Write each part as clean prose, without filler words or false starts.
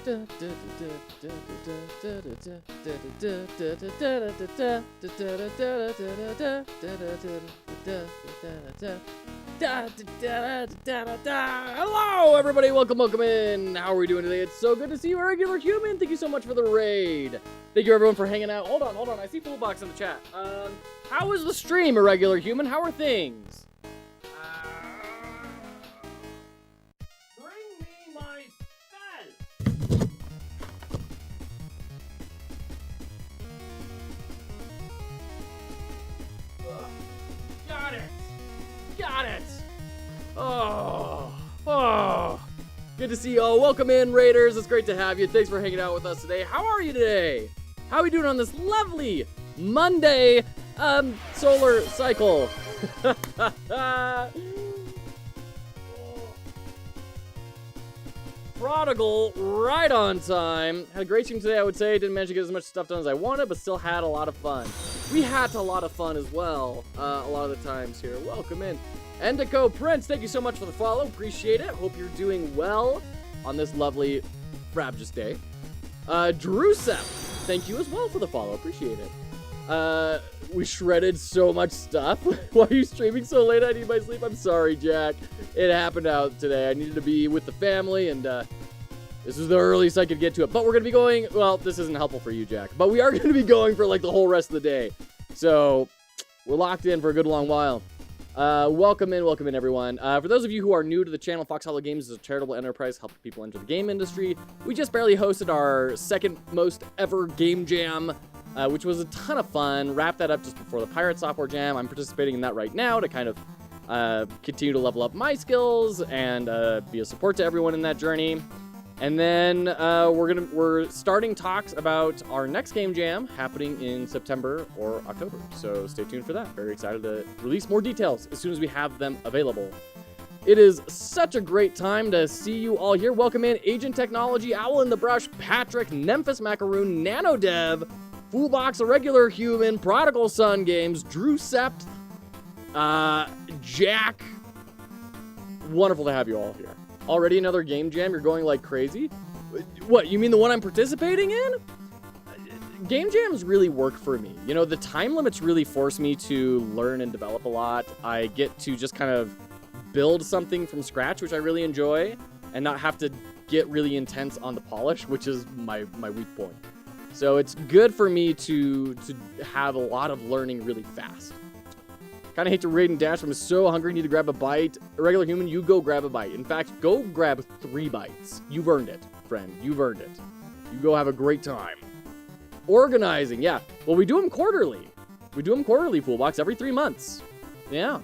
Hello, everybody. Welcome in. How are we doing today? It's so good to see you, a regular human. Thank you so much for the raid. Thank you, everyone, for hanging out. Hold on. I see Foolbox in the chat. How is the stream, a regular human? How are things? Bring me my fez. Got it. Oh. Good to see you all. Welcome in, Raiders. It's great to have you. Thanks for hanging out with us today. How are you today? How are we doing on this lovely Monday solar cycle? Prodigal, right on time. Had a great stream today, I would say. Didn't manage to get as much stuff done as I wanted, but still had a lot of fun. We had a lot of fun as well, a lot of the times here. Welcome in. Endico Prince, thank you so much for the follow. Appreciate it. Hope you're doing well on this lovely Frabjous day. Drusep, thank you as well for the follow. Appreciate it. We shredded so much stuff. Why are you streaming so late? I need my sleep. I'm sorry, Jack. It happened out today. I needed to be with the family, and this was the earliest I could get to it. But we're going to be going, well, this isn't helpful for you, Jack, but we are going to be going for like the whole rest of the day. So we're locked in for a good long while. Welcome in, everyone. For those of you who are new to the channel, foxhollowgames is a charitable enterprise helping people enter the game industry. We just barely hosted our second most ever game jam, which was a ton of fun. Wrapped that up just before the Pirate Software Jam. I'm participating in that right now to kind of continue to level up my skills and be a support to everyone in that journey. And then we're starting talks about our next game jam happening in September or October. So stay tuned for that. Very excited to release more details as soon as we have them available. It is such a great time to see you all here. Welcome in Agent Technology, Owl in the Brush, Patrick, Memphis Macaroon, NanoDev, Foolbox, a regular human, Prodigal Son Games, Drew Sept, Jack. Wonderful to have you all here. Already another game jam? You're going like crazy? What, you mean the one I'm participating in? Game jams really work for me. You know, the time limits really force me to learn and develop a lot. I get to just kind of build something from scratch, which I really enjoy, and not have to get really intense on the polish, which is my weak point. So it's good for me to have a lot of learning really fast. Kind of hate to raid and dash. I'm so hungry, need to grab a bite. A regular human, you go grab a bite. In fact, go grab 3 bites. You've earned it, friend. You've earned it. You go have a great time. Organizing, yeah. Well, we do them quarterly. We do them quarterly, Foolbox, every 3 months. Yeah.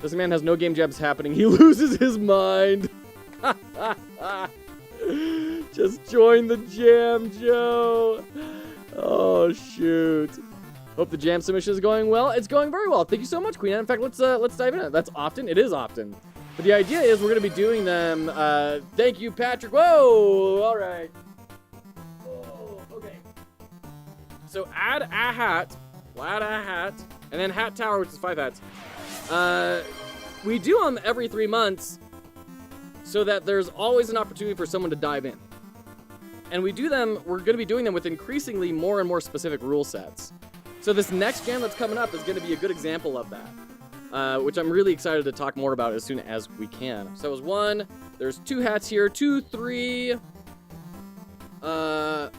This man has no game jams happening. He loses his mind. Just join the jam, Joe. Oh, shoot. Hope the jam submission is going well. It's going very well. Thank you so much, Queen Anne. In fact, let's dive in. That's often. It is often. But the idea is we're going to be doing them. Thank you, Patrick. Whoa! All right. Whoa, okay. So add a hat. We'll add a hat. And then Hat Tower, which is 5 hats. We do them every 3 months so that there's always an opportunity for someone to dive in. And we're going to be doing them with increasingly more and more specific rule sets. So this next jam that's coming up is going to be a good example of that, which I'm really excited to talk more about as soon as we can. So that was 1. There's 2 hats here. 2, 3. 1,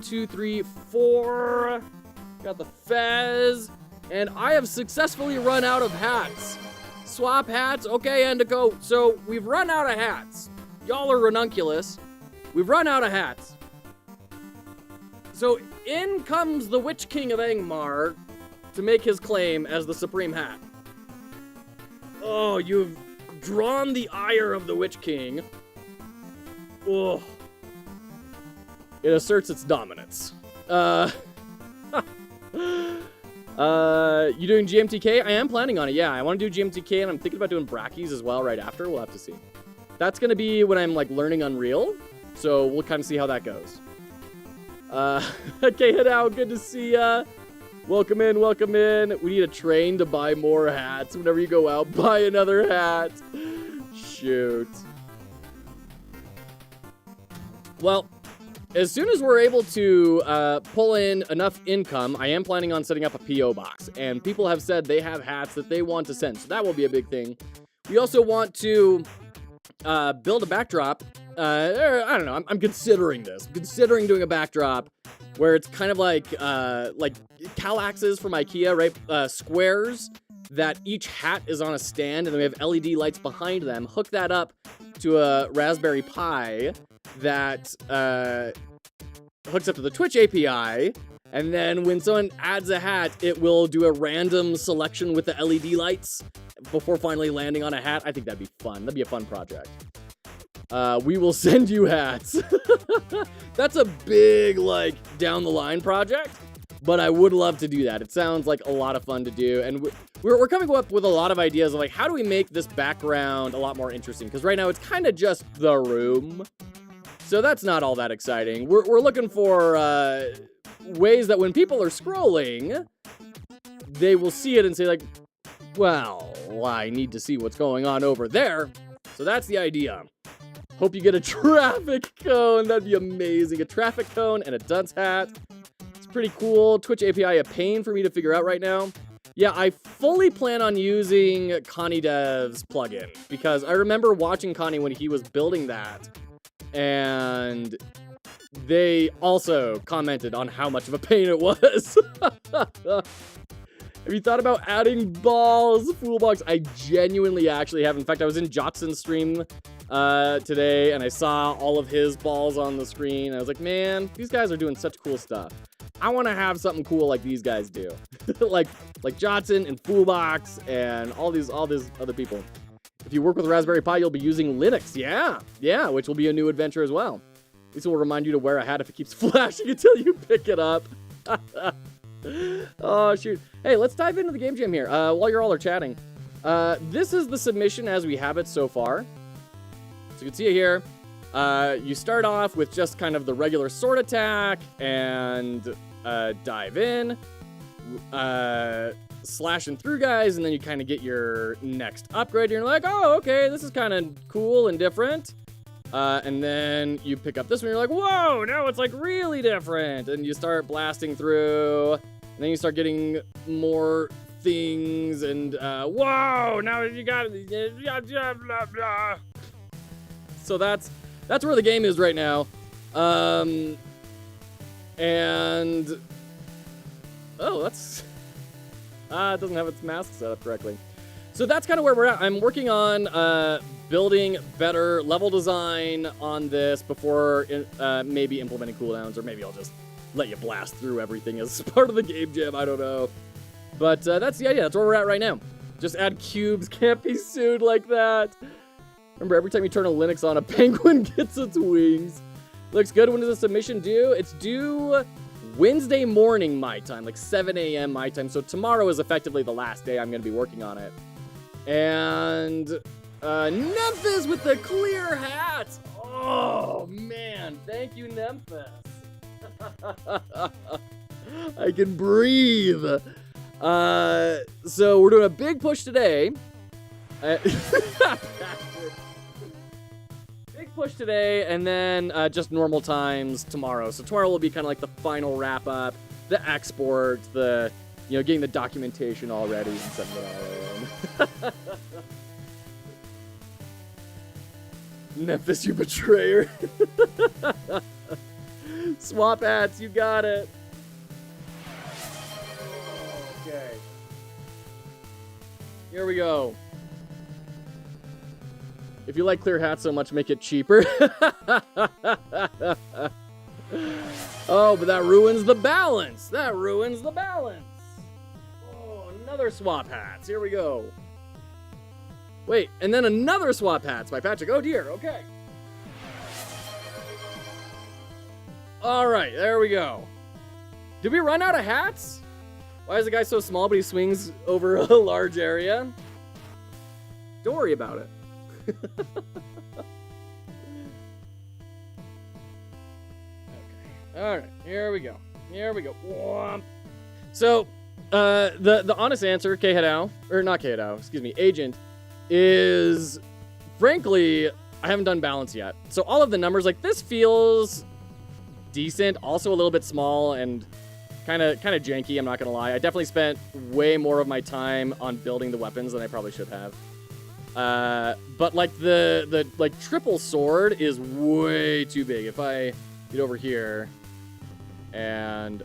2, 3, 4. Got the fez. And I have successfully run out of hats. Swap hats. Okay, Endico. So we've run out of hats. Y'all are ranunculus. We've run out of hats. So in comes the Witch King of Angmar to make his claim as the Supreme Hat. Oh, you've drawn the ire of the Witch King. Oh. It asserts its dominance. You doing GMTK? I am planning on it, yeah. I want to do GMTK, and I'm thinking about doing Brackies as well right after. We'll have to see. That's going to be when I'm, like, learning Unreal. So we'll kind of see how that goes. Okay, Hidao, good to see ya. Welcome in, welcome in. We need a train to buy more hats. Whenever you go out, buy another hat. Shoot. Well, as soon as we're able to pull in enough income, I am planning on setting up a P.O. box. And people have said they have hats that they want to send, so that will be a big thing. We also want to build a backdrop. I don't know. I'm considering this. I'm considering doing a backdrop where it's kind of like Kallaxes from IKEA, right? Squares that each hat is on a stand, and then we have LED lights behind them. Hook that up to a Raspberry Pi that hooks up to the Twitch API, and then when someone adds a hat, it will do a random selection with the LED lights before finally landing on a hat. I think that'd be fun. That'd be a fun project. We will send you hats. That's a big, like, down the line project, but I would love to do that. It sounds like a lot of fun to do, and we're coming up with a lot of ideas of, like, how do we make this background a lot more interesting? Because right now it's kind of just the room, so that's not all that exciting. We're looking for ways that when people are scrolling, they will see it and say, like, well, I need to see what's going on over there. So that's the idea. Hope you get a traffic cone. That'd be amazing. A traffic cone and a dunce hat. It's pretty cool. Twitch API a pain for me to figure out right now. Yeah, I fully plan on using Connie Dev's plugin because I remember watching Connie when he was building that, and they also commented on how much of a pain it was. Have you thought about adding balls? Foolbox, I genuinely actually have. In fact, I was in Jotson's stream today, and I saw all of his balls on the screen. I was like, man, these guys are doing such cool stuff. I want to have something cool like these guys do. like Jotson and Foolbox and all these other people. If you work with Raspberry Pi, you'll be using Linux. Yeah, which will be a new adventure as well. This will remind you to wear a hat if it keeps flashing until you pick it up. Oh, shoot. Hey, let's dive into the game jam here while you all are chatting. This is the submission as we have it so far. So you can see it here. You start off with just kind of the regular sword attack and dive in, slashing through guys, and then you kind of get your next upgrade. You're like, oh, okay, this is kind of cool and different. And then you pick up this one, you're like, whoa, now it's like really different. And you start blasting through, and then you start getting more things, and whoa, now you got blah, blah, blah. So that's where the game is right now. And oh, that's it doesn't have its mask set up correctly. So that's kind of where we're at. I'm working on building better level design on this before maybe implementing cooldowns, or maybe I'll just let you blast through everything as part of the game jam. I don't know. But that's the idea. That's where we're at right now. Just add cubes. Can't be sued like that. Remember, every time you turn a Linux on, a penguin gets its wings. Looks good. When does the submission due? It's due Wednesday morning my time, like 7 a.m. my time. So tomorrow is effectively the last day I'm going to be working on it. And Nemphis with the clear hat. Oh, man. Thank you, Nemphis. I can breathe. So we're doing a big push today. Big push today, and then just normal times tomorrow. So tomorrow will be kind of like the final wrap up, the export, the, you know, getting the documentation all ready and sending it all in. Nemphis, you betrayer. Swap hats, you got it. Okay. Here we go. If you like clear hats so much, make it cheaper. Oh, but that ruins the balance. That ruins the balance. Oh, another swap hats. Here we go. Wait, and then another swap hats by Patrick. Oh dear, okay. All right, there we go. Did we run out of hats? Why is the guy so small, but he swings over a large area? Don't worry about it. Okay. All right, here we go. Here we go. Whomp. So, the honest answer, Agent, is frankly, I haven't done balance yet. So all of the numbers, like this feels decent, also a little bit small and kind of janky, I'm not gonna lie. I definitely spent way more of my time on building the weapons than I probably should have. But like the like triple sword is way too big. If I get over here and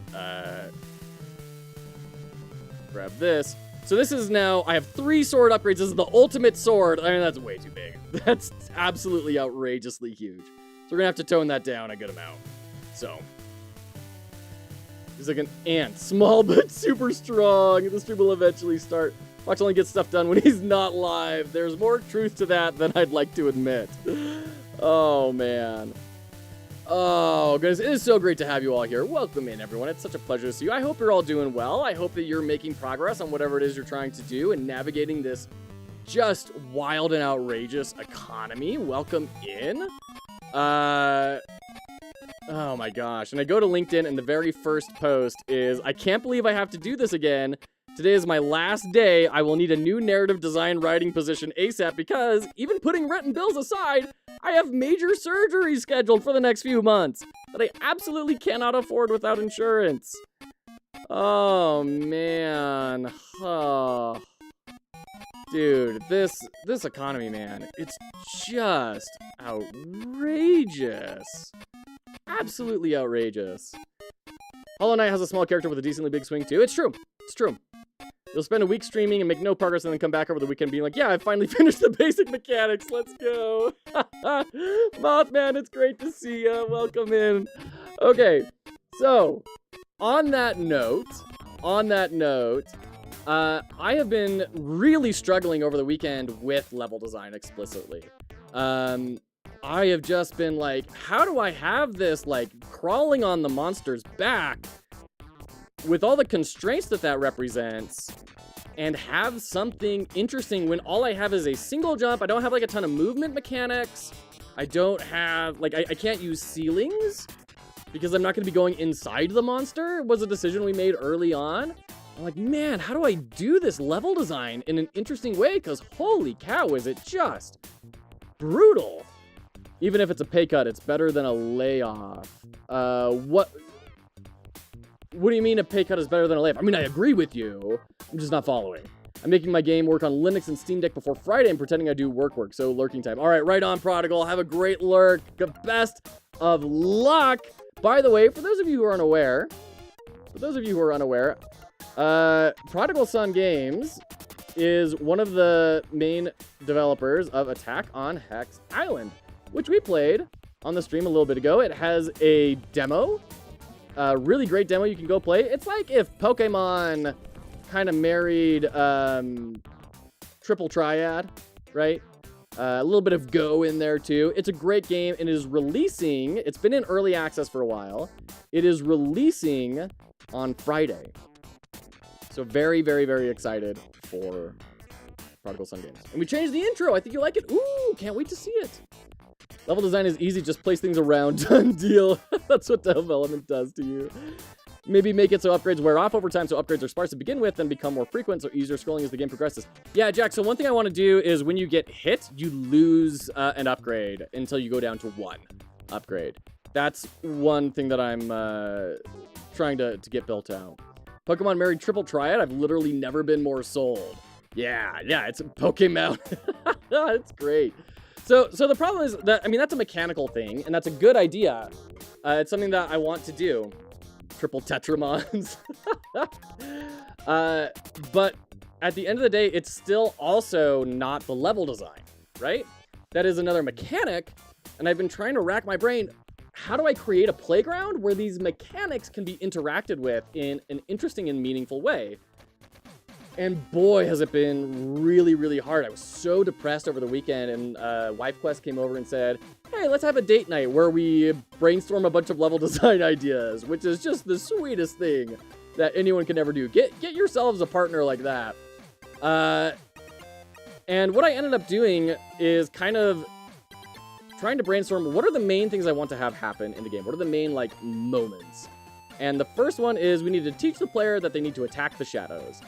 grab this. So this is now, I have 3 sword upgrades. This is the ultimate sword. I mean, that's way too big. That's absolutely outrageously huge. So we're gonna have to tone that down a good amount. So, he's like an ant. Small but super strong. The stream will eventually start. Fox only gets stuff done when he's not live. There's more truth to that than I'd like to admit. Oh, man. Oh, goodness. It is so great to have you all here. Welcome in, everyone. It's such a pleasure to see you. I hope you're all doing well. I hope that you're making progress on whatever it is you're trying to do and navigating this just wild and outrageous economy. Welcome in. Oh my gosh. And I go to LinkedIn and the very first post is, I can't believe I have to do this again. Today is my last day. I will need a new narrative design writing position ASAP because, even putting rent and bills aside, I have major surgery scheduled for the next few months that I absolutely cannot afford without insurance. Oh, man. Oh. Dude, this economy, man, it's just outrageous. Absolutely outrageous. Hollow Knight has a small character with a decently big swing, too. It's true. It's true. You'll spend a week streaming and make no progress and then come back over the weekend being like, yeah, I finally finished the basic mechanics. Let's go. Mothman, it's great to see you. Welcome in. Okay, so on that note, I have been really struggling over the weekend with level design explicitly. I have just been like, how do I have this, like, crawling on the monster's back with all the constraints that represents and have something interesting when all I have is a single jump? I don't have, like, a ton of movement mechanics. I don't have, like, I can't use ceilings because I'm not going to be going inside the monster. It was a decision we made early on. I'm like, man, how do I do this level design in an interesting way? Because holy cow, is it just brutal. Even if it's a pay cut, it's better than a layoff. What do you mean a pay cut is better than a layoff? I mean, I agree with you. I'm just not following. I'm making my game work on Linux and Steam Deck before Friday and pretending I do work, so lurking time. All right, right on, Prodigal. Have a great lurk. Best of luck. By the way, for those of you who are unaware, Prodigal Son Games is one of the main developers of Attack on Hex Island, which we played on the stream a little bit ago. It has a demo, a really great demo you can go play. It's like if Pokemon kind of married Triple Triad, right? A little bit of Go in there too. It's a great game and it is releasing. It's been in early access for a while. It is releasing on Friday. So very, very, very excited for Prodigal Son Games. And we changed the intro. I think you like it. Ooh, can't wait to see it. Level design is easy. Just place things around. Done deal. That's what development does to you. Maybe make it so upgrades wear off over time, so upgrades are sparse to begin with, then become more frequent, so easier scrolling as the game progresses. Yeah, Jack, so one thing I want to do is when you get hit, you lose an upgrade until you go down to 1 upgrade. That's one thing that I'm trying to get built out. Pokemon married Triple Triad. I've literally never been more sold. Yeah, it's a Pokemon. It's great. So the problem is that, I mean, that's a mechanical thing, and that's a good idea. It's something that I want to do. Triple Tetramons. But at the end of the day, it's still also not the level design, right? That is another mechanic, and I've been trying to rack my brain. How do I create a playground where these mechanics can be interacted with in an interesting and meaningful way? And boy, has it been really, really hard. I was so depressed over the weekend, and WifeQuest came over and said, hey, let's have a date night where we brainstorm a bunch of level design ideas, which is just the sweetest thing that anyone can ever do. Get yourselves a partner like that. And what I ended up doing is kind of trying to brainstorm, what are the main things I want to have happen in the game? What are the main, like, moments? And the first one is we need to teach the player that they need to attack the shadows.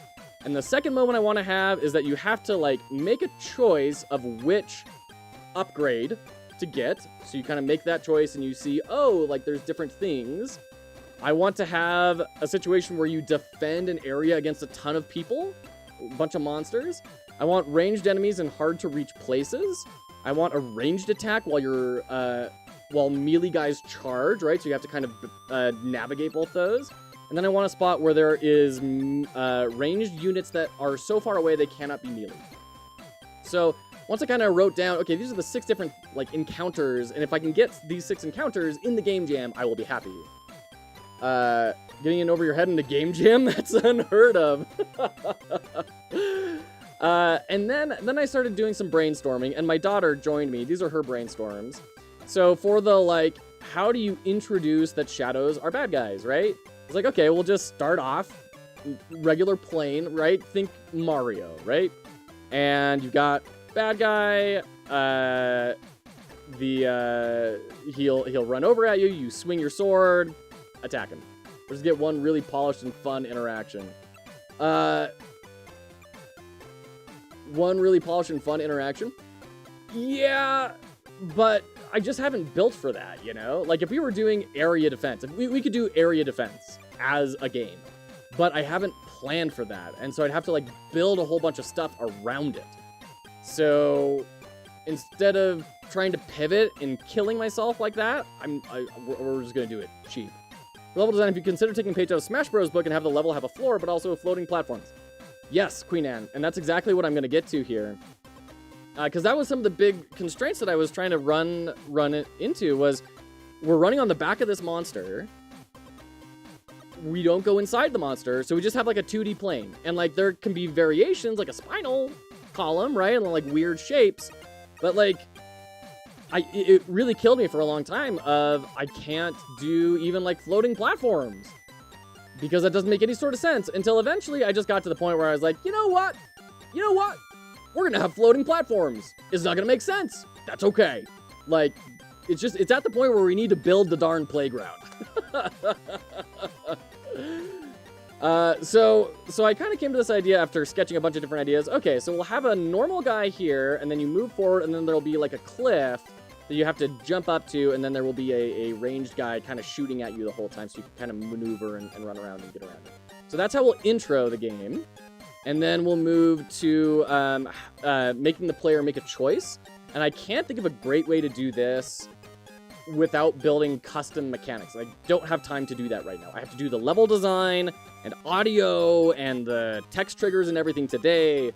And the second moment I want to have is that you have to, like, make a choice of which upgrade to get. So you kind of make that choice and you see, oh, like there's different things. I want to have a situation where you defend an area against a ton of people, a bunch of monsters. I want ranged enemies in hard to reach places. I want a ranged attack while melee guys charge, right? So you have to kind of navigate both those. And then I want a spot where there is ranged units that are so far away they cannot be melee. So once I kind of wrote down, okay, these are the 6 different like encounters, and if I can get these 6 encounters in the game jam, I will be happy. Getting in over your head in the game jam? That's unheard of. And then I started doing some brainstorming, and my daughter joined me. These are her brainstorms. So for the, like, how do you introduce that shadows are bad guys, right? It's like, okay, we'll just start off regular plain, right? Think Mario, right? And you've got bad guy, he'll run over at you, you swing your sword, attack him. Just get one really polished and fun interaction. One really polished and fun interaction? Yeah, but I just haven't built for that, you know? Like, if we were doing area defense, if we could do area defense as a game, but I haven't planned for that, and so I'd have to, like, build a whole bunch of stuff around it. So, instead of trying to pivot and killing myself like that, we're just gonna do it cheap. For level design, if you consider taking a page out of Smash Bros. Book and have the level have a floor, but also floating platforms. Yes, Queen Anne, and that's exactly what I'm gonna get to here. Because that was some of the big constraints that I was trying to run it into was, we're running on the back of this monster. We don't go inside the monster, so we just have like a 2D plane. And like there can be variations, like a spinal column, right? And like weird shapes. But like, it really killed me for a long time of, I can't do even like floating platforms. Because that doesn't make any sort of sense. Until eventually I just got to the point where I was like, you know what? We're gonna have floating platforms. It's not gonna make sense. That's okay. Like, it's at the point where we need to build the darn playground. So I kind of came to this idea after sketching a bunch of different ideas. Okay, so we'll have a normal guy here, and then you move forward, and then there'll be like a cliff that you have to jump up to, and then there will be a ranged guy kind of shooting at you the whole time, so you can kind of maneuver and run around and get around it. So that's how we'll intro the game. And then we'll move to making the player make a choice. And I can't think of a great way to do this without building custom mechanics. I don't have time to do that right now. I have to do the level design and audio and the text triggers and everything today,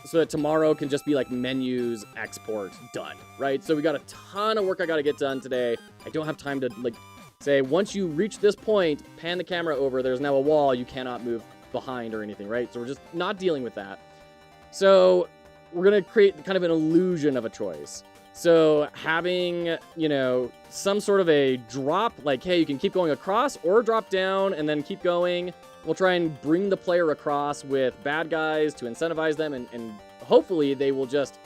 so that tomorrow can just be like menus, export, done, right? So we got a ton of work I got to get done today. I don't have time to like say, once you reach this point, pan the camera over, there's now a wall, you cannot move behind or anything, right? So we're just not dealing with that. So we're going to create kind of an illusion of a choice. So having, you know, some sort of a drop, like, hey, you can keep going across or drop down and then keep going. We'll try and bring the player across with bad guys to incentivize them, and hopefully they will just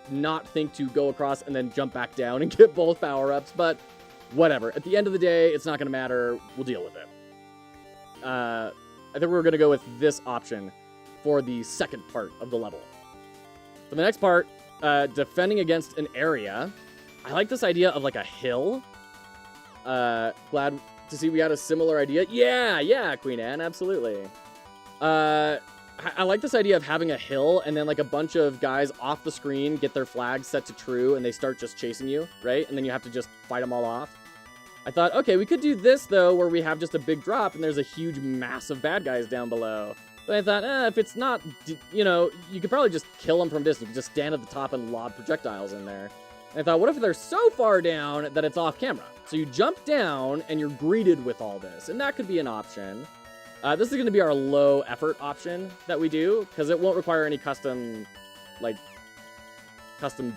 not think to go across and then jump back down and get both power-ups, but whatever. At the end of the day, it's not going to matter. We'll deal with it. I think we're going to go with this option for the second part of the level. For the next part, defending against an area. I like this idea of like a hill. Glad to see we had a similar idea. Yeah, Queen Anne, absolutely. I like this idea of having a hill and then like a bunch of guys off the screen get their flags set to true and they start just chasing you, right? And then you have to just fight them all off. I thought, okay, we could do this, though, where we have just a big drop and there's a huge mass of bad guys down below. But I thought, if it's not, you know, you could probably just kill them from distance. You could just stand at the top and lob projectiles in there. And I thought, what if they're so far down that it's off camera? So you jump down and you're greeted with all this. And that could be an option. This is going to be our low effort option that we do, because it won't require any custom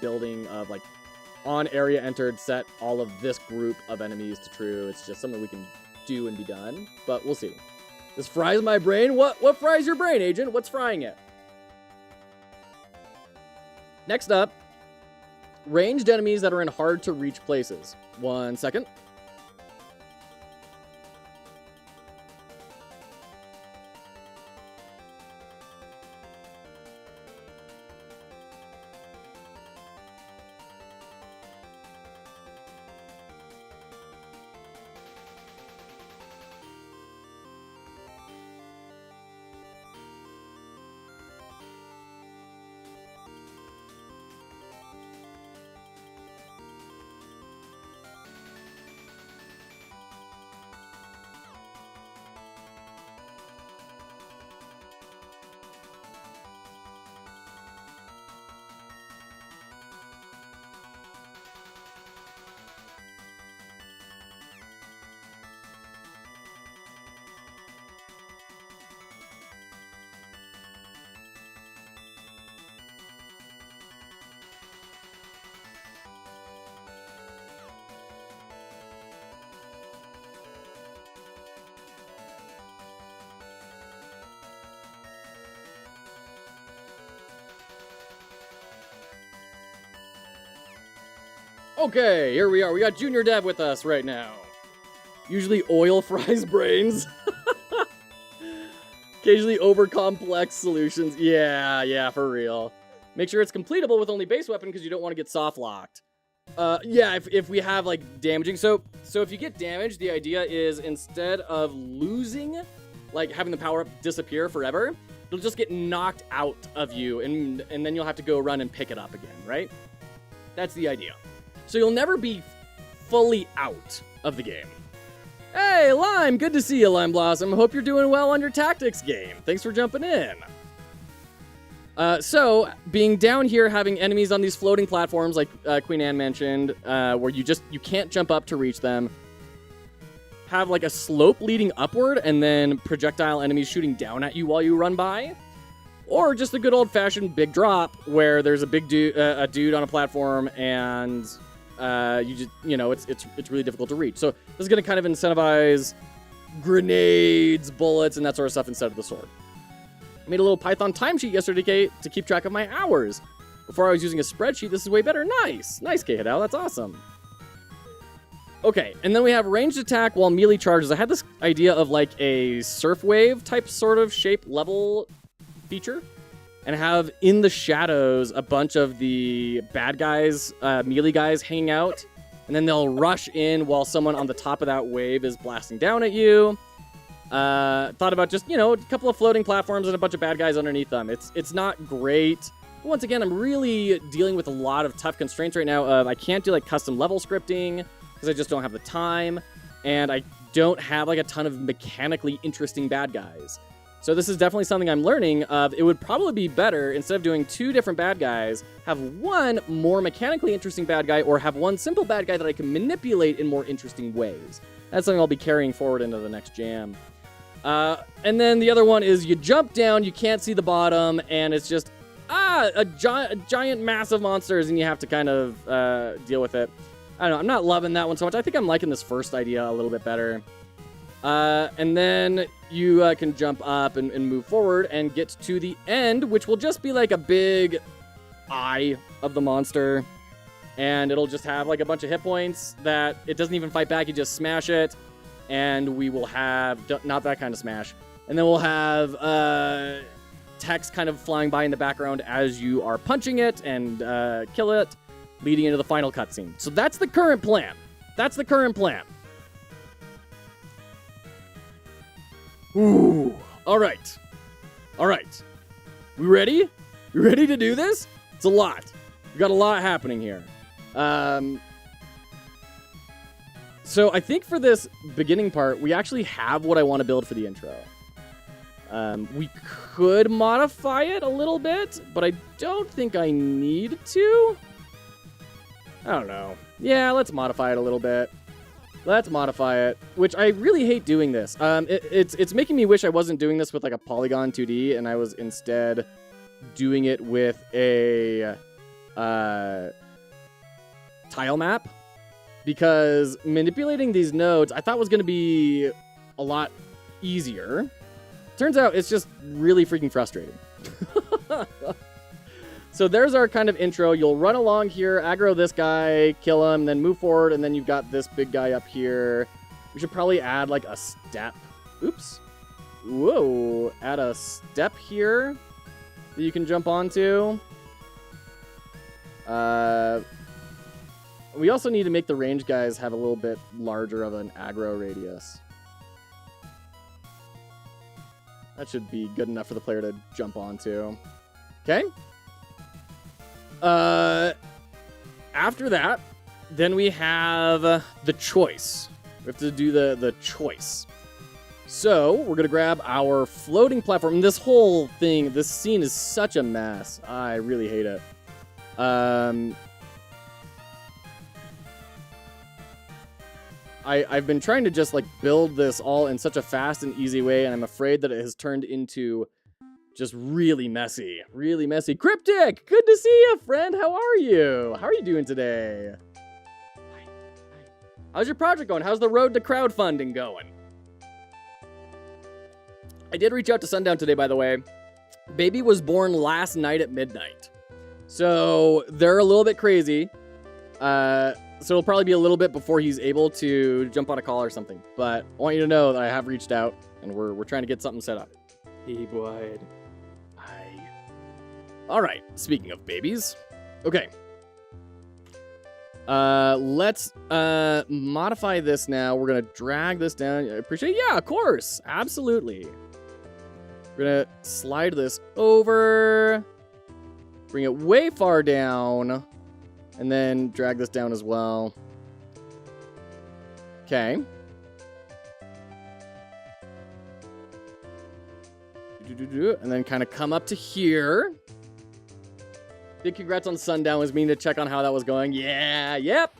building of, like, on area entered, set all of this group of enemies to true. It's just something we can do and be done, but we'll see. This fries my brain. What fries your brain, Agent? What's frying it? Next up, ranged enemies that are in hard to reach places. 1 second. Okay, here we are. We got Junior Dev with us right now. Usually oil fries brains. Occasionally over-complex solutions. Yeah, for real. Make sure it's completable with only base weapon because you don't want to get soft-locked. Yeah, if we have, like, damaging. So if you get damaged, the idea is instead of losing, like, having the power-up disappear forever, it'll just get knocked out of you, and then you'll have to go run and pick it up again, right? That's the idea. So you'll never be fully out of the game. Hey, Lime! Good to see you, Lime Blossom. Hope you're doing well on your tactics game. Thanks for jumping in. So, being down here, having enemies on these floating platforms, like Queen Anne mentioned, where you can't jump up to reach them, have like a slope leading upward, and then projectile enemies shooting down at you while you run by, or just a good old-fashioned big drop where there's a big dude on a platform, and it's really difficult to reach. So this is going to kind of incentivize grenades, bullets, and that sort of stuff instead of the sword. I made a little Python timesheet yesterday to keep track of my hours. Before I was using a spreadsheet, this is way better. Nice, K-Hidao, that's awesome. Okay, and then we have ranged attack while melee charges. I had this idea of like a surf wave type sort of shape level feature, and have in the shadows a bunch of the bad guys, melee guys hanging out, and then they'll rush in while someone on the top of that wave is blasting down at you. Thought about just, a couple of floating platforms and a bunch of bad guys underneath them. It's not great. But once again, I'm really dealing with a lot of tough constraints right now. I can't do like custom level scripting because I just don't have the time, and I don't have like a ton of mechanically interesting bad guys. So this is definitely something I'm learning of. It would probably be better, instead of doing 2 different bad guys, have one more mechanically interesting bad guy, or have one simple bad guy that I can manipulate in more interesting ways. That's something I'll be carrying forward into the next jam. And then the other one is you jump down, you can't see the bottom, and it's just, a giant massive monsters, and you have to kind of deal with it. I don't know, I'm not loving that one so much. I think I'm liking this first idea a little bit better. And then you can jump up and move forward and get to the end, which will just be like a big eye of the monster. And it'll just have like a bunch of hit points that it doesn't even fight back, you just smash it. And we will have, not that kind of smash. And then we'll have text kind of flying by in the background as you are punching it and kill it, leading into the final cutscene. So that's the current plan. Ooh, all right. We ready? You ready to do this? It's a lot. We got a lot happening here. So I think for this beginning part, we actually have what I want to build for the intro. We could modify it a little bit, but I don't think I need to. I don't know. Yeah, let's modify it a little bit. Let's modify it, which I really hate doing this. It's making me wish I wasn't doing this with like a polygon 2D, and I was instead doing it with a tile map. Because manipulating these nodes, I thought was going to be a lot easier. Turns out it's just really freaking frustrating. So there's our kind of intro. You'll run along here, aggro this guy, kill him, then move forward, and then you've got this big guy up here. We should probably add like a step. Oops. Whoa. Add a step here that you can jump onto. We also need to make the range guys have a little bit larger of an aggro radius. That should be good enough for the player to jump onto. Okay. After that, then we have the choice. We have to do the choice. So we're going to grab our floating platform. And this whole thing, this scene is such a mess. I really hate it. I've been trying to just like build this all in such a fast and easy way, and I'm afraid that it has turned into just really messy. Really messy. Cryptic! Good to see you, friend! How are you? How are you doing today? How's your project going? How's the road to crowdfunding going? I did reach out to Sundown today, by the way. Baby was born last night at midnight. So they're a little bit crazy. So it'll probably be a little bit before he's able to jump on a call or something. But I want you to know that I have reached out, and we're trying to get something set up. Hey, boy. Hi. All right, speaking of babies. Okay. Let's modify this now. We're gonna drag this down. I appreciate. Yeah, of course, absolutely. We're gonna slide this over, bring it way far down, and then drag this down as well. Okay. And then kind of come up to here. Big congrats on Sundown. Was meaning to check on how that was going. Yeah, yep.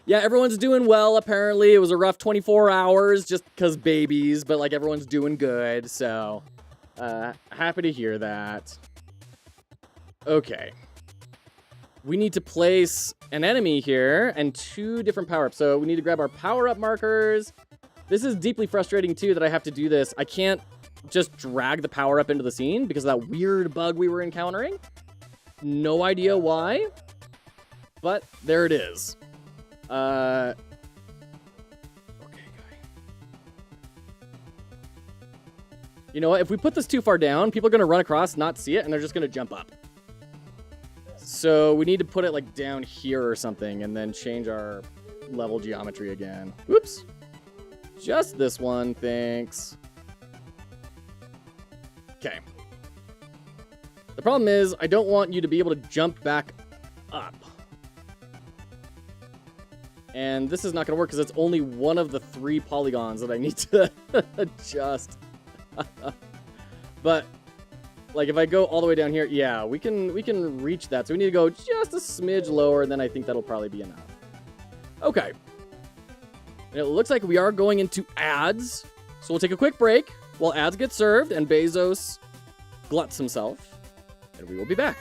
Yeah, everyone's doing well, apparently. It was a rough 24 hours just because babies, but, like, everyone's doing good, so happy to hear that. Okay. We need to place an enemy here and 2 different power-ups. So we need to grab our power-up markers. This is deeply frustrating, too, that I have to do this. I can't just drag the power-up into the scene because of that weird bug we were encountering. No idea why, but there it is. Okay, guy. You know what? If we put this too far down, people are going to run across, not see it, and they're just going to jump up. So we need to put it like down here or something, and then change our level geometry again. Oops. Just this one, thanks. Okay. The problem is, I don't want you to be able to jump back up. And this is not going to work because it's only one of the 3 polygons that I need to adjust. But, like, if I go all the way down here, yeah, we can reach that. So we need to go just a smidge lower, and then I think that'll probably be enough. Okay. And it looks like we are going into ads. So we'll take a quick break while ads get served and Bezos gluts himself. And we will be back.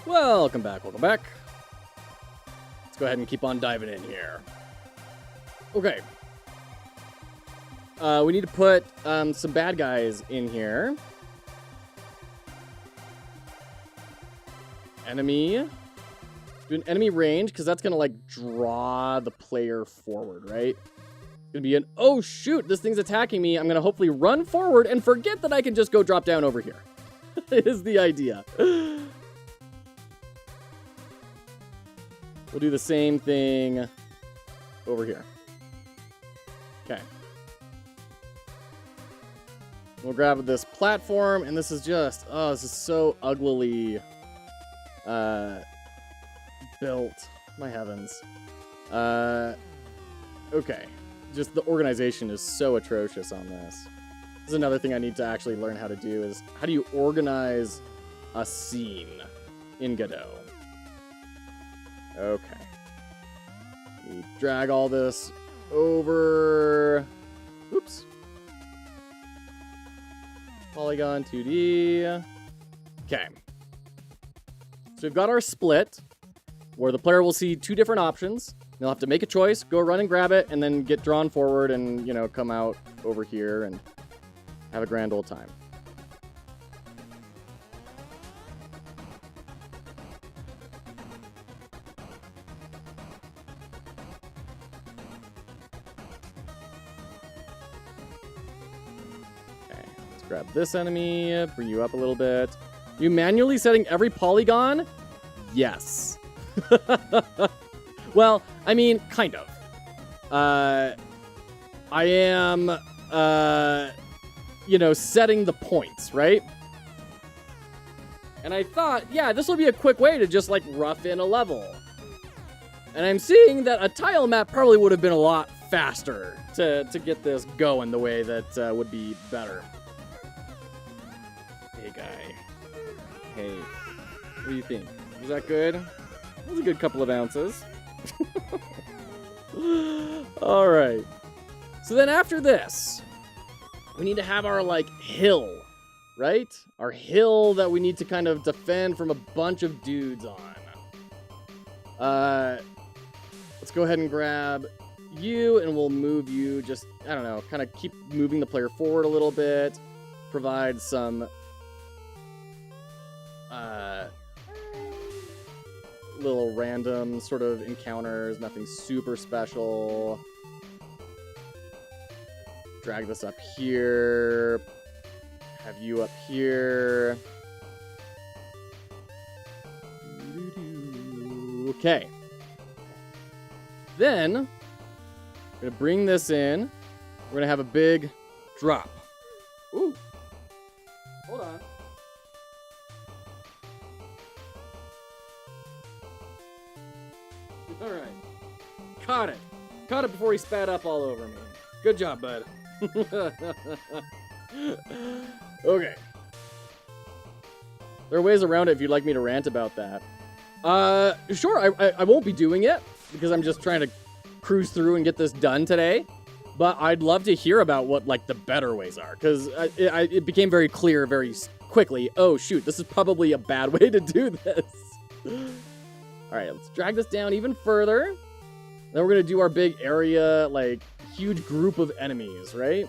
Welcome back, welcome back. Let's go ahead and keep on diving in here. Okay. We need to put some bad guys in here. Enemy. Do an enemy range, because that's going to, like, draw the player forward, right? It's going to be an, oh, shoot, this thing's attacking me. I'm going to hopefully run forward and forget that I can just go drop down over here. Is the idea. We'll do the same thing over here. Okay. We'll grab this platform, and this is just, oh, this is so uglily built. My heavens. Okay. Just the organization is so atrocious on this. This is another thing I need to actually learn how to do is how do you organize a scene in Godot. Okay. We drag all this over. Oops. Polygon 2D. Okay. So we've got our split, where the player will see two different options. They'll have to make a choice, go run and grab it, and then get drawn forward and, you know, come out over here and have a grand old time. Okay, let's grab this enemy, bring you up a little bit. You manually setting every polygon? Yes. Well, I mean, kind of. I am, you know, setting the points, right? And I thought, yeah, this will be a quick way to just, like, rough in a level. And I'm seeing that a tile map probably would have been a lot faster to get this going the way that would be better. Hey, guy. Hey, what do you think? Was that good? That was a good couple of ounces. All right. So then after this, we need to have our, like, hill, right? Our hill that we need to kind of defend from a bunch of dudes on. Let's go ahead and grab you, and we'll move you just, I don't know, kind of keep moving the player forward a little bit. Provide some little random sort of encounters, nothing super special. Drag this up here. Have you up here. Okay. Then, we're going to bring this in. We're going to have a big drop. Ooh. Hold on. All right. Caught it. Caught it before he spat up all over me. Good job, bud. Okay. There are ways around it if you'd like me to rant about that. Sure, I won't be doing it because I'm just trying to cruise through and get this done today. But I'd love to hear about what, like, the better ways are, because it became very clear very quickly. Oh, shoot, this is probably a bad way to do this. All right, let's drag this down even further. Then we're going to do our big area, like, huge group of enemies, right?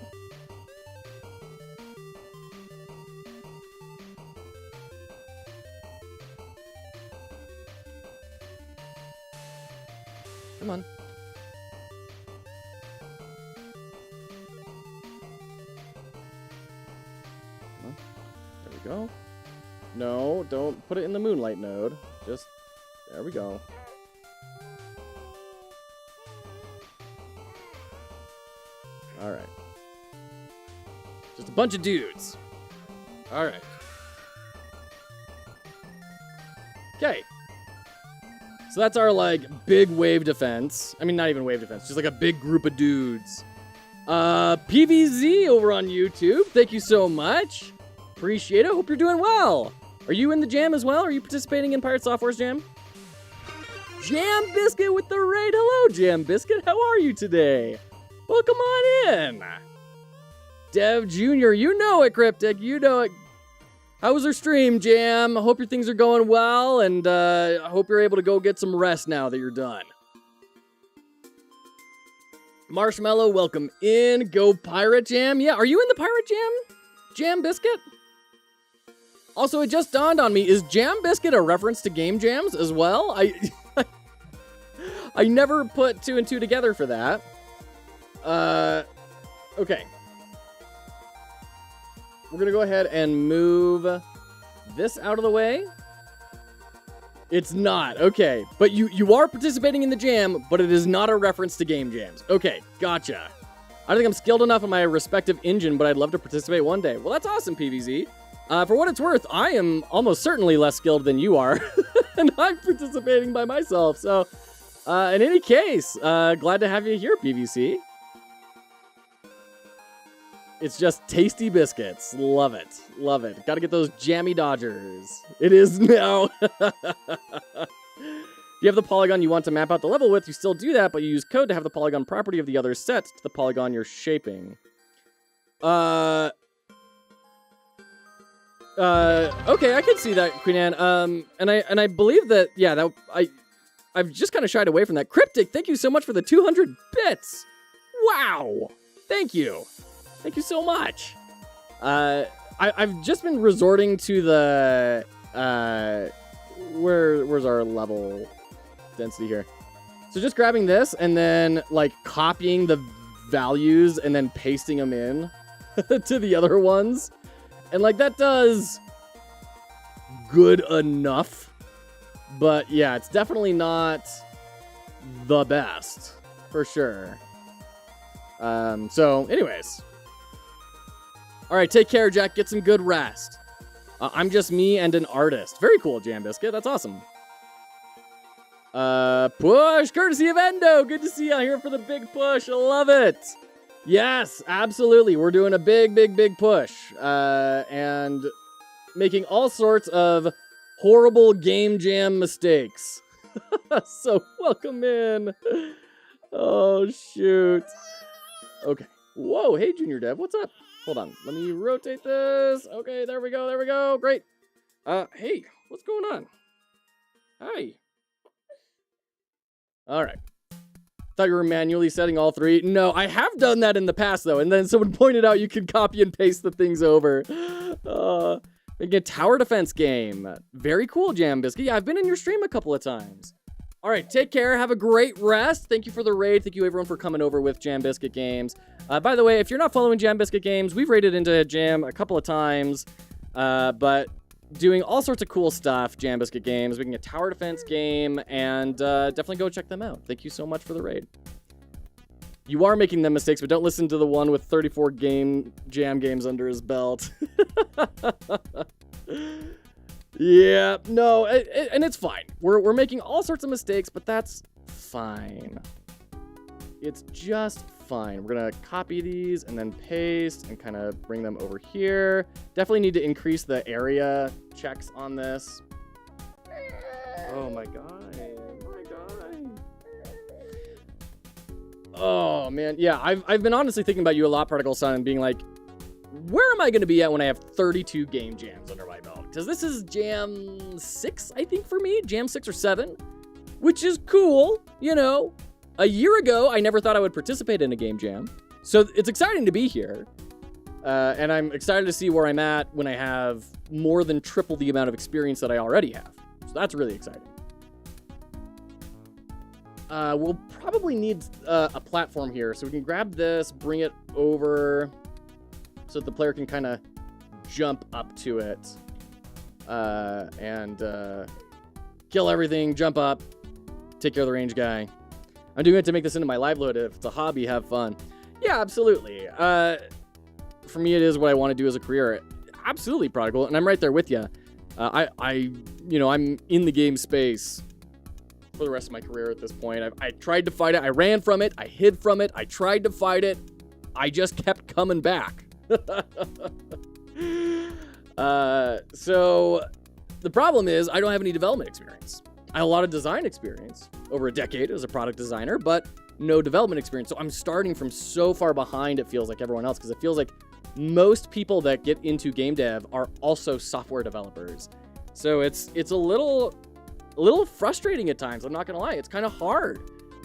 Come on. There we go. No, don't put it in the moonlight node. Just, there we go. All right. Just a bunch of dudes. All right. Okay. So that's our, like, big wave defense. I mean, not even wave defense, just like a big group of dudes. PVZ over on YouTube, thank you so much. Appreciate it. Hope you're doing well. Are you in the jam as well? Are you participating in Pirate Software's jam? Jam Biscuit with the raid. Hello, Jam Biscuit. How are you today? Welcome on in. Dev Jr., you know it, Cryptic. You know it. How was our stream, Jam? I hope your things are going well, and I hope you're able to go get some rest now that you're done. Marshmallow, welcome in. Go Pirate Jam. Yeah, are you in the Pirate Jam? Jam Biscuit? Also, it just dawned on me, is Jam Biscuit a reference to game jams as well? I never put two and two together for that. Okay. We're gonna go ahead and move this out of the way. It's not, okay. But you are participating in the jam, but it is not a reference to game jams. Okay, gotcha. I don't think I'm skilled enough in my respective engine, but I'd love to participate one day. Well, that's awesome, PVZ. For what it's worth, I am almost certainly less skilled than you are, and I'm participating by myself. So, in any case, glad to have you here, PVC. It's just tasty biscuits. Love it. Love it. Gotta get those jammy Dodgers. It is now. If you have the polygon you want to map out the level with, you still do that, but you use code to have the polygon property of the other set to the polygon you're shaping. Okay, I can see that, Queen Anne. And I believe that, yeah, I've just kind of shied away from that. Cryptic, thank you so much for the 200 bits. Wow. Thank you. Thank you so much. I've just been resorting to the, where's our level density here? So just grabbing this and then like copying the values and then pasting them in to the other ones. And like that does good enough. But yeah, it's definitely not the best for sure. So anyways. All right, take care, Jack. Get some good rest. I'm just me and an artist. Very cool, Jam Biscuit. That's awesome. Push, courtesy of Endo. Good to see you out here for the big push. I love it. Yes, absolutely. We're doing a big push. And making all sorts of horrible game jam mistakes. So welcome in. Oh, shoot. Okay. Whoa, hey, Junior Dev. What's up? Hold on. Let me rotate this. Okay, there we go. There we go. Great. Hey, what's going on? Hi. All right. Thought you were manually setting all three. No, I have done that in the past, though. And then someone pointed out you can copy and paste the things over. Making a tower defense game. Very cool, Jam Biscuit. Yeah, I've been in your stream a couple of times. All right, take care. Have a great rest. Thank you for the raid. Thank you, everyone, for coming over with Jam Biscuit Games. By the way, if you're not following Jam Biscuit Games, we've raided into Jam a couple of times, but doing all sorts of cool stuff, Jam Biscuit Games, making a tower defense game, and definitely go check them out. Thank you so much for the raid. You are making them mistakes, but don't listen to the one with 34 Jam games under his belt. Yeah, no, and it's fine. We're making all sorts of mistakes, but that's fine. It's just fine. We're gonna copy these and then paste and kind of bring them over here. Definitely need to increase the area checks on this. Oh my god. Oh man, yeah, I've been honestly thinking about you a lot, Particle Sun, and being like, where am I gonna be at when I have 32 game jams under my belt? Because this is jam 6, I think, for me. Jam 6 or 7, which is cool, you know. A year ago, I never thought I would participate in a game jam. So it's exciting to be here. And I'm excited to see where I'm at when I have more than triple the amount of experience that I already have. So that's really exciting. We'll probably need a platform here. So we can grab this, bring it over so that the player can kind of jump up to it. And kill everything, jump up, take care of the range guy. I'm doing it to make this into my live load. If it's a hobby, have fun. Yeah, absolutely. For me, it is what I want to do as a career. Absolutely, Prodigal, and I'm right there with you. I'm in the game space for the rest of my career at this point. I tried to fight it. I ran from it. I hid from it. I tried to fight it. I just kept coming back. So the problem is I don't have any development experience. I have a lot of design experience over a decade as a product designer, but no development experience. So I'm starting from so far behind, it feels like, everyone else, because it feels like most people that get into game dev are also software developers. So it's a little frustrating at times. I'm not gonna lie. It's kind of hard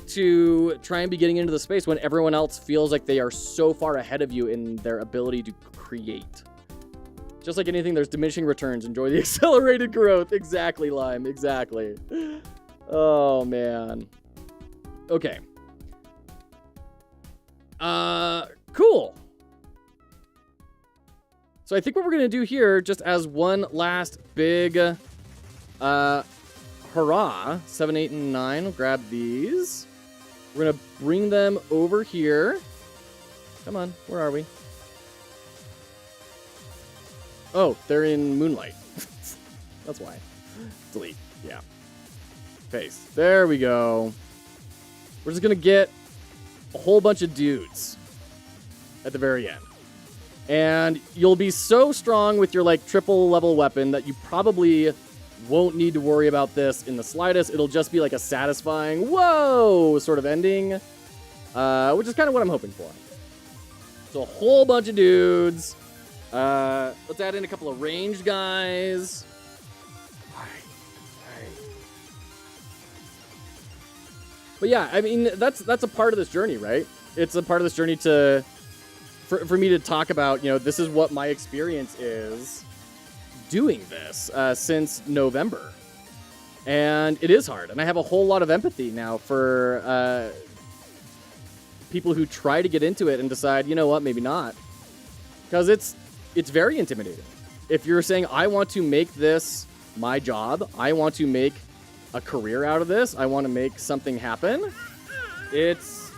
to try and be getting into the space when everyone else feels like they are so far ahead of you in their ability to create. Just like anything, there's diminishing returns. Enjoy the accelerated growth. Exactly, Lime. Exactly. Oh, man. Okay. Cool. So I think what we're going to do here, just as one last big hurrah, 7, 8, and 9. We'll grab these. We're going to bring them over here. Come on. Where are we? Oh, they're in Moonlight. That's why. Delete. Yeah. Paste. There we go. We're just going to get a whole bunch of dudes at the very end. And you'll be so strong with your, like, triple level weapon that you probably won't need to worry about this in the slightest. It'll just be, like, a satisfying, whoa, sort of ending, which is kind of what I'm hoping for. So a whole bunch of dudes. Let's add in a couple of ranged guys. But yeah, I mean, that's a part of this journey, right? It's a part of this journey for me to talk about, you know, this is what my experience is doing this since November. And it is hard. And I have a whole lot of empathy now for people who try to get into it and decide, you know what, maybe not. Because it's very intimidating. If you're saying, I want to make this my job, I want to make a career out of this, I want to make something happen, it's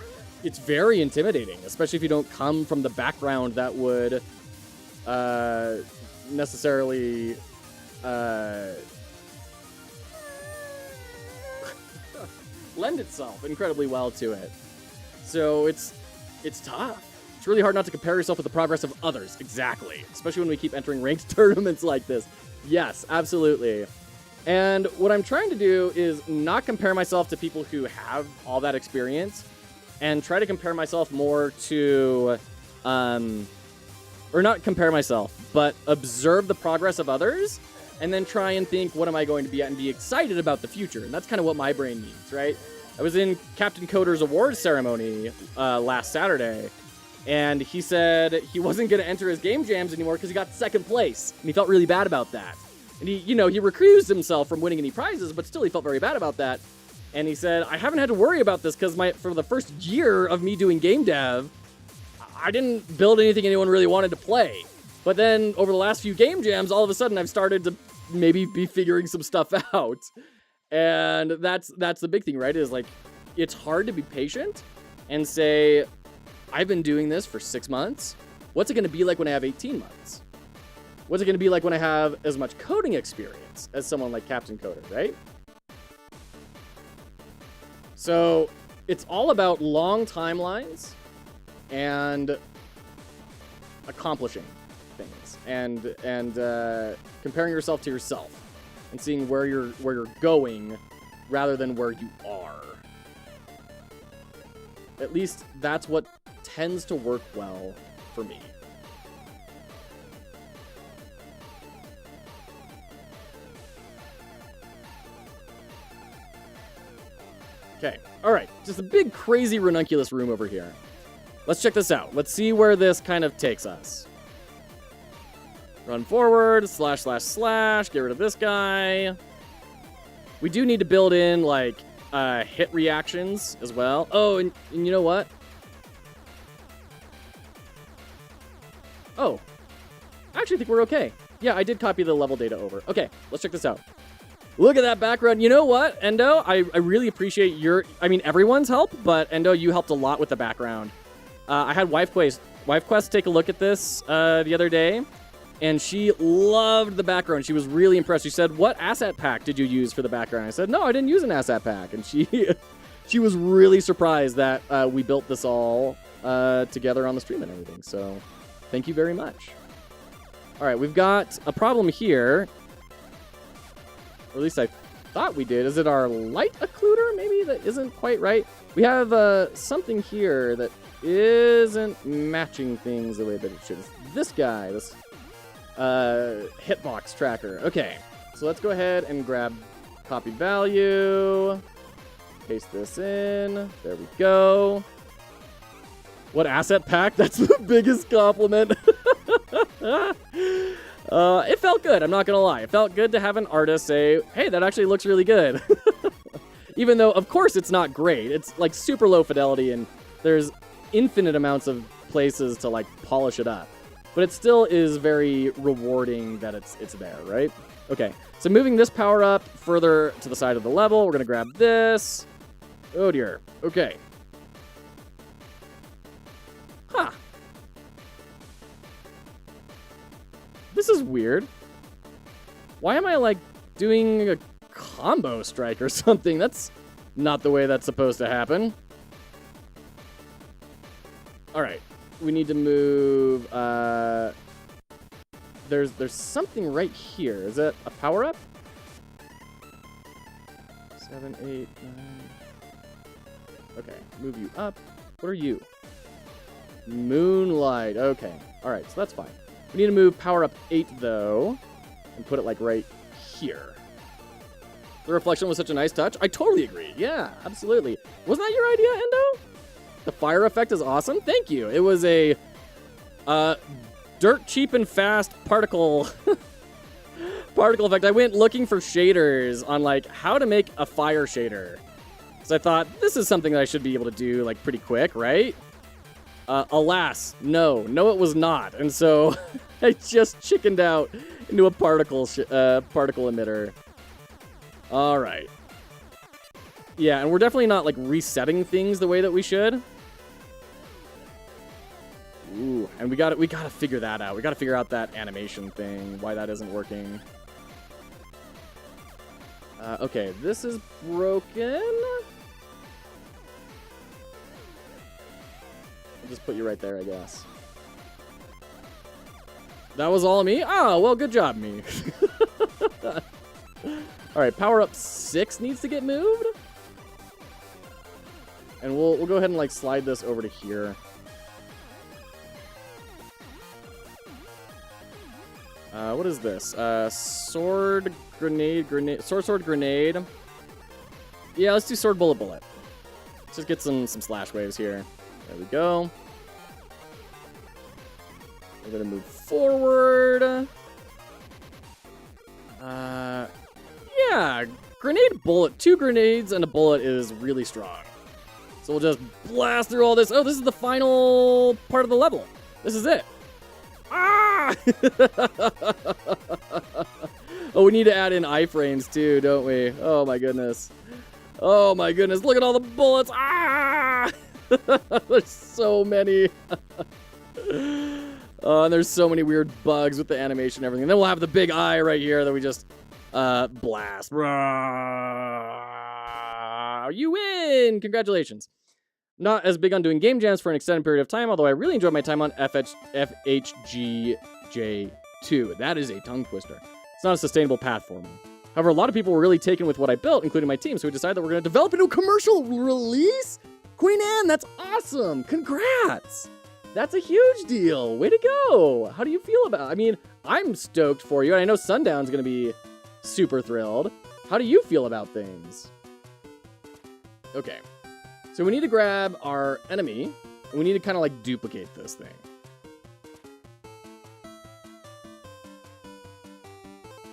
very intimidating, especially if you don't come from the background that would necessarily lend itself incredibly well to it. So it's tough. It's really hard not to compare yourself with the progress of others. Exactly. Especially when we keep entering ranked tournaments like this. Yes, absolutely. And what I'm trying to do is not compare myself to people who have all that experience and try to compare myself more to, or not compare myself, but observe the progress of others and then try and think, what am I going to be at, and be excited about the future. And that's kind of what my brain needs, right? I was in Captain Coder's awards ceremony last Saturday, and he said he wasn't going to enter his game jams anymore because he got second place, and he felt really bad about that. And he recused himself from winning any prizes, but still he felt very bad about that. And he said, I haven't had to worry about this because for the first year of me doing game dev, I didn't build anything anyone really wanted to play. But then over the last few game jams, all of a sudden I've started to maybe be figuring some stuff out. And that's the big thing, right? Is like, it's hard to be patient and say, I've been doing this for 6 months. What's it going to be like when I have 18 months? What's it going to be like when I have as much coding experience as someone like Captain Coder, right? So it's all about long timelines and accomplishing things and comparing yourself to yourself and seeing where you're going rather than where you are. At least that's what tends to work well for me. Okay, all right, just a big crazy ranunculus room over here. Let's check this out. Let's see where this kind of takes us. Run forward, slash, get rid of this guy. We do need to build in, like, hit reactions as well. Oh, and you know what? Oh, I actually think we're okay. Yeah, I did copy the level data over. Okay, let's check this out. Look at that background. You know what, Endo? I really appreciate everyone's help, but Endo, you helped a lot with the background. I had WifeQuest take a look at this the other day, and she loved the background. She was really impressed. She said, what asset pack did you use for the background? I said, no, I didn't use an asset pack. And she was really surprised that we built this all together on the stream and everything. So thank you very much. All right, we've got a problem here. Or at least I thought we did. Is it our light occluder? Maybe that isn't quite right. We have something here that isn't matching things the way that it should. It's this guy, this hitbox tracker. Okay, so let's go ahead and grab copy value. Paste this in. There we go. What asset pack? That's the biggest compliment. It felt good, I'm not gonna lie. It felt good to have an artist say, hey, that actually looks really good. Even though, of course, it's not great. It's like super low fidelity and there's infinite amounts of places to like polish it up. But it still is very rewarding that it's there, right? Okay, so moving this power up further to the side of the level, we're gonna grab this. Oh dear, okay. Huh. This is weird. Why am I, like, doing a combo strike or something? That's not the way that's supposed to happen. Alright. we need to move, there's something right here. Is that a power-up? 7, 8, 9. Okay, move you up. What are you? Moonlight. Okay. All right, so that's fine. We need to move power up 8, though, and put it, like, right here. The reflection was such a nice touch. I totally agree. Yeah, absolutely. Wasn't that your idea, Endo? The fire effect is awesome. Thank you. It was a dirt cheap and fast particle particle effect. I went looking for shaders on, like, how to make a fire shader. So I thought, this is something that I should be able to do, like, pretty quick, right? Alas, no, it was not. And so I just chickened out into a particle emitter. All right. Yeah, and we're definitely not, like, resetting things the way that we should. Ooh, and we gotta figure that out. We gotta figure out that animation thing, why that isn't working. Okay, this is broken. I'll just put you right there, I guess. That was all me? Oh, well, good job, me. All right, power up 6 needs to get moved. And we'll go ahead and, like, slide this over to here. What is this? Sword, grenade. Sword, grenade. Yeah, let's do sword, bullet. Let's just get some slash waves here. There we go. We're gonna move forward. Yeah, grenade, bullet. 2 grenades and a bullet is really strong. So we'll just blast through all this. Oh, this is the final part of the level. This is it. Ah! Oh, we need to add in iframes too, don't we? Oh my goodness. Oh my goodness, look at all the bullets. Ah! There's so many. And there's so many weird bugs with the animation and everything. And then we'll have the big eye right here that we just blast. You win! Congratulations. Not as big on doing game jams for an extended period of time, although I really enjoyed my time on FHGJ2. That is a tongue twister. It's not a sustainable path for me. However, a lot of people were really taken with what I built, including my team, so we decided that we're going to develop into a commercial release? Queen Anne, that's awesome! Congrats! That's a huge deal! Way to go! How do you feel about it? I mean, I'm stoked for you, and I know Sundown's going to be super thrilled. How do you feel about things? Okay. So we need to grab our enemy, and we need to kind of, like, duplicate this thing.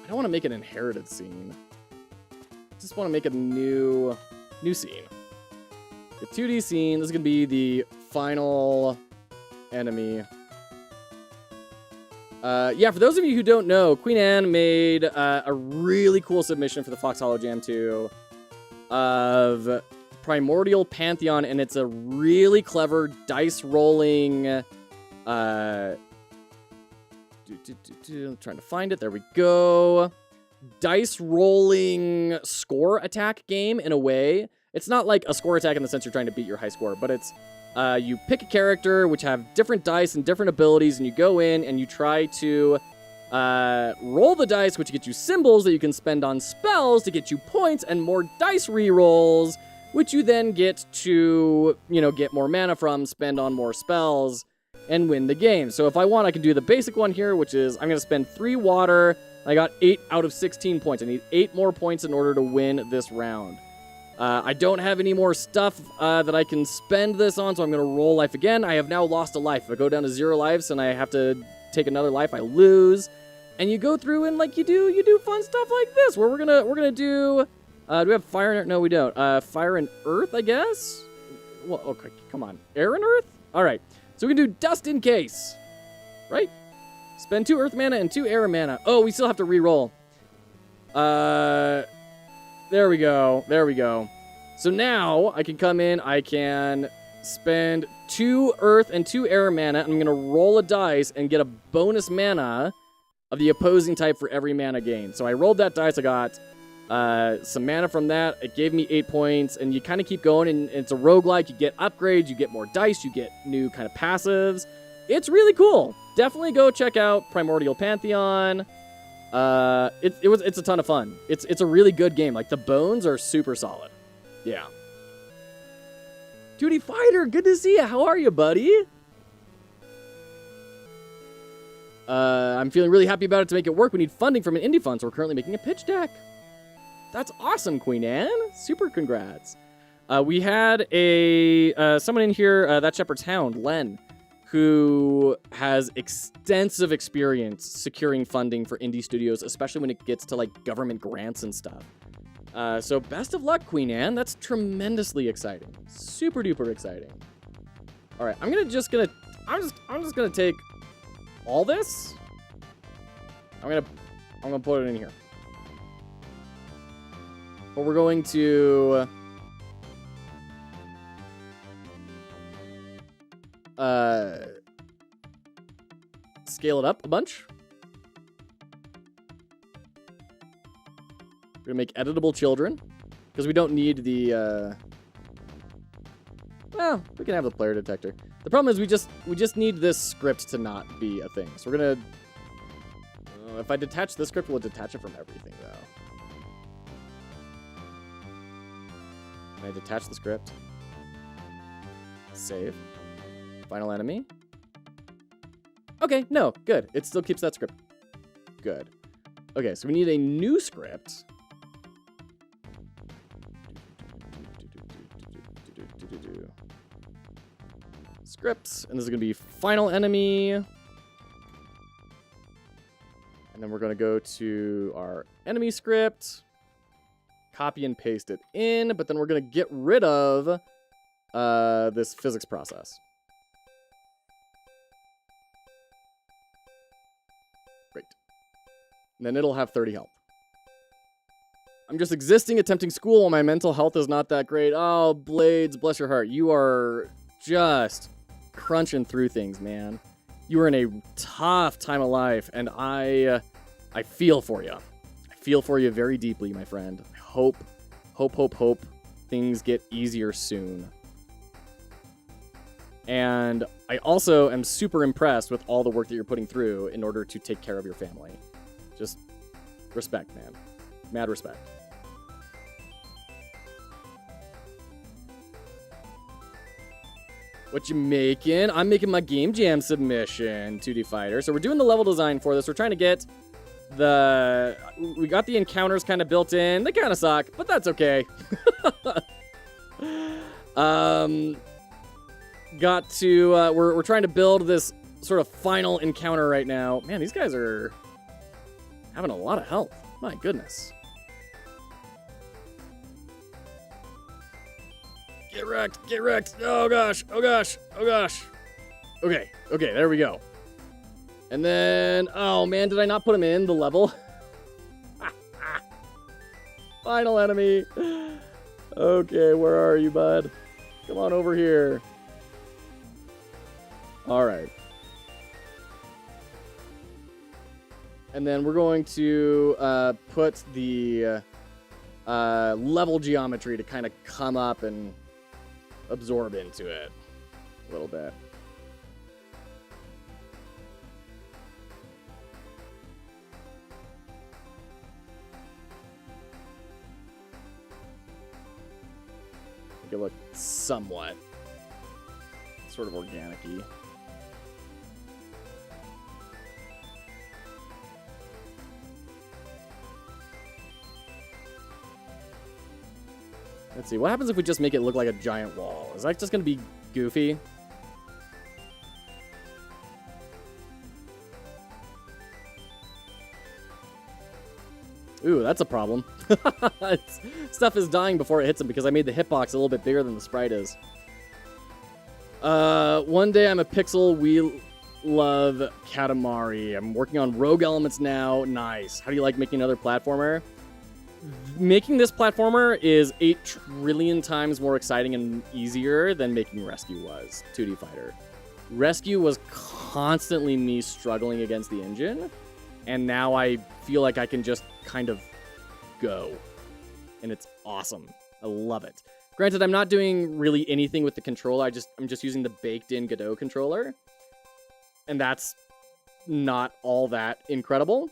I don't want to make an inherited scene. I just want to make a new scene. The 2D scene, this is going to be the final enemy. Yeah, for those of you who don't know, Queen Anne made a really cool submission for the Foxhollow Jam 2 of Primordial Pantheon, and it's a really clever dice rolling I'm trying to find it. There we go. Dice rolling score attack game in a way. It's not like a score attack in the sense you're trying to beat your high score, but it's you pick a character which have different dice and different abilities, and you go in and you try to roll the dice, which gets you symbols that you can spend on spells to get you points and more dice rerolls, which you then get to, get more mana from, spend on more spells, and win the game. So if I want, I can do the basic one here, which is I'm going to spend 3 water. I got 8 out of 16 points. I need 8 more points in order to win this round. I don't have any more stuff that I can spend this on, so I'm going to roll life again. I have now lost a life. If I go down to 0 lives and I have to take another life, I lose. And you go through and you do fun stuff like this, where we're gonna do. Do we have fire and earth? No, we don't. Fire and earth, I guess. Well, okay, come on, air and earth. All right, so we can do dust in case, right? Spend 2 earth mana and 2 air mana. Oh, we still have to re-roll. There we go. There we go. So now I can come in. I can spend 2 earth and 2 air mana. I'm gonna roll a dice and get a bonus mana of the opposing type for every mana gain. So I rolled that dice. I got some mana from that. It gave me 8 points, and you kind of keep going, and it's a roguelike. You get upgrades, you get more dice, you get new kind of passives. It's really cool. Definitely go check out Primordial Pantheon. It's a ton of fun. It's a really good game. Like, the bones are super solid. Yeah. 2D Fighter, good to see you. How are you, buddy? I'm feeling really happy about it. To make it work, we need funding from an indie fund, so we're currently making a pitch deck. That's awesome, Queen Anne. Super congrats. We had someone in here, that Shepherd's Hound, Len, who has extensive experience securing funding for indie studios, especially when it gets to, like, government grants and stuff. So best of luck, Queen Anne. That's tremendously exciting. Super duper exciting. All right, I'm just gonna take all this. I'm gonna put it in here. But we're going to scale it up a bunch. We're gonna make editable children, because we don't need the well, we can have the player detector. The problem is we just need this script to not be a thing. So we're gonna if I detach this script, we'll detach it from everything though. Can I detach the script? Save. Final enemy. Okay, no, good. It still keeps that script. Good. Okay, so we need a new script. Scripts, and this is going to be final enemy. And then we're going to go to our enemy script, copy and paste it in, but then we're going to get rid of this physics process. Great. And then it'll have 30 health. I'm just existing, attempting school while my mental health is not that great. Oh, Blades, bless your heart. You are just crunching through things, man. You are in a tough time of life, and I feel for you. I feel for you very deeply, my friend. I hope things get easier soon. And I also am super impressed with all the work that you're putting through in order to take care of your family. Just respect, man. Mad respect. What you making? I'm making my Game Jam submission, 2D Fighter. So we're doing the level design for this. We're trying to get we got the encounters kind of built in. They kind of suck, but that's okay. We're trying to build this sort of final encounter right now. Man, these guys are having a lot of health. My goodness. Get wrecked, get wrecked. Oh gosh, oh gosh, oh gosh. Okay, there we go. And then, oh man, did I not put him in the level? Final enemy. Okay, where are you, bud? Come on over here. All right. And then we're going to put the level geometry to kind of come up and absorb into it a little bit. Make it look somewhat sort of organic-y. Let's see, what happens if we just make it look like a giant wall? Is that just going to be goofy? Ooh, that's a problem. Stuff is dying before it hits him because I made the hitbox a little bit bigger than the sprite is. One day I'm a pixel. We love Katamari. I'm working on Rogue Elements now. Nice. How do you like making another platformer? Making this platformer is 8 trillion times more exciting and easier than making Rescue was, 2D Fighter. Rescue was constantly me struggling against the engine, and now I feel like I can just kind of go. and it's awesome. I love it. Granted, I'm not doing really anything with the controller. I'm just using the baked-in Godot controller, and that's not all that incredible.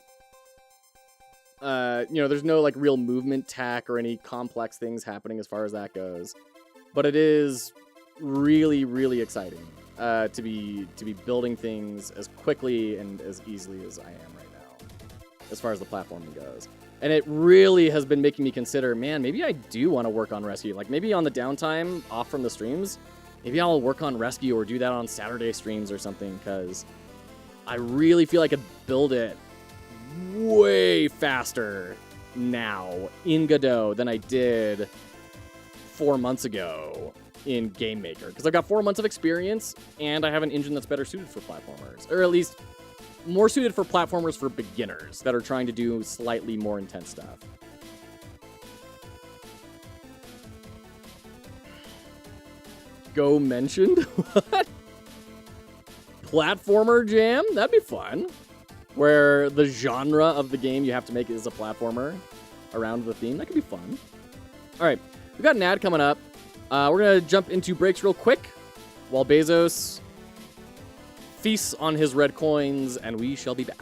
There's no like real movement tech or any complex things happening as far as that goes, but it is really, really exciting to be building things as quickly and as easily as I am right now, as far as the platforming goes. And it really has been making me consider, man, maybe I do want to work on Rescue. Like maybe on the downtime off from the streams, maybe I'll work on Rescue or do that on Saturday streams or something, because I really feel I could build it way faster now in Godot than I did 4 months ago in GameMaker, because I've got 4 months of experience and I have an engine that's better suited for platformers, or at least more suited for platformers for beginners that are trying to do slightly more intense stuff. Go mentioned? What? Platformer jam? That'd be fun. Where the genre of the game you have to make is a platformer around the theme. That could be fun. All right, we've got an ad coming up. We're going to jump into breaks real quick while Bezos feasts on his red coins, and we shall be back.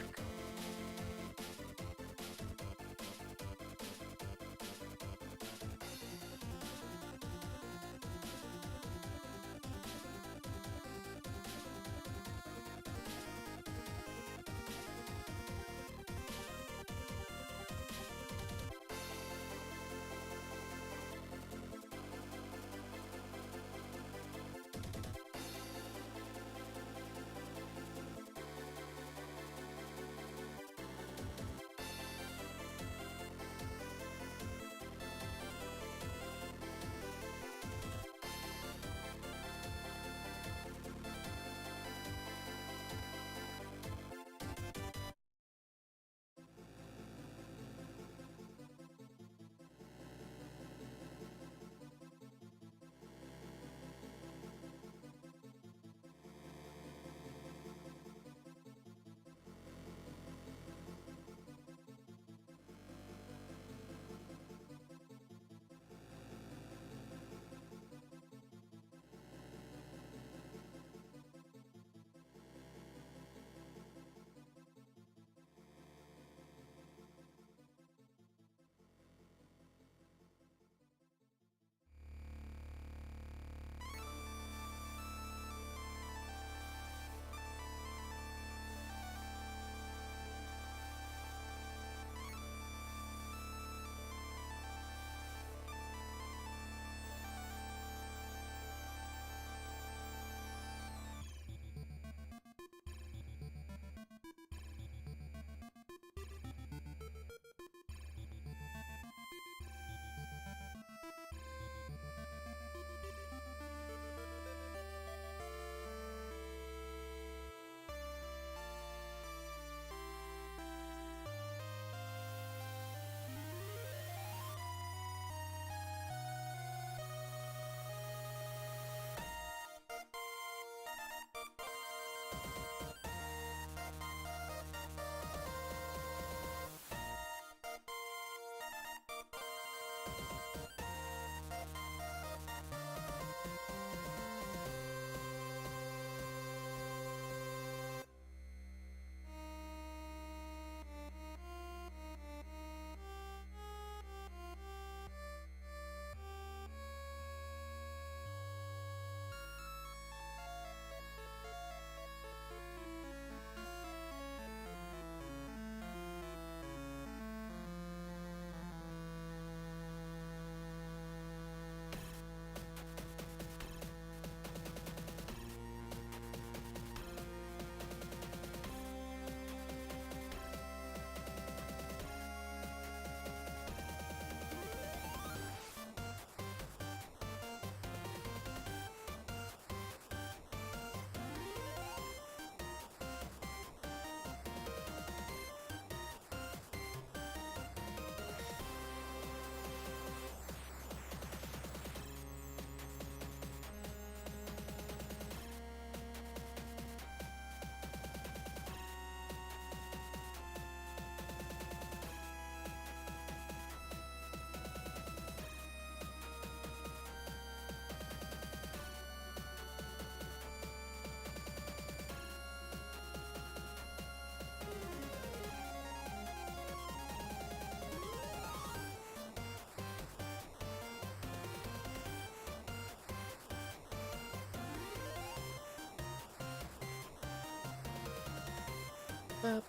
Alright,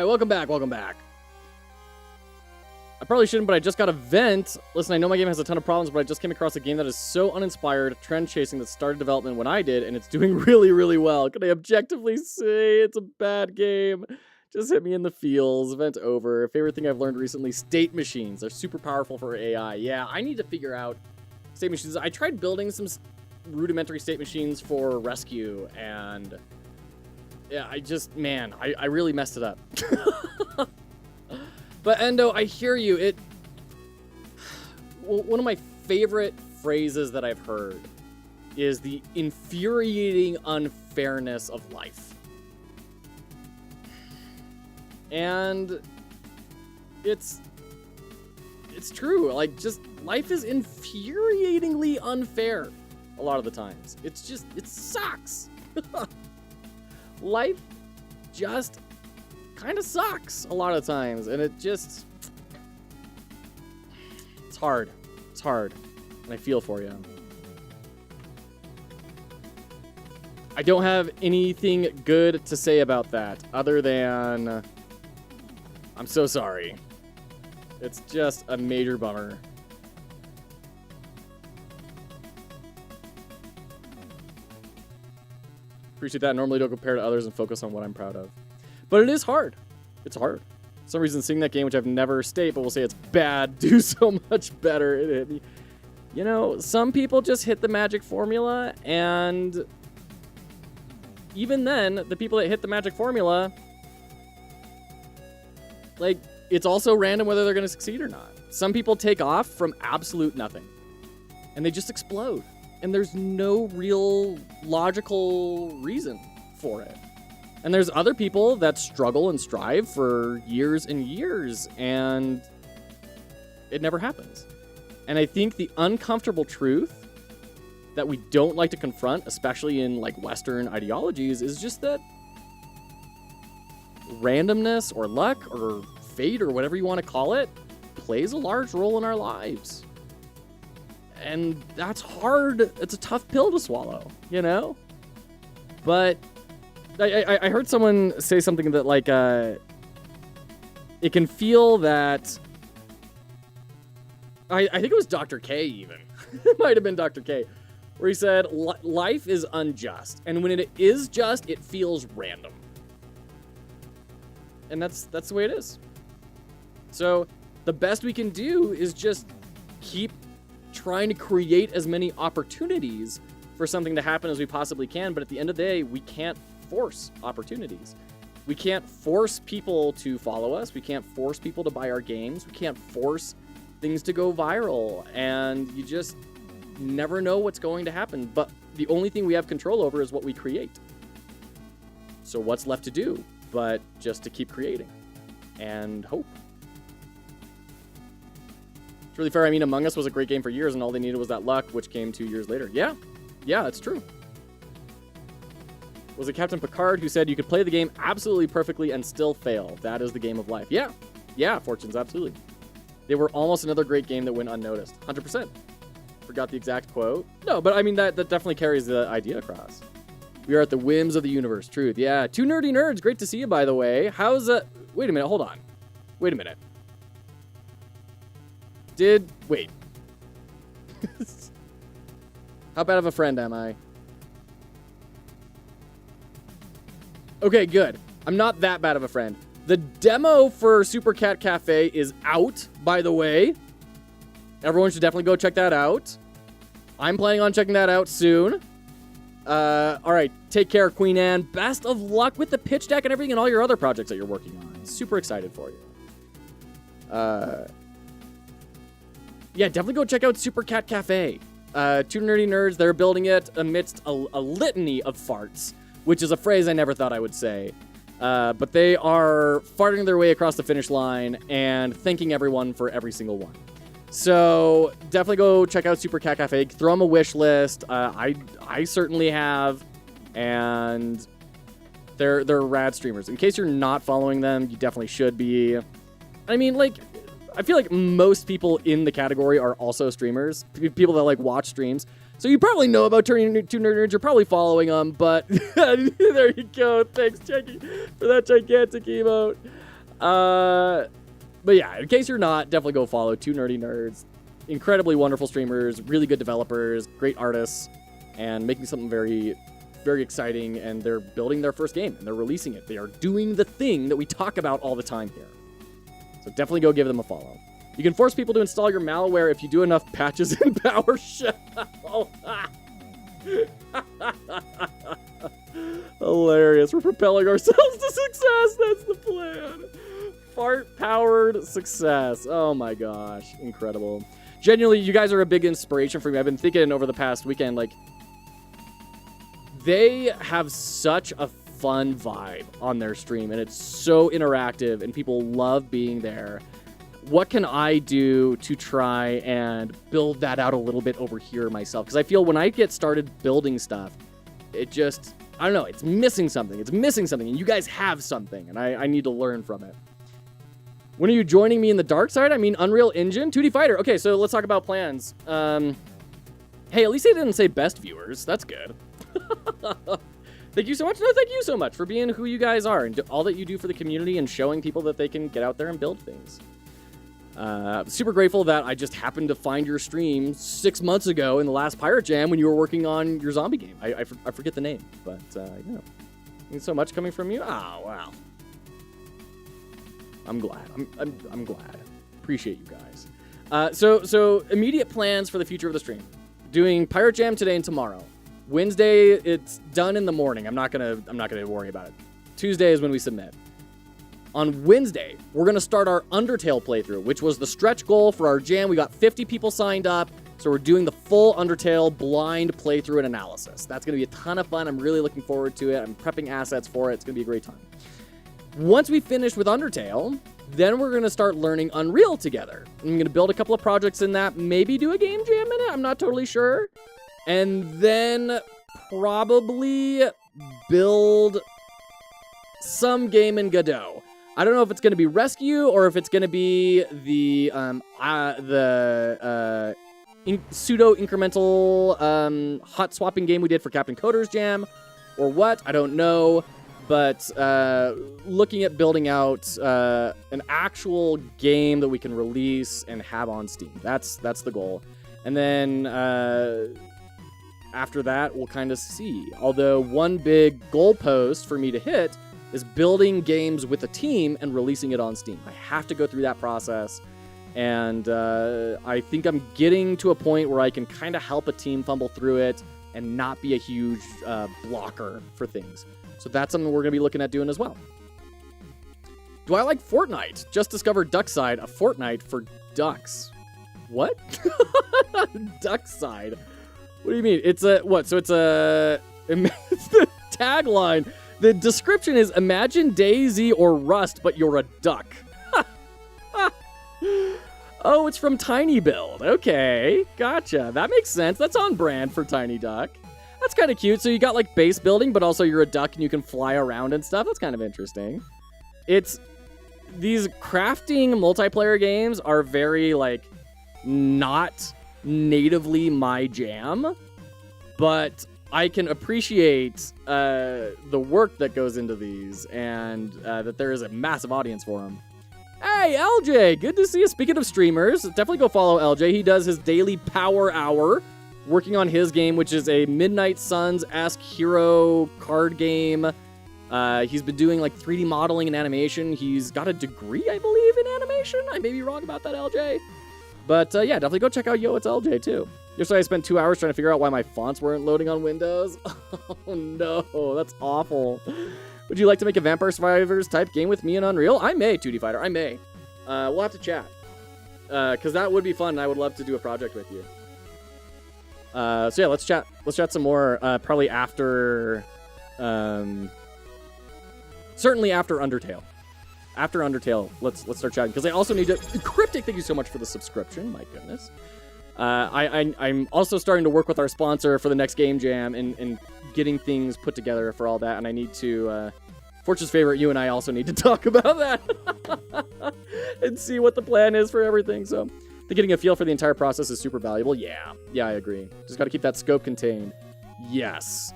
welcome back, welcome back. I probably shouldn't, but I just got a vent. Listen, I know my game has a ton of problems, but I just came across a game that is so uninspired, trend-chasing, that started development when I did, and it's doing really, really well. Can I objectively say it's a bad game? Just hit me in the feels. Vent over. Favorite thing I've learned recently, state machines. They're super powerful for AI. Yeah, I need to figure out state machines. I tried building some rudimentary state machines for rescue, and yeah, I really messed it up. But Endo, I hear you. One of my favorite phrases that I've heard is the infuriating unfairness of life. And it's true. Like, just life is infuriatingly unfair a lot of the times. It sucks. Life just kind of sucks a lot of times, and it's hard. It's hard, and I feel for you. I don't have anything good to say about that other than I'm so sorry. It's just a major bummer. Appreciate that. Normally don't compare to others and focus on what I'm proud of. But it is hard. It's hard. For some reason, seeing that game, which I've never stated, but we'll say it's bad, do so much better. It hit me. You know, some people just hit the magic formula, and even then, the people that hit the magic formula, like, it's also random whether they're going to succeed or not. Some people take off from absolute nothing, and they just explode. And there's no real logical reason for it. And there's other people that struggle and strive for years and years, and it never happens. And I think the uncomfortable truth that we don't like to confront, especially in like Western ideologies, is just that randomness or luck or fate or whatever you want to call it plays a large role in our lives. And that's hard. It's a tough pill to swallow, you know? But I heard someone say something that, like, it can feel that... I think it was Dr. K, even. It might have been Dr. K, where he said, life is unjust. And when it is just, it feels random. And that's the way it is. So the best we can do is just keep trying to create as many opportunities for something to happen as we possibly can. But at the end of the day, we can't force opportunities. We can't force people to follow us. We can't force people to buy our games. We can't force things to go viral. And you just never know what's going to happen. But the only thing we have control over is what we create. So what's left to do but just to keep creating and hope. It's really fair. I mean, Among Us was a great game for years, and all they needed was that luck, which came 2 years later. Yeah, it's true. Was it Captain Picard who said you could play the game absolutely perfectly and still fail? That is the game of life. Yeah, Fortunes, absolutely. They were almost another great game that went unnoticed. 100%. Forgot the exact quote. No, but I mean, that definitely carries the idea across. We are at the whims of the universe. Truth. Yeah, 2 nerdy nerds. Great to see you, by the way. How's that? Wait a minute. Hold on. Wait a minute. Wait. How bad of a friend am I? Okay, good. I'm not that bad of a friend. The demo for Super Cat Cafe is out, by the way. Everyone should definitely go check that out. I'm planning on checking that out soon. All right, take care, Queen Anne. Best of luck with the pitch deck and everything and all your other projects that you're working on. Super excited for you. Yeah, definitely go check out Super Cat Cafe. 2 nerdy nerds, they're building it amidst a litany of farts, which is a phrase I never thought I would say. But they are farting their way across the finish line and thanking everyone for every single one. So definitely go check out Super Cat Cafe. Throw them a wish list. I certainly have, and they're rad streamers. In case you're not following them, you definitely should be. I mean, like, I feel like most people in the category are also streamers. People that like watch streams. So you probably know about Two Nerdy Nerds. You're probably following them, but there you go. Thanks, Chucky, for that gigantic emote. But yeah, in case you're not, definitely go follow Two Nerdy Nerds. Incredibly wonderful streamers, really good developers, great artists, and making something very, very exciting. And they're building their first game, and they're releasing it. They are doing the thing that we talk about all the time here. So definitely go give them a follow. You can force people to install your malware if you do enough patches in PowerShell. Hilarious. We're propelling ourselves to success. That's the plan. Fart-powered success. Oh my gosh. Incredible. Genuinely, you guys are a big inspiration for me. I've been thinking over the past weekend, like, they have such a fun vibe on their stream, and it's so interactive, and people love being there. What can I do to try and build that out a little bit over here myself? Because I feel when I get started building stuff, it just, I don't know, it's missing something. It's missing something, and you guys have something, and I need to learn from it. When are you joining me in the dark side? I mean, Unreal Engine? 2D Fighter. Okay, so let's talk about plans. Hey, at least they didn't say best viewers. That's good. Thank you so much. No, thank you so much for being who you guys are and all that you do for the community and showing people that they can get out there and build things. Super grateful that I just happened to find your stream 6 months ago in the last Pirate Jam when you were working on your zombie game. I forget the name, but yeah. Thanks so much coming from you. Oh, wow. I'm glad. I'm glad. Appreciate you guys. So immediate plans for the future of the stream. Doing Pirate Jam today and tomorrow. Wednesday, it's done in the morning. I'm not gonna worry about it. Tuesday is when we submit. On Wednesday, we're going to start our Undertale playthrough, which was the stretch goal for our jam. We got 50 people signed up, so we're doing the full Undertale blind playthrough and analysis. That's going to be a ton of fun. I'm really looking forward to it. I'm prepping assets for it. It's going to be a great time. Once we finish with Undertale, then we're going to start learning Unreal together. I'm going to build a couple of projects in that, maybe do a game jam in it. I'm not totally sure. And then probably build some game in Godot. I don't know if it's going to be Rescue or if it's going to be the pseudo-incremental hot swapping game we did for Captain Coder's Jam or what. I don't know. But looking at building out an actual game that we can release and have on Steam. That's the goal. And then after that, we'll kind of see. Although one big goalpost for me to hit is building games with a team and releasing it on Steam. I have to go through that process, and I think I'm getting to a point where I can kind of help a team fumble through it and not be a huge blocker for things. So that's something we're going to be looking at doing as well. Do I like Fortnite? Just discovered Duckside, a Fortnite for ducks. What? Duckside? What do you mean? It's a, what? So it's a, it's the tagline. The description is, imagine DayZ or Rust, but you're a duck. Oh, it's from Tiny Build. Okay, gotcha. That makes sense. That's on brand for Tiny Duck. That's kind of cute. So you got like base building, but also you're a duck and you can fly around and stuff. That's kind of interesting. It's, these crafting multiplayer games are very like not natively my jam, but I can appreciate the work that goes into these and that there is a massive audience for them. Hey, LJ, good to see you. Speaking of streamers, definitely go follow LJ. He does his daily power hour working on his game, which is a Midnight Suns-esque hero card game. He's been doing like 3D modeling and animation. He's got a degree, I believe, in animation. I may be wrong about that, LJ. But yeah, definitely go check out Yo, It's LJ too. Yesterday I spent 2 hours trying to figure out why my fonts weren't loading on Windows. Oh no, that's awful. Would you like to make a Vampire Survivors type game with me in Unreal? I may, 2D Fighter, I may. We'll have to chat. Because that would be fun, and I would love to do a project with you. So yeah, let's chat. Let's chat some more, probably after... certainly after Undertale. After Undertale, let's start chatting. Because I also need to... Cryptic, thank you so much for the subscription, my goodness. I'm also starting to work with our sponsor for the next Game Jam and getting things put together for all that, and I need to, Fortune's favorite, you and I also need to talk about that and see what the plan is for everything. So The getting a feel for the entire process is super valuable. Yeah, I agree. Just got to keep that scope contained. Yes.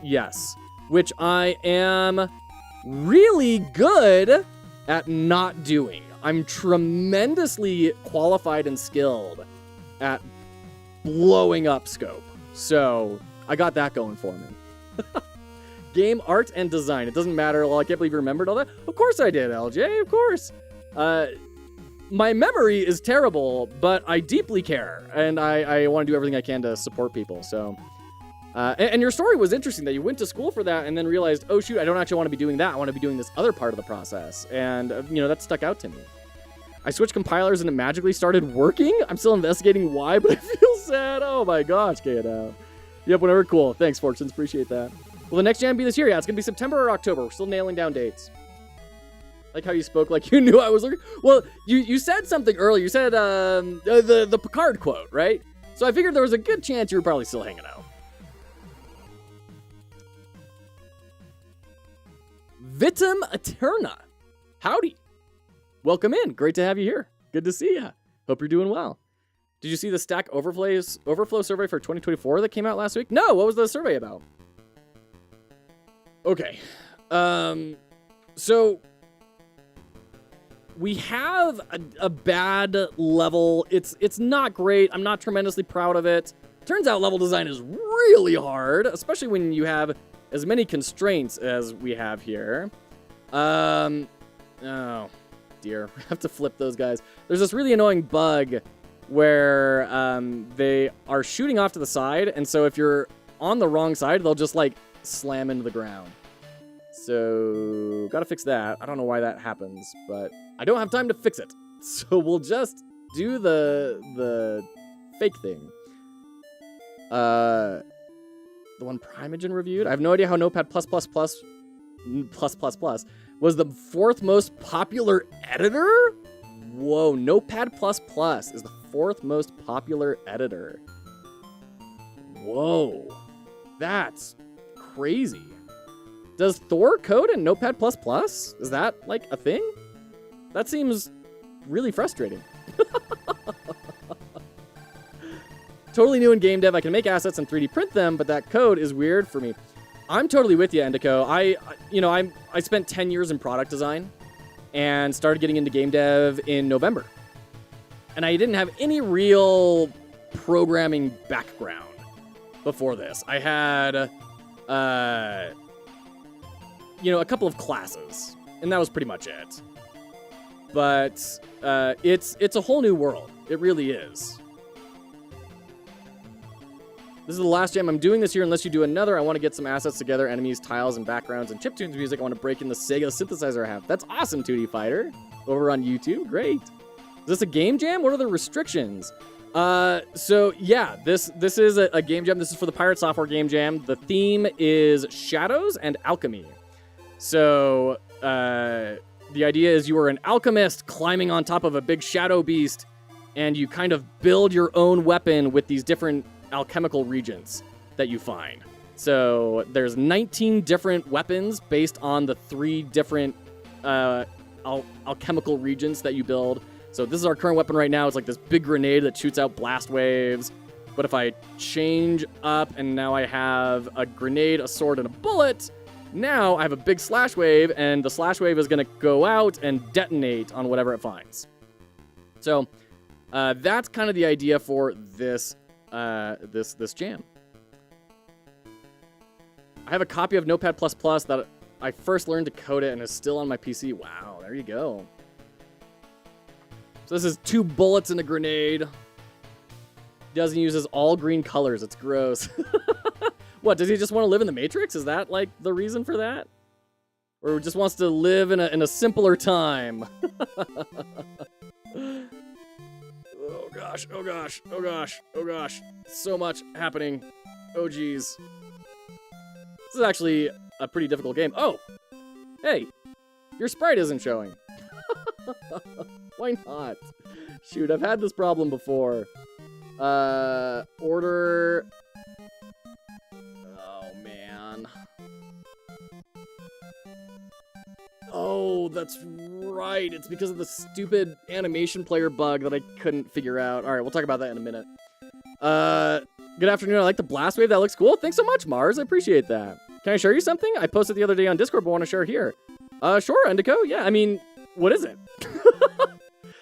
Which I am really good at not doing. I'm tremendously qualified and skilled at blowing up scope. So I got that going for me. Game art and design. It doesn't matter. Well, I can't believe you remembered all that. Of course I did, LJ. Of course. My memory is terrible, but I deeply care, and I want to do everything I can to support people. So, and your story was interesting that you went to school for that and then realized, oh shoot, I don't actually want to be doing that. I want to be doing this other part of the process, and that stuck out to me. I switched compilers and it magically started working. I'm still investigating why, but I feel sad. Oh my gosh, get out. Yep, whatever. Cool. Thanks, Fortunes. Appreciate that. Will the next jam be this year? Yeah, it's gonna be September or October. We're still nailing down dates. Like how you spoke like you knew I was looking. Well, you said something earlier. You said the Picard quote, right? So I figured there was a good chance you were probably still hanging out. Vitam Eterna. Howdy. Welcome in. Great to have you here. Good to see ya. Hope you're doing well. Did you see the Stack Overflow survey for 2024 that came out last week? No, what was the survey about? Okay. So we have a bad level. It's not great. I'm not tremendously proud of it. Turns out level design is really hard, especially when you have as many constraints as we have here. Oh dear, we have to flip those guys. There's this really annoying bug where they are shooting off to the side, and so if you're on the wrong side, they'll just like slam into the ground. So gotta fix that. I don't know why that happens, but I don't have time to fix it. So we'll just do the fake thing. The one Primogen reviewed. I have no idea how Notepad+++ was the 4th most popular editor. Whoa, Notepad++ is the 4th most popular editor. Whoa, that's crazy. Does Thor code in Notepad++? Is that like a thing? That seems really frustrating. Totally new in game dev. I can make assets and 3D print them, but that code is weird for me. I'm totally with you, Endico. I spent 10 years in product design and started getting into game dev in November. And I didn't have any real programming background before this. I had a couple of classes, and that was pretty much it. But it's a whole new world. It really is. This is the last jam I'm doing this year. Unless you do another, I want to get some assets together, enemies, tiles, and backgrounds, and chiptunes music. I want to break in the Sega synthesizer I have. That's awesome, 2D Fighter. Over on YouTube. Great. Is this a game jam? What are the restrictions? So yeah, this is a game jam. This is for the Pirate Software game jam. The theme is shadows and alchemy. So the idea is you are an alchemist climbing on top of a big shadow beast, and you kind of build your own weapon with these different alchemical regions that you find. So there's 19 different weapons based on the 3 different alchemical regions that you build. So this is our current weapon right now. It's like this big grenade that shoots out blast waves. But if I change up and now I have a grenade, a sword, and a bullet, now I have a big slash wave, and the slash wave is going to go out and detonate on whatever it finds. So that's kind of the idea for this this jam. I have a copy of Notepad++ that I first learned to code it and is still on my PC. Wow, there you go. So this is 2 bullets and a grenade. Doesn't uses all green colors. It's gross. What, does he just want to live in the Matrix? Is that like the reason for that? Or just wants to live in a simpler time? Oh gosh, oh gosh, oh gosh, oh gosh. So much happening. Oh geez. This is actually a pretty difficult game. Oh! Hey! Your sprite isn't showing. Why not? Shoot, I've had this problem before. Order... Oh, man. Oh, that's right. It's because of the stupid animation player bug that I couldn't figure out. All right, we'll talk about that in a minute. Good afternoon. I like the blast wave. That looks cool. Thanks so much, Mars. I appreciate that. Can I show you something? I posted the other day on Discord, but want to share here. Sure, Indico. Yeah, I mean, what is it?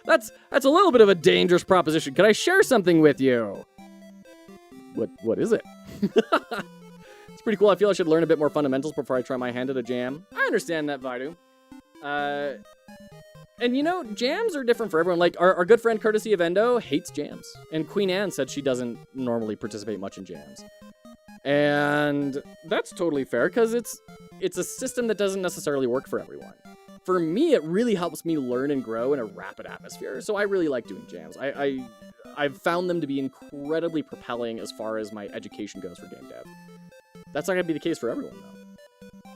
That's a little bit of a dangerous proposition. Can I share something with you? What is it? It's pretty cool. I feel I should learn a bit more fundamentals before I try my hand at a jam. I understand that, Vaidu. And you know, jams are different for everyone. Like, our good friend Courtesy of Endo hates jams. And Queen Anne said she doesn't normally participate much in jams. And that's totally fair, because it's a system that doesn't necessarily work for everyone. For me, it really helps me learn and grow in a rapid atmosphere. So I really like doing jams. I've found them to be incredibly propelling as far as my education goes for game dev. That's not going to be the case for everyone, though.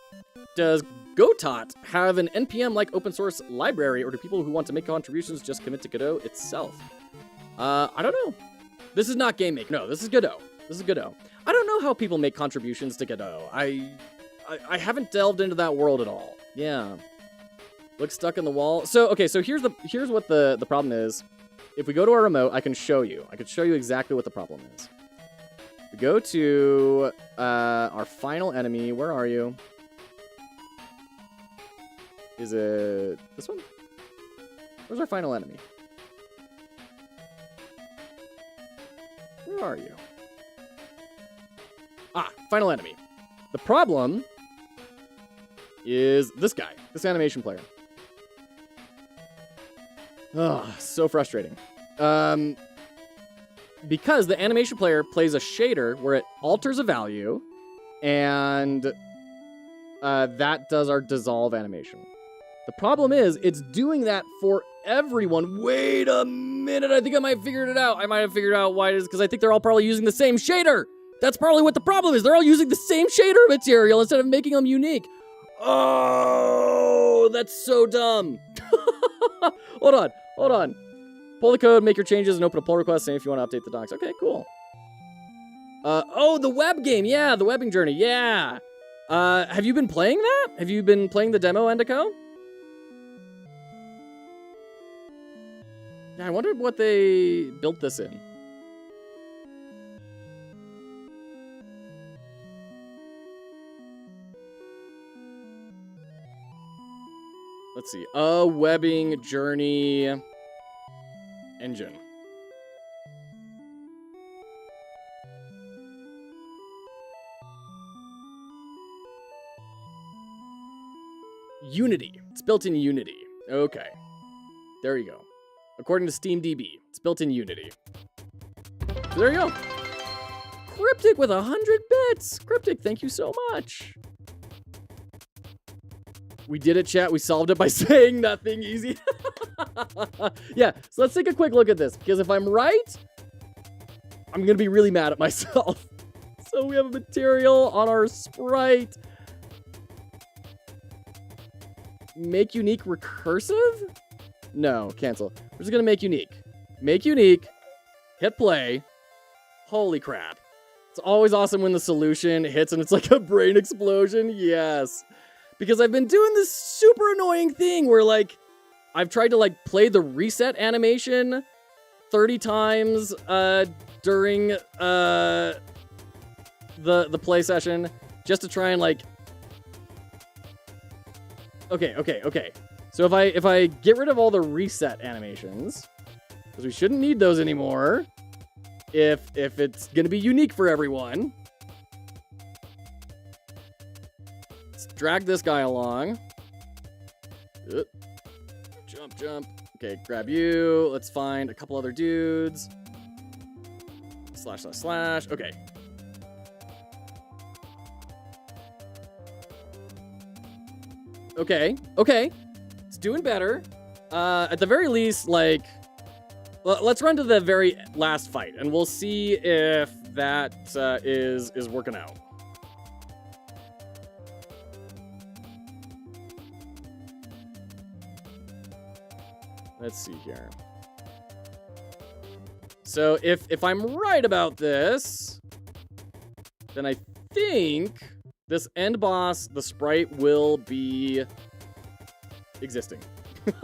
Does Godot have an NPM-like open source library, or do people who want to make contributions just commit to Godot itself? I don't know. This is not GameMaker. No, this is Godot. This is Godot. I don't know how people make contributions to Godot. I haven't delved into that world at all. Yeah. Looks stuck in the wall. So, okay, so here's what the problem is. If we go to our remote, I can show you. I can show you exactly what the problem is. We go to our final enemy. Where are you? Is it this one? Where's our final enemy? Where are you? Ah, final enemy. The problem is this guy, this animation player. Ugh, so frustrating. Because the animation player plays a shader where it alters a value, and that does our dissolve animation. The problem is, it's doing that for everyone. Wait a minute, I think I might have figured it out. I might have figured out why it is, because I think they're all probably using the same shader. That's probably what the problem is. They're all using the same shader material instead of making them unique. Oh, that's so dumb. Hold on. Pull the code, make your changes, and open a pull request, saying if you want to update the docs. Okay, cool. Oh, the web game. Yeah, the webbing journey. Yeah. Have you been playing that? Have you been playing the demo, Endico? Yeah, I wonder what they built this in. Let's see. A webbing journey engine. Unity. It's built in Unity. Okay. There you go. According to SteamDB, it's built in Unity. So there you go. Cryptic with 100 bits. Cryptic, thank you so much. We did it, chat. We solved it by saying nothing. Easy. Yeah, so let's take a quick look at this, because if I'm right, I'm going to be really mad at myself. So we have a material on our sprite. Make unique recursive? No, cancel. We're just going to make unique. Make unique. Hit play. Holy crap. It's always awesome when the solution hits and it's like a brain explosion. Yes. Because I've been doing this super annoying thing where, like, I've tried to, like, play the reset animation 30 times during the play session just to try and, like... Okay. So if I get rid of all the reset animations, because we shouldn't need those anymore, if it's going to be unique for everyone... Drag this guy along. Jump. Okay, grab you. Let's find a couple other dudes. Slash. Okay. Okay. It's doing better. At the very least, like... let's run to the very last fight, and we'll see if that is working out. Let's see here. So if I'm right about this, then I think this end boss, the sprite, will be existing. Get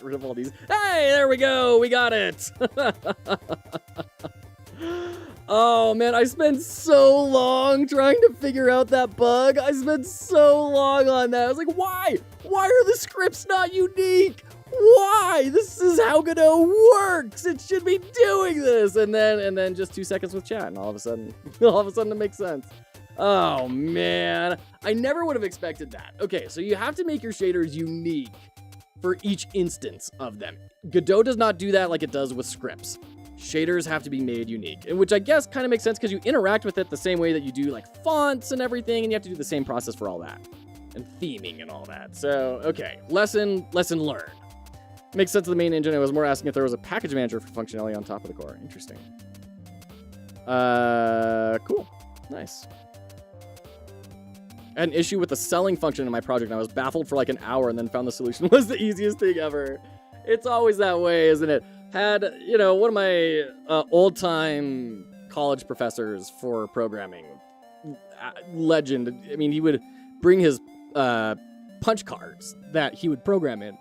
rid of all these. Hey, there we go. We got it. Oh, man, I spent so long trying to figure out that bug. I spent so long on that. I was like, why? Why are the scripts not unique? Why? This is how Godot works. It should be doing this. And then just 2 seconds with chat, and all of a sudden it makes sense. Oh, man. I never would have expected that. Okay, so you have to make your shaders unique for each instance of them. Godot does not do that like it does with scripts. Shaders have to be made unique, and which I guess kind of makes sense because you interact with it the same way that you do like fonts and everything, and you have to do the same process for all that, and theming and all that. So, okay, lesson learned. Makes sense of the main engine. I was more asking if there was a package manager for functionality on top of the core. Interesting. Cool. Nice. I had an issue with the selling function in my project, and I was baffled for like an hour and then found the solution was the easiest thing ever. It's always that way, isn't it? Had, one of my old-time college professors for programming, legend. I mean, he would bring his punch cards that he would program in.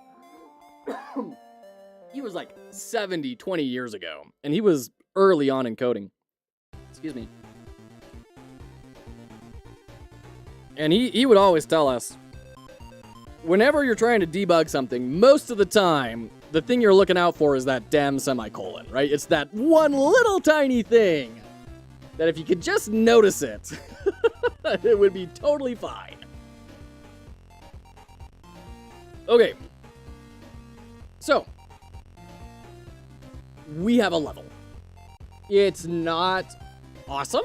He was like 20 years ago, and he was early on in coding. Excuse me. And he would always tell us, whenever you're trying to debug something, most of the time, the thing you're looking out for is that damn semicolon, right? It's that one little tiny thing that if you could just notice it, it would be totally fine. Okay. So, we have a level. It's not awesome.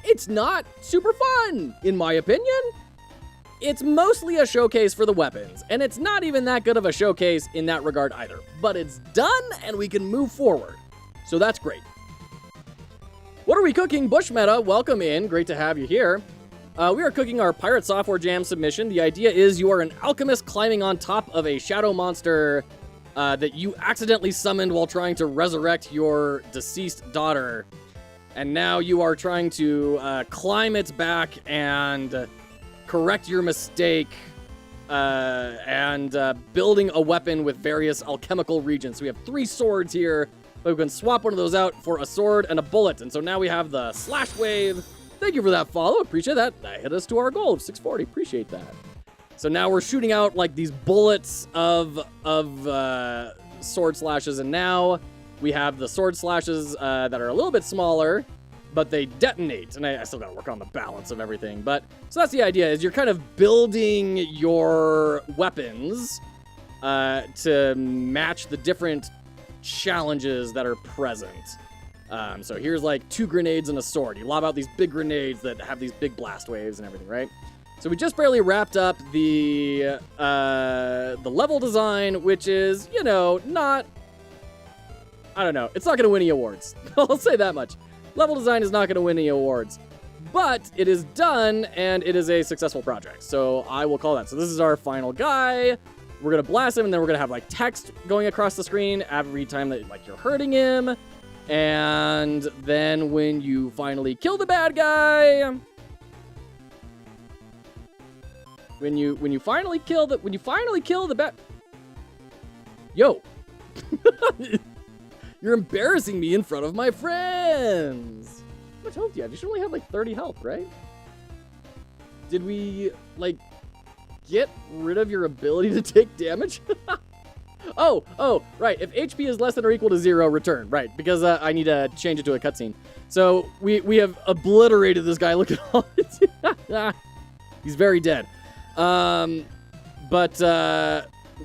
It's not super fun, in my opinion. It's mostly a showcase for the weapons, and it's not even that good of a showcase in that regard either. But it's done, and we can move forward. So that's great. What are we cooking? Bush Meta, welcome in. Great to have you here. We are cooking our Pirate Software Jam submission. The idea is you are an alchemist climbing on top of a shadow monster that you accidentally summoned while trying to resurrect your deceased daughter. And now you are trying to climb its back and correct your mistake, and building a weapon with various alchemical regions. So we have 3 swords here, but we can swap one of those out for a sword and a bullet. And so now we have the slash wave. Thank you for that follow. Appreciate that. That hit us to our goal of 640. Appreciate that. So now we're shooting out like these bullets of sword slashes, and now we have the sword slashes that are a little bit smaller, but they detonate, and I still gotta work on the balance of everything. But so that's the idea, is you're kind of building your weapons to match the different challenges that are present. So here's like 2 grenades and a sword. You lob out these big grenades that have these big blast waves and everything, right? So we just barely wrapped up the level design, which is, not, I don't know, it's not gonna win any awards. I'll say that much. Level design is not going to win any awards, but it is done, and it is a successful project, so I will call that. So this is our final guy. We're going to blast him, and then we're going to have, like, text going across the screen every time that, like, you're hurting him, and then when you finally kill the bad guy, when you finally kill the bad... Yo! You're embarrassing me in front of my friends. How much health do you have? You should only have like 30 health, right? Did we, like, get rid of your ability to take damage? Oh, right. If HP is less than or equal to 0, return. Right, because I need to change it to a cutscene. So we have obliterated this guy. Look at all this. He's very dead.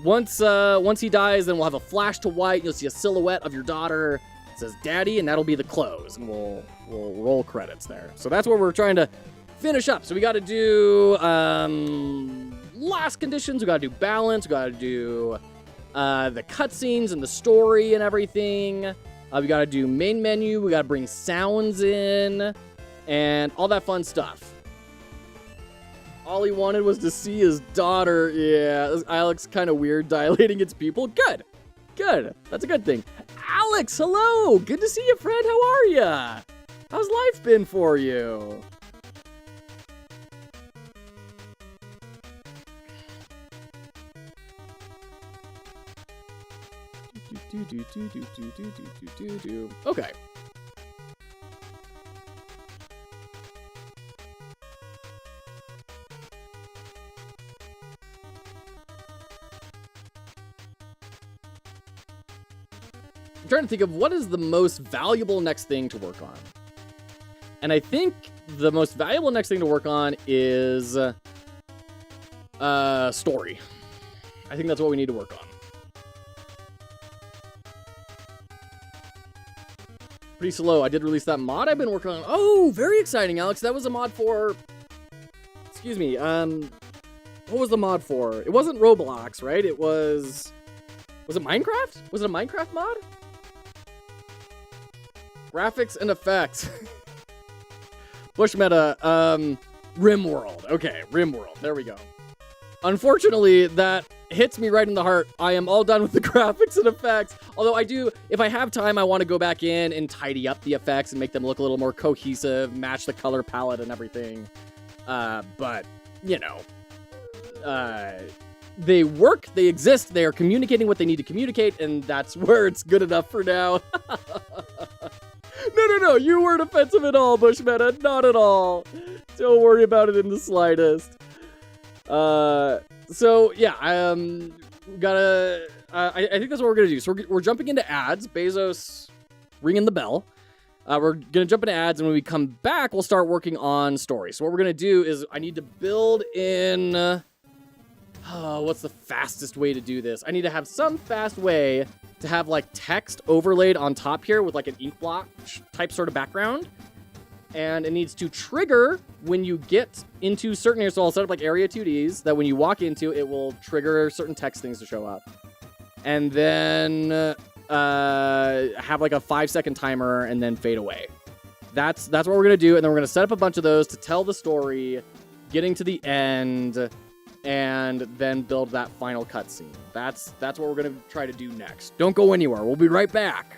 Once he dies, then we'll have a flash to white. You'll see a silhouette of your daughter. It says "Daddy," and that'll be the close, and we'll roll credits there. So that's where we're trying to finish up. So we got to do last conditions. We got to do balance. We got to do the cutscenes and the story and everything. We got to do main menu. We got to bring sounds in and all that fun stuff. All he wanted was to see his daughter. Yeah, Alex kind of weird dilating its pupil. Good. That's a good thing. Alex, hello. Good to see you, friend. How are ya? How's life been for you? Okay. I'm trying to think of what is the most valuable next thing to work on. And I think the most valuable next thing to work on is story. I think that's what we need to work on. Pretty slow. I did release that mod I've been working on. Oh, very exciting, Alex. That was a mod for... Excuse me. What was the mod for? It wasn't Roblox, right? It was... Was it Minecraft? Was it a Minecraft mod? Graphics and effects. Bush meta. RimWorld. Okay, RimWorld. There we go. Unfortunately, that hits me right in the heart. I am all done with the graphics and effects. Although I do, if I have time, I want to go back in and tidy up the effects and make them look a little more cohesive, match the color palette and everything. But, you know, they work, they exist, they are communicating what they need to communicate, and that's where it's good enough for now. No, you weren't offensive at all, Bush Meta, not at all. Don't worry about it in the slightest. So yeah, I think that's what we're gonna do. So we're jumping into ads. Bezos ringing the bell. We're gonna jump into ads, and when we come back, we'll start working on stories. So what we're gonna do is I need to build in. What's the fastest way to do this? I need to have some fast way to have like text overlaid on top here with like an ink block type sort of background. And it needs to trigger when you get into certain areas. So I'll set up like area 2Ds that when you walk into, it will trigger certain text things to show up. And then have like a 5-second timer and then fade away. That's what we're going to do. And then we're going to set up a bunch of those to tell the story, getting to the end, and then build that final cutscene. That's what we're going to try to do next. Don't go anywhere. We'll be right back.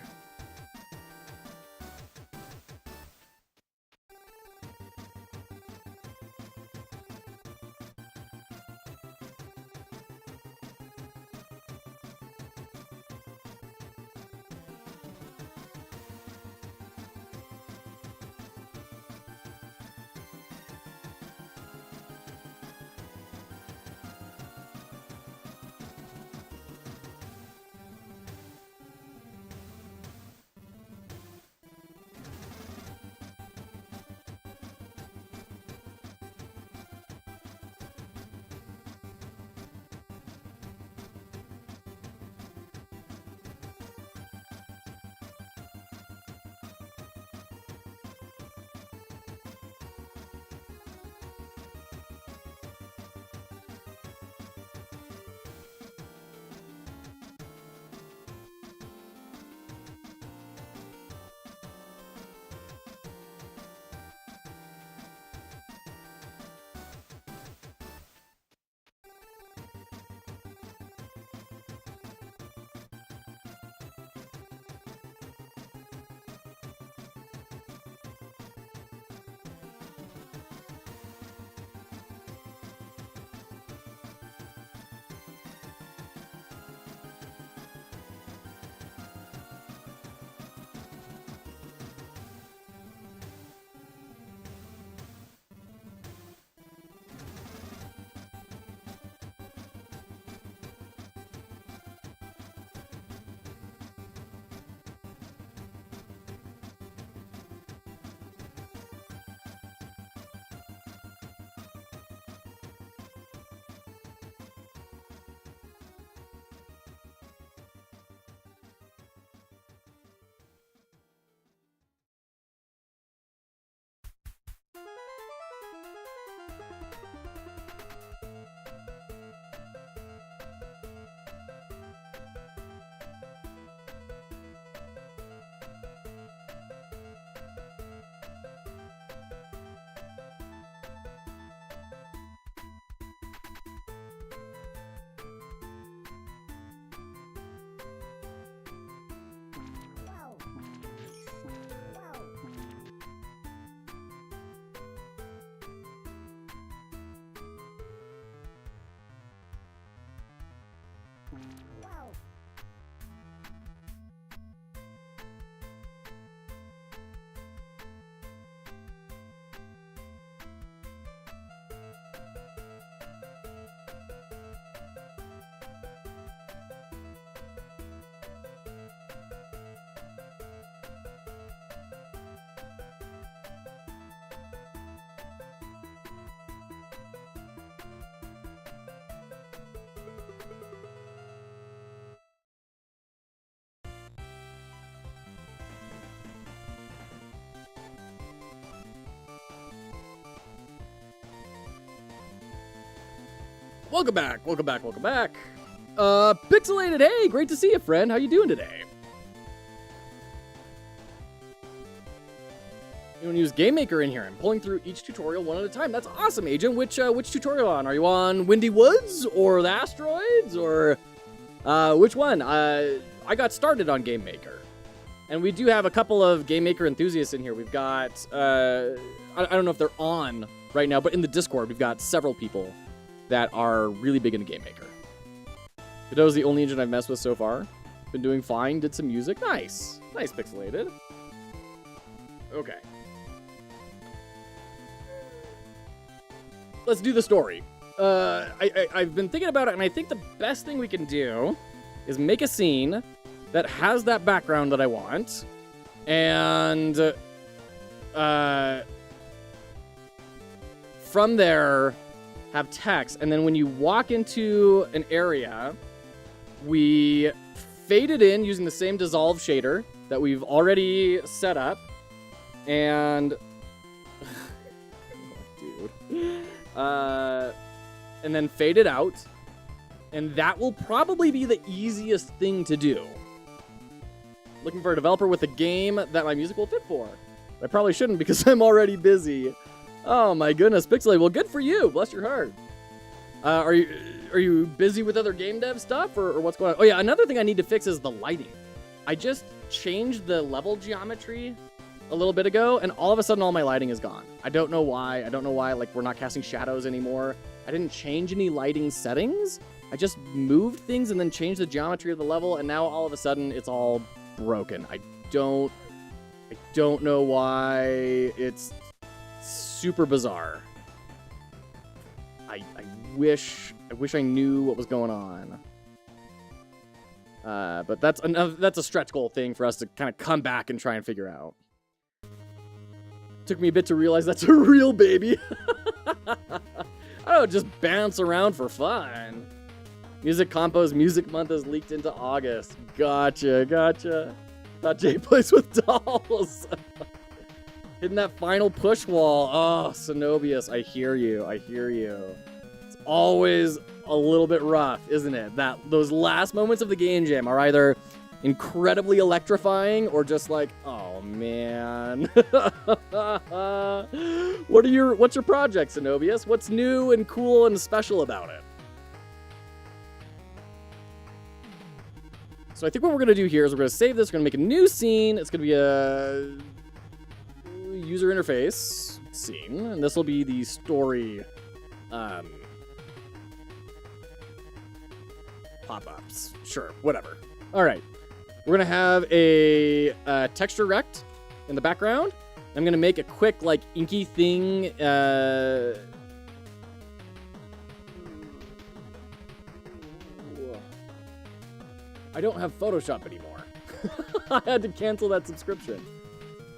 Welcome back, welcome back, welcome back. Pixelated, hey, great to see you, friend. How you doing today? You want to use GameMaker in here. I'm pulling through each tutorial one at a time. That's awesome, Agent. Which tutorial on? Are you on Windy Woods or the Asteroids or which one? I got started on GameMaker, and we do have a couple of GameMaker enthusiasts in here. We've got I don't know if they're on right now, but in the Discord we've got several people that are really big into GameMaker. Godot's the only engine I've messed with so far. Been doing fine. Did some music. Nice, nice, Pixelated. Okay. Let's do the story. I've been thinking about it, and I think the best thing we can do is make a scene that has that background that I want, and from there have text, and then when you walk into an area, we fade it in using the same dissolve shader that we've already set up, and dude. And then fade it out, and that will probably be the easiest thing to do. Looking for a developer with a game that my music will fit for. I probably shouldn't because I'm already busy. Oh my goodness, Pixelate. Well, good for you. Bless your heart. Are you busy with other game dev stuff, or what's going on? Oh yeah, another thing I need to fix is the lighting. I just changed the level geometry a little bit ago, and all of a sudden all my lighting is gone. I don't know why. Like, we're not casting shadows anymore. I didn't change any lighting settings. I just moved things and then changed the geometry of the level, and now all of a sudden it's all broken. I don't know why. It's super bizarre. I wish I knew what was going on. But that's a stretch goal thing for us to kind of come back and try and figure out. Took me a bit to realize that's a real baby. I don't just bounce around for fun. Music Compo's Music Month has leaked into August. Gotcha. Thought Jay plays with dolls. Hitting that final push wall. Oh, Cenobius, I hear you. It's always a little bit rough, isn't it? Those last moments of the game jam are either incredibly electrifying or just like, oh man. What's your project, Cenobius? What's new and cool and special about it? So I think what we're gonna do here is we're gonna save this, we're gonna make a new scene. It's gonna be a user interface scene, and this will be the story pop-ups. Sure, whatever. All right. We're going to have a texture rect in the background. I'm going to make a quick, like, inky thing. I don't have Photoshop anymore. I had to cancel that subscription.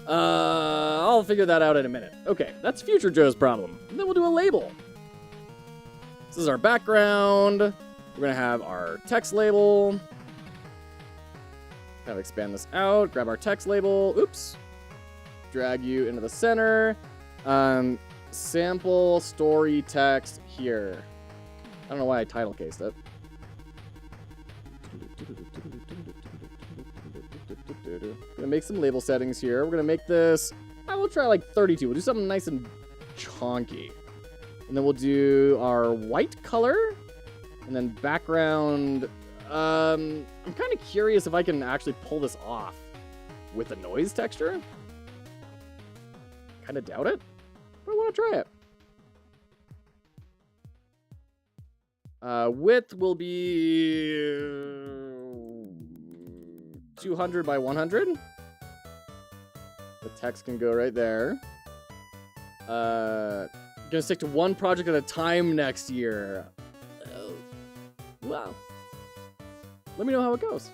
I'll figure that out in a minute. Okay, that's Future Joe's problem. And then we'll do a label. This is our background. We're going to have our text label. Kind of expand this out, grab our text label, oops, drag you into the center, sample story text here. I don't know why I title cased it. Gonna make some label settings here. We're gonna make this, I will try like 32. We'll do something nice and chonky. And then we'll do our white color, and then background. I'm kind of curious if I can actually pull this off with a noise texture. Kind of doubt it, but I want to try it. Width will be 200 by 100. The text can go right there. Gonna stick to one project at a time next year. Wow. Let me know how it goes.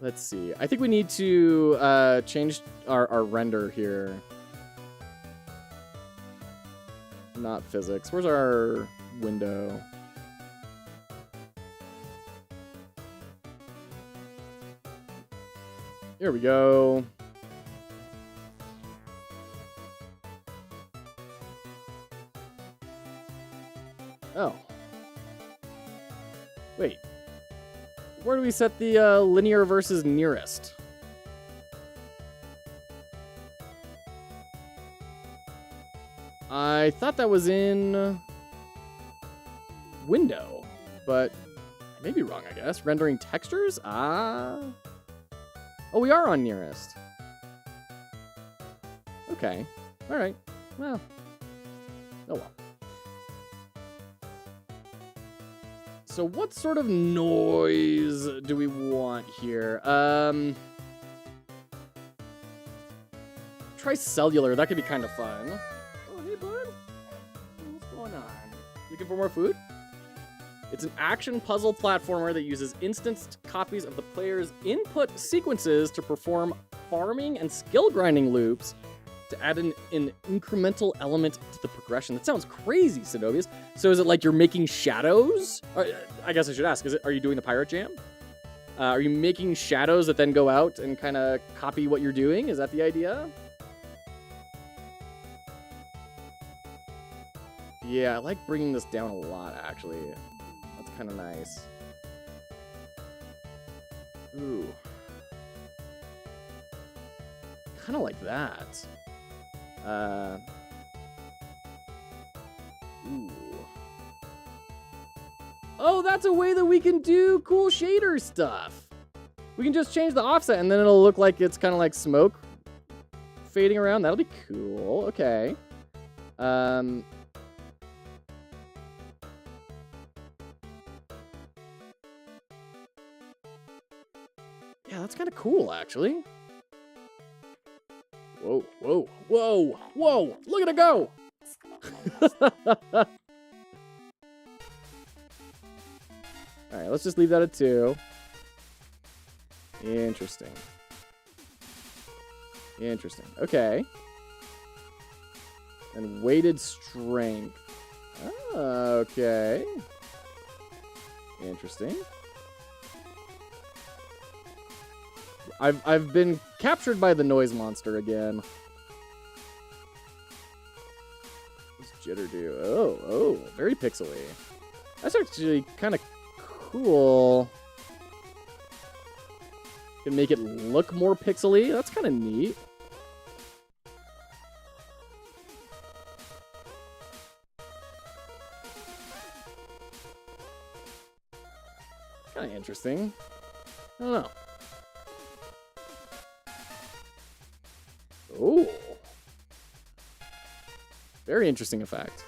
Let's see. I think we need to change our render here. Not physics. Where's our window? Here we go. Wait. Where do we set the linear versus nearest? I thought that was in window, but I may be wrong, I guess. Rendering textures? Ah. Oh, we are on nearest. Okay. All right. Well. Oh well. So what sort of noise do we want here? Try cellular. That could be kind of fun. Oh, hey, bud. What's going on? Looking for more food? It's an action puzzle platformer that uses instanced copies of the player's input sequences to perform farming and skill grinding loops to add an incremental element to the progression. That sounds crazy, Cenobius. So is it like you're making shadows? Or, I guess I should ask, are you doing the Pirate Jam? Are you making shadows that then go out and kind of copy what you're doing? Is that the idea? Yeah, I like bringing this down a lot, actually. That's kind of nice. Ooh. Kind of like that. Ooh. Oh, that's a way that we can do cool shader stuff. We can just change the offset and then it'll look like it's kind of like smoke fading around. That'll be cool. Okay. Yeah, that's kind of cool, actually. Whoa, whoa, whoa, whoa! Look at it go! Alright, let's just leave that at 2. Interesting. Interesting. Okay. And weighted strength. Okay. Interesting. I've been captured by the noise monster again. What's jitter do? Oh, very pixely. That's actually kind of cool. Can make it look more pixely. That's kind of neat. Kind of interesting. I don't know. Oh. Very interesting effect.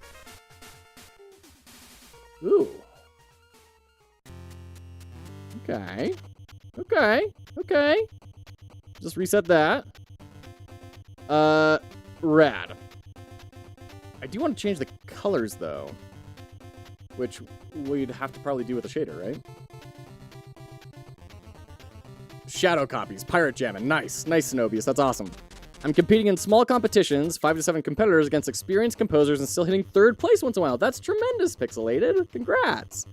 Ooh. Okay. Okay. Just reset that. Rad. I do want to change the colors, though. Which we'd have to probably do with a shader, right? Shadow copies. Pirate jamming. Nice. Nice, Cenobius. That's awesome. I'm competing in small competitions, 5 to 7 competitors against experienced composers and still hitting 3rd place once in a while. That's tremendous, Pixelated. Congrats.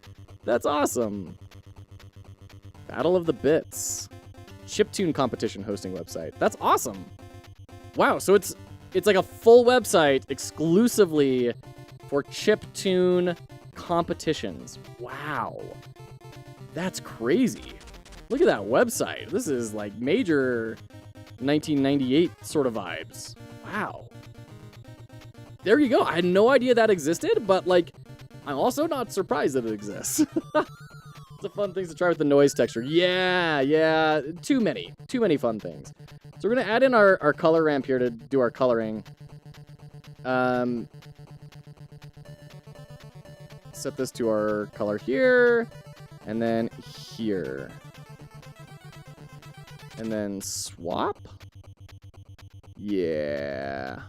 That's awesome. Battle of the Bits. Chiptune competition hosting website. That's awesome. Wow, so it's like a full website exclusively for chiptune competitions. Wow. That's crazy. Look at that website. This is like major 1998 sort of vibes. Wow. There you go. I had no idea that existed, but like, I'm also not surprised that it exists. It's a fun thing to try with the noise texture. Yeah. Too many fun things. So we're gonna add in our color ramp here to do our coloring. Set this to our color here, and then here. And then swap? Yeah.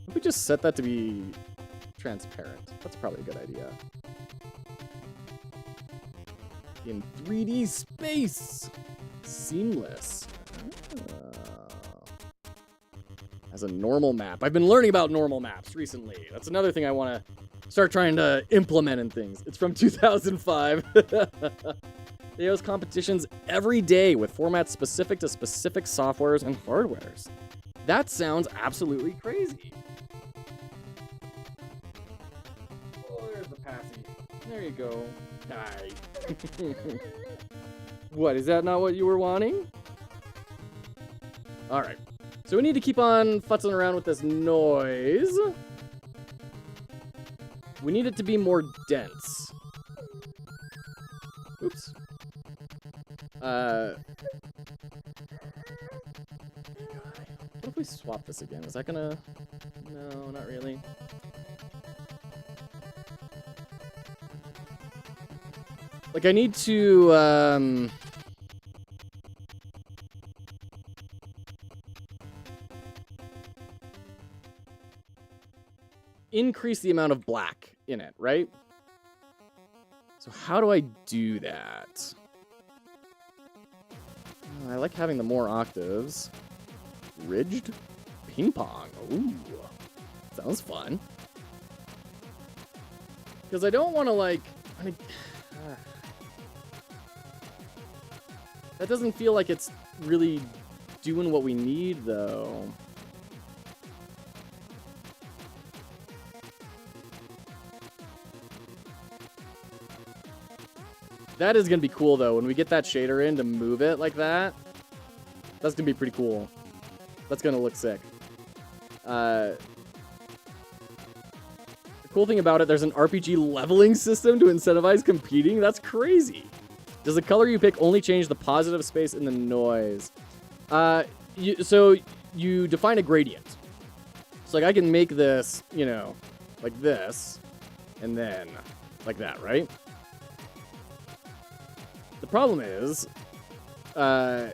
If we just set that to be transparent, that's probably a good idea. In 3D space. Seamless. As a normal map. I've been learning about normal maps recently. That's another thing I want to start trying to implement in things. It's from 2005. They host competitions every day with formats specific to specific softwares and hardwares. That sounds absolutely crazy. Oh, there's the passy. There you go. Die. What, is that not what you were wanting? Alright. So we need to keep on futzing around with this noise. We need it to be more dense. Oops. What if we swap this again? Is that gonna... No, not really. Like, I need to, increase the amount of black in it, right? So how do I do that? I like having the more octaves. Ridged? Ping pong. Ooh. Sounds fun. Because I don't want to, like... that doesn't feel like it's really doing what we need, though. That is going to be cool, though. When we get that shader in to move it like that, that's going to be pretty cool. That's going to look sick. The cool thing about it, there's an RPG leveling system to incentivize competing. That's crazy. Does the color you pick only change the positive space in the noise? So you define a gradient. So like I can make this, you know, like this, and then like that, right? The problem is, I'm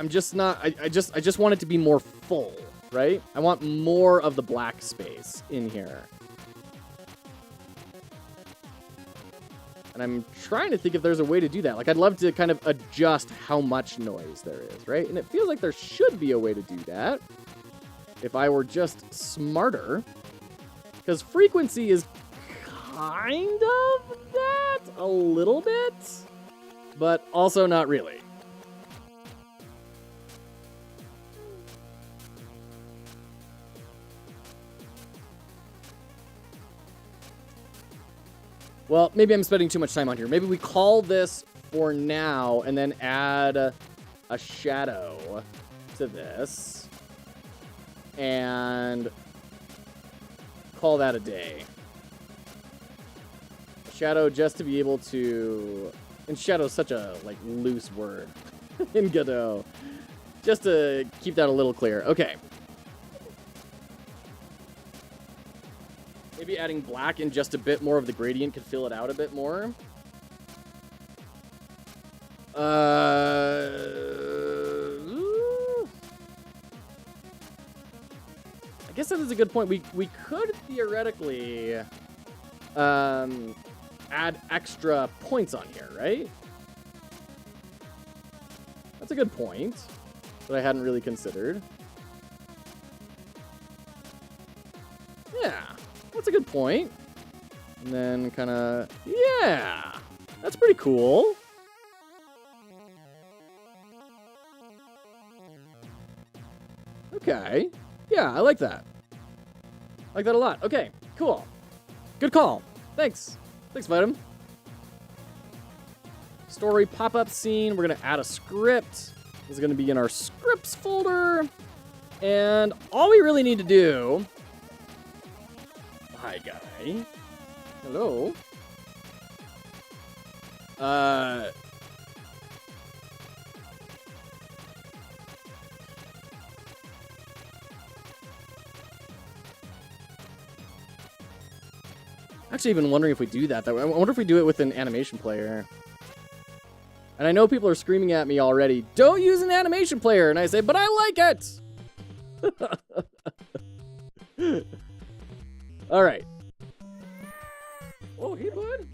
just not, I just want it to be more full, right? I want more of the black space in here. And I'm trying to think if there's a way to do that. Like, I'd love to kind of adjust how much noise there is, right? And it feels like there should be a way to do that if I were just smarter. Because frequency is kind of that a little bit, but also not really. Well, maybe I'm spending too much time on here. Maybe we call this for now and then add a shadow to this and call that a day. A shadow just to be able to... And shadow is such a, like, loose word in Godot. Just to keep that a little clear. Okay. Maybe adding black and just a bit more of the gradient could fill it out a bit more. I guess that is a good point. We could theoretically add extra points on here, right? That's a good point that I hadn't really considered. Yeah. That's a good point. And then kind of, yeah, that's pretty cool. Okay. Yeah, I like that. I like that a lot. Okay, cool. Good call. Thanks. Thanks, Vitam. Story pop-up scene. We're going to add a script. This is going to be in our scripts folder. And all we really need to do... Hi, guy. Hello. Actually, been wondering if we do that. I wonder if we do it with an animation player. And I know people are screaming at me already. Don't use an animation player. And I say, but I like it. All right. Oh, hey, bud.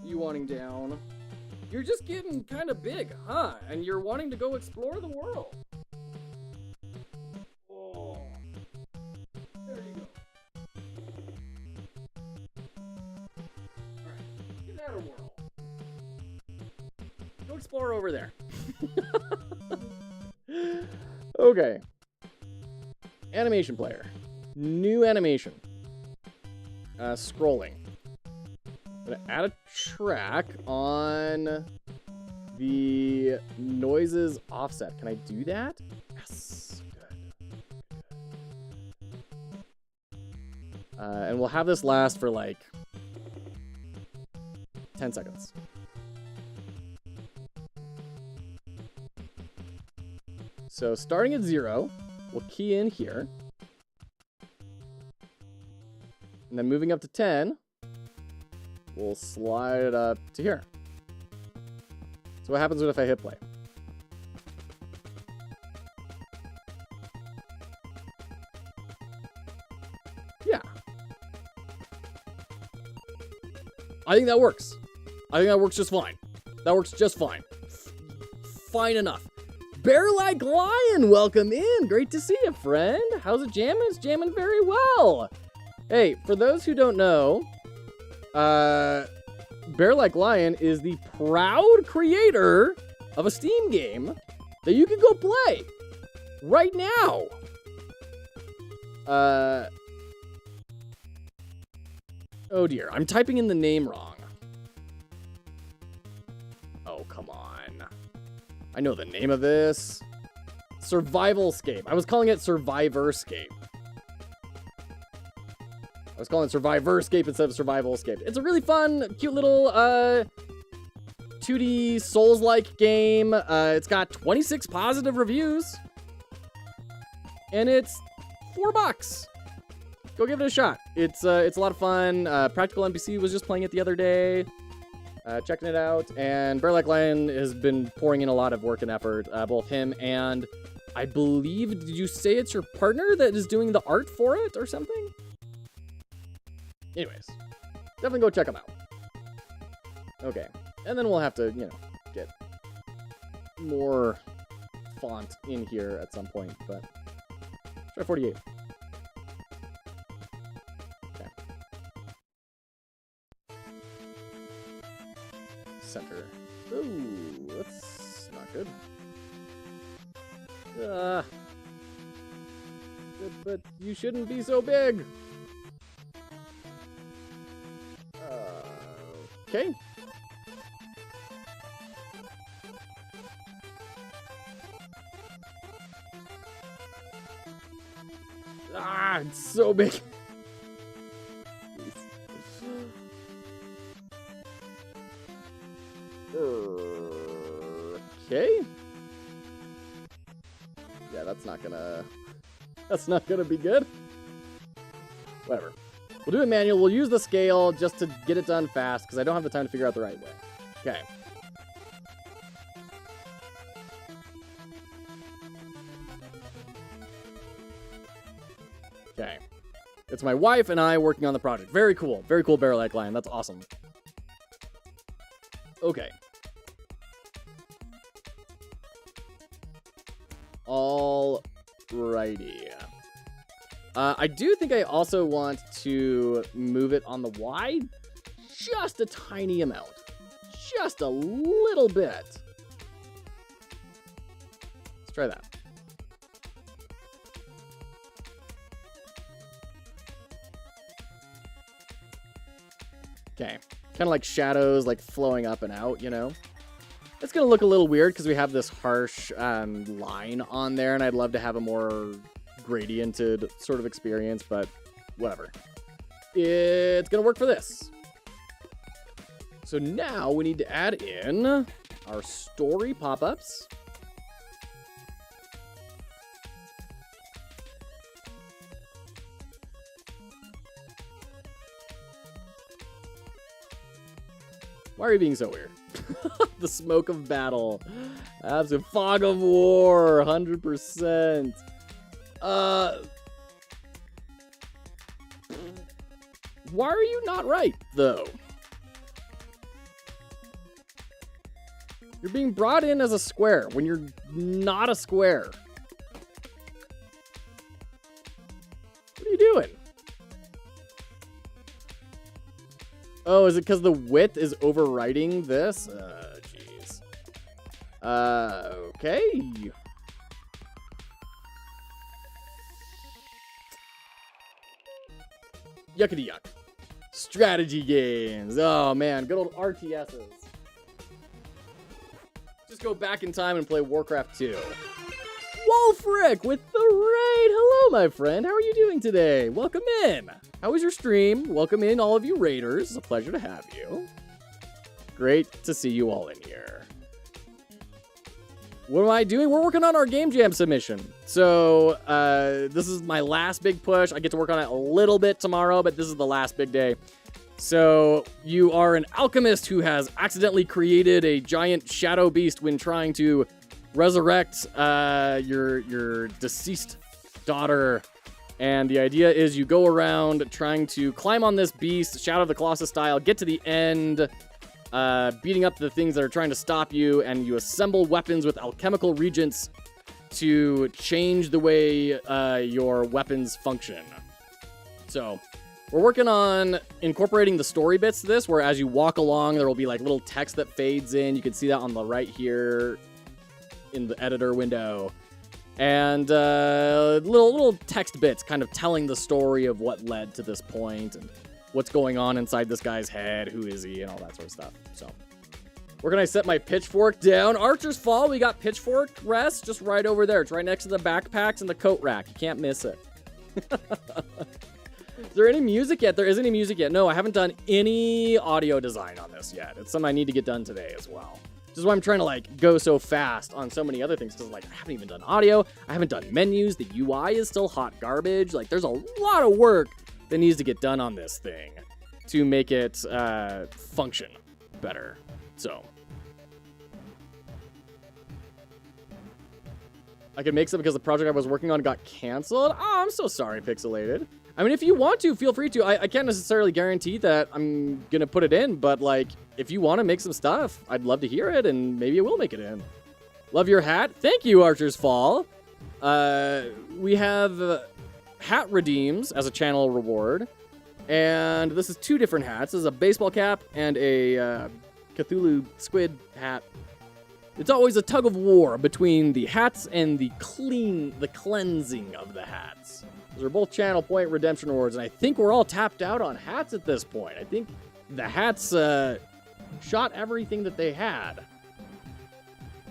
You wanting down? You're just getting kind of big, huh? And you're wanting to go explore the world. Oh. There you go. All right. Get out of world. Go explore over there. Okay. Animation player. New animation. Scrolling. I'm gonna add a track on the noises offset. Can I do that? Yes. Good. And we'll have this last for like 10 seconds. So starting at 0, we'll key in here. And then moving up to 10, we'll slide it up to here. So what happens if I hit play? Yeah. I think that works. I think that works just fine. That works just fine. Fine enough. Bear-like Lion, welcome in. Great to see you, friend. How's it jamming? It's jamming very well. Hey, for those who don't know, Bear-like Lion is the proud creator of a Steam game that you can go play right now. Oh dear, I'm typing in the name wrong. Oh, come on. I know the name of this. Survivalscape. I was calling it Survivorscape. I was calling it Survivorscape instead of Survivalscape. It's a really fun, cute little 2D Souls-like game. It's got 26 positive reviews. And it's $4. Go give it a shot. It's a lot of fun. Practical NPC was just playing it the other day. Checking it out. And Bear-like Lion has been pouring in a lot of work and effort. Both him and, I believe, did you say it's your partner that is doing the art for it or something? Anyways, definitely go check them out. Okay, and then we'll have to, you know, get more font in here at some point, but try 48. Okay. Center. Ooh, that's not good. But you shouldn't be so big. Okay. Ah, it's so big. Okay. Yeah, that's not gonna be good. Whatever. We'll do it manual. We'll use the scale just to get it done fast because I don't have the time to figure out the right way. Okay. Okay. It's my wife and I working on the project. Very cool. Very cool Bear-like Lion. That's awesome. Okay. Alrighty. I do think I also want to move it on the Y just a tiny amount. Just a little bit. Let's try that. Okay. Kind of like shadows like flowing up and out, you know? It's going to look a little weird because we have this harsh line on there, and I'd love to have a more gradiented sort of experience, but whatever. It's gonna work for this. So now we need to add in our story pop-ups. Why are you being so weird? The smoke of battle. Absolute fog of war, 100%. Why are you not right, though? You're being brought in as a square when you're not a square. What are you doing? Oh, is it because the width is overriding this? Jeez. Okay. Yuckity yuck. Strategy games. Oh man, good old RTSs. Just go back in time and play Warcraft 2. Wolfric with the raid. Hello, my friend. How are you doing today? Welcome in. How was your stream? Welcome in, all of you raiders. It's a pleasure to have you. Great to see you all in here. What am I doing? We're working on our Game Jam submission. So, this is my last big push. I get to work on it a little bit tomorrow, but this is the last big day. So, you are an alchemist who has accidentally created a giant shadow beast when trying to resurrect your deceased daughter. And the idea is you go around trying to climb on this beast, Shadow of the Colossus style, get to the end, beating up the things that are trying to stop you, and you assemble weapons with alchemical regents to change the way your weapons function. So, we're working on incorporating the story bits to this, where as you walk along, there will be like little text that fades in. You can see that on the right here in the editor window. And little text bits kind of telling the story of what led to this point and what's going on inside this guy's head, who is he, and all that sort of stuff. So, where can I set my pitchfork down? Archer's Fall, we got pitchfork rest just right over there. It's right next to the backpacks and the coat rack. You can't miss it. Is there any music yet? There isn't any music yet. No, I haven't done any audio design on this yet. It's something I need to get done today as well. This is why I'm trying to like go so fast on so many other things, because like I haven't even done audio. I haven't done menus. The UI is still hot garbage. Like there's a lot of work that needs to get done on this thing to make it function better. So I can make some because the project I was working on got canceled. Oh, I'm so sorry, Pixelated. I mean, if you want to, feel free to. I can't necessarily guarantee that I'm going to put it in, but, like, if you want to make some stuff, I'd love to hear it, and maybe I will make it in. Love your hat. Thank you, Archer's Fall. We have hat redeems as a channel reward, and this is 2 different hats. This is a baseball cap and a Cthulhu squid hat. It's always a tug of war between the hats and the cleansing of the hats. Those are both channel point redemption rewards, and I think we're all tapped out on hats at this point. I think the hats shot everything that they had.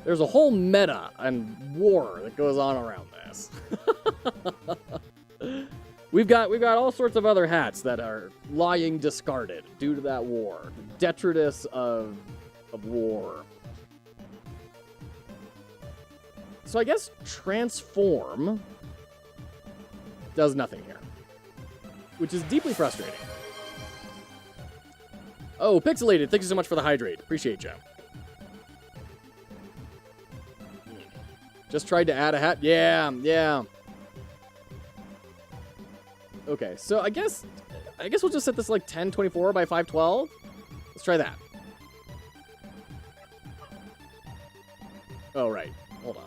There's a whole meta and war that goes on around this. We've got all sorts of other hats that are lying discarded due to that war. The detritus of war. So I guess transform does nothing here, which is deeply frustrating. Oh, Pixelated, thank you so much for the hydrate. Appreciate you. Just tried to add a hat. Yeah. Okay, so I guess we'll just set this like 1024 by 512. Let's try that. Oh, right. Hold on.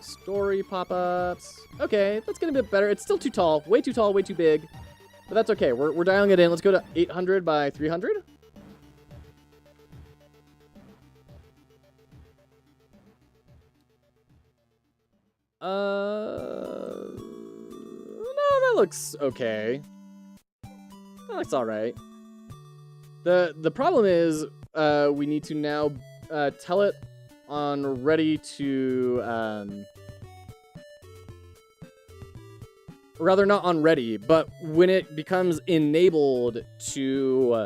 Story pop-ups. Okay, that's getting a bit better. It's still too tall, way too big. But that's okay. We're dialing it in. Let's go to 800 by 300. No, that looks okay. That looks all right. The problem is we need to now tell it on ready to rather not on ready, but when it becomes enabled to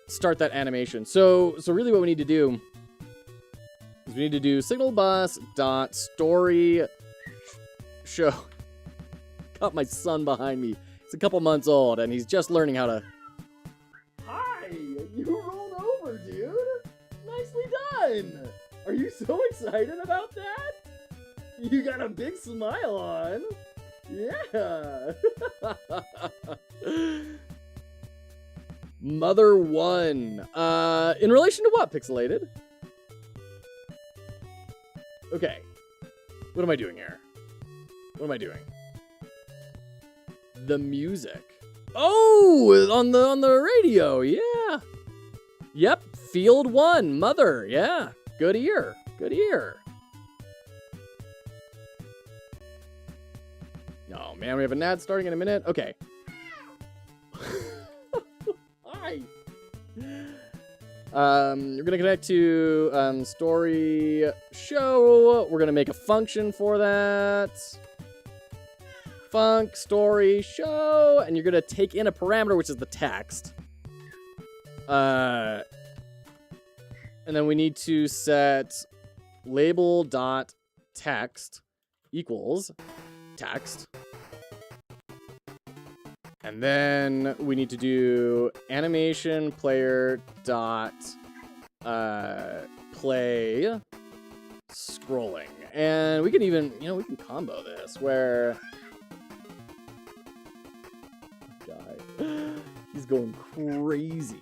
start that animation. So really what we need to do is we need to do signal bus dot story show. Got my son behind me. He's a couple months old and he's just learning how to. Hi, you rolled over, dude. Nicely done. Are you so excited about that? You got a big smile on. Yeah. Mother 1. In relation to what, Pixelated? Okay. What am I doing here? What am I doing? The music. Oh, on the radio. Yeah. Yep. Field 1. Mother. Yeah. Good ear. Good ear. Oh, man, we have an ad starting in a minute. Okay. Hi. We're gonna connect to story show. We're gonna make a function for that. Func story show, and you're gonna take in a parameter, which is the text. And then we need to set label.text equals text. And then we need to do animation player dot play scrolling. And we can even, we can combo this where he's going crazy.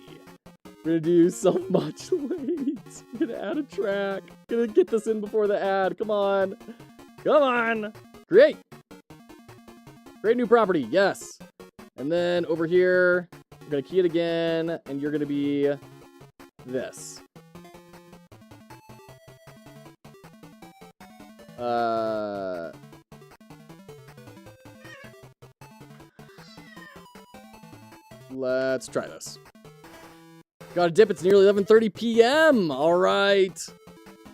We're gonna do so much late. We're gonna add a track. Gonna get this in before the ad. Come on. Come on. Create. Create new property. Yes. And then over here, we're gonna key it again, and you're gonna be this. Let's try this. Got a dip. It's nearly 11:30 p.m. All right.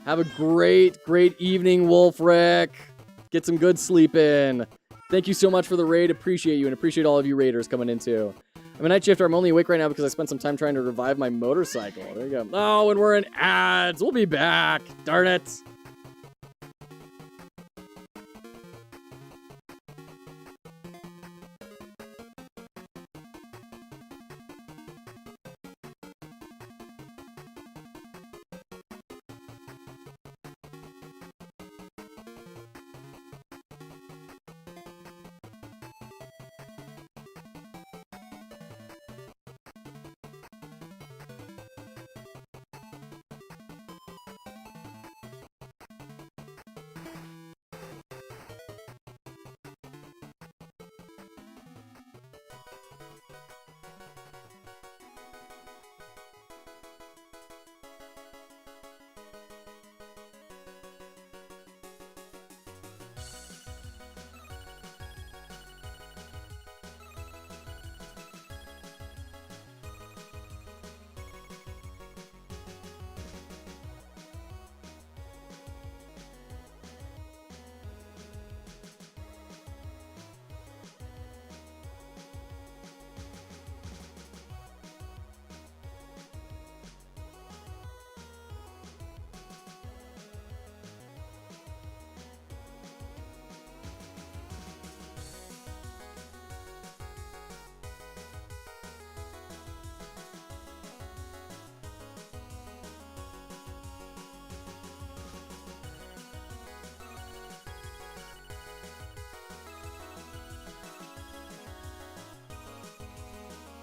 Have a great, great evening, Wolfric. Get some good sleep in. Thank you so much for the raid. Appreciate you and appreciate all of you raiders coming in too. I'm a night shifter. I'm only awake right now because I spent some time trying to revive my motorcycle. There you go. Oh, and we're in ads. We'll be back. Darn it.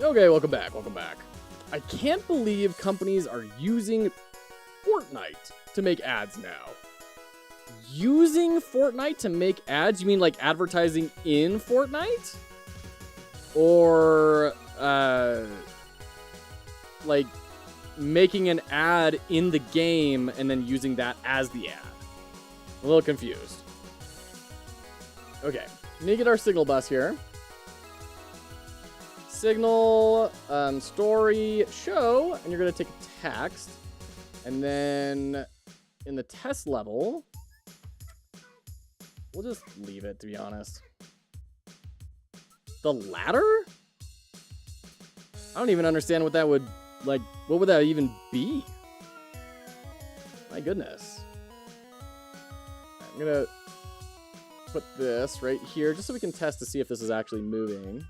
Okay, welcome back, welcome back. I can't believe companies are using Fortnite to make ads now. Using Fortnite to make ads? You mean like advertising in Fortnite? Or, like making an ad in the game and then using that as the ad? I'm a little confused. Okay, we need to get our signal bus here. Signal, story, show, and you're going to take a text. And then in the test level, we'll just leave it, to be honest. The ladder? I don't even understand what that would, like, what would that even be? My goodness. I'm going to put this right here just so we can test to see if this is actually moving.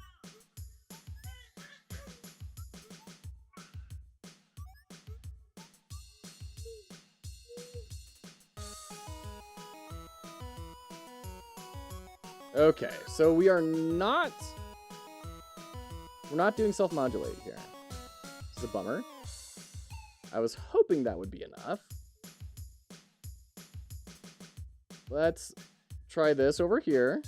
Okay, so we're not doing self-modulate here. This is a bummer. I was hoping that would be enough. Let's try this over here.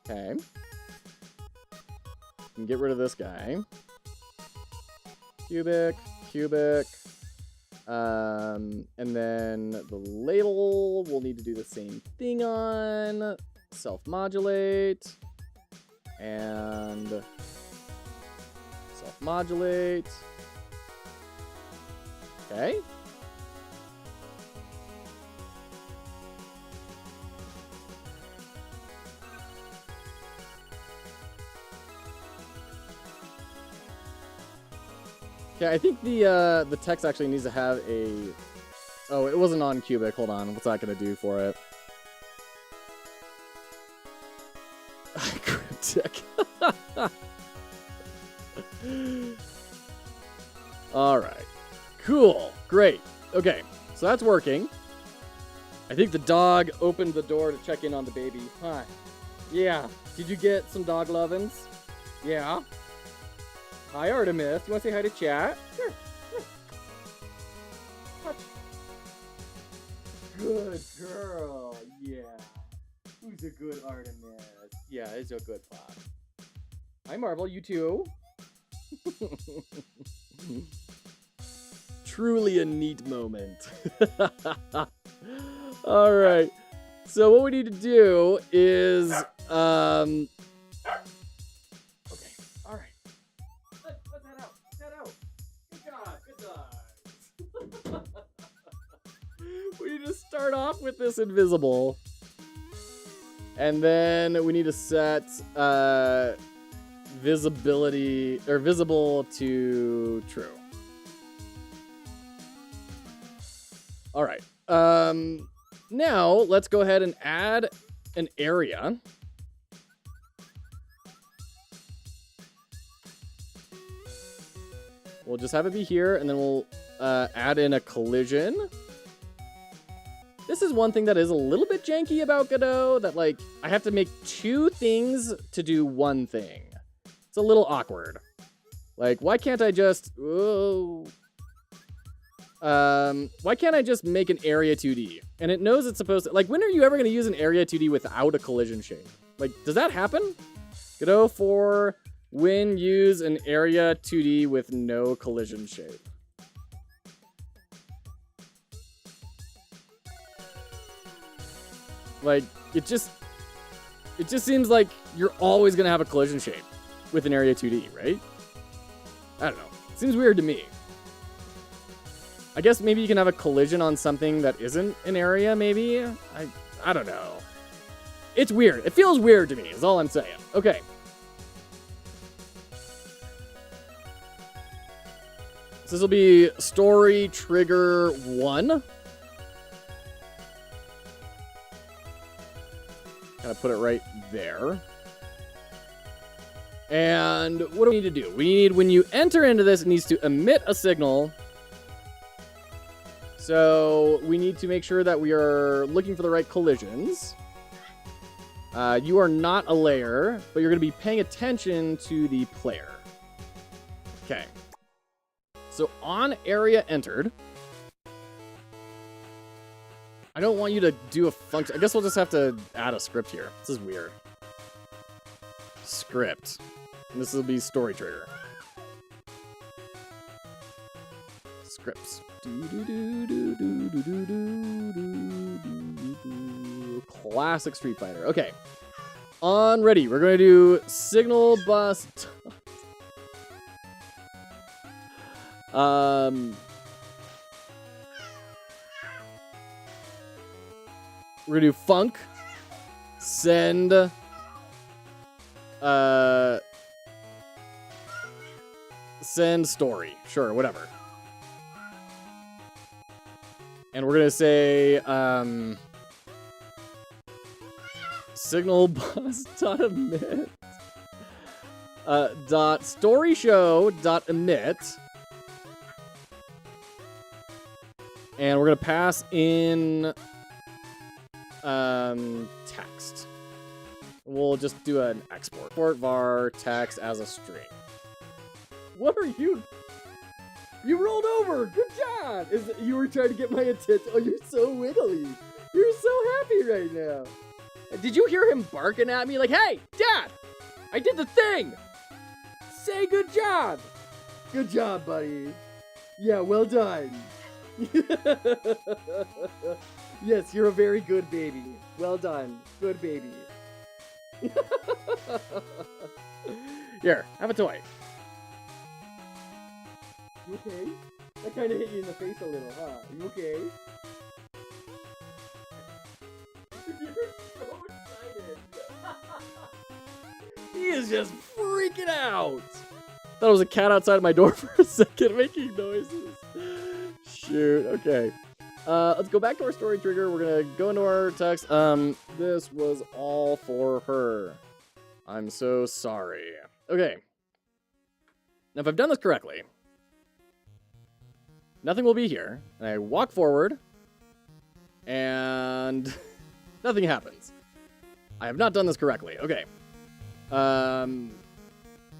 Okay. And get rid of this guy. Cubic, cubic. And then the ladle we'll need to do the same thing on. Self-modulate. And self-modulate. Okay. Okay, I think the text actually needs to have a... Oh, it wasn't on cubic. Hold on. What's that going to do for it? Cryptic. All right. Cool. Great. Okay, so that's working. I think the dog opened the door to check in on the baby. Hi. Yeah. Did you get some dog lovin's? Yeah. Hi, Artemis. You want to say hi to chat? Sure. Sure. Touch. Good girl. Yeah. Who's a good Artemis? Yeah, it's a good pop. Hi, Marvel. You too. Truly a neat moment. All right. So what we need to do is... Okay. All right. Let's head out. Head out. Good job. Good dog. We need to start off with this invisible. And then we need to set visibility or visible to true. All right. Now let's go ahead and add an area. We'll just have it be here, and then we'll add in a collision. This is one thing that is a little bit janky about Godot, that, like, I have to make two things to do one thing. It's a little awkward. Like, why can't I just... Whoa. Why can't I just make an area 2D? And it knows it's supposed to... Like, when are you ever going to use an area 2D without a collision shape? Like, does that happen? Godot for when use an area 2D with no collision shape. Like, it just seems like you're always going to have a collision shape with an area 2D, right? I don't know. It seems weird to me. I guess maybe you can have a collision on something that isn't an area, maybe? I don't know. It's weird. It feels weird to me, is all I'm saying. Okay. So this will be story trigger 1. Kind of put it right there. And what do we need to do? We need, when you enter into this, it needs to emit a signal. So we need to make sure that we are looking for the right collisions. You are not a layer, but you're going to be paying attention to the player. Okay. So on area entered, I don't want you to do a function. I guess we'll just have to add a script here. This is weird. Script. And this will be story trigger. Scripts. Classic Street Fighter. Okay. On ready. We're going to do signal bus. We're gonna do funk, send, send story. Sure, whatever. And we're gonna say, signal bus dot emit, dot story show dot emit. And we're going to pass in text. We'll just do an export. Export var text as a string. What are you? You rolled over. Good job. You were trying to get my attention. Oh, you're so wiggly. You're so happy right now. Did you hear him barking at me like, hey, Dad, I did the thing. Say good job. Good job, buddy. Yeah, well done. Yes, you're a very good baby. Well done. Good baby. Here, have a toy. You okay? That kind of hit you in the face a little, huh? You okay? You're so excited. He is just freaking out. Thought it was a cat outside my door for a second making noises. Shoot, okay. Let's go back to our story trigger. We're gonna go into our text. This was all for her. I'm so sorry. Okay. Now, if I've done this correctly, nothing will be here. And I walk forward, and nothing happens. I have not done this correctly. Okay.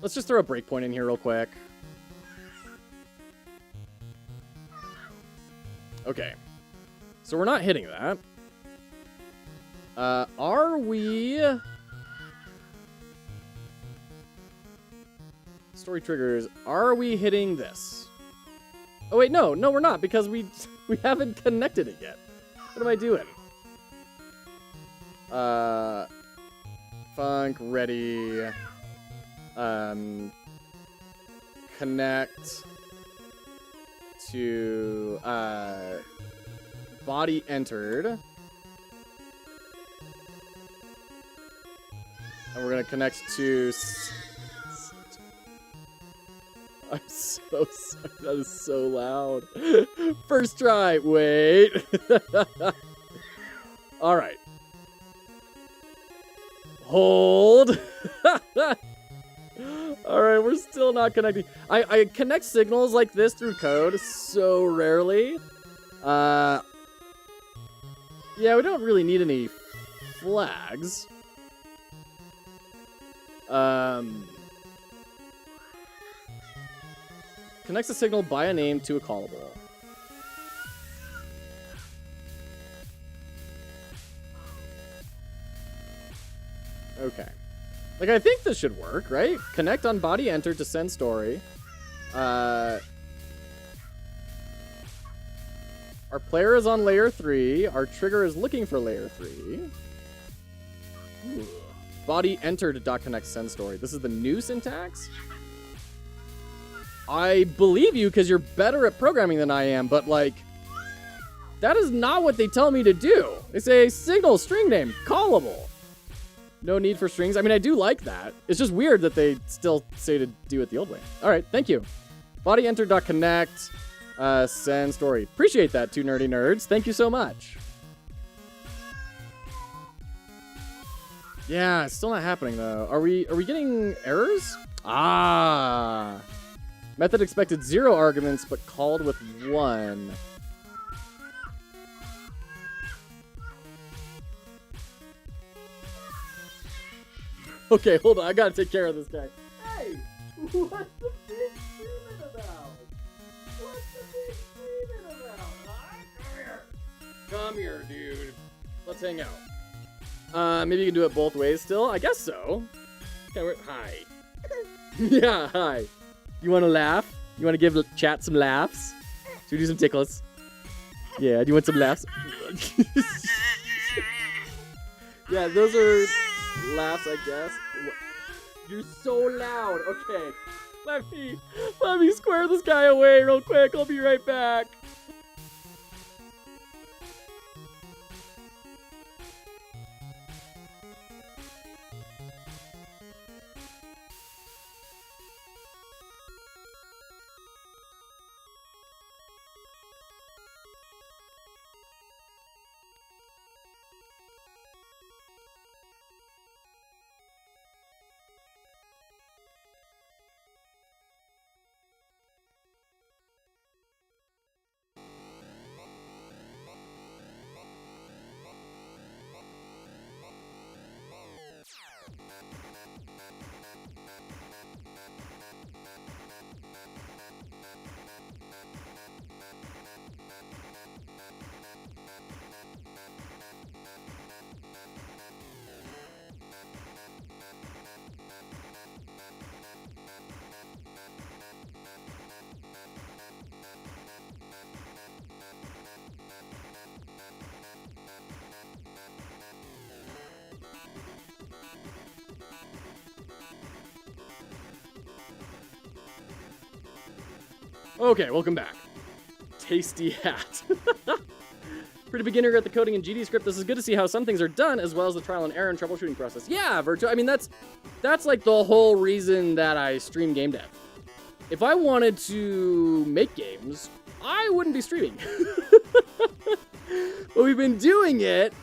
Let's just throw a breakpoint in here real quick. Okay. So we're not hitting that. Are we... Story triggers. Are we hitting this? Oh, wait, no. No, we're not, because we haven't connected it yet. What am I doing? Funk, ready. Connect to, body entered. And we're gonna connect to... I'm so sorry. That is so loud. First try. Wait. All right. Hold. All right, we're still not connecting. I connect signals like this through code so rarely. Yeah, we don't really need any flags. Connects a signal by a name to a callable. Okay. Like, I think this should work, right? Connect on body enter to send story. Our player is on layer 3. Our trigger is looking for layer 3. Ooh. Body entered dot connect send story. This is the new syntax? I believe you because you're better at programming than I am, but like, that is not what they tell me to do. They say signal string name, callable. No need for strings. I mean, I do like that. It's just weird that they still say to do it the old way. All right, thank you. Body enter dot connect send story. Appreciate that, two nerdy nerds. Thank you so much. Yeah, it's still not happening though. Are we getting errors? Ah. Method expected 0 arguments, but called with 1. Okay, hold on. I gotta take care of this guy. Hey! What's the big screaming about? What's the big screaming about? Huh? Come here. Come here, dude. Let's hang out. Maybe you can do it both ways still? I guess so. Okay, hi. Yeah, hi. You want to laugh? You want to give chat some laughs? Should we do some tickles? Yeah, do you want some laughs? Yeah, those are laughs, I guess. You're so loud. Okay. Let me square this guy away real quick. I'll be right back. Okay, welcome back. Tasty hat. Pretty beginner at the coding in GD script. This is good to see how some things are done, as well as the trial and error and troubleshooting process. Yeah, I mean, that's like the whole reason that I stream game dev. If I wanted to make games, I wouldn't be streaming. But we've been doing it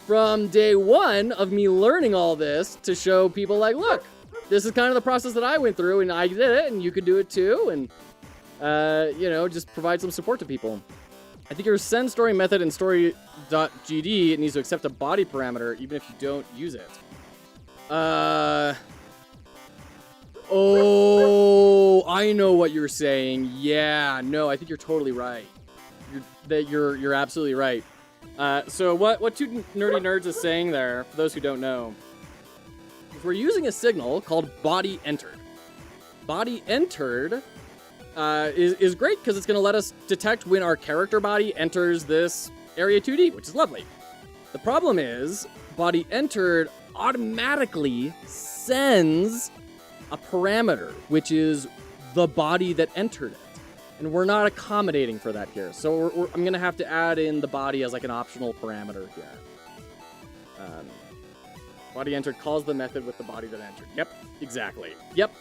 from day one of me learning all this to show people like, look, this is kind of the process that I went through, and I did it, and you could do it too, and, you know, just provide some support to people. I think your send story method in story.gd, it needs to accept a body parameter even if you don't use it. Oh, I know what you're saying. Yeah, no, I think you're totally right. You're absolutely right. So what Two Nerdy Nerds is saying there, for those who don't know, is we're using a signal called body entered. Body entered is great because it's going to let us detect when our character body enters this area 2D, which is lovely. The problem is body entered automatically sends a parameter, which is the body that entered it. And we're not accommodating for that here. So I'm going to have to add in the body as like an optional parameter here. Body entered calls the method with the body that entered. Yep, exactly. Yep.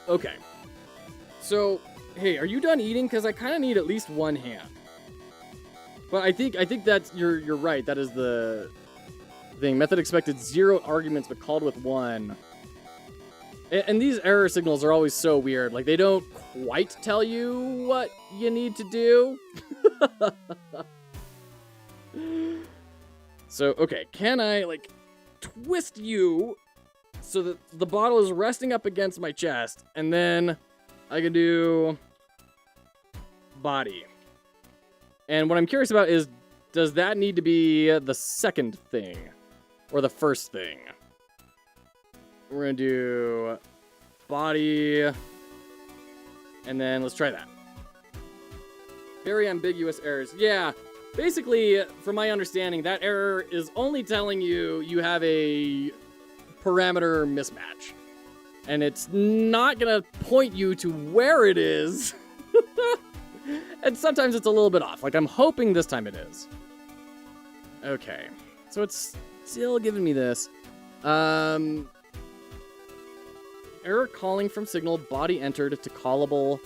Okay. So, hey, are you done eating? Because I kind of need at least one hand. But I think that's you're right. That is the thing. Method expected 0 arguments, but called with 1. And these error signals are always so weird. Like, they don't quite tell you what you need to do. So, okay, can I, like, twist you so that the bottle is resting up against my chest, and then I can do body. And what I'm curious about is, does that need to be the second thing or the first thing? We're going to do body, and then let's try that. Very ambiguous errors. Yeah, basically, from my understanding, that error is only telling you you have a parameter mismatch. And it's not going to point you to where it is. And sometimes it's a little bit off. Like, I'm hoping this time it is. Okay. So it's still giving me this. Error calling from signal body entered to callable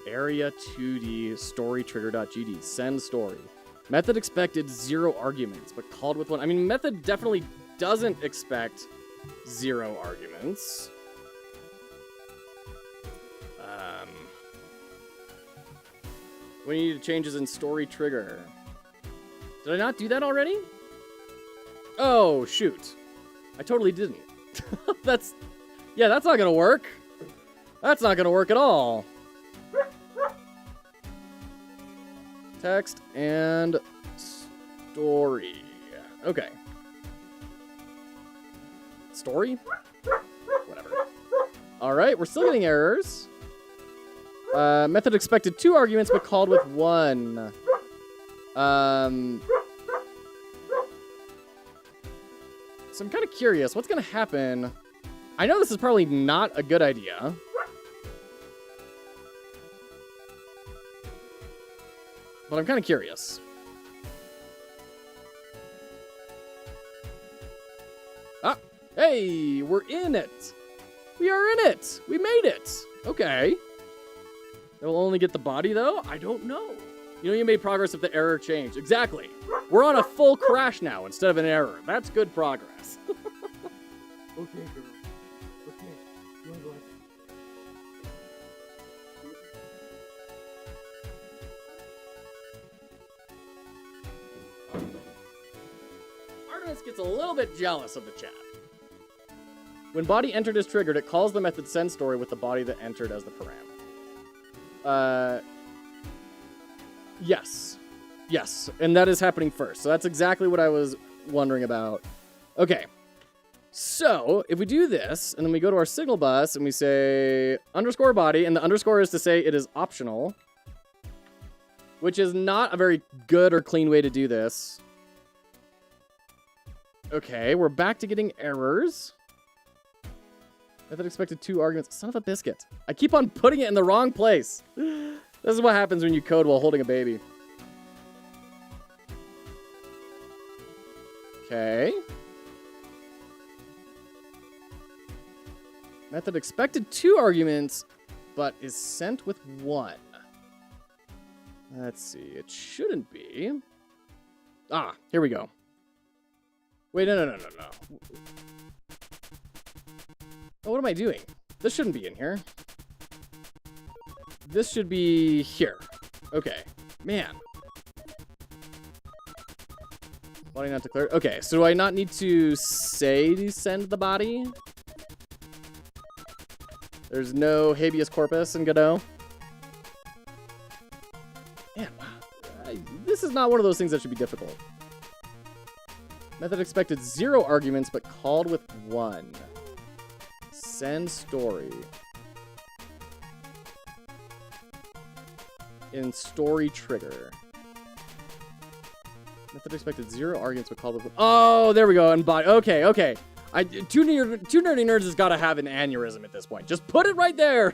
area 2D story trigger.gd. Send story. Method expected 0 arguments, but called with 1. I mean, method definitely doesn't expect 0 arguments. We need changes in story trigger. Did I not do that already? Oh, shoot. I totally didn't. That's not gonna work. That's not gonna work at all. Text and story. Okay. Story? Whatever. Alright, we're still getting errors. Method expected 2 arguments, but called with 1. So I'm kind of curious. What's going to happen? I know this is probably not a good idea. But I'm kind of curious. Ah! Hey! We're in it! We are in it! We made it! Okay. It'll only get the body, though? I don't know. You know, you made progress if the error changed. Exactly. We're on a full crash now instead of an error. That's good progress. Okay, girl. Okay. You wanna go ahead? Artemis gets a little bit jealous of the chat. When body entered is triggered, it calls the method send story with the body that entered as the param. Yes. Yes, and that is happening first. So that's exactly what I was wondering about. Okay. So, if we do this, and then we go to our signal bus, and we say underscore body, and the underscore is to say it is optional, which is not a very good or clean way to do this. Okay, we're back to getting errors. Method expected 2 arguments. Son of a biscuit. I keep on putting it in the wrong place. This is what happens when you code while holding a baby. Okay. Method expected 2 arguments, but is sent with 1. Let's see. It shouldn't be. Ah, here we go. Wait, no. Oh, what am I doing? This shouldn't be in here. This should be here. Okay. Man. Body not declared. Okay, so do I not need to say to send the body? There's no habeas corpus in Godot. Man, wow. This is not one of those things that should be difficult. Method expected 0 arguments, but called with 1. Send story. In story trigger. Method expected 0 arguments, but called with 1. Oh, there we go. And body. Okay. Two nerdy nerds has got to have an aneurysm at this point. Just put it right there.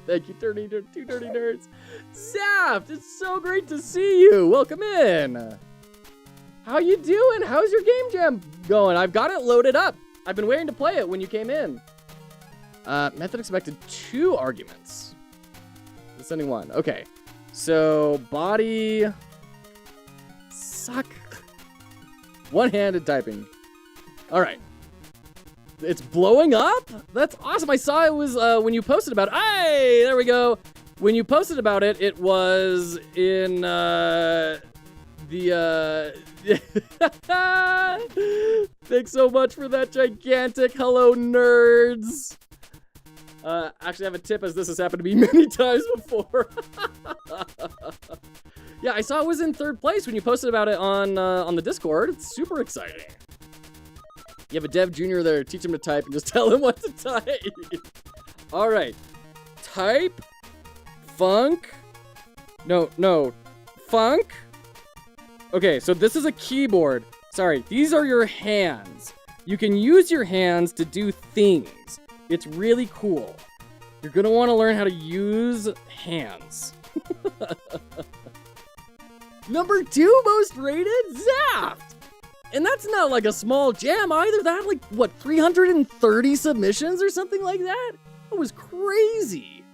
Thank you, two nerdy nerds. Saft, it's so great to see you. Welcome in. How you doing? How's your game jam going? I've got it loaded up. I've been waiting to play it when you came in. Method expected 2 arguments. Sending 1. Okay. So, body... Suck. One-handed typing. All right. It's blowing up? That's awesome. I saw it was when you posted about it. Hey, there we go. When you posted about it, it was in Thanks so much for that gigantic hello, nerds. Actually, I have a tip, as this has happened to me many times before. Yeah, I saw it was in 3rd place when you posted about it on the Discord. It's super exciting. You have a dev junior there. Teach him to type and just tell him what to type. All right. Type. Funk. No. Funk. Okay, so this is a keyboard. Sorry, these are your hands. You can use your hands to do things. It's really cool. You're gonna want to learn how to use hands. Number 2 most rated? Zaft! And that's not like a small jam either. That had like, what, 330 submissions or something like that? That was crazy.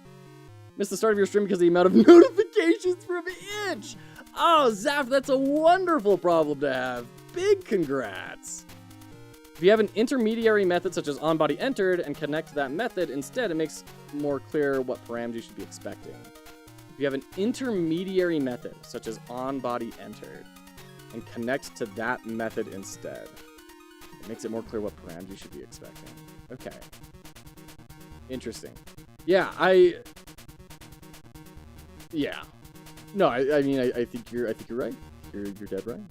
Missed the start of your stream because of the amount of notifications from Itch. Oh, Zaft, that's a wonderful problem to have. Big congrats. If you have an intermediary method such as onBody entered and connect to that method instead, it makes more clear what params you should be expecting. If you have an intermediary method such as onBody entered and connect to that method instead, it makes it more clear what params you should be expecting. Okay. Interesting. Yeah, yeah. No, I mean, I think you're right. You're dead right.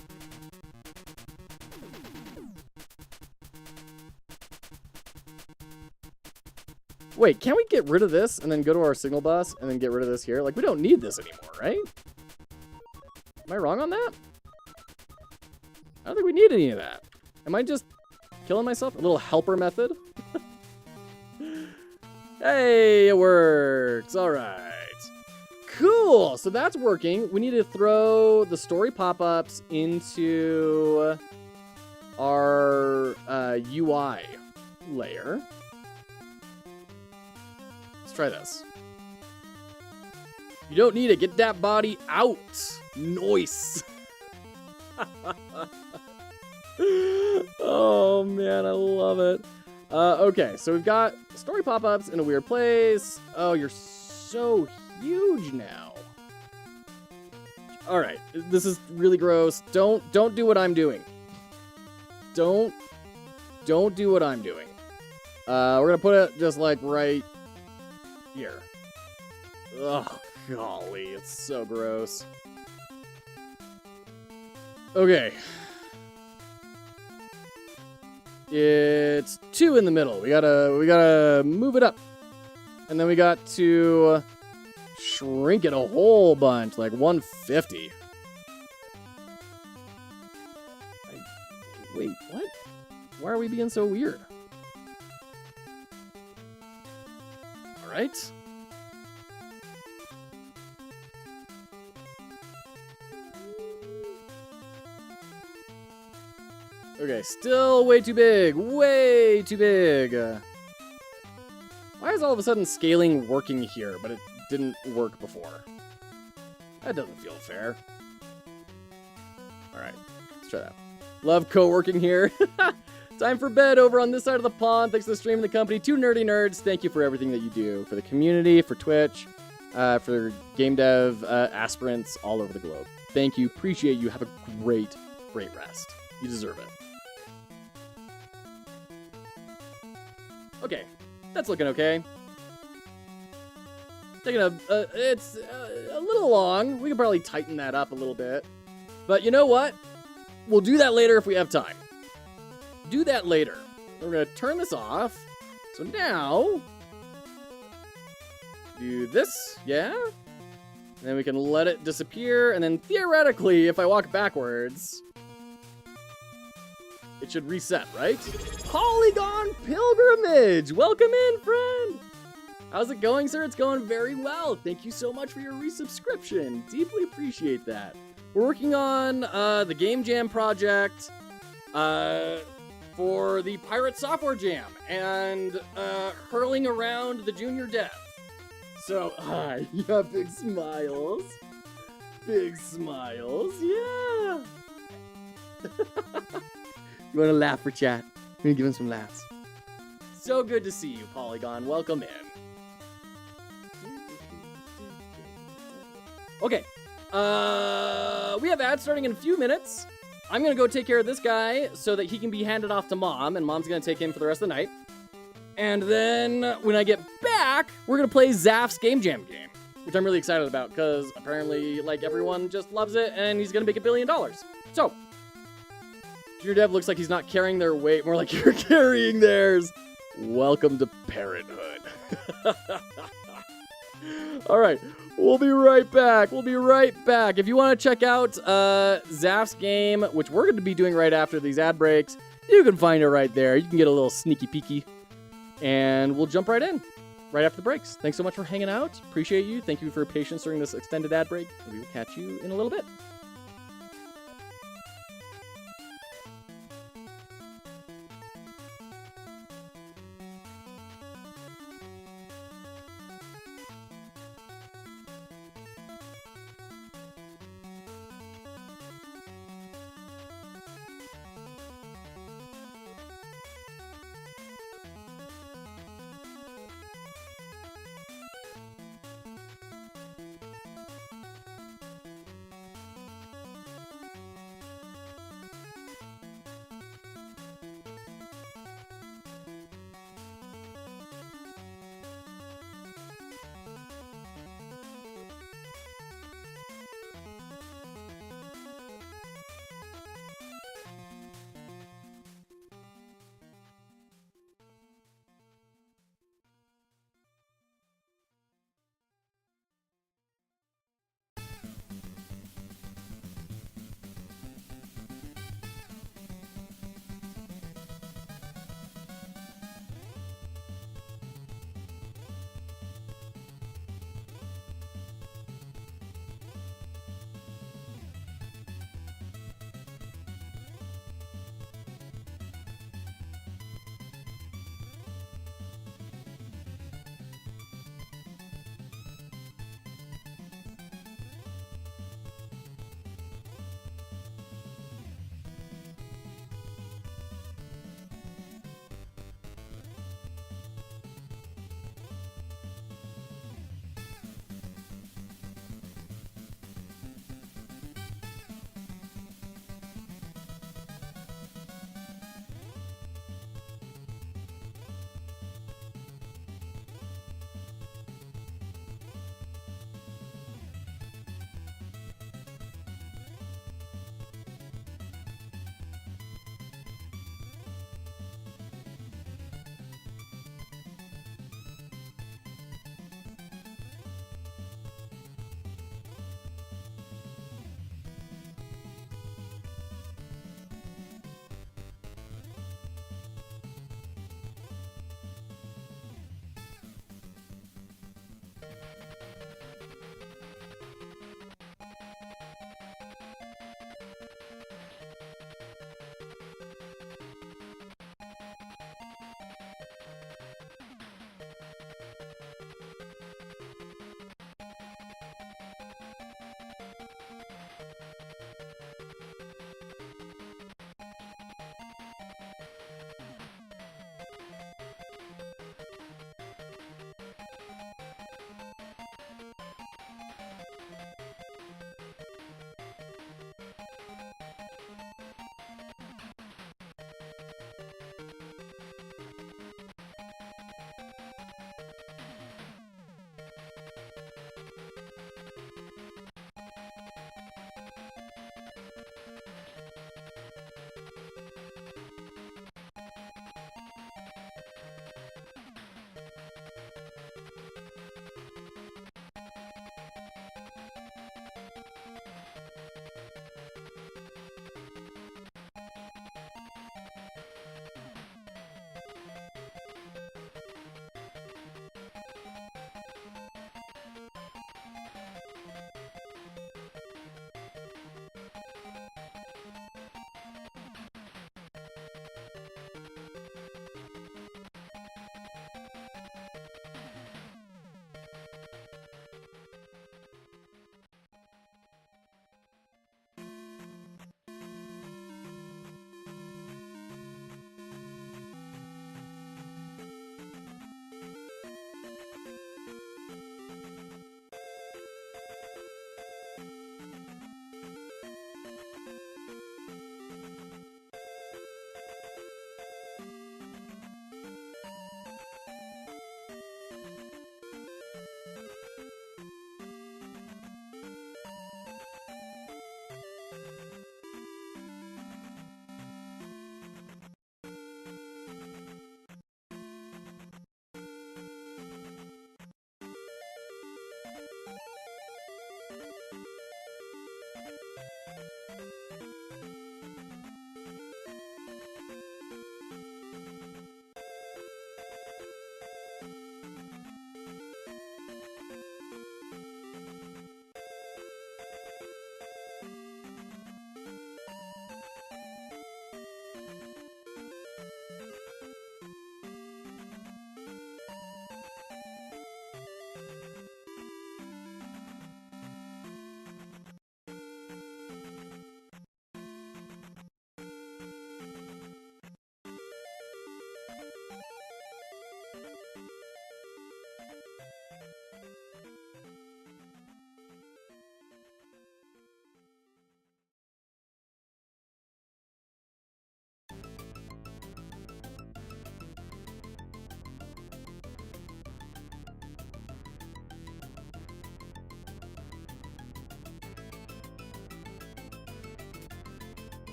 Wait, can't we get rid of this and then go to our signal bus and then get rid of this here? Like, we don't need this anymore, right? Am I wrong on that? I don't think we need any of that. Am I just killing myself? A little helper method? Hey, it works. All right. Cool. So that's working. We need to throw the story pop-ups into our UI layer. Let's try this. You don't need it. Get that body out. Nice. Oh, man. I love it. Okay, so we've got story pop-ups in a weird place. Oh, you're so huge now. All right, this is really gross. Don't do what I'm doing. Don't do what I'm doing. We're gonna put it just like right here. Oh, golly, it's so gross. Okay. It's 2 in the middle. We gotta move it up. And then we got to shrink it a whole bunch, like 150. Wait, what? Why are we being so weird? right? Okay, still way too big. Way too big. Why is all of a sudden scaling working here, but it didn't work before? That doesn't feel fair. Alright, let's try that. Love co-working here. Time for bed over on this side of the pond. Thanks for the stream and the company. 2 nerdy nerds, thank you for everything that you do. For the community, for Twitch, for game dev aspirants all over the globe. Thank you, appreciate you. Have a great, great rest. You deserve it. Okay, that's looking okay. Taking it's a little long. We could probably tighten that up a little bit. But you know what? We'll do that later if we have time. Do that later. We're gonna turn this off. So now, do this, yeah? And then we can let it disappear, and then theoretically, if I walk backwards, it should reset, right? Polygon Pilgrimage! Welcome in, friend! How's it going, sir? It's going very well. Thank you so much for your resubscription. Deeply appreciate that. We're working on the Game Jam project for the Pirate Software Jam and hurling around the junior dev. So, hi, you have big smiles. Big smiles, yeah. You want to laugh for chat? I'm going to give him some laughs. So good to see you, Polygon. Welcome in. Okay. We have ads starting in a few minutes. I'm going to go take care of this guy so that he can be handed off to Mom, and Mom's going to take him for the rest of the night. And then when I get back, we're going to play Zaf's Game Jam game, which I'm really excited about because apparently, like, everyone just loves it, and he's going to make $1 billion. So, Junior Dev looks like he's not carrying their weight, more like you're carrying theirs. Welcome to parenthood. All right, we'll be right back. We'll be right back. If you want to check out Zaf's game, which we're going to be doing right after these ad breaks, you can find it right there. You can get a little sneaky peeky, and we'll jump right in right after the breaks. Thanks so much for hanging out. Appreciate you. Thank you for your patience during this extended ad break. We will catch you in a little bit.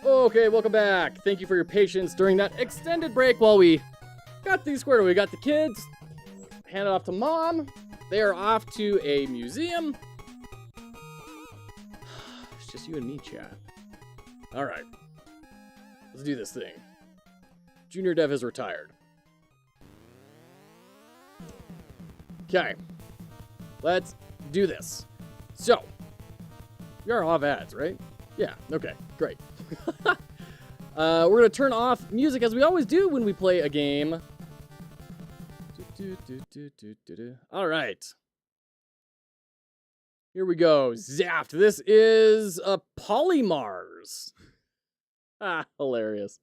Okay, welcome back. Thank you for your patience during that extended break while we got these squared away. We got the kids. Hand it off to mom. They are off to a museum. It's just you and me, chat. All right. Let's do this thing. Junior Dev has retired. Okay. Let's do this. So, we are off ads, right? Yeah, okay, great. We're gonna turn off music as we always do when we play a game. All right. Here we go. Zaft. This is a Polymars. Ah, hilarious.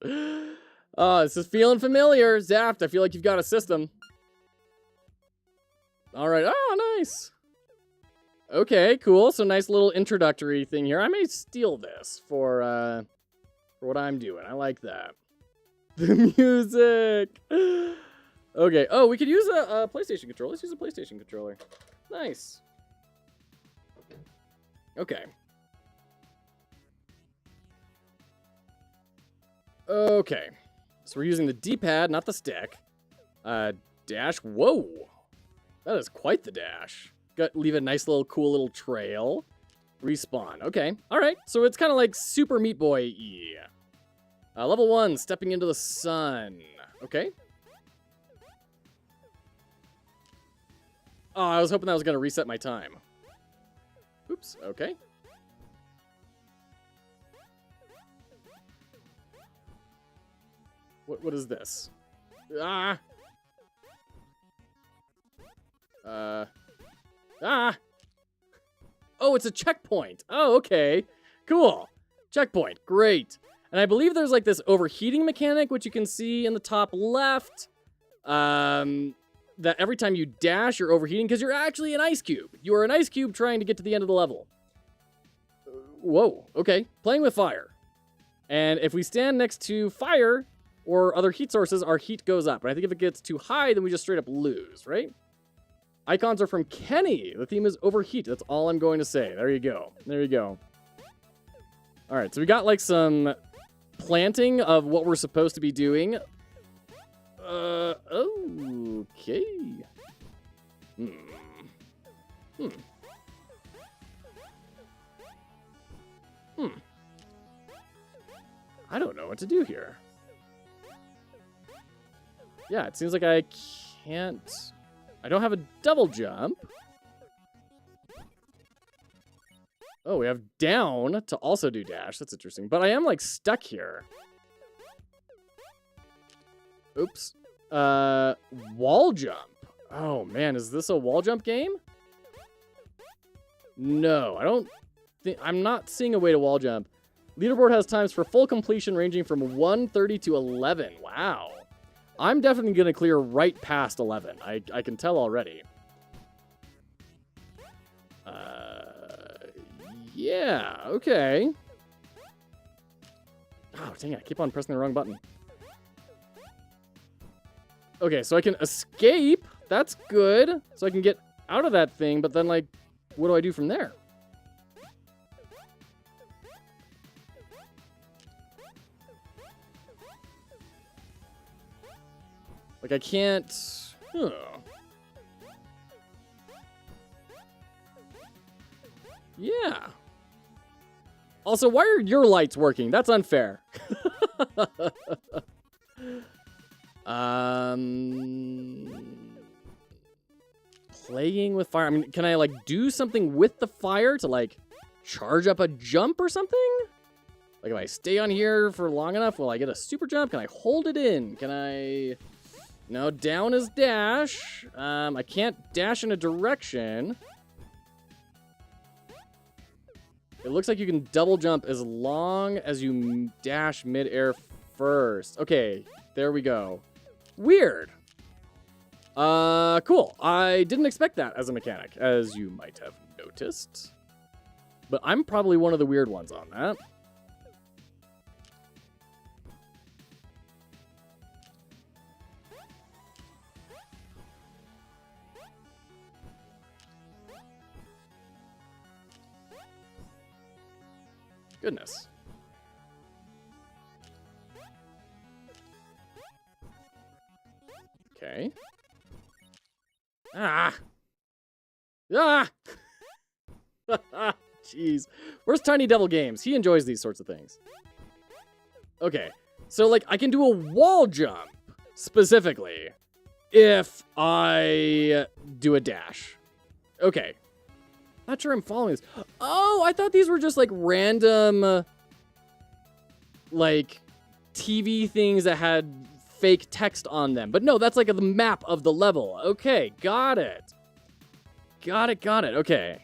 Oh, this is feeling familiar. Zaft, I feel like you've got a system. All right. Oh, nice. Okay, cool. So nice little introductory thing here. I may steal this for what I'm doing. I like that. The music. Okay. Oh, we could use a PlayStation controller. Let's use a PlayStation controller. Nice. Okay. Okay. So we're using the D-pad, not the stick. Dash. Whoa. That is quite the dash. Leave a nice little cool little trail. Respawn. Okay. All right. So it's kind of like Super Meat Boy-y. Level 1, stepping into the sun. Okay. Oh, I was hoping that was going to reset my time. Oops. Okay. What is this? Ah! Ah! Oh, it's a checkpoint. Oh, okay. Cool. Checkpoint. Great. And I believe there's like this overheating mechanic, which you can see in the top left. That every time you dash, you're overheating because you're actually an ice cube. You are an ice cube trying to get to the end of the level. Whoa. Okay. Playing with fire. And if we stand next to fire or other heat sources, our heat goes up. And I think if it gets too high, then we just straight up lose, right? Icons are from Kenny. The theme is overheat. That's all I'm going to say. There you go. There you go. All right, so we got like some planting of what we're supposed to be doing. Okay. I don't know what to do here. Yeah, it seems like I can't... I don't have a double jump. Oh, we have down to also do dash. That's interesting. But I am, like, stuck here. Oops. Wall jump. Oh, man. Is this a wall jump game? No, I don't think... I'm not seeing a way to wall jump. Leaderboard has times for full completion ranging from 1:30 to 11. Wow. I'm definitely going to clear right past 11. I can tell already. Yeah, okay. Oh, dang it. I keep on pressing the wrong button. Okay, so I can escape. That's good. So I can get out of that thing, but then, like, what do I do from there? Like, I can't... Huh. Yeah. Also, why are your lights working? That's unfair. Playing with fire. I mean, can I, like, do something with the fire to, like, charge up a jump or something? Like, if I stay on here for long enough, will I get a super jump? Can I hold it in? Can I... No, down is dash. I can't dash in a direction. It looks like you can double jump as long as you dash midair first. Okay, there we go. Weird. Cool. I didn't expect that as a mechanic, as you might have noticed. But I'm probably one of the weird ones on that. Goodness. Okay. Ah! Ah! Jeez. Where's Tiny Devil Games? He enjoys these sorts of things. Okay. So, like, I can do a wall jump, specifically, if I do a dash. Okay. Not sure I'm following this. Oh, I thought these were just, like, random, like, TV things that had fake text on them. But no, that's, like, the map of the level. Okay, got it. Got it. Okay.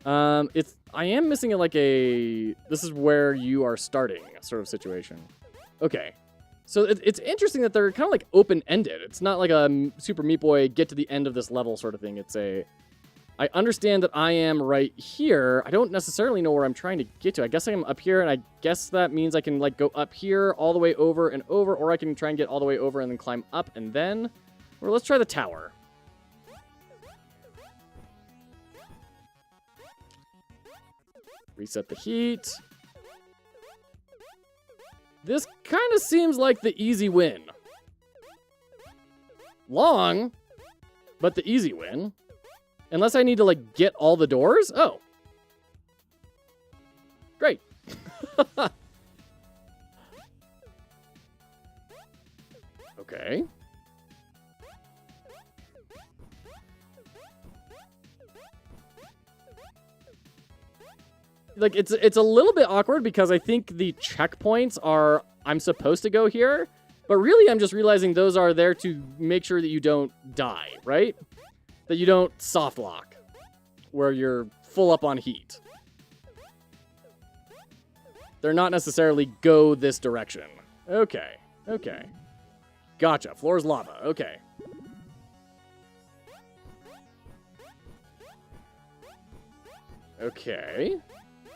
I am missing this is where you are starting sort of situation. Okay. So it's interesting that they're kind of like open-ended. It's not like a Super Meat Boy get to the end of this level sort of thing. I understand that I am right here. I don't necessarily know where I'm trying to get to. I guess I'm up here, and I guess that means I can like go up here all the way over and over, or I can try and get all the way over and then climb up and then, or let's try the tower. Reset the heat. This kind of seems like the easy win. Long, but the easy win. Unless I need to, like, get all the doors? Oh. Great. Okay. Like, it's a little bit awkward because I think the checkpoints are, I'm supposed to go here, but really I'm just realizing those are there to make sure that you don't die, right? That you don't soft lock, where you're full up on heat. They're not necessarily go this direction. Okay. Gotcha. Floor's lava. Okay. Okay.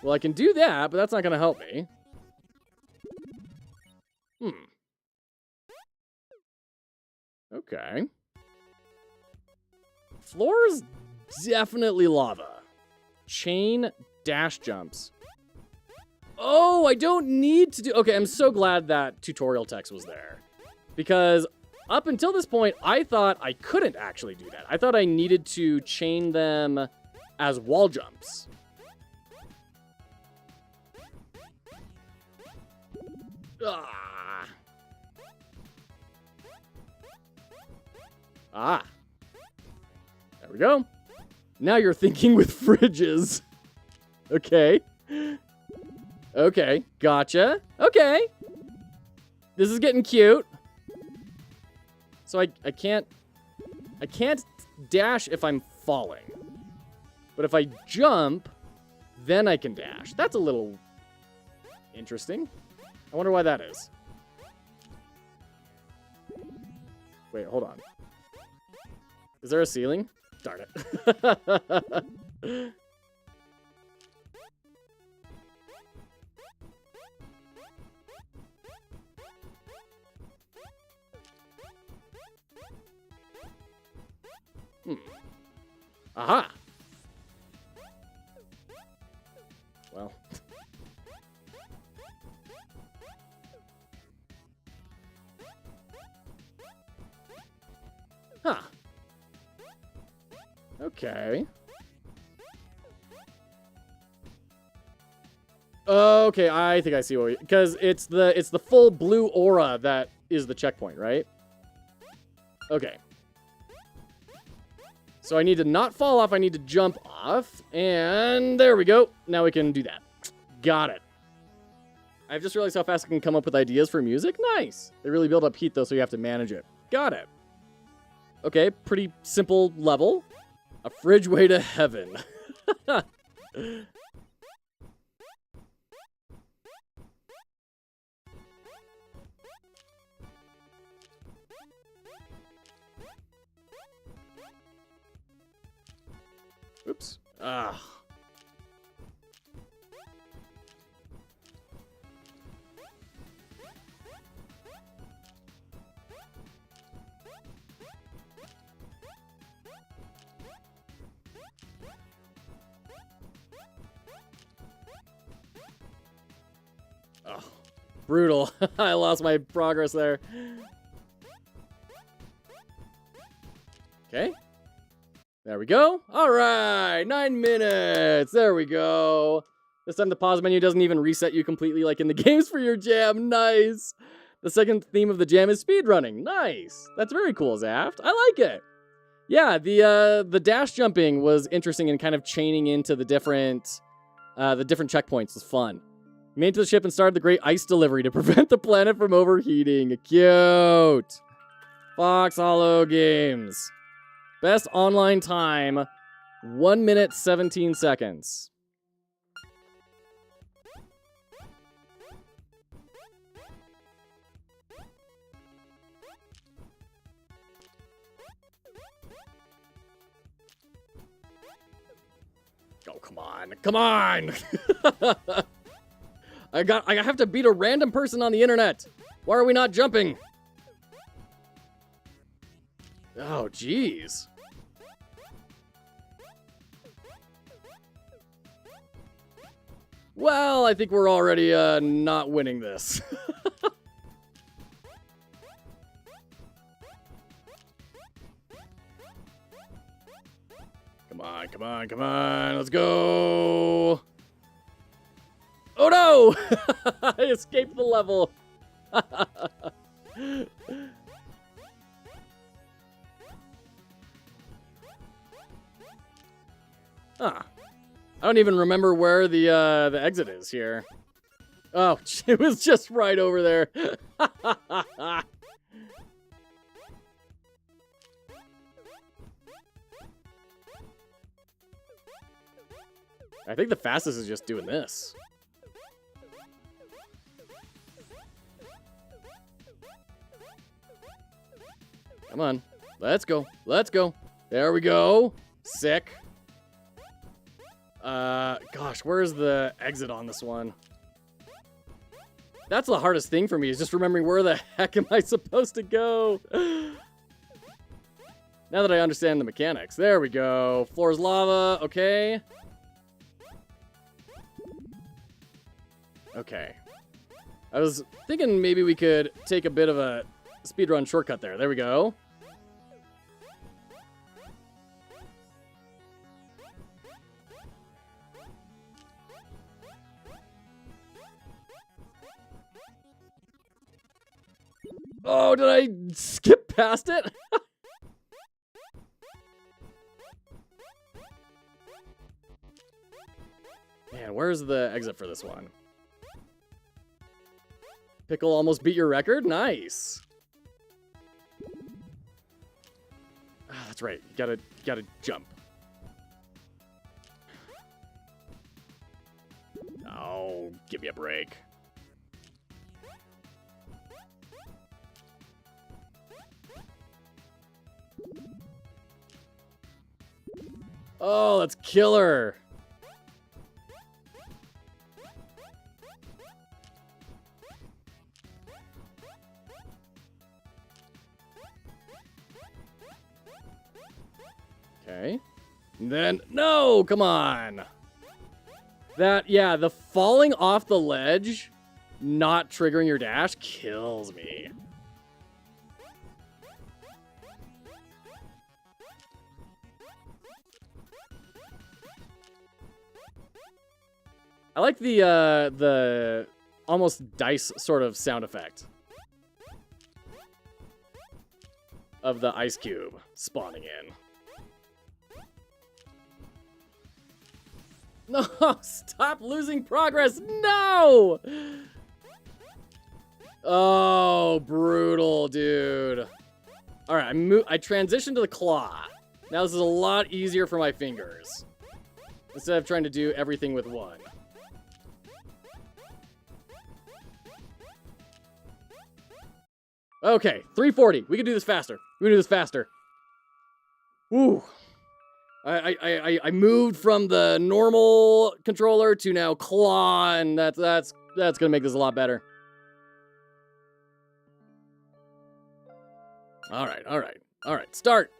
Well, I can do that, but that's not going to help me. Okay. Floor's definitely lava. Chain dash jumps. Oh, I don't need to do... Okay, I'm so glad that tutorial text was there. Because up until this point, I thought I couldn't actually do that. I thought I needed to chain them as wall jumps. Ah. There we go. Now you're thinking with fridges. Okay. Okay, gotcha. Okay. This is getting cute. So I can't dash if I'm falling. But if I jump, then I can dash. That's a little interesting. I wonder why that is. Wait, hold on. Is there a ceiling? Darn it. Aha! Well. Huh. Okay. Okay, I think I see what because it's the full blue aura that is the checkpoint, right? Okay. So I need to not fall off, I need to jump off, and there we go. Now we can do that. Got it. I've just realized how fast I can come up with ideas for music. Nice. They really build up heat, though, so you have to manage it. Got it. Okay, pretty simple level. A fridge way to heaven. Oops. Ah. Oh, brutal. I lost my progress there. Okay. There we go. All right, 9 minutes. There we go. This time the pause menu doesn't even reset you completely like in the games for your jam. Nice. The second theme of the jam is speedrunning. Nice. That's very cool, Zaft. I like it. Yeah, the dash jumping was interesting and kind of chaining into the different checkpoints was fun. Made it to the ship and started the great ice delivery to prevent the planet from overheating. Cute. Foxhollow Games. Best online time, 1 minute, 17 seconds. Oh, come on. Come on. I have to beat a random person on the internet. Why are we not jumping? Oh, jeez. Well, I think we're already not winning this. Come on, come on, come on. Let's go. Oh, no. I escaped the level. Huh. I don't even remember where the exit is here. Oh, it was just right over there. I think the fastest is just doing this. Come on. Let's go. Let's go. There we go. Sick. Gosh, where's the exit on this one? That's the hardest thing for me, is just remembering where the heck am I supposed to go? Now that I understand the mechanics. There we go. Floor's lava. Okay. Okay. I was thinking maybe we could take a bit of a speedrun shortcut there. There we go. Oh, did I skip past it? Man, where's the exit for this one? Pickle almost beat your record? Nice. Ah, that's right. You gotta jump. Oh, give me a break. Oh, that's killer. Okay. And then, no, come on. That, yeah, the falling off the ledge, not triggering your dash, kills me. I like the almost dice sort of sound effect of the ice cube spawning in. No, stop losing progress. No. Oh, brutal, dude. All right, I transitioned to the claw. Now this is a lot easier for my fingers instead of trying to do everything with one. Okay, 340. We can do this faster. We can do this faster. Woo. I moved from the normal controller to now claw, and that's gonna make this a lot better. All right. Start.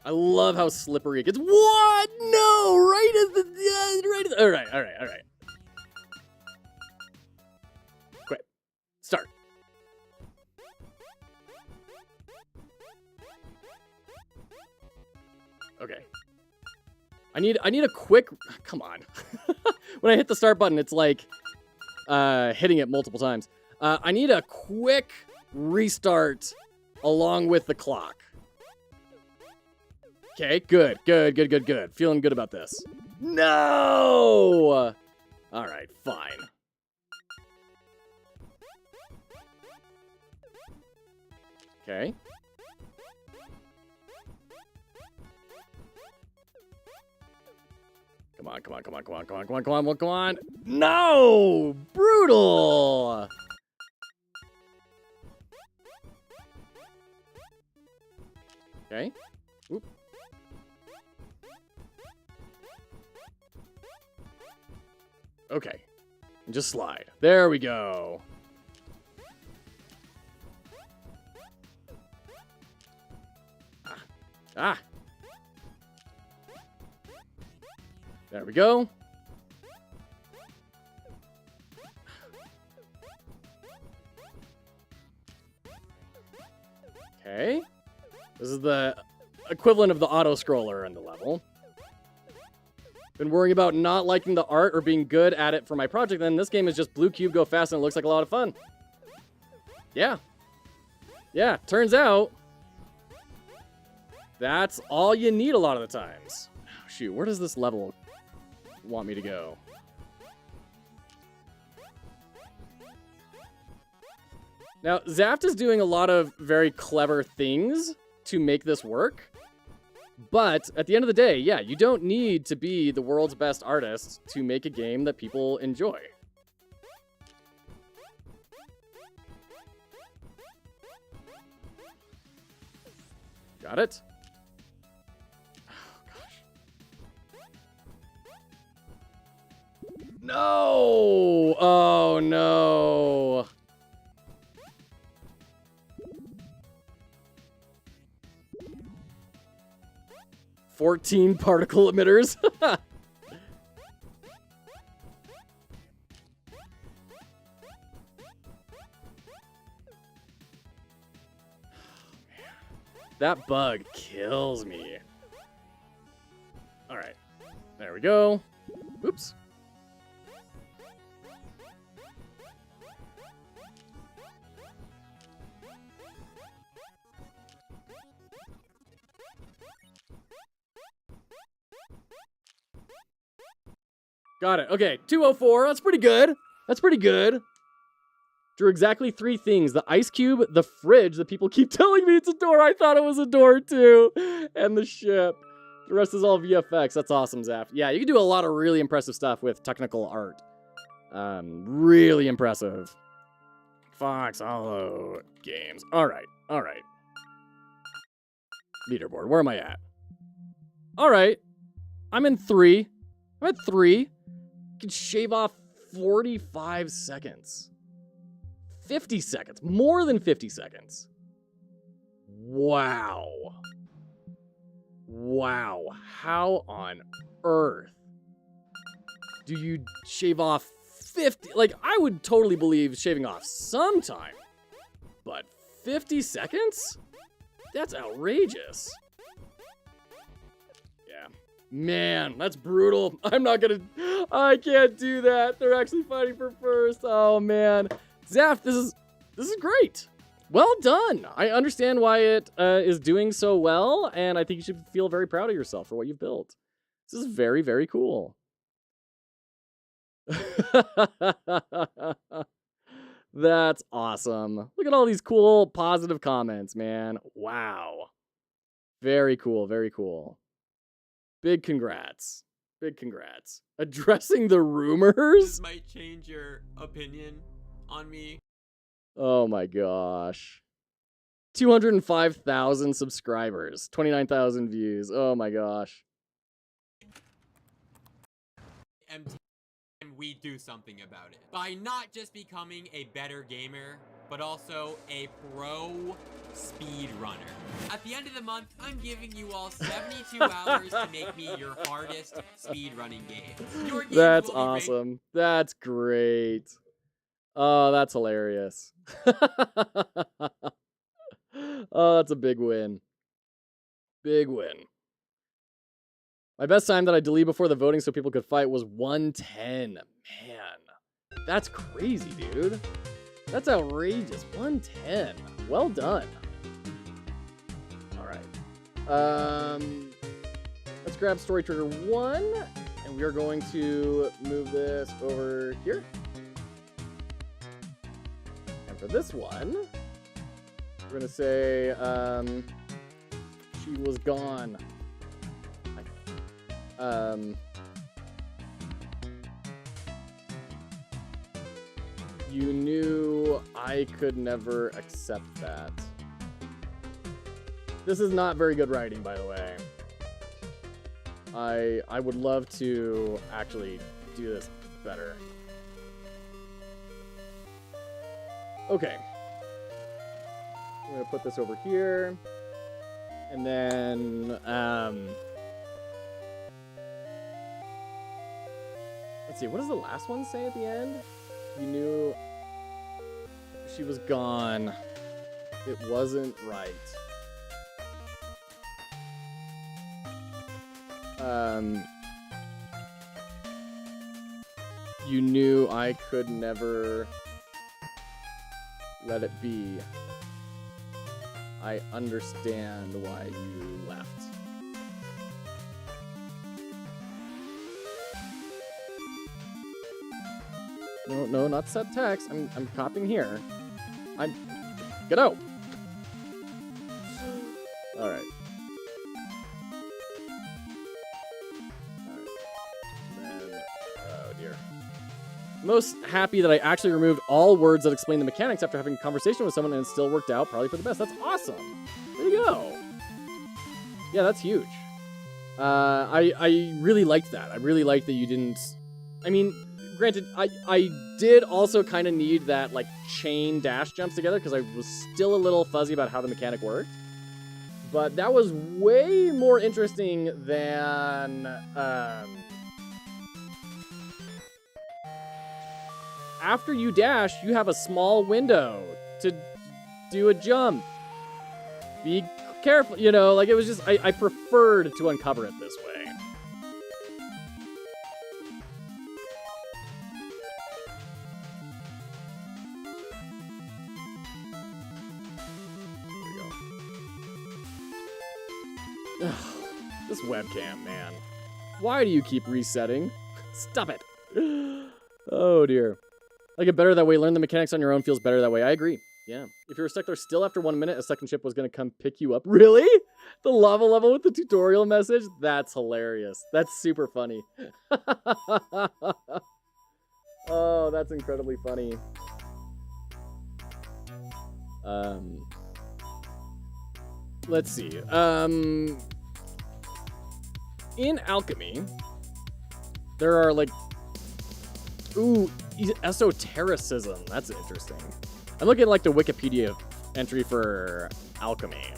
I love how slippery it gets. What? No! Right as the... right as... Alright. Quit. Start. Okay. I need a quick... Come on. When I hit the start button, it's like hitting it multiple times. I need a quick restart along with the clock. Okay, good. Feeling good about this. No! Alright, fine. Okay. Come on. No! Brutal! Okay. Oop. Okay. And just slide. There we go. Ah. There we go. Okay. This is the equivalent of the auto-scroller in the level. Been worrying about not liking the art or being good at it for my project, then this game is just blue cube, go fast, and it looks like a lot of fun. Yeah. Yeah, turns out that's all you need a lot of the times. Shoot, where does this level want me to go? Now, Zaft is doing a lot of very clever things to make this work. But at the end of the day, yeah, you don't need to be the world's best artist to make a game that people enjoy. Got it? Oh, gosh. No! Oh, no. "14 particle emitters." That bug kills me. All right. There we go. Oops. Got it. Okay, 204. That's pretty good. That's pretty good. Drew exactly 3 things. The ice cube, the fridge that people keep telling me it's a door. I thought it was a door too. And the ship. The rest is all VFX. That's awesome, Zaf. Yeah, you can do a lot of really impressive stuff with technical art. Really impressive. Foxhollow Games. All right. Leaderboard. Where am I at? All right. I'm in 3. I'm at 3. Can shave off 45 seconds. 50 seconds. More than 50 seconds. Wow. How on earth do you shave off 50? Like, I would totally believe shaving off some time. But 50 seconds? That's outrageous. Man, that's brutal. I can't do that. They're actually fighting for first. Oh, man. Zaf, this is great. Well done. I understand why it is doing so well, and I think you should feel very proud of yourself for what you've built. This is very, very cool. That's awesome. Look at all these cool, positive comments, man. Wow. Very cool, very cool. Big congrats. Addressing the rumors? This might change your opinion on me. Oh my gosh. 205,000 subscribers. 29,000 views. Oh my gosh. And we do something about it. By not just becoming a better gamer, but also a pro speedrunner. At the end of the month, I'm giving you all 72 hours to make me your hardest speedrunning game. Your games That's will be ranked awesome. That's great. Oh, that's hilarious. Oh, that's a big win. Big win. My best time that I deleted before the voting so people could fight was 110. Man, that's crazy, dude. That's outrageous. 110. Well done. All right. Let's grab story trigger 1, and we are going to move this over here. And for this one, we're gonna say she was gone. You knew I could never accept that. This is not very good writing, by the way. I would love to actually do this better. Okay. I'm gonna put this over here. And then, let's see, what does the last one say at the end? You knew she was gone. It wasn't right. You knew I could never let it be. I understand why you left. No, not set text. I'm copying here. Godot. All right. Oh dear. Most happy that I actually removed all words that explain the mechanics after having a conversation with someone and it still worked out. Probably for the best. That's awesome. There you go. Yeah, that's huge. I really liked that. I really liked that you didn't. I mean, granted, I did also kind of need that like chain dash jumps together because I was still a little fuzzy about how the mechanic worked. But that was way more interesting than after you dash, you have a small window to do a jump. Be careful, you know, like it was just, I preferred to uncover it this way. There we go. This webcam, man. Why do you keep resetting? Stop it. Oh dear. Like it better that way. Learn the mechanics on your own feels better that way. I agree. Yeah. If you were stuck there still after 1 minute, a second ship was going to come pick you up. Really? The lava level with the tutorial message? That's hilarious. That's super funny. Oh, that's incredibly funny. Let's see. In alchemy, there are like, ooh, esotericism. That's interesting. I'm looking at like the Wikipedia entry for alchemy.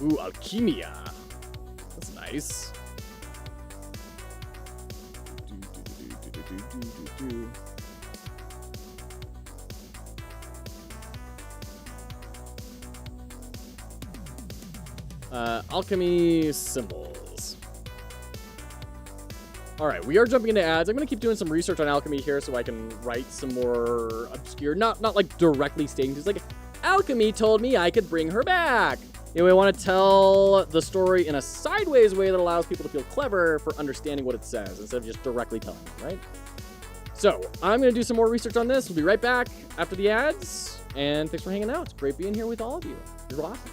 Ooh, alchemia. That's nice. Alchemy symbols. All right, we are jumping into ads. I'm going to keep doing some research on alchemy here so I can write some more obscure, not like directly stating, just like, alchemy told me I could bring her back. You know, we want to tell the story in a sideways way that allows people to feel clever for understanding what it says instead of just directly telling them, right? So I'm going to do some more research on this. We'll be right back after the ads. And thanks for hanging out. It's great being here with all of you. You're awesome.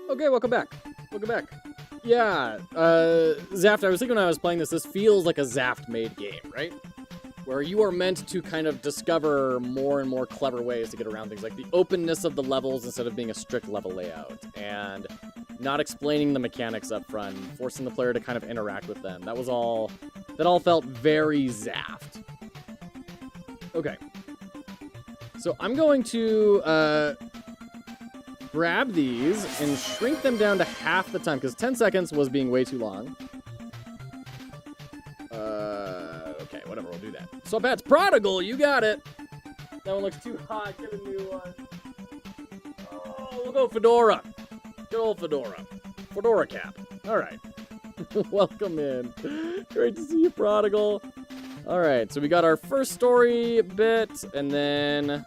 Okay, welcome back. Welcome back. Yeah, Zaft, I was thinking when I was playing this feels like a Zaft-made game, right? Where you are meant to kind of discover more and more clever ways to get around things, like the openness of the levels instead of being a strict level layout, and not explaining the mechanics up front, forcing the player to kind of interact with them. That all felt very Zaft. Okay. So I'm going to, grab these and shrink them down to half the time, because 10 seconds was being way too long. Okay, whatever, we'll do that. So Pat's Prodigal, you got it. That one looks too hot. Get a new one. Oh, we'll go Fedora. Good old Fedora. Fedora cap. All right. Welcome in. Great to see you, Prodigal. All right, so we got our first story bit, and then...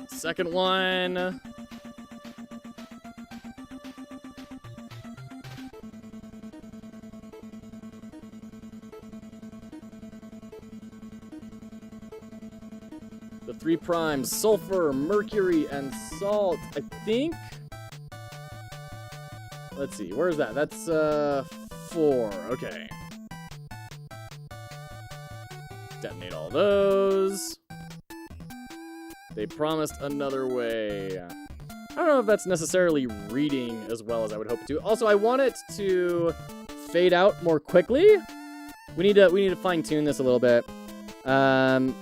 second one. The 3 primes, sulfur, mercury, and salt. I think. Let's see, where's that? That's 4. Okay. Detonate all those. They promised another way. I don't know if that's necessarily reading as well as I would hope to. Also, I want it to fade out more quickly. We need to fine tune this a little bit. Let's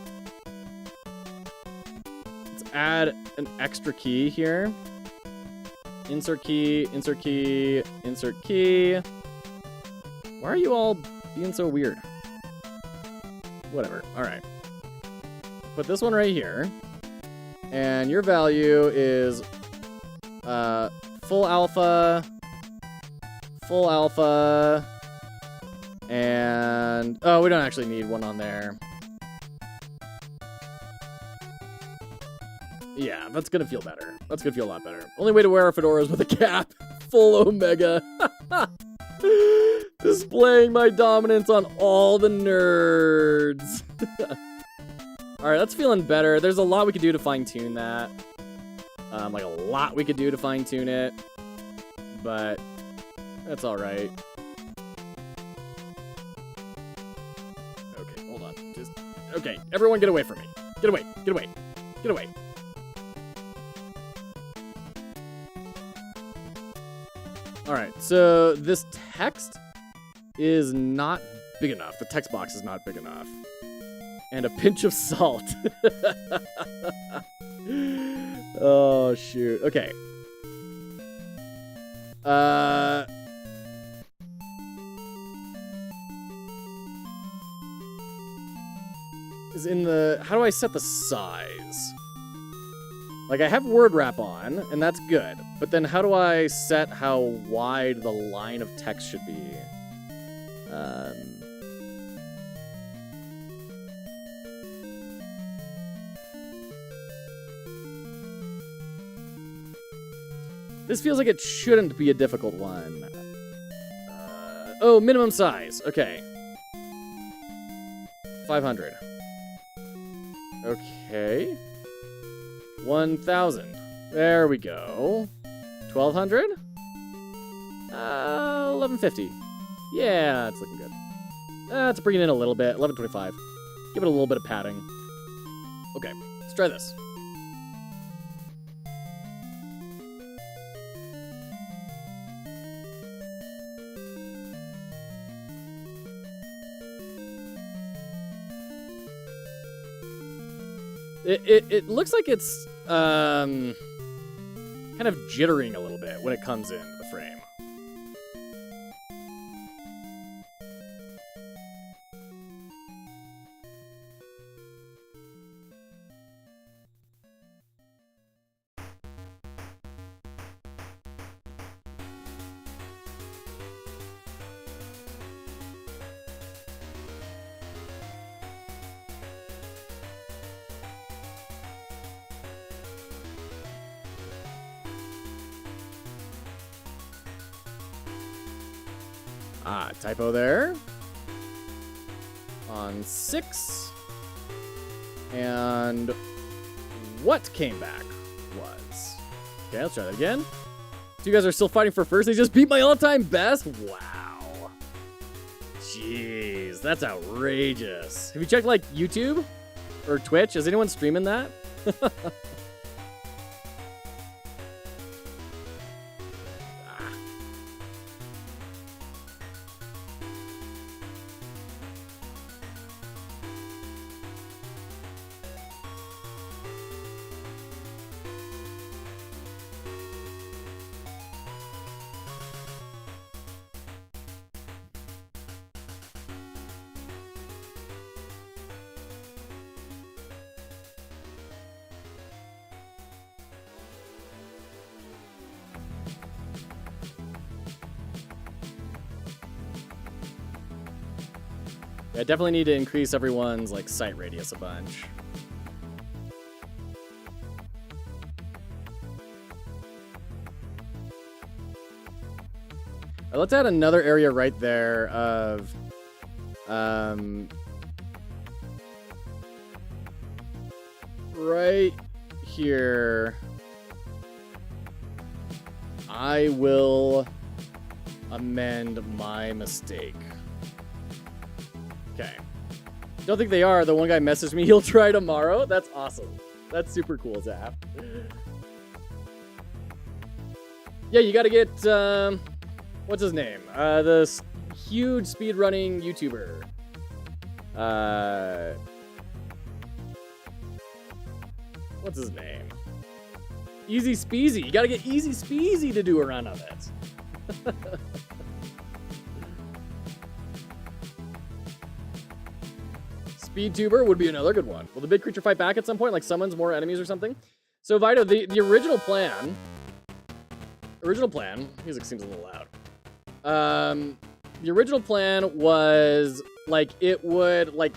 add an extra key here. Insert key, insert key, insert key. Why are you all being so weird? Whatever. All right. Put this one right here. And your value is full alpha, and oh, we don't actually need one on there. Yeah, that's gonna feel better. That's gonna feel a lot better. Only way to wear a fedora is with a cap. Full Omega. Displaying my dominance on all the nerds. Alright, that's feeling better. There's a lot we could do to fine-tune that. Like a lot we could do to fine-tune it. But that's alright. Okay, hold on. Okay, everyone get away from me. Get away, get away, get away. Alright, so this text is not big enough. The text box is not big enough. And a pinch of salt. Oh, shoot. Okay. Is in the... How do I set the size? Like, I have word wrap on, and that's good. But then how do I set how wide the line of text should be? This feels like it shouldn't be a difficult one. Oh, minimum size. Okay. 500. Okay. 1,000. There we go. 1,200? 1,150. Yeah, it's looking good. Let's bring it in a little bit. 1,125. Give it a little bit of padding. Okay, let's try this. It looks like it's kind of jittering a little bit when it comes into the frame. Ah, typo there. On 6. And what came back was... Okay, let's try that again. So you guys are still fighting for first. They just beat my all-time best? Wow. Jeez, that's outrageous. Have you checked, like, YouTube or Twitch? Is anyone streaming that? I definitely need to increase everyone's like sight radius a bunch. Let's add another area right there of right here. I will amend my mistake. Okay. Don't think they are. The one guy messaged me. He'll try tomorrow. That's awesome. That's super cool, Zap. Yeah, you gotta get, what's his name? The huge speedrunning YouTuber. What's his name? Easy Speezy. You gotta get Easy Speezy to do a run of it. SpeedTuber would be another good one. Will the big creature fight back at some point, like summons more enemies or something? So Vito, the original plan, music seems a little loud. The original plan was like it would like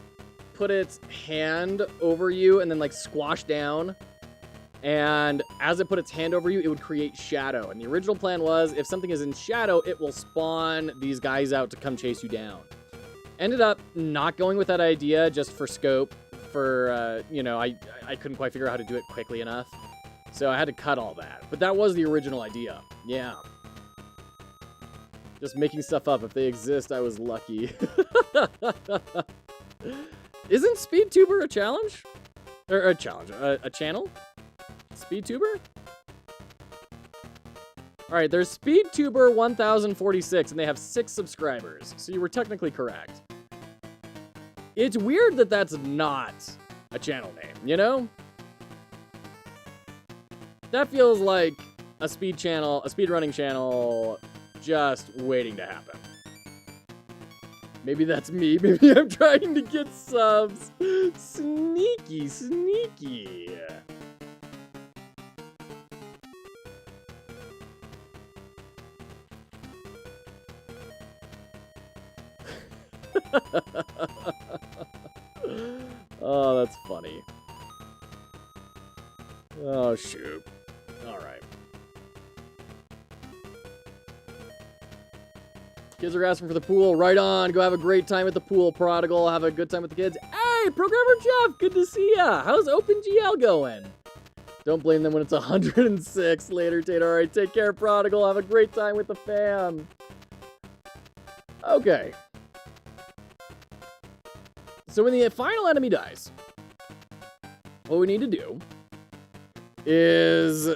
put its hand over you and then like squash down. And as it put its hand over you, it would create shadow. And the original plan was if something is in shadow, it will spawn these guys out to come chase you down. Ended up not going with that idea just for scope. For, you know, I couldn't quite figure out how to do it quickly enough. So I had to cut all that. But that was the original idea. Yeah. Just making stuff up. If they exist, I was lucky. Isn't SpeedTuber a challenge? Or a challenge? A channel? SpeedTuber? Alright, there's SpeedTuber 1046, and they have 6 subscribers. So you were technically correct. It's weird that that's not a channel name, you know? That feels like a speedrunning channel just waiting to happen. Maybe that's me. Maybe I'm trying to get subs. Sneaky, sneaky. Oh, that's funny. Oh, shoot. All right. Kids are asking for the pool. Right on. Go have a great time at the pool, Prodigal. Have a good time with the kids. Hey, Programmer Jeff. Good to see ya. How's OpenGL going? Don't blame them when it's 106. Later, Tate. All right, take care, Prodigal. Have a great time with the fam. Okay. So when the final enemy dies, what we need to do is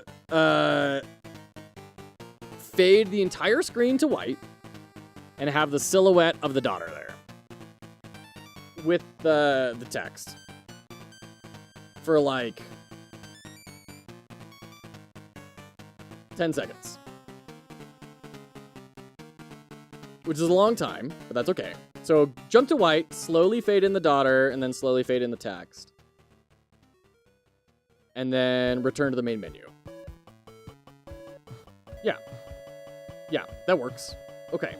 fade the entire screen to white and have the silhouette of the daughter there with the text for like 10 seconds, which is a long time, but that's okay. So jump to white, slowly fade in the daughter, and then slowly fade in the text. And then return to the main menu. Yeah. Yeah, that works. Okay.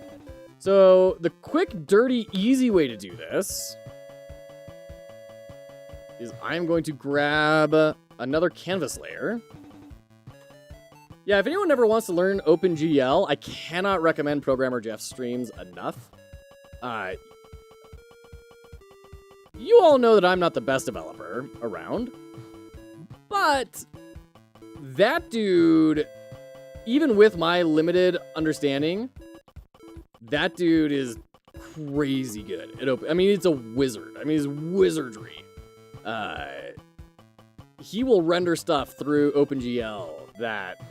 So the quick, dirty, easy way to do this is I'm going to grab another canvas layer. Yeah, if anyone ever wants to learn OpenGL, I cannot recommend Programmer Jeff's streams enough. you all know that I'm not the best developer around, but that dude, even with my limited understanding, that dude is crazy good at I mean, it's a wizard. I mean, it's wizardry. He will render stuff through OpenGL that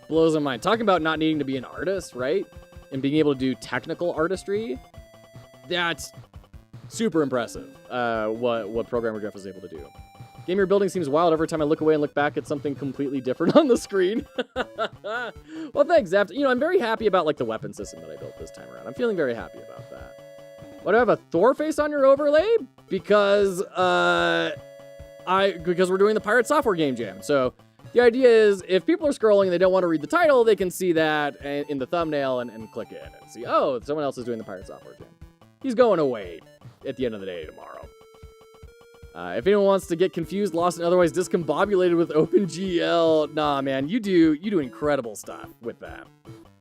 blows my mind. Talking about not needing to be an artist, right? And being able to do technical artistry, that's super impressive, what Programmer Jeff is able to do. Game you're building seems wild. Every time I look away and look back at something completely different on the screen. Well, thanks, Zap. You know, I'm very happy about, like, the weapon system that I built this time around. I'm feeling very happy about that. Why do I have a Thor face on your overlay? Because, because we're doing the Pirate Software Game Jam. So the idea is if people are scrolling and they don't want to read the title, they can see that in the thumbnail and click in and see, oh, someone else is doing the Pirate Software Jam. He's going away at the end of the day tomorrow. If anyone wants to get confused, lost, and otherwise discombobulated with OpenGL, nah, man, you do incredible stuff with that.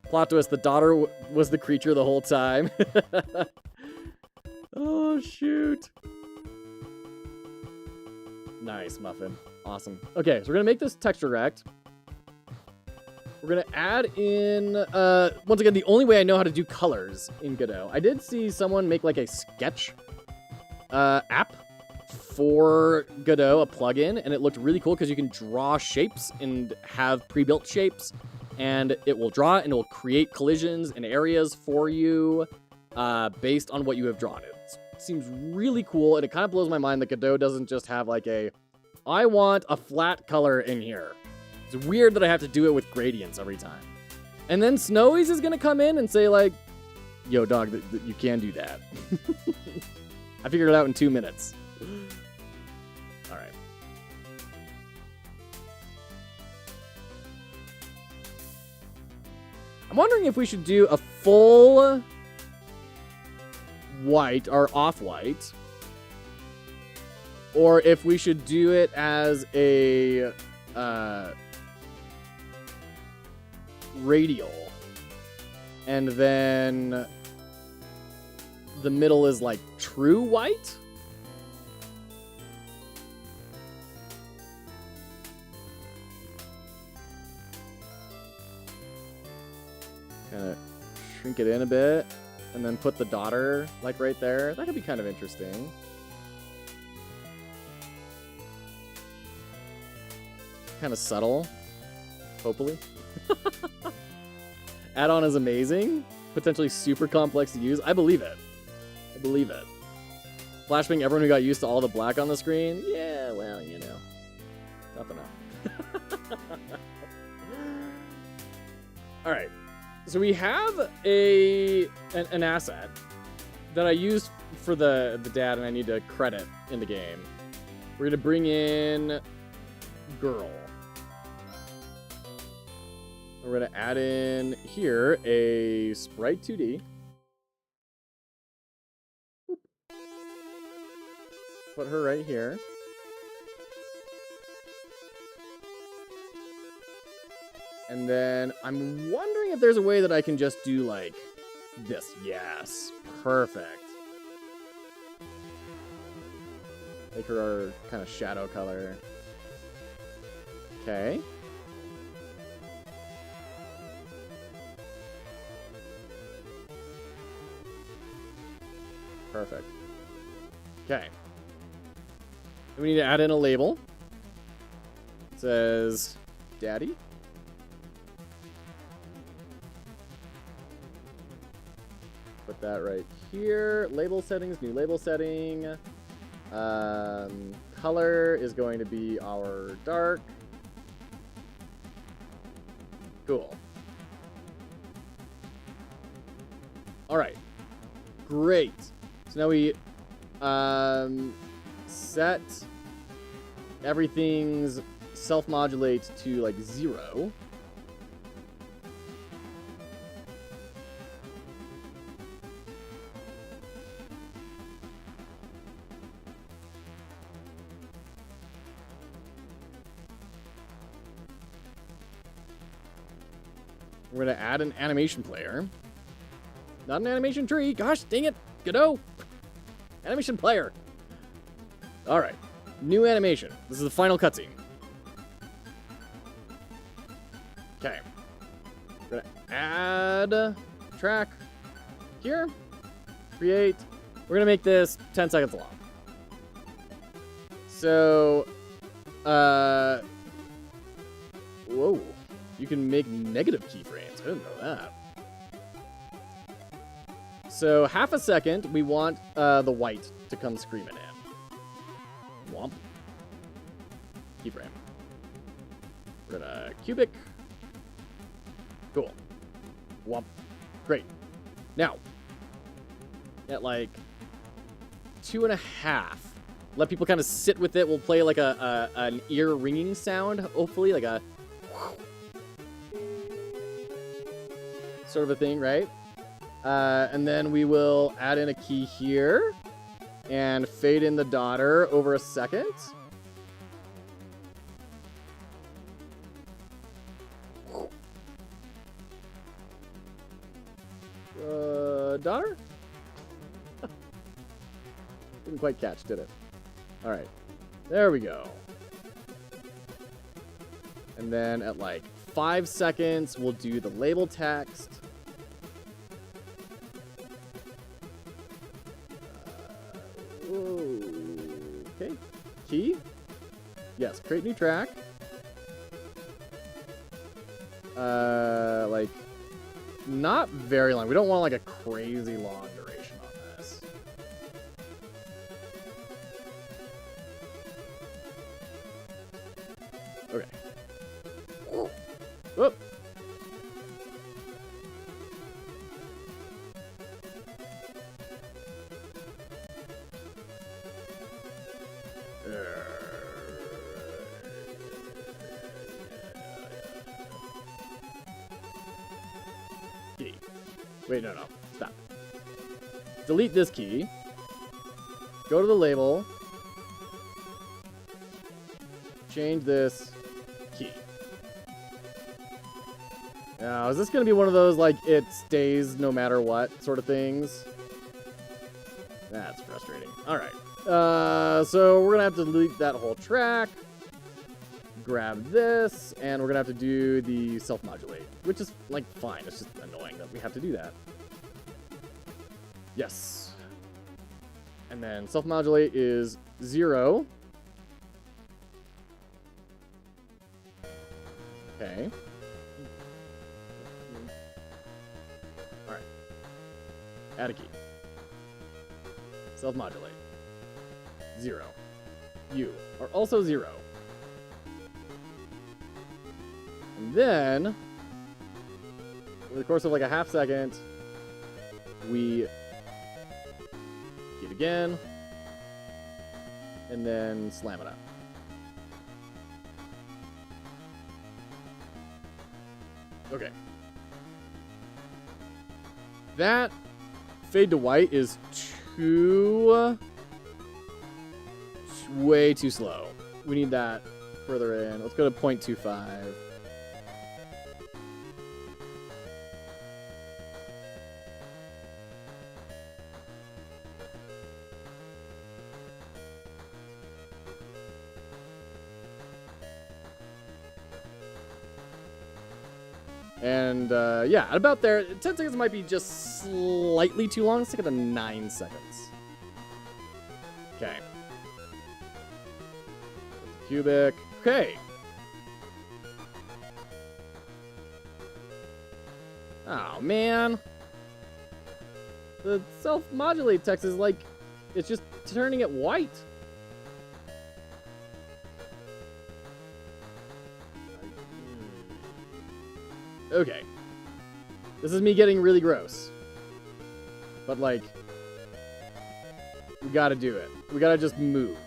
Plot twist, the daughter was the creature the whole time. Oh, shoot. Nice, Muffin. Awesome. Okay, so we're going to make this texture rect. We're going to add in, once again, the only way I know how to do colors in Godot. I did see someone make like a sketch app for Godot, a plugin, and it looked really cool because you can draw shapes and have pre-built shapes, and it will draw and it will create collisions and areas for you based on what you have drawn. It seems really cool, and it kind of blows my mind that Godot doesn't just have like I want a flat color in here. It's weird that I have to do it with gradients every time. And then Snowies is going to come in and say like, yo, dog, you can do that. I figured it out in 2 minutes. All right. I'm wondering if we should do a full white or off-white, or if we should do it as a radial, and then the middle is like true white. Kind of shrink it in a bit, and then put the daughter like right there. That could be kind of interesting. Kind of subtle, hopefully. Add-on is amazing. Potentially super complex to use. I believe it. I believe it. Flashbang everyone who got used to all the black on the screen? Yeah, well, you know. Tough enough. Alright. So we have an asset that I used for the dad, and I need to credit in the game. We're going to bring in girl. We're going to add in here a sprite 2D. Put her right here. And then I'm wondering if there's a way that I can just do like this. Yes, perfect. Make her our kind of shadow color. Okay. Perfect. Okay. We need to add in a label. It says Daddy. Put that right here. Label settings, new label setting. Color is going to be our dark. Cool. All right. Great. So now we set everything's self-modulate to like 0. We're going to add an animation player. Not an animation tree. Gosh, dang it. Godot. Animation player. All right. New animation. This is the final cutscene. Okay. We're gonna add track here. Create. We're gonna make this 10 seconds long. So, whoa. You can make negative keyframes. I didn't know that. So, half a second, we want the white to come screaming in. Womp. Keyframe. We're gonna cubic. Cool. Womp. Great. Now, at like 2.5, let people kind of sit with it. We'll play like an ear ringing sound, hopefully, like a sort of a thing, right? And then we will add in a key here and fade in the daughter over a second. Daughter? Didn't quite catch, did it? All right. There we go. And then at like 5 seconds, we'll do the label text. Okay. Key. Yes, create new track. Like, not very long. We don't want like a crazy long duration on this. Okay. Whoop. Key. Wait, no. Stop. Delete this key. Go to the label. Change this key. Now, is this going to be one of those, like, it stays no matter what sort of things? That's frustrating. All right. So we're going to have to delete that whole track. Grab this, and we're going to have to do the self-modulate, which is, like, fine. It's just annoying that we have to do that. Yes. And then self-modulate is 0. Okay. All right. Add a key. Self-modulate. 0. You are also 0. And then, over the course of like a half second, we key it again, and then slam it up. Okay. That fade to white is way too slow. We need that further in. Let's go to 0.25. And, yeah, at about there, 10 seconds might be just slightly too long. Let's take it to 9 seconds. Okay. Cubic. Okay. Oh, man. The self-modulate text is like, it's just turning it white. Okay. This is me getting really gross. But, like, we gotta do it. We gotta just move.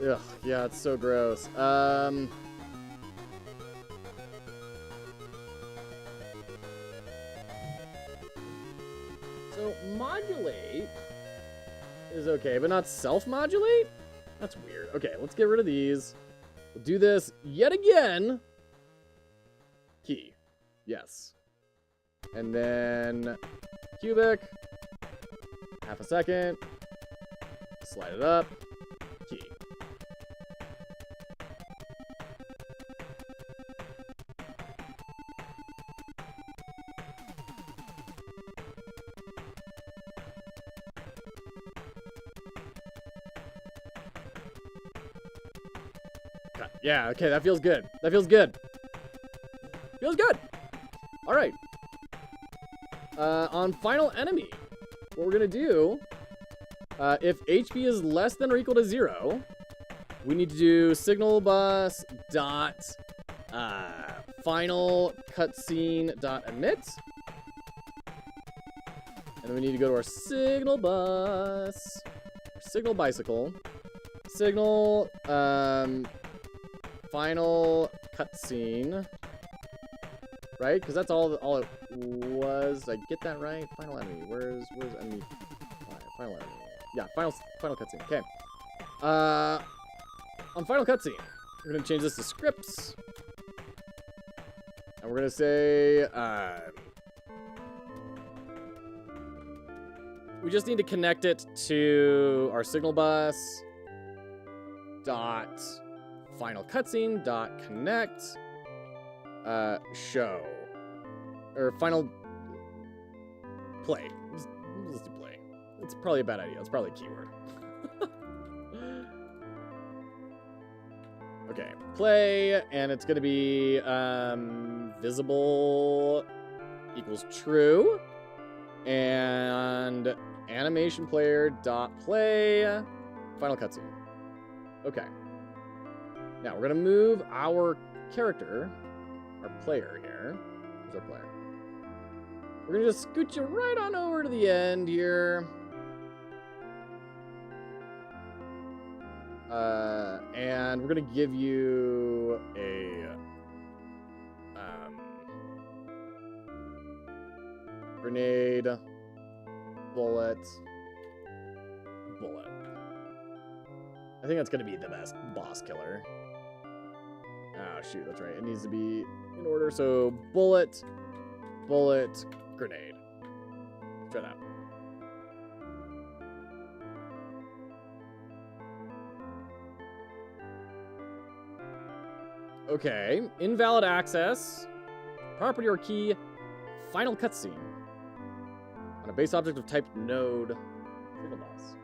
Ugh, yeah, it's so gross. So, modulate is okay, but not self-modulate? That's weird. Okay, let's get rid of these. We'll do this yet again. Key. Yes. And then cubic. Half a second. Slide it up. Key. Yeah, okay, that feels good. That feels good. Feels good. All right. On final enemy, what we're gonna do, if HP is less than or equal to 0, we need to do signal bus dot final cutscene dot emit, and then we need to go to our signal bus, or signal bicycle, signal final cutscene, right? Because that's all it was. Did I get that right? Final enemy. Where's enemy? Final enemy. Yeah, final cutscene. Okay. On final cutscene, we're gonna change this to scripts, and we're gonna say we just need to connect it to our signal bus dot final cutscene dot connect show, or final play. Let's do play. It's probably a bad idea. It's probably a keyword. Okay, play, and it's gonna be visible equals true, and animation player dot play final cutscene. Okay. Now we're gonna move our character, our player here. Where's our player? We're gonna just scoot you right on over to the end here. And we're gonna give you a grenade, bullet. I think that's gonna be the best boss killer. Oh shoot, that's right. It needs to be in order. So bullet, grenade. Let's try that. Okay, invalid access, property or key, final cutscene on a base object of type node, signal bus.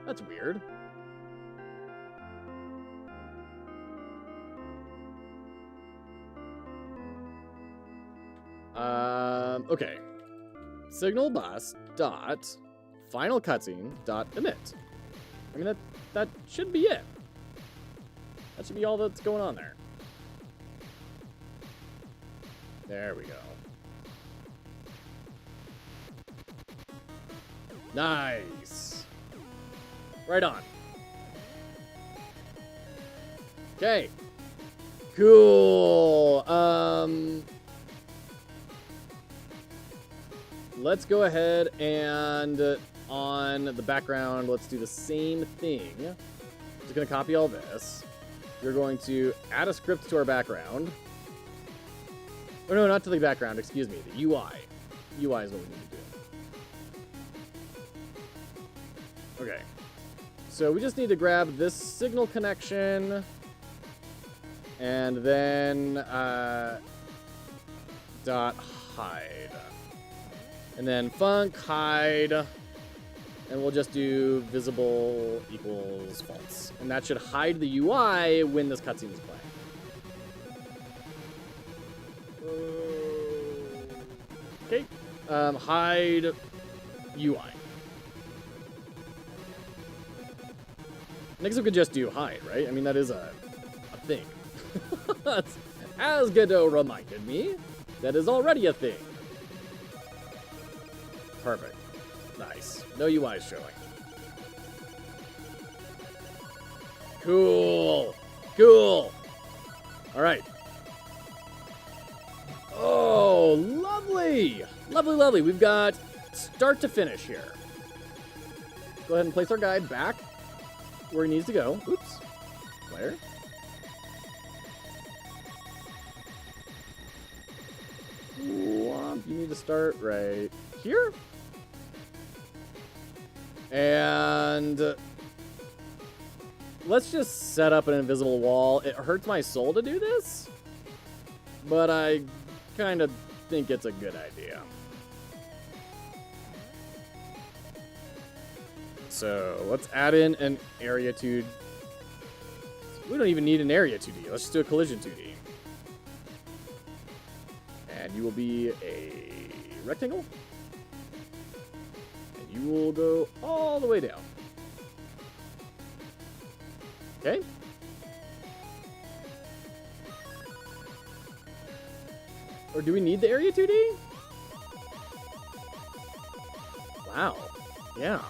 That's weird. Okay. Signal bus dot final cutscene dot emit. I mean, that should be it. That should be all that's going on there. There we go. Nice. Right on. Okay. Cool. Let's go ahead and on the background, let's do the same thing. Just gonna copy all this. You're going to add a script to our background. Oh no, not to the background, excuse me, the UI. UI is what we need to do. Okay. So we just need to grab this signal connection and then dot hide. And then func hide, and we'll just do visible equals false. And that should hide the UI when this cutscene is playing. Okay, hide UI. Next we could just do hide, right? I mean, that is a thing. That's, as Godot reminded me, that is already a thing. Perfect. Nice. No UI is showing. Cool. Cool. All right. Oh, Oh, lovely. Lovely, lovely. We've got start to finish here. Go ahead and place our guide back where he needs to go. Oops. Player. You need to start right here. And let's just set up an invisible wall. It hurts my soul to do this, but I kind of think it's a good idea. So let's add in an area 2. We don't even need an area 2D. Let's just do a collision 2D. And you will be a rectangle. And you will go all the way down. Okay. Or do we need the area 2D? Wow. Yeah.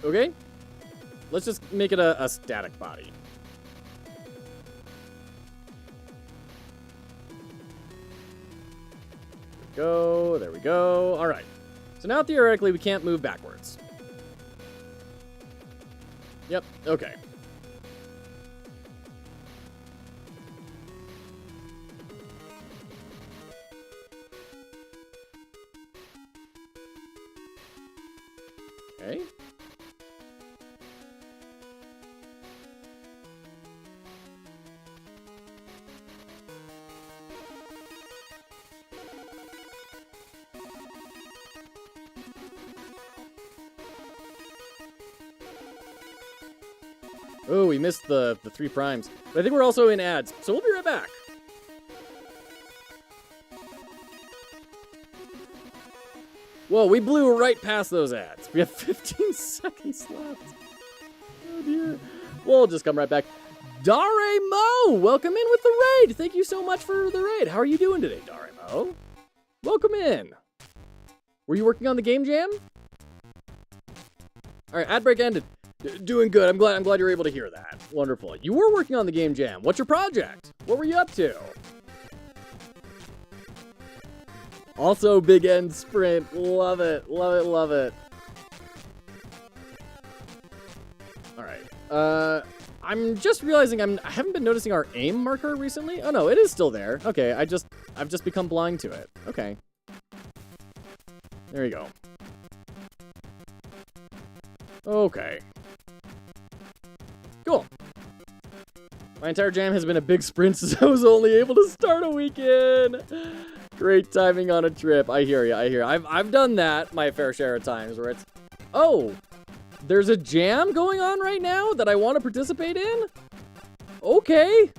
Okay. Let's just make it a static body. Go. There we go. All right. So now theoretically we can't move backwards. Yep. Okay. Okay. Oh, we missed the 3 primes. But I think we're also in ads, so we'll be right back. Whoa, we blew right past those ads. We have 15 seconds left. Oh, dear. We'll just come right back. Dare Mo, welcome in with the raid. Thank you so much for the raid. How are you doing today, Dare Mo? Welcome in. Were you working on the game jam? All right, ad break ended. Doing good. I'm glad you were able to hear that. Wonderful. You were working on the game jam. What's your project? What were you up to? Also, big end sprint. Love it. Love it. Love it. All right. I'm just realizing I haven't been noticing our aim marker recently. Oh no, it is still there. Okay, I've just become blind to it. Okay. There you go. Okay. Cool. My entire jam has been a big sprint since I was only able to start a weekend. Great timing on a trip. I hear you. I hear. I've done that my fair share of times where it's, oh, there's a jam going on right now that I want to participate in. Okay,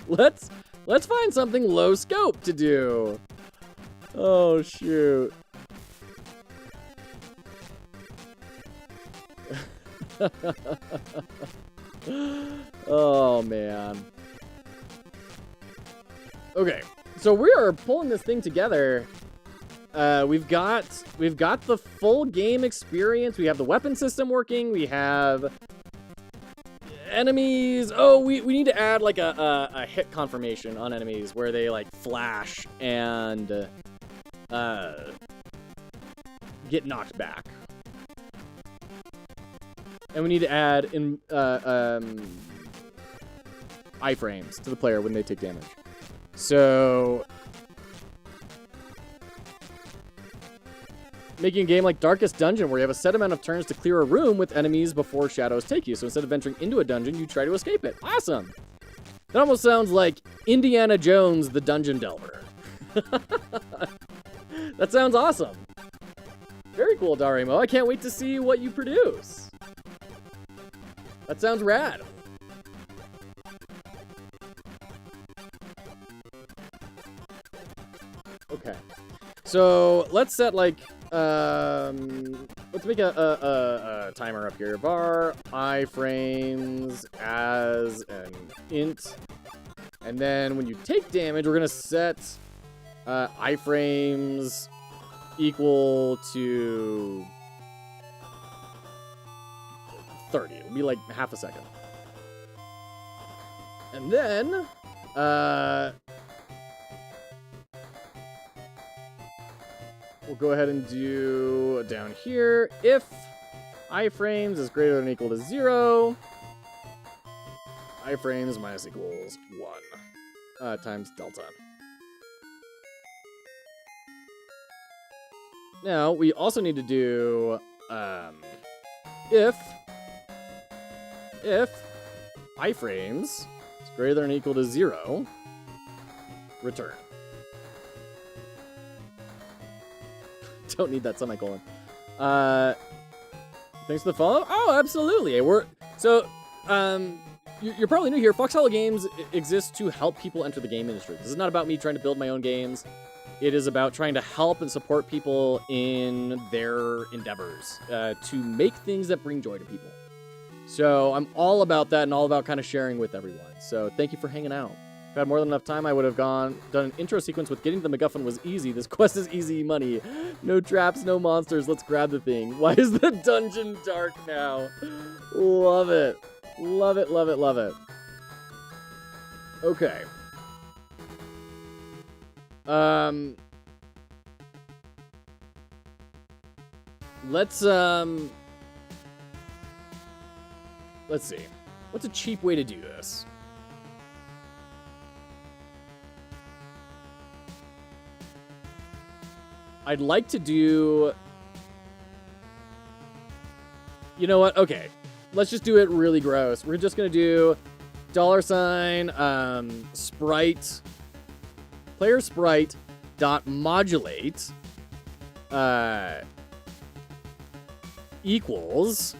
let's find something low scope to do. Oh shoot. Oh man. Okay, so we are pulling this thing together. We've got the full game experience. We have the weapon system working. We have enemies. Oh, we need to add like a hit confirmation on enemies where they like flash and get knocked back. And we need to add in iframes to the player when they take damage. So making a game like Darkest Dungeon where you have a set amount of turns to clear a room with enemies before shadows take you. So instead of venturing into a dungeon, you try to escape it. Awesome. That almost sounds like Indiana Jones, the Dungeon Delver. That sounds awesome. Very cool, Darimo. I can't wait to see what you produce. That sounds rad. Okay. So let's set like, let's make a timer up here. Var iframes as an int. And then when you take damage, we're going to set iframes equal to 30. It'll be like half a second. And then, we'll go ahead and do down here, if iframes is greater than or equal to 0, iframes minus equals 1 times delta. Now, we also need to do if iframes is greater than or equal to 0, return. Don't need that semicolon. Thanks for the follow. Oh, absolutely. You're probably new here. Foxhollow Games exists to help people enter the game industry. This is not about me trying to build my own games. It is about trying to help and support people in their endeavors to make things that bring joy to people. So I'm all about that and all about kind of sharing with everyone. So thank you for hanging out. If I had more than enough time, I would have done an intro sequence with getting to the MacGuffin was easy. This quest is easy money. No traps, no monsters. Let's grab the thing. Why is the dungeon dark now? Love it. Love it, love it, love it. Okay. Let's see. What's a cheap way to do this? I'd like to do... You know what? Okay. Let's just do it really gross. We're just going to do $ sprite, player sprite dot modulate equals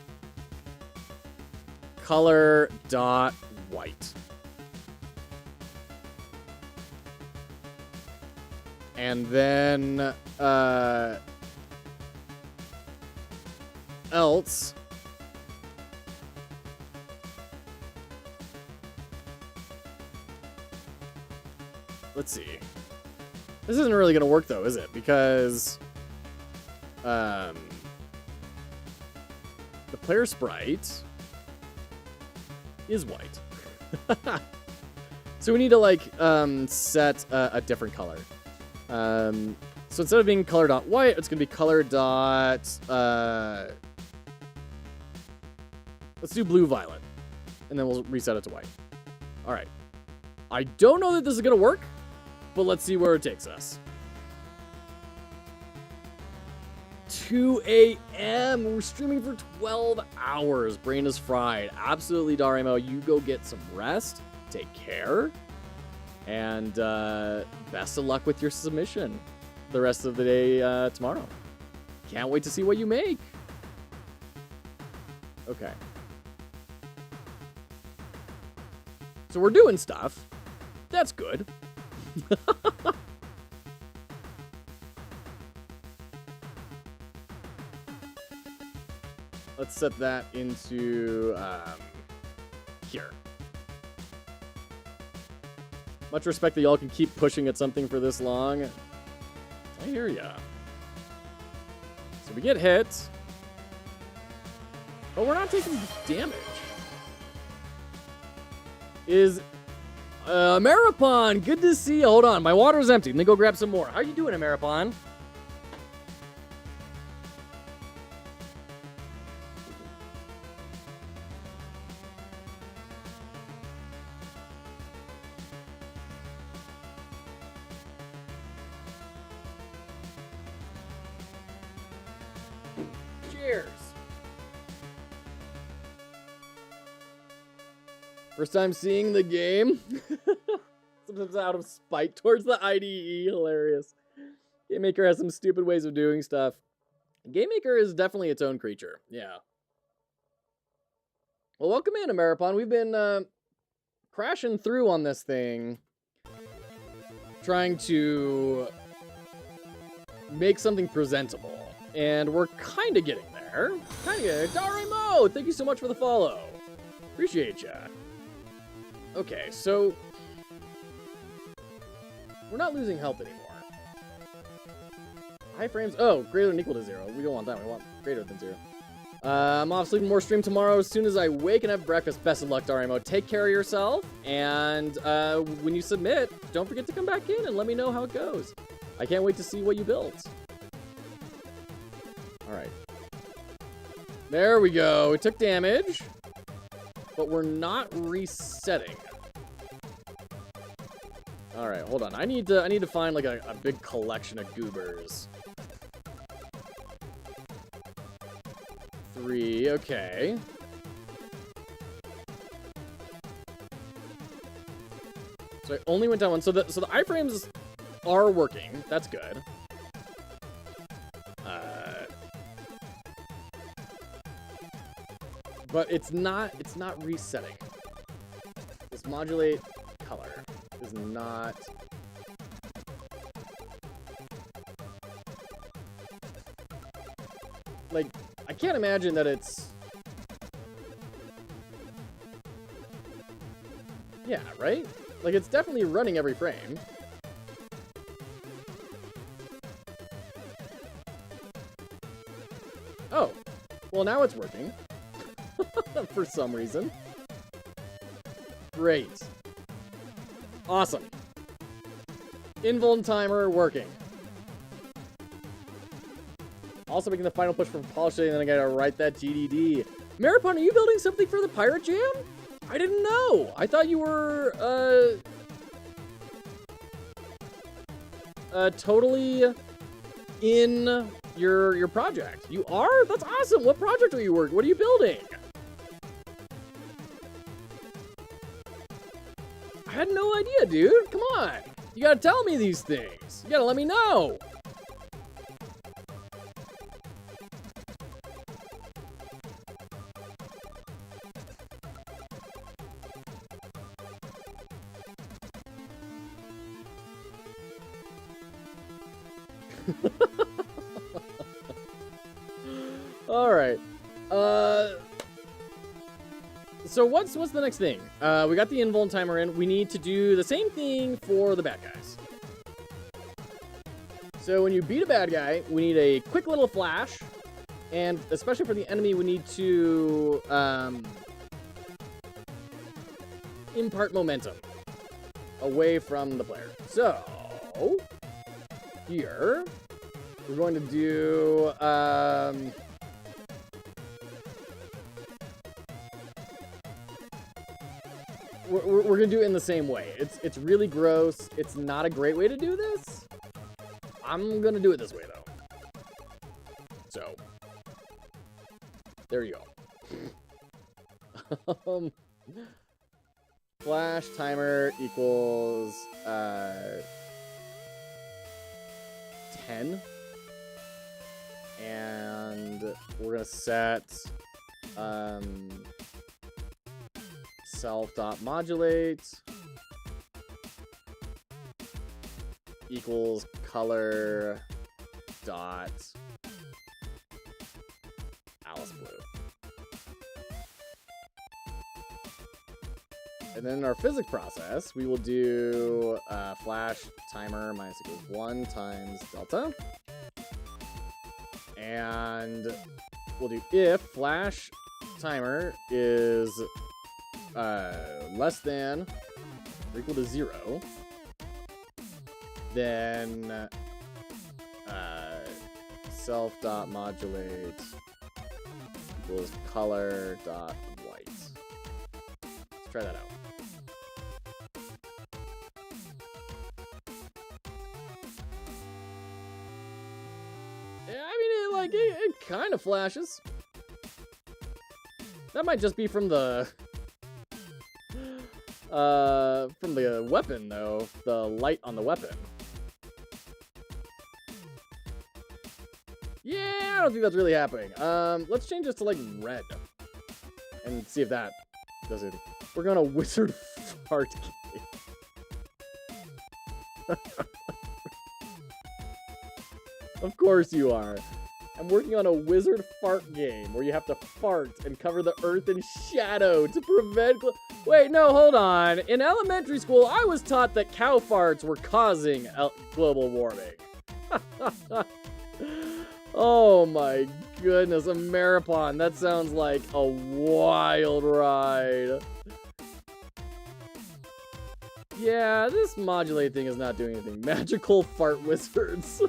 color dot white. And then else let's see. This isn't really gonna work though, is it? Because the player sprite is white. So we need to like set a different color. So instead of being color dot white, it's gonna be color dot let's do blue violet, and then we'll reset it to white. All right. I don't know that this is gonna work, but let's see where it takes us. 2 a.m. We're streaming for 12 hours. Brain is fried. Absolutely, Darimo. You go get some rest. Take care. And best of luck with your submission the rest of the day tomorrow. Can't wait to see what you make. Okay. So we're doing stuff. That's good. Let's set that into here. Much respect that y'all can keep pushing at something for this long. I hear ya. So we get hit. But we're not taking damage. Is Maripon, good to see you. Hold on, my water's empty. Let me go grab some more. How you doing, Maripon? Cheers. First time seeing the game. Sometimes out of spite towards the IDE. Hilarious. GameMaker has some stupid ways of doing stuff. GameMaker is definitely its own creature. Yeah. Well, welcome in, Ameripon. We've been crashing through on this thing. Trying to make something presentable. And we're kind of getting there. Kind of getting there. Darimo, thank you so much for the follow. Appreciate ya. Okay, so we're not losing health anymore. High frames. Oh, greater than or equal to 0. We don't want that. We want greater than 0. I'm off sleeping more stream tomorrow as soon as I wake and have breakfast. Best of luck, Darimo. Take care of yourself. And when you submit, don't forget to come back in and let me know how it goes. I can't wait to see what you built. All right. There we go. It took damage, but we're not resetting. All right, hold on. I need to find like a big collection of goobers. 3, okay. So I only went down one. So the iframes are working. That's good. But it's not resetting. This modulate color is not. Like, I can't imagine that it's... Yeah, right? Like, it's definitely running every frame. Oh. Well, now it's working. For some reason. Great. Awesome. Invuln timer working. Also making the final push for polishing, and then I gotta write that GDD. Maripon, are you building something for the Pirate Jam? I didn't know. I thought you were, totally in your project. You are? That's awesome. What project are you working? What are you building? I had no idea, dude. Come on. You gotta tell me these things. You gotta let me know. All right. So what's the next thing? We got the invuln timer in. We need to do the same thing for the bad guys. So when you beat a bad guy, we need a quick little flash, and especially for the enemy, we need to impart momentum away from the player. So here we're going to do we're gonna do it in the same way. It's really gross. It's not a great way to do this. I'm gonna do it this way though. So there you go. Flash timer equals 10, and we're gonna set self.modulate equals color dot Alice blue. And then in our physics process, we will do flash timer minus equals 1 times delta. And we'll do if flash timer is less than or equal to 0, then self.modulate equals color.white. Let's try that out. Yeah, I mean, it kind of flashes. That might just be from the weapon, though. The light on the weapon. Yeah, I don't think that's really happening. Let's change this to, like, red. And see if that does it. We're going to wizard fart game. Of course you are. I'm working on a wizard fart game where you have to fart and cover the earth in shadow to prevent... Wait, no, hold on. In elementary school, I was taught that cow farts were causing global warming. Oh my goodness, a marathon. That sounds like a wild ride. Yeah, this modulate thing is not doing anything. Magical fart wizards.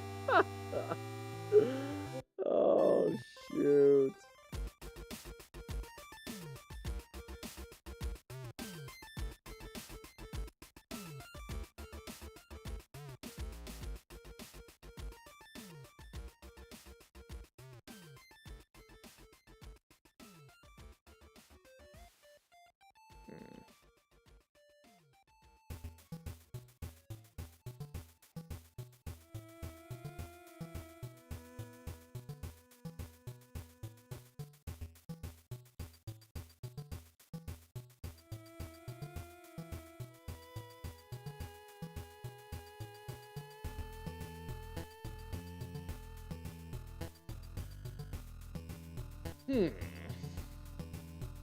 Oh, shoot.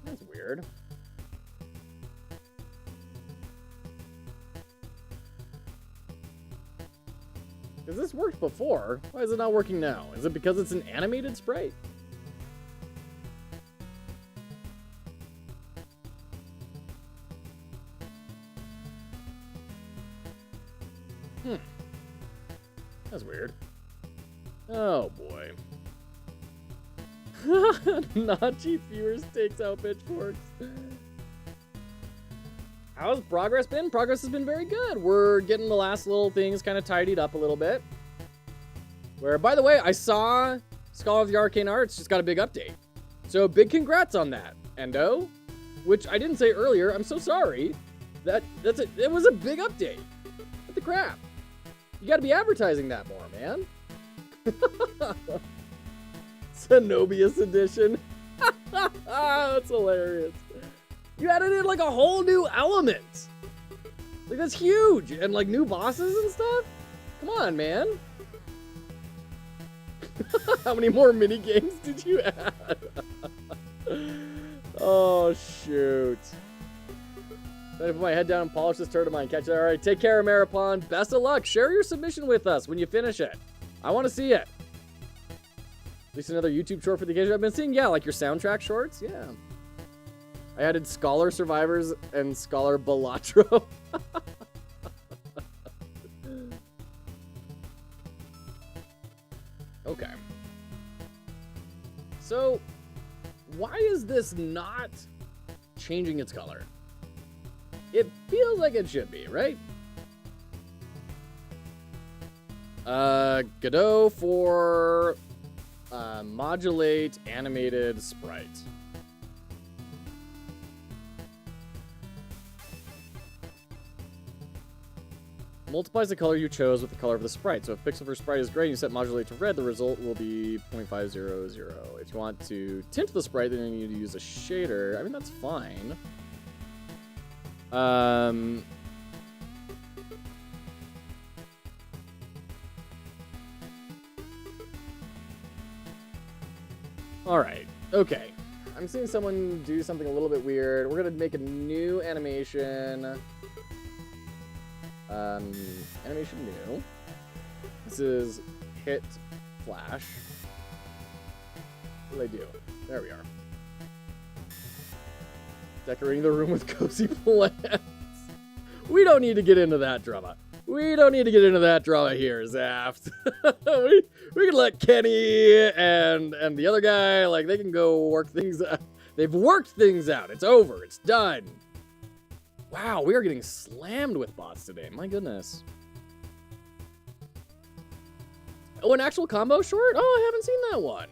That's weird. Because this worked before. Why is it not working now? Is it because it's an animated sprite? That's weird. Oh boy. Not cheap viewers takes out pitchforks. How's progress been? Progress has been very good. We're getting the last little things kind of tidied up a little bit. Where, by the way, I saw Scholar of the Arcane Arts just got a big update. So big congrats on that, Endo. Which I didn't say earlier. I'm so sorry. It was a big update. What the crap? You gotta be advertising that more, man. Zenobius edition. That's hilarious. You added in like a whole new element. Like that's huge. And like new bosses and stuff. Come on, man. How many more mini games did you add? Oh shoot. Time to put my head down and polish this turd of mine. Catch it. All right, take care, Maripon. Best of luck. Share your submission with us when you finish it. I want to see it. At least another YouTube short for the occasion. I've been seeing, yeah, like your soundtrack shorts. Yeah. I added Scholar Survivors and Scholar Balatro. Okay. So, why is this not changing its color? It feels like it should be, right? Godot for modulate animated sprite. Multiplies the color you chose with the color of the sprite. So if pixel for sprite is gray and you set modulate to red, the result will be 0.500. If you want to tint the sprite, then you need to use a shader. I mean, that's fine. All right. Okay. I'm seeing someone do something a little bit weird. We're going to make a new animation. Animation new. This is hit flash. What do they do? There we are. Decorating the room with cozy plants. We don't need to get into that drama. We don't need to get into that drama here, Zaft. we can let Kenny and the other guy, like, they can go work things out. They've worked things out. It's over. It's done. Wow, we are getting slammed with bots today. My goodness. Oh, an actual combo short? Oh, I haven't seen that one.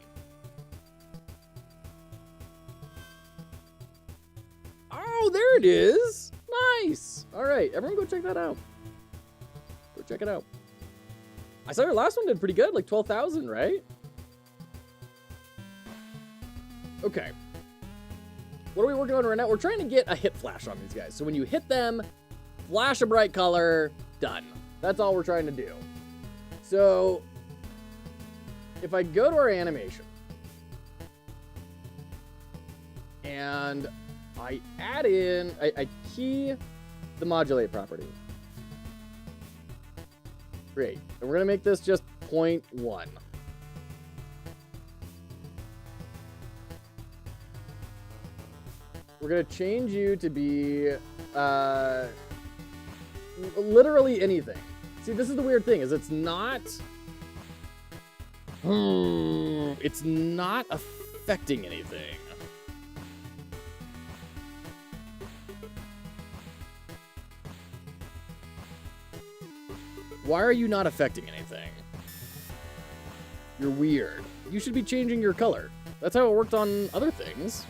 Oh, there it is. Nice. All right, everyone go check that out. Go check it out. I saw your last one did pretty good, like 12,000, right? Okay. What are we working on right now? We're trying to get a hit flash on these guys. So when you hit them, flash a bright color, done. That's all we're trying to do. So if I go to our animation and I add in, I key the modulate property. Great. And we're going to make this just 0.1. We're gonna change you to be literally anything. See, this is the weird thing, is it's not affecting anything. Why are you not affecting anything? You're weird. You should be changing your color. That's how it worked on other things.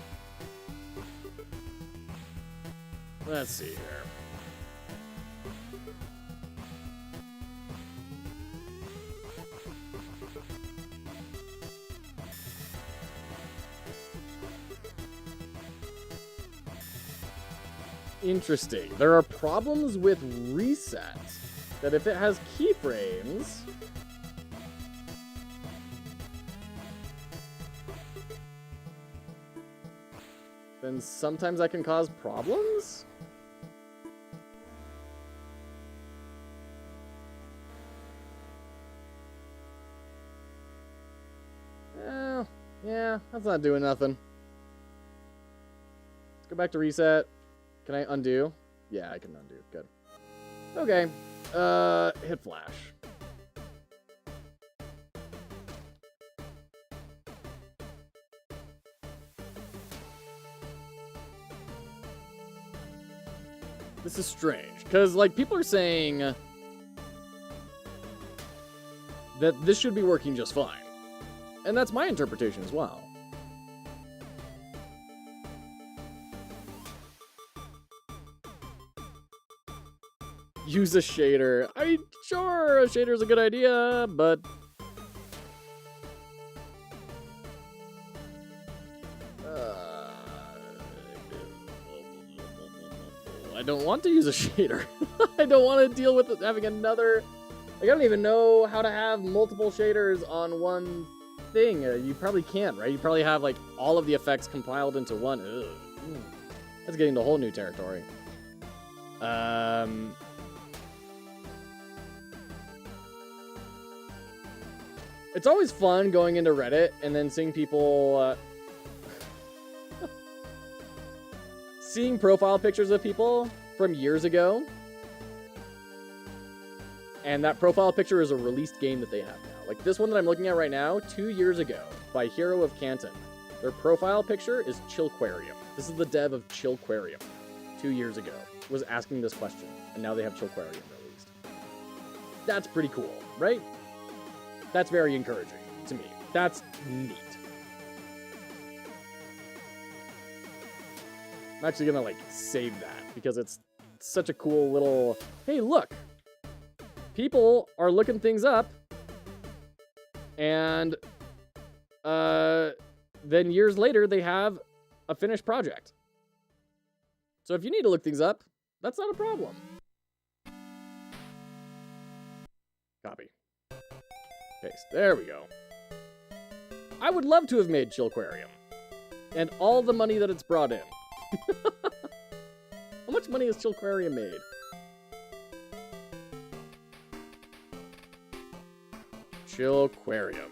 Let's see here. Interesting. There are problems with reset. That if it has keyframes, then sometimes that can cause problems? Yeah, that's not doing nothing. Let's go back to reset. Can I undo? Yeah, I can undo. Good. Okay. Hit flash. This is strange, because, like, people are saying that this should be working just fine. And that's my interpretation as well. Use a shader. I mean, sure, a shader is a good idea, but I don't want to use a shader. I don't want to deal with having another. Like, I don't even know how to have multiple shaders on one thing. You probably can't, right? You probably have like all of the effects compiled into one. Ugh. That's getting to a whole new territory. It's always fun going into Reddit and then seeing people seeing profile pictures of people from years ago, and that profile picture is a released game that they have now. Like this one that I'm looking at right now, 2 years ago, by Hero of Canton. Their profile picture is Chillquarium. This is the dev of Chillquarium. 2 years ago was asking this question, and now they have Chillquarium released. That's pretty cool, right? That's very encouraging to me. That's neat. I'm actually gonna like save that because it's such a cool little, hey, look, people are looking things up, and then years later they have a finished project. So if you need to look things up, that's not a problem. Copy. Paste. There we go. I would love to have made Chillquarium. And all the money that it's brought in. How much money has Chillquarium made? Chillquarium.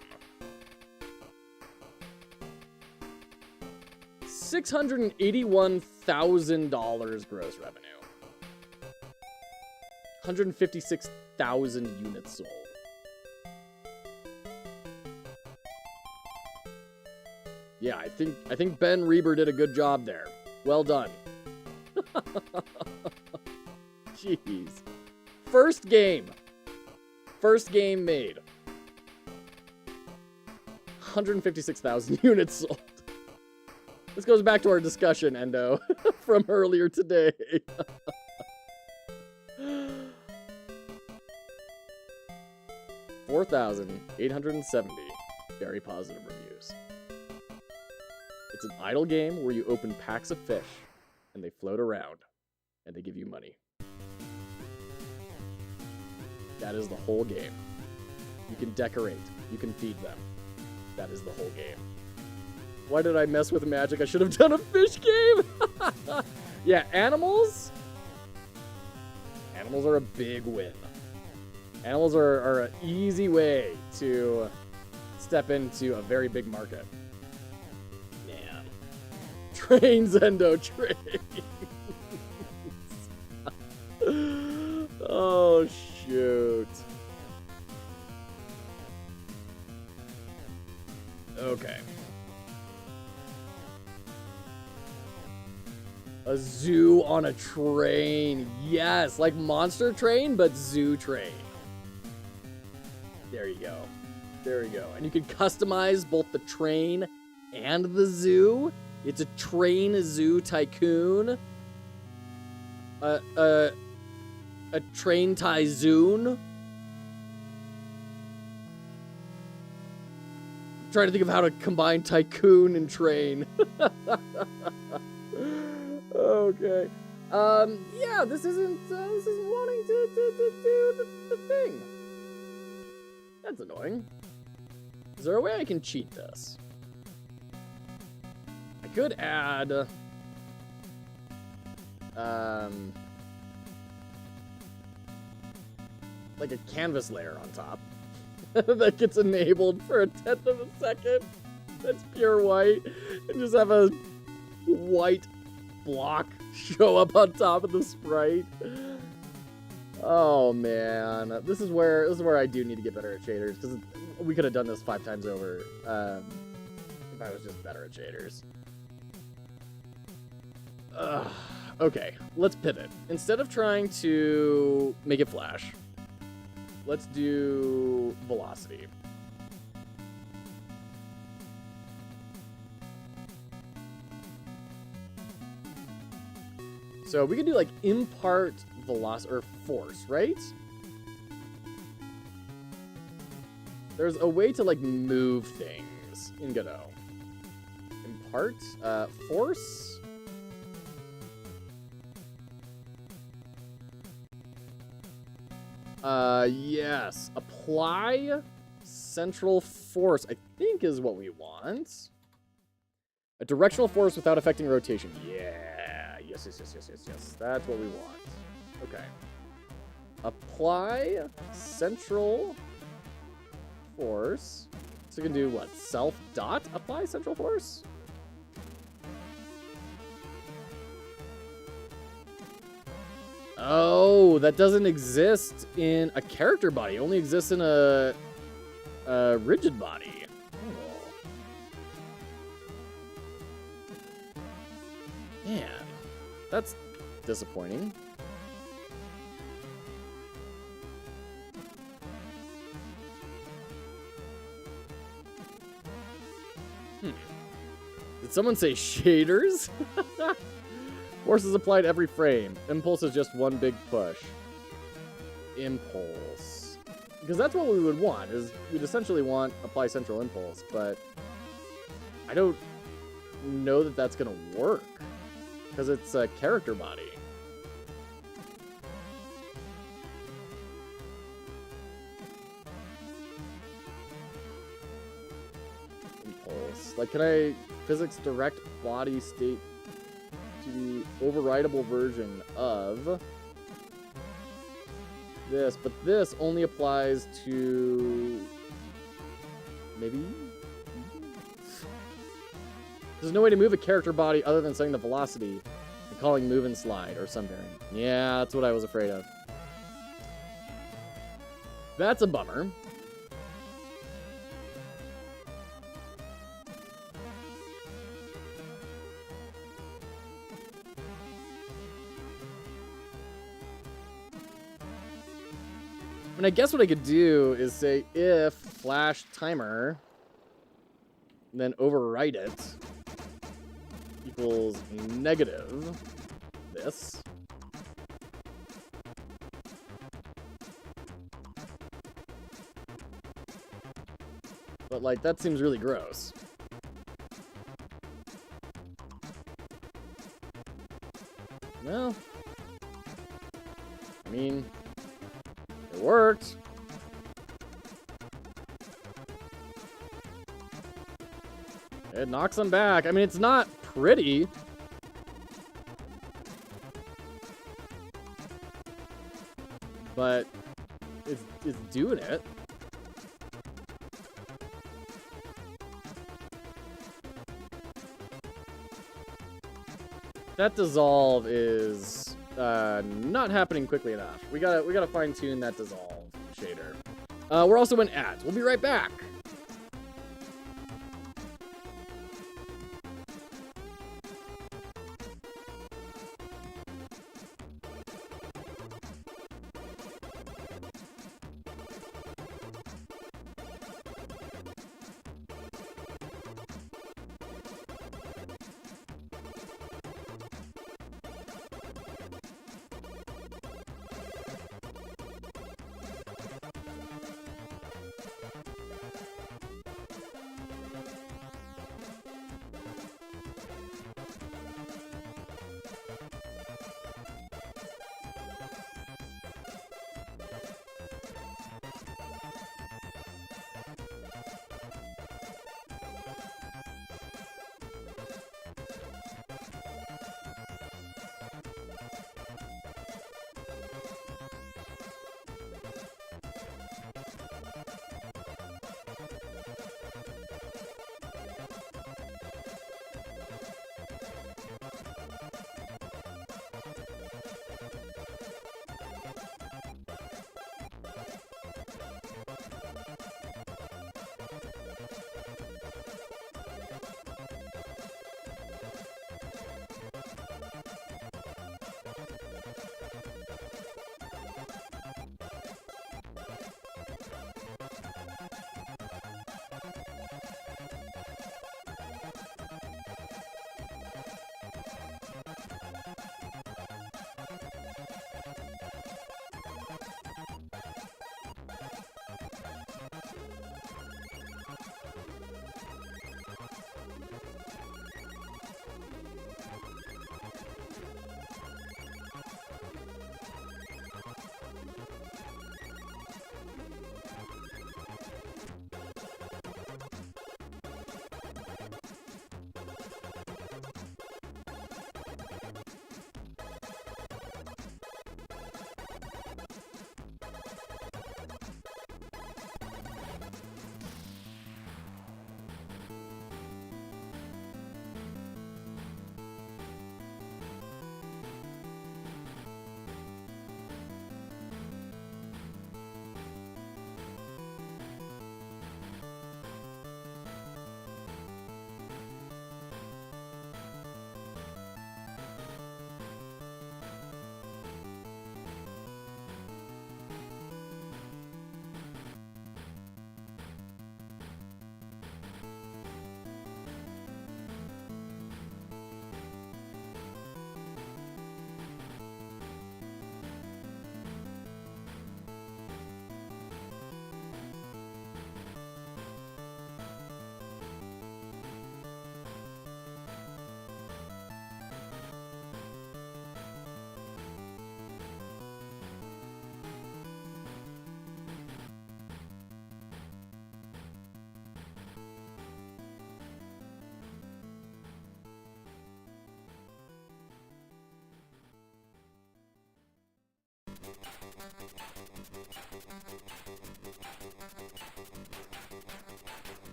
$681,000 gross revenue. 156,000 units sold. Yeah, I think Ben Reber did a good job there. Well done. Jeez. First game made. 156,000 units sold. This goes back to our discussion, Endo, from earlier today. $4,870 very positive reviews. It's an idle game where you open packs of fish, and they float around, and they give you money. That is the whole game. You can decorate. You can feed them. That is the whole game. Why did I mess with magic? I should have done a fish game! Yeah, animals? Animals are a big win. Animals are an easy way to step into a very big market. Man. Trains, endo trains. Oh, shoot. Okay. A zoo on a train. Yes, like Monster Train, but zoo train. There you go. There you go. And you can customize both the train and the zoo. It's a train zoo tycoon. A train tyzoon. I'm trying to think of how to combine tycoon and train. Okay. Yeah, this isn't wanting to do the thing. That's annoying. Is there a way I can cheat this? I could add like a canvas layer on top that gets enabled for a 10th of a second. That's pure white, and just have a white block show up on top of the sprite. Oh man, this is where I do need to get better at shaders, because we could have done this 5 times over if I was just better at shaders. Okay, let's pivot. Instead of trying to make it flash, let's do velocity. So we could do like impart velocity or force, right? There's a way to like move things in Godot. Impart force. Yes. Apply central force, I think is what we want. A directional force without affecting rotation. Yeah. Yes. That's what we want. Okay. Apply central force. So we can do what? Self dot apply central force? Oh, that doesn't exist in a character body. It only exists in a rigid body. Oh. Man, that's disappointing. Did someone say shaders? Force is applied every frame. Impulse is just one big push. Impulse. Because that's what we would want, is we'd essentially want apply central impulse, but I don't know that that's going to work, because it's a character body. Impulse. Like, can I physics direct body state to the overridable version of this, but this only applies to maybe? There's no way to move a character body other than setting the velocity and calling move and slide or some variant. Yeah, that's what I was afraid of. That's a bummer. I mean, I guess what I could do is say if flash timer, and then overwrite it, equals negative this. But, like, that seems really gross. Well, I mean, it worked. It knocks them back. I mean, it's not pretty. But it's doing it. That dissolve is not happening quickly enough. We gotta fine tune that dissolve shader. We're also in ads. We'll be right back.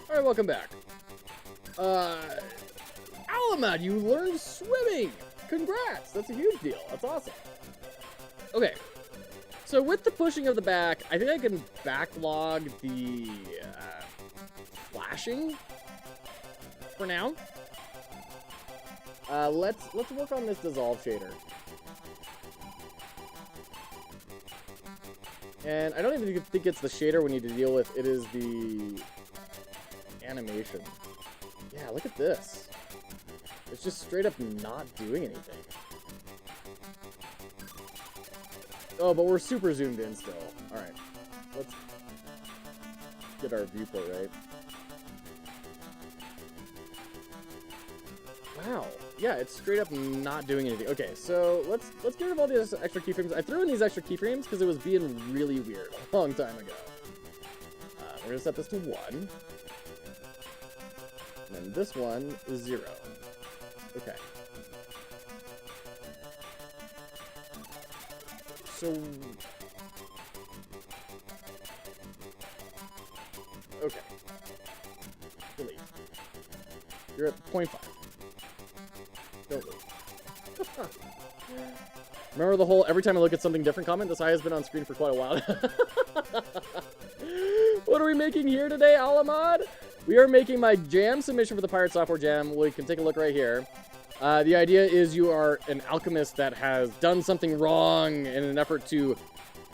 Alright, welcome back. Alamad, you learned swimming! Congrats! That's a huge deal. That's awesome. Okay. So with the pushing of the back, I think I can backlog the flashing for now. Let's work on this dissolve shader. And I don't even think it's the shader we need to deal with. It is the animation. Yeah, look at this. It's just straight up not doing anything. Oh, but we're super zoomed in still. Alright. Let's get our viewport right. Wow. Yeah, it's straight up not doing anything. Okay, so let's get rid of all these extra keyframes. I threw in these extra keyframes because it was being really weird a long time ago. We're gonna set this to 1. And then this one is 0. Okay. So... Okay. Delete. You're at 0.5. Don't leave. Remember the whole every time I look at something different comment? This eye has been on screen for quite a while. What are we making here today, Alamad? We are making my jam submission for the Pirate Software Jam. We can take a look right here. The idea is you are an alchemist that has done something wrong in an effort to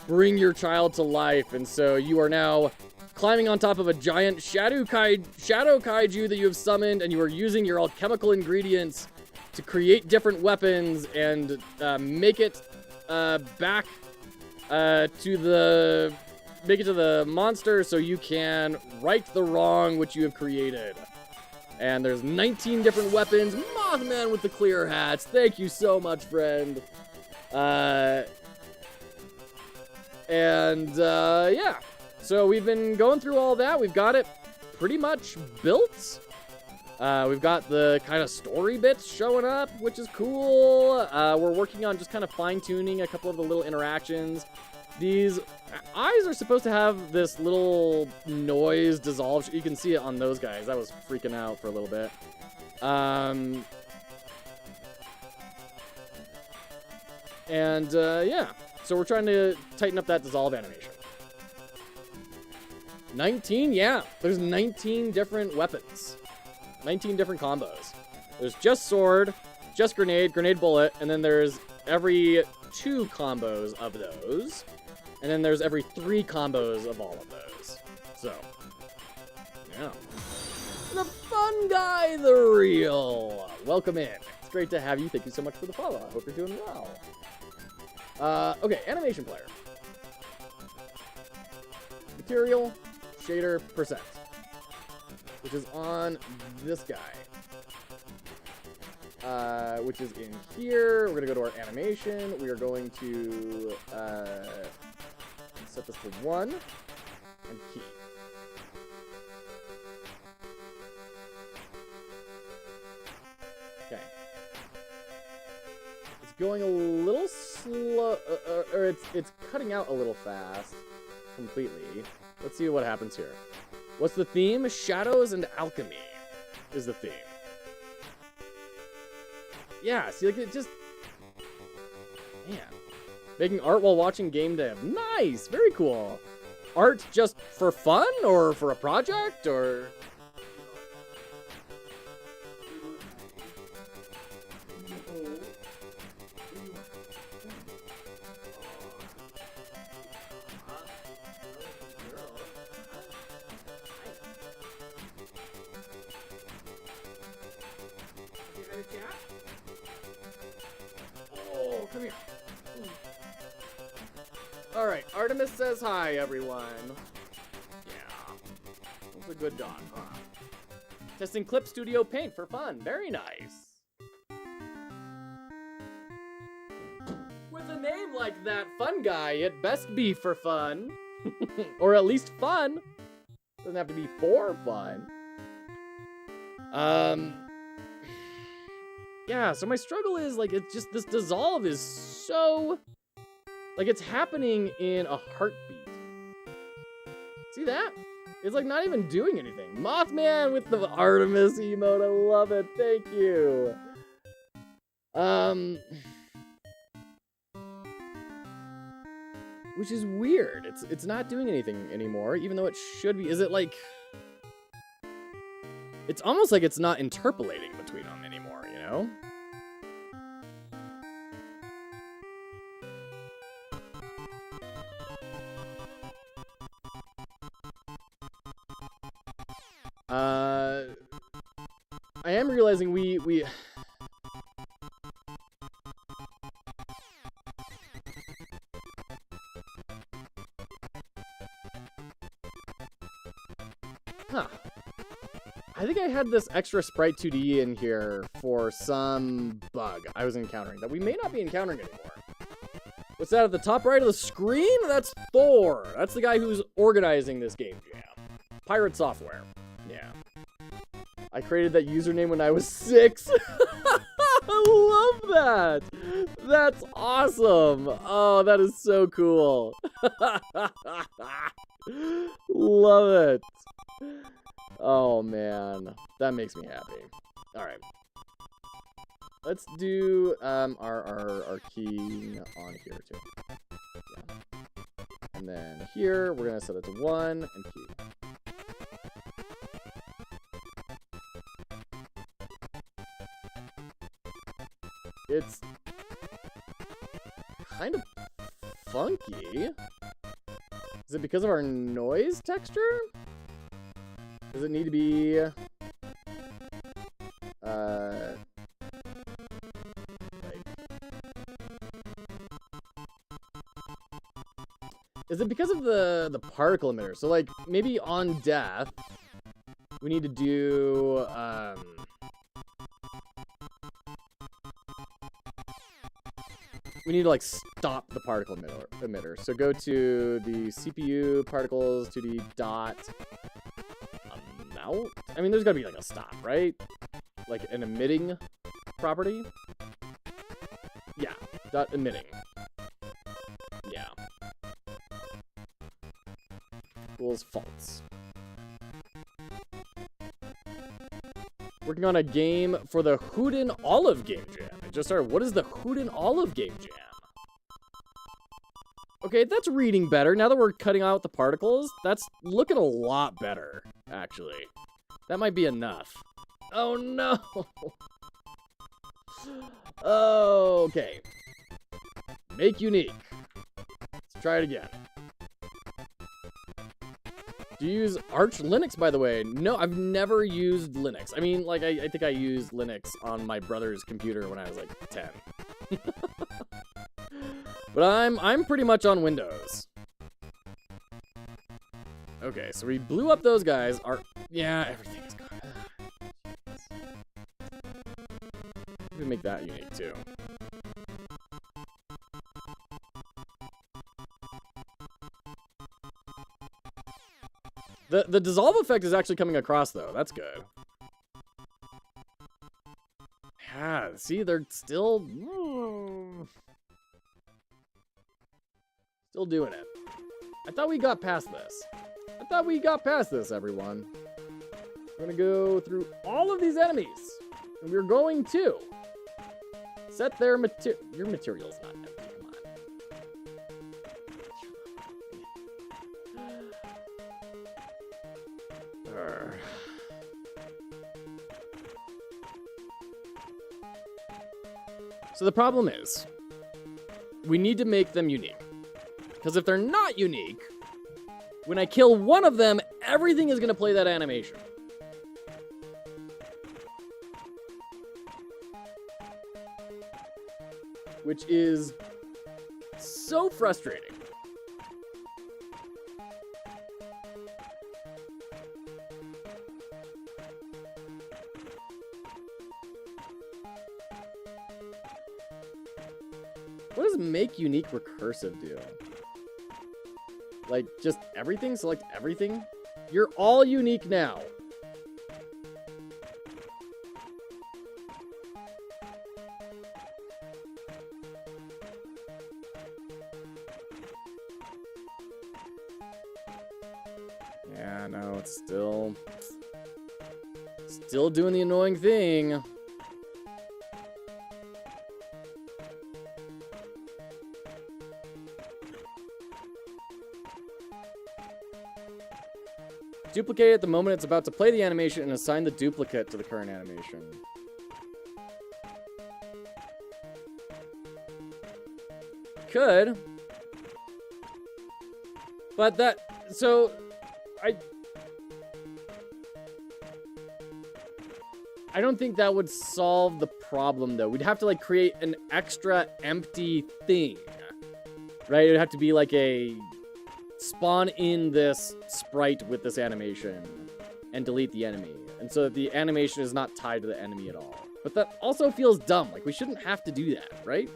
bring your child to life. And so you are now climbing on top of a giant shadow kaiju that you have summoned, and you are using your alchemical ingredients to create different weapons and make it back to the monster so you can right the wrong which you have created. And there's 19 different weapons. Mothman with the clear hats. Thank you so much, friend. Yeah. So we've been going through all that. We've got it pretty much built. We've got the kind of story bits showing up, which is cool. We're working on just kind of fine-tuning a couple of the little interactions. These eyes are supposed to have this little noise dissolve. You can see it on those guys. I was freaking out for a little bit. Yeah. So we're trying to tighten up that dissolve animation. 19? Yeah. There's 19 different weapons. 19 different combos. There's just sword, just grenade, grenade bullet, and then there's every 2 combos of those. And then there's every 3 combos of all of those. So, yeah. The fun guy, the real. Welcome in. It's great to have you. Thank you so much for the follow. I hope you're doing well. Okay, animation player. Material, shader, percent. Which is on this guy. Which is in here. We're going to go to our animation. We are going to set this to 1 and key. Okay. It's going a little slow, or it's cutting out a little fast completely. Let's see what happens here. What's the theme? Shadows and alchemy is the theme. Yeah, see, like, it just... Man. Making art while watching game dev. Nice! Very cool. Art just for fun? Or for a project? Or... Oh, come here. All right, Artemis says hi, everyone. Yeah, that's a good dog, huh? Testing Clip Studio Paint for fun. Very nice. With a name like that, Fun Guy, it best be for fun. Or at least fun. Doesn't have to be for fun. Yeah, so my struggle is, like, it's just, this dissolve is so, like, it's happening in a heartbeat. See that? It's, like, not even doing anything. Mothman with the Artemis emote, I love it, thank you. Which is weird. It's not doing anything anymore, even though it should be. Is it, like... It's almost like it's not interpolating between them anymore, you know? I am realizing we... Huh. I think I had this extra Sprite 2D in here for some bug I was encountering that we may not be encountering anymore. What's that at the top right of the screen? That's Thor. That's the guy who's organizing this game jam. Pirate Software. Yeah. I created that username when I was 6. I love that. That's awesome. Oh, that is so cool. Love it. Oh, man. That makes me happy. All right. Let's do our key on here, too. Yeah. And then here, we're going to set it to 1 and key. It's kind of funky. Is it because of our noise texture? Does it need to be is it because of the particle emitter? So like maybe on death we need to do we need to like stop the particle emitter. So go to the CPU particles 2D dot amount. I mean, there's gotta be like a stop, right? Like an emitting property. Yeah, dot emitting. Yeah. Equals false. Working on a game for the Hoodin Olive Game Jam. I just started. What is the Hoodin Olive Game Jam? Okay, that's reading better. Now that we're cutting out the particles, that's looking a lot better, actually. That might be enough. Oh, no. Okay. Make unique. Let's try it again. Do you use Arch Linux, by the way? No, I've never used Linux. I mean, like, I think I used Linux on my brother's computer when I was, like, 10. But I'm pretty much on Windows. Okay, so we blew up those guys. Yeah, everything is gone. We can make that unique, too. The dissolve effect is actually coming across, though. That's good. Yeah, see, they're still... Still doing it. I thought we got past this. Everyone. We're gonna go through all of these enemies. And we're going to set their your material's not empty. Come on. So the problem is, we need to make them unique. Because if they're not unique, when I kill one of them, everything is going to play that animation. Which is so frustrating. What does make unique recursive do? Like, just everything? Select everything? You're all unique now. Yeah, no, it's still doing the annoying thing. Duplicate at the moment it's about to play the animation and assign the duplicate to the current animation. Could. But that, so, I don't think that would solve the problem, though. We'd have to, like, create an extra empty thing, right? It'd have to be like a spawn in this sprite with this animation and delete the enemy. And so the animation is not tied to the enemy at all. But that also feels dumb. Like, we shouldn't have to do that, right?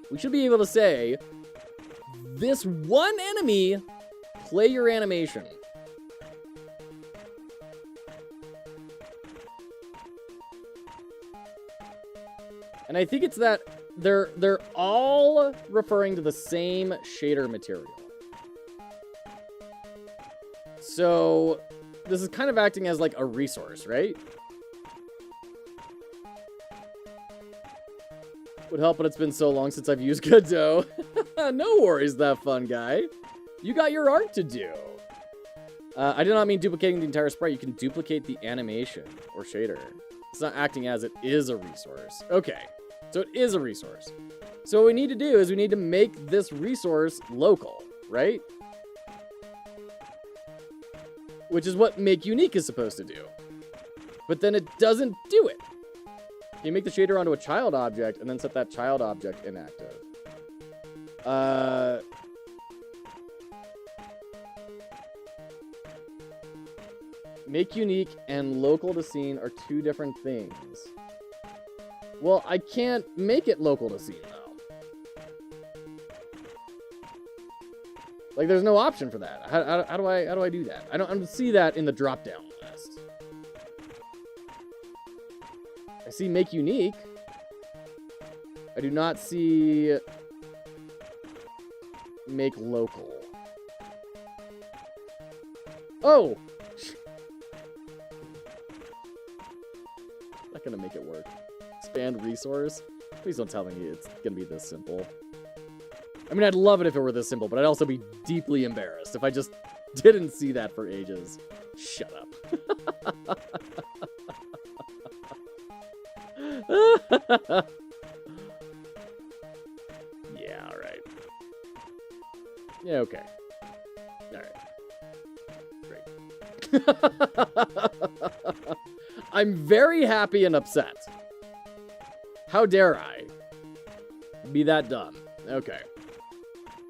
We should be able to say, this one enemy, play your animation. And I think it's that they're all referring to the same shader material. So this is kind of acting as like a resource, right? Would help, but it's been so long since I've used Godot. No worries, that fun guy. You got your art to do. I do not mean duplicating the entire sprite. You can duplicate the animation or shader. It's not acting as it is a resource. Okay, so it is a resource. So what we need to do is we need to make this resource local, right? Which is what make unique is supposed to do. But then it doesn't do it. You make the shader onto a child object and then set that child object inactive. Make unique and local to scene are two different things. Well, I can't make it local to scene, though. Like, there's no option for that. How do I do that? I don't see that in the drop-down list. I see make unique. I do not see make local. Oh! Not gonna make it work. Expand resource? Please don't tell me it's gonna be this simple. I mean, I'd love it if it were this simple, but I'd also be deeply embarrassed if I just didn't see that for ages. Shut up. Yeah, alright. Yeah, okay. Alright. Great. I'm very happy and upset. How dare I be that dumb? Okay.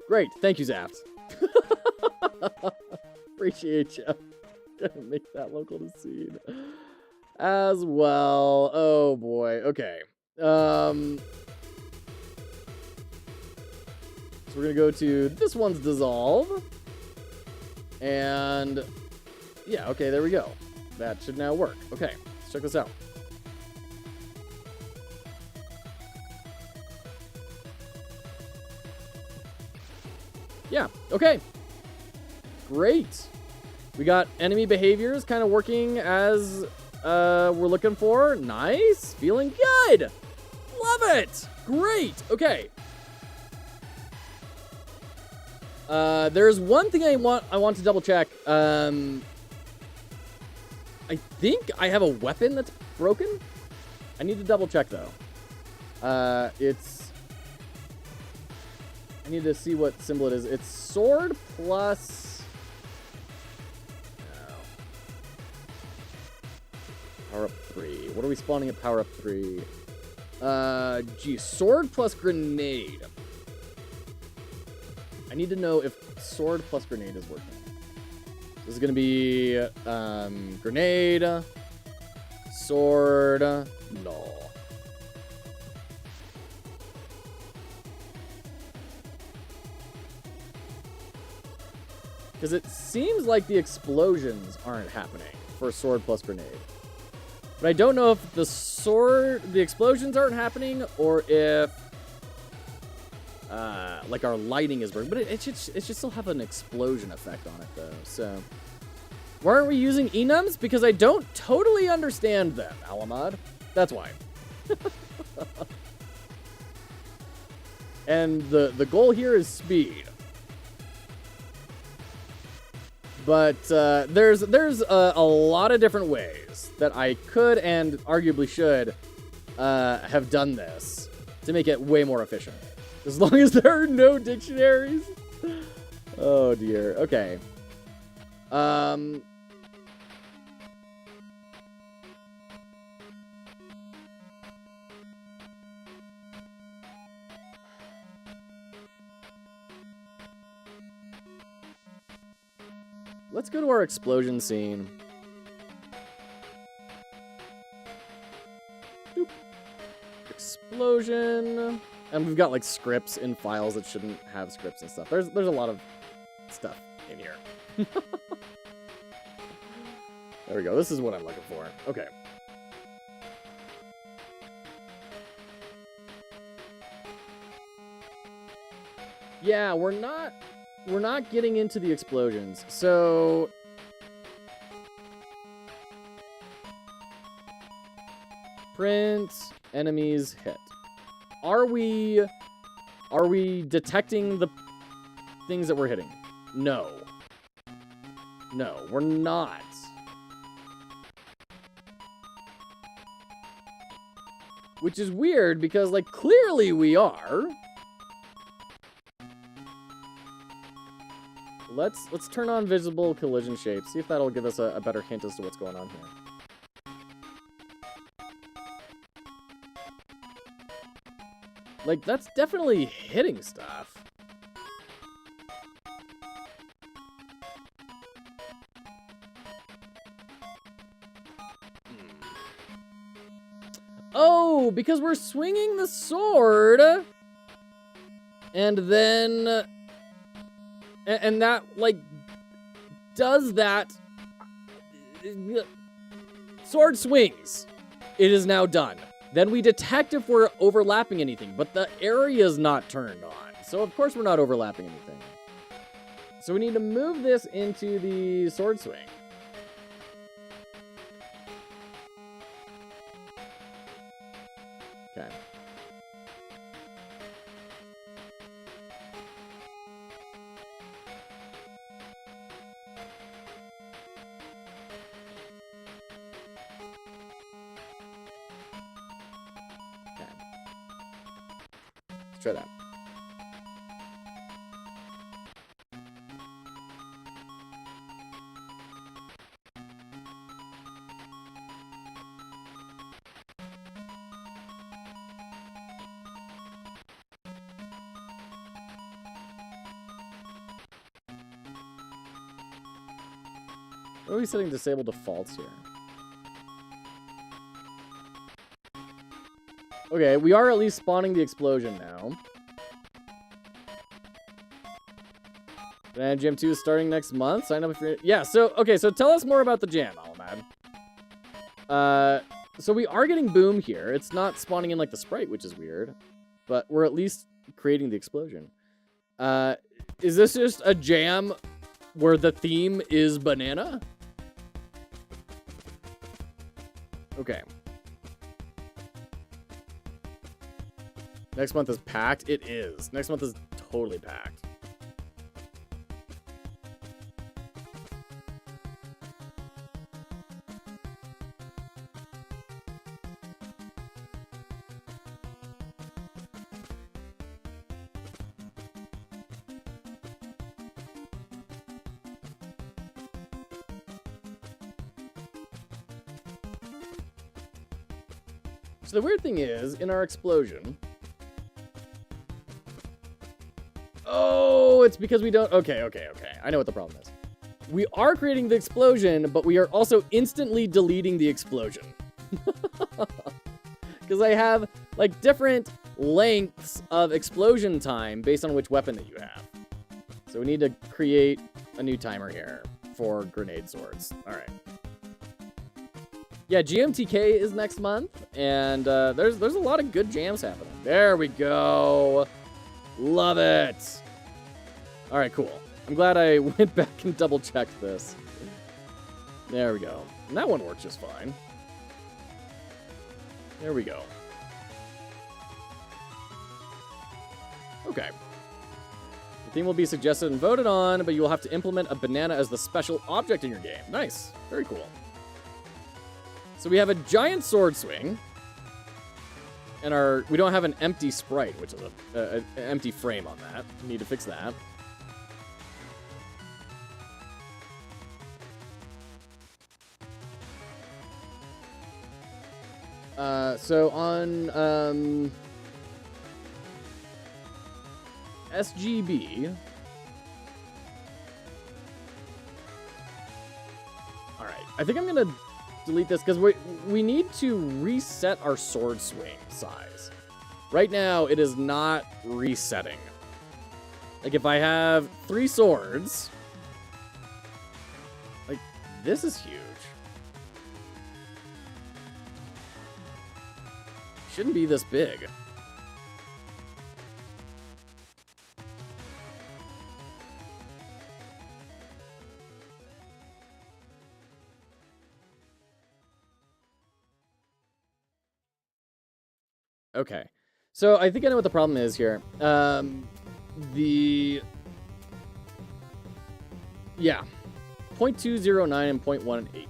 Great. Thank you, Zaft. Appreciate you. Gonna make that local to scene as well. Oh boy. Okay. So we're gonna go to this one's dissolve. And yeah, okay, there we go. That should now work. Okay, let's check this out. Yeah, okay. Great. We got enemy behaviors kind of working as we're looking for. Nice. Feeling good. Love it. Great. Okay. There's one thing I want to double check. I think I have a weapon that's broken. I need to double check though. I need to see what symbol it is. It's sword plus... No. Power up 3. What are we spawning at power up 3? Sword plus grenade. I need to know if sword plus grenade is working. This is going to be grenade, sword, no. Because it seems like the explosions aren't happening for sword plus grenade. But I don't know if the explosions aren't happening or if like our lighting is working. But it should still have an explosion effect on it though. So why aren't we using enums? Because I don't totally understand them, Alamad. That's why. And the goal here is speed. But there's a lot of different ways that I could and arguably should have done this to make it way more efficient. As long as there are no dictionaries. Oh dear. Okay. Let's go to our explosion scene. Doop. Explosion. And we've got like scripts in files that shouldn't have scripts and stuff. There's a lot of stuff in here. There we go. This is what I'm looking for. Okay. Yeah, we're not getting into the explosions. So print enemies hit. Are we detecting the things that we're hitting? No. No, we're not. Which is weird because, like, clearly we are. Let's turn on visible collision shapes. See if that'll give us a better hint as to what's going on here. Like, that's definitely hitting stuff. Oh, because we're swinging the sword. And then... And that, like, does that... Sword swings. It is now done. Then we detect if we're overlapping anything, but the area is not turned on. So, of course, we're not overlapping anything. So we need to move this into the sword swing. Okay. Let's try that. What are we setting disable defaults here? Okay, we are at least spawning the explosion now. And Jam 2 is starting next month. Sign up if you're... Yeah, so, okay, so tell us more about the jam, Alamad. So we are getting boom here. It's not spawning in like the sprite, which is weird. But we're at least creating the explosion. Is this just a jam where the theme is banana? Okay. Next month is packed? It is. Next month is totally packed. So the weird thing is, in our explosion... Oh, it's because we don't... Okay. I know what the problem is. We are creating the explosion, but we are also instantly deleting the explosion. Because I have, like, different lengths of explosion time based on which weapon that you have. So we need to create a new timer here for grenade swords. All right. Yeah, GMTK is next month, and there's a lot of good jams happening. There we go. Love it. All right, cool. I'm glad I went back and double-checked this. There we go. And that one works just fine. There we go. Okay. The theme will be suggested and voted on, but you will have to implement a banana as the special object in your game. Nice. Very cool. So we have a giant sword swing, and we don't have an empty sprite, which is an empty frame on that. We need to fix that. So on SGB. All right, I think I'm gonna delete this because we need to reset our sword swing size. Right now, it is not resetting. Like, if I have 3 swords, like, this is huge. Shouldn't be this big. Okay. So I think I know what the problem is here. Yeah. 0.209 and 0.18.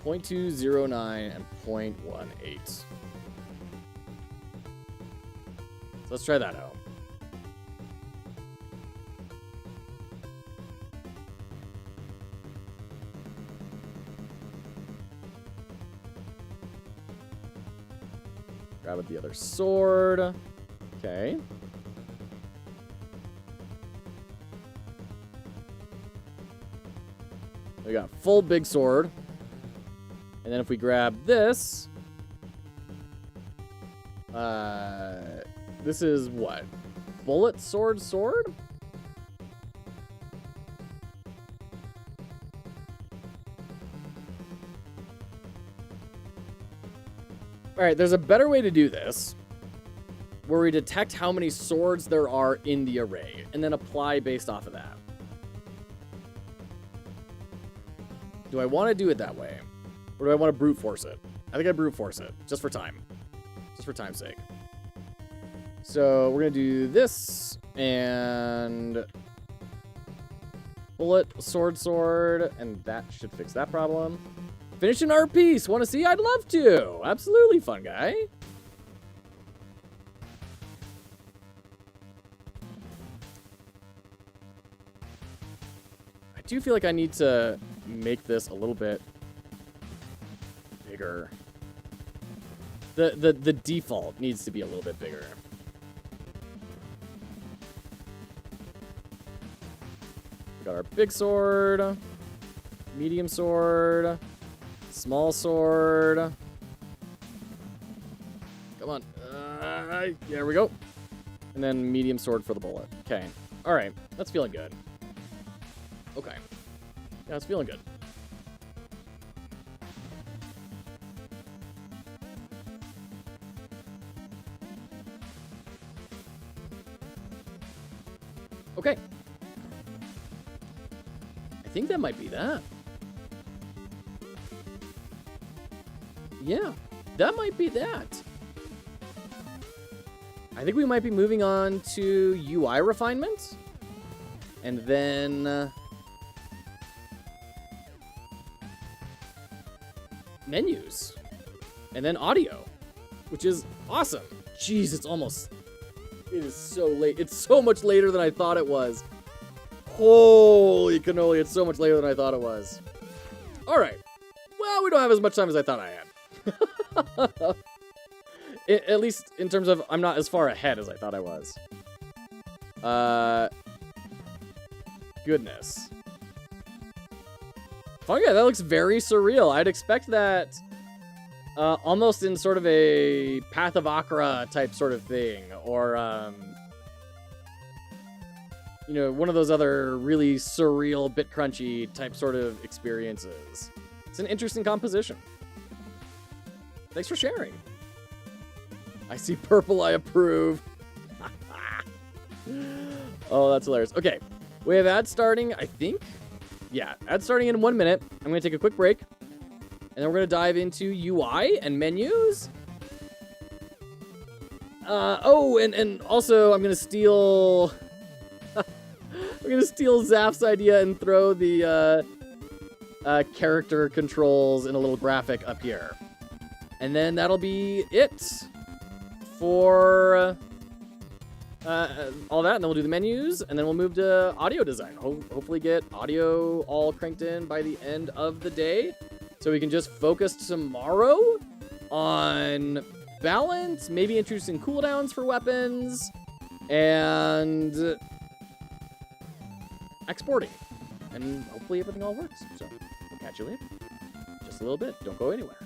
0.209 and 0.18. So let's try that out. Grab the other sword. Okay. We got full big sword. And then if we grab this, this is what? Bullet sword sword? All right, there's a better way to do this, where we detect how many swords there are in the array, and then apply based off of that. Do I want to do it that way? Or do I want to brute force it? I think I brute force it, just for time. Just for time's sake. So we're going to do this, and bullet, sword, and that should fix that problem. Finish an art piece. Want to see? I'd love to. Absolutely, fun guy. I do feel like I need to make this a little bit bigger. The default needs to be a little bit bigger. We got our big sword, medium sword, small sword. Come on. There we go. And then medium sword for the bullet. Okay. All right. That's feeling good. Okay. Yeah, it's feeling good. Okay. I think that might be that. Yeah, that might be that. I think we might be moving on to UI refinement. And then menus. And then audio, which is awesome. Jeez, it is so late. It's so much later than I thought it was. Holy cannoli, it's so much later than I thought it was. All right. Well, we don't have as much time as I thought I had. At least in terms of I'm not as far ahead as I thought I was. Goodness. Fun guy, that looks very surreal. I'd expect that almost in sort of a Path of Akra type sort of thing, or you know, one of those other really surreal, bit crunchy type sort of experiences. It's an interesting composition. Thanks for sharing. I see purple, I approve. Oh, that's hilarious. Okay, we have ads starting, I think. Yeah, ads starting in 1 minute. I'm going to take a quick break. And then we're going to dive into UI and menus. Oh, and also I'm going to steal... I'm going to steal Zaf's idea and throw the character controls in a little graphic up here. And then that'll be it for all that. And then we'll do the menus, and then we'll move to audio design. Hopefully get audio all cranked in by the end of the day, so we can just focus tomorrow on balance, maybe introducing cooldowns for weapons, and exporting. And hopefully everything all works. So we'll catch you later. Just a little bit. Don't go anywhere.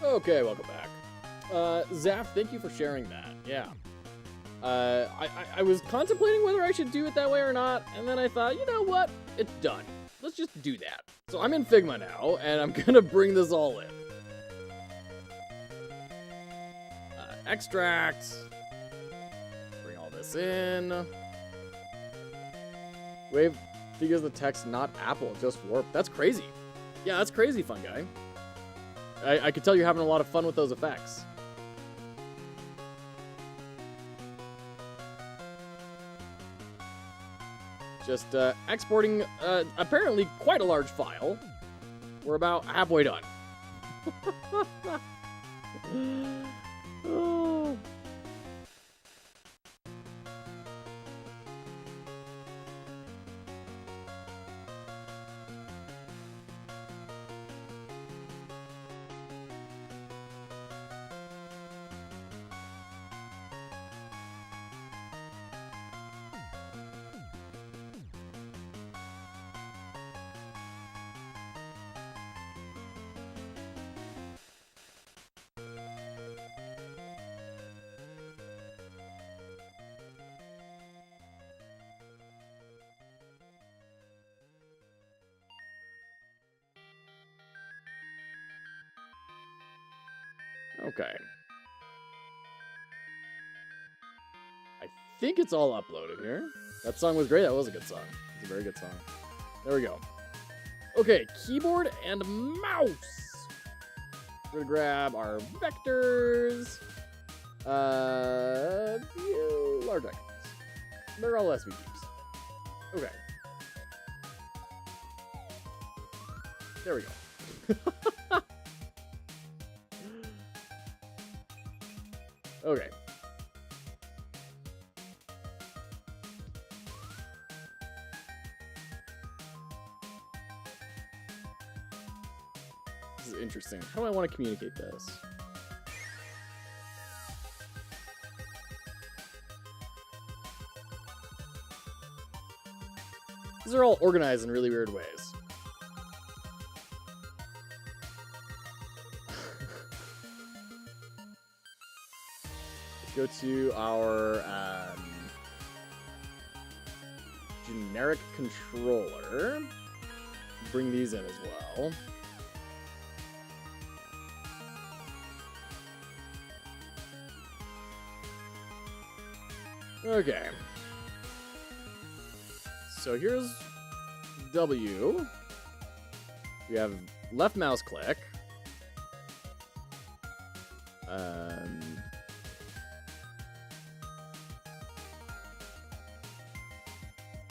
Okay, welcome back. Zaf, thank you for sharing that. Yeah. I was contemplating whether I should do it that way or not, and then I thought, you know what? It's done. Let's just do that. So I'm in Figma now, and I'm gonna bring this all in. Extract. Bring all this in. Wave figures the text not Apple, just warp. That's crazy. Yeah, that's crazy, fun guy. I could tell you're having a lot of fun with those effects. Just exporting apparently quite a large file. We're about halfway done. Oh. Okay. I think it's all uploaded here. That song was great. That was a good song. It's a very good song. There we go. Okay, keyboard and mouse. We're gonna grab our vectors. Large icons. They're all SVGs. Okay. There we go. Okay. This is interesting. How do I want to communicate this? These are all organized in really weird ways. Go to our generic controller. Bring these in as well. Okay. So here's W. We have left mouse click.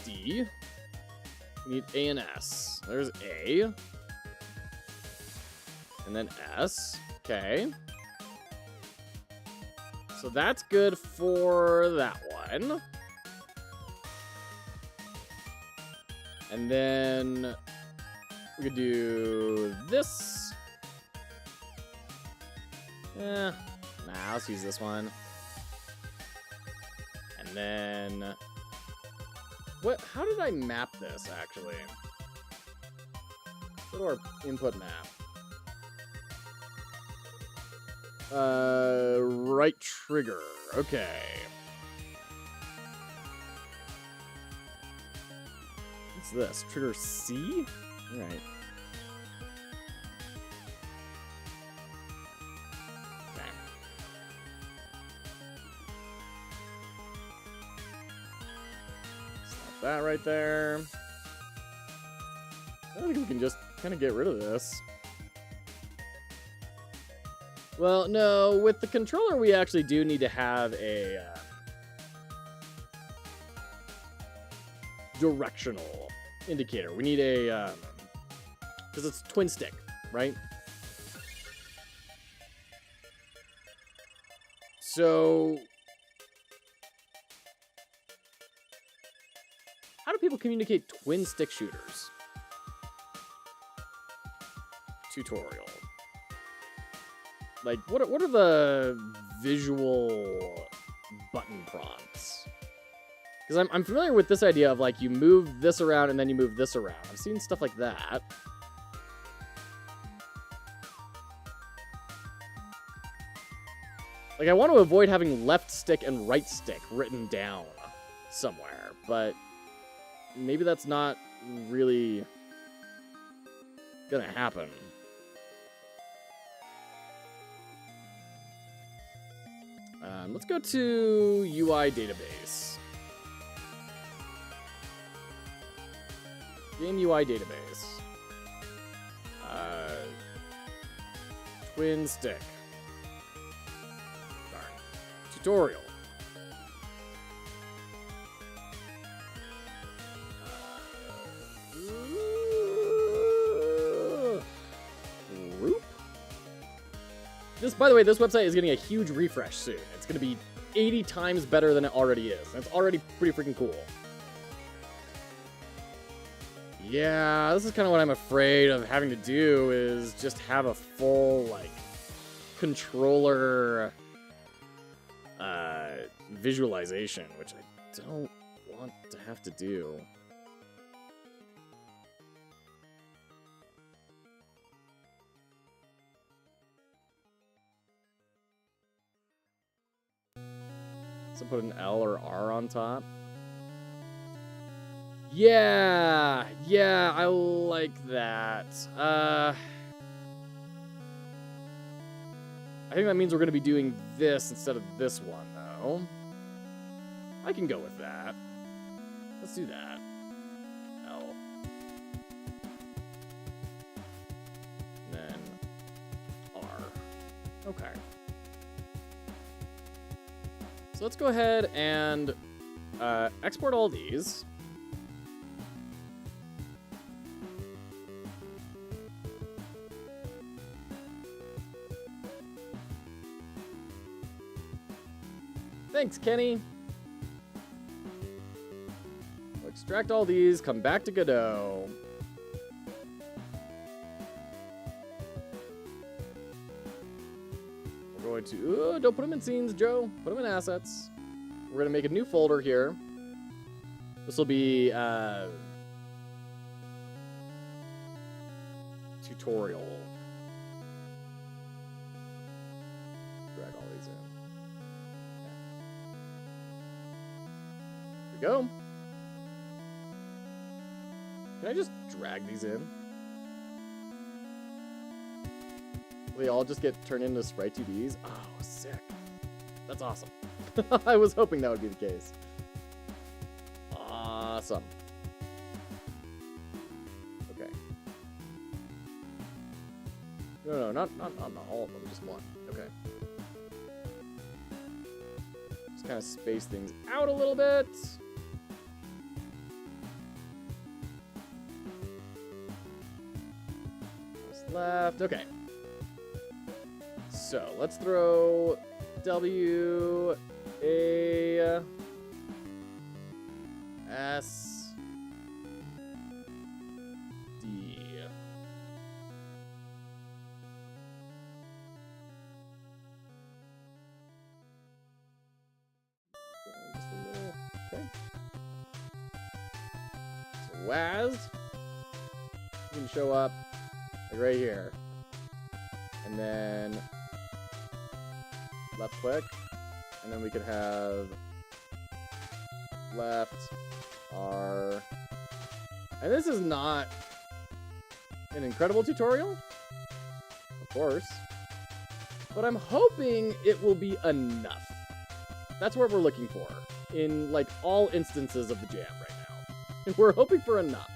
D. We need A and S. There's A. And then S. Okay. So that's good for that one. And then we could do this. Nah, let's use this one. And then what? How did I map this actually? Go to our input map. Right trigger. Okay. What's this? Trigger C? All right. Okay. Stop that right there. I think we can just kind of get rid of this. Well, no, with the controller, we actually do need to have a directional indicator. We need a, because it's twin stick, right? So, how do people communicate twin stick shooters? Tutorial. Like, what are the visual button prompts? Because I'm familiar with this idea of, like, you move this around and then you move this around. I've seen stuff like that. Like, I want to avoid having left stick and right stick written down somewhere, but maybe that's not really gonna happen. Let's go to UI database. Game UI database. Twin stick. Darn. Tutorial. Group. This, by the way, this website is getting a huge refresh soon. It's going to be 80 times better than it already is. It's already pretty freaking cool. Yeah, this is kind of what I'm afraid of having to do, is just have a full, like, controller visualization, which I don't want to have to do. So put an L or R on top. Yeah, I like that. I think that means we're going to be doing this instead of this one, though. I can go with that. Let's do that. L. And then R. Okay. So let's go ahead and export all these. Thanks, Kenny. We'll extract all these, come back to Godot. We're going to... don't put them in scenes, Joe. Put them in assets. We're going to make a new folder here. This will be... tutorial. Drag all these in. Go. Can I just drag these in? Will they all just get turned into Sprite 2Ds? Oh, sick. That's awesome. I was hoping that would be the case. Awesome. Okay. No, not all of them, just one. Okay. Just kind of space things out a little bit. Left. Okay. So let's throw W A S D. Just a little. Okay. So WAS can show up. Like right here. And then left click. And then we could have left R. And this is not an incredible tutorial, of course. But I'm hoping it will be enough. That's what we're looking for in like all instances of the jam right now. And we're hoping for enough.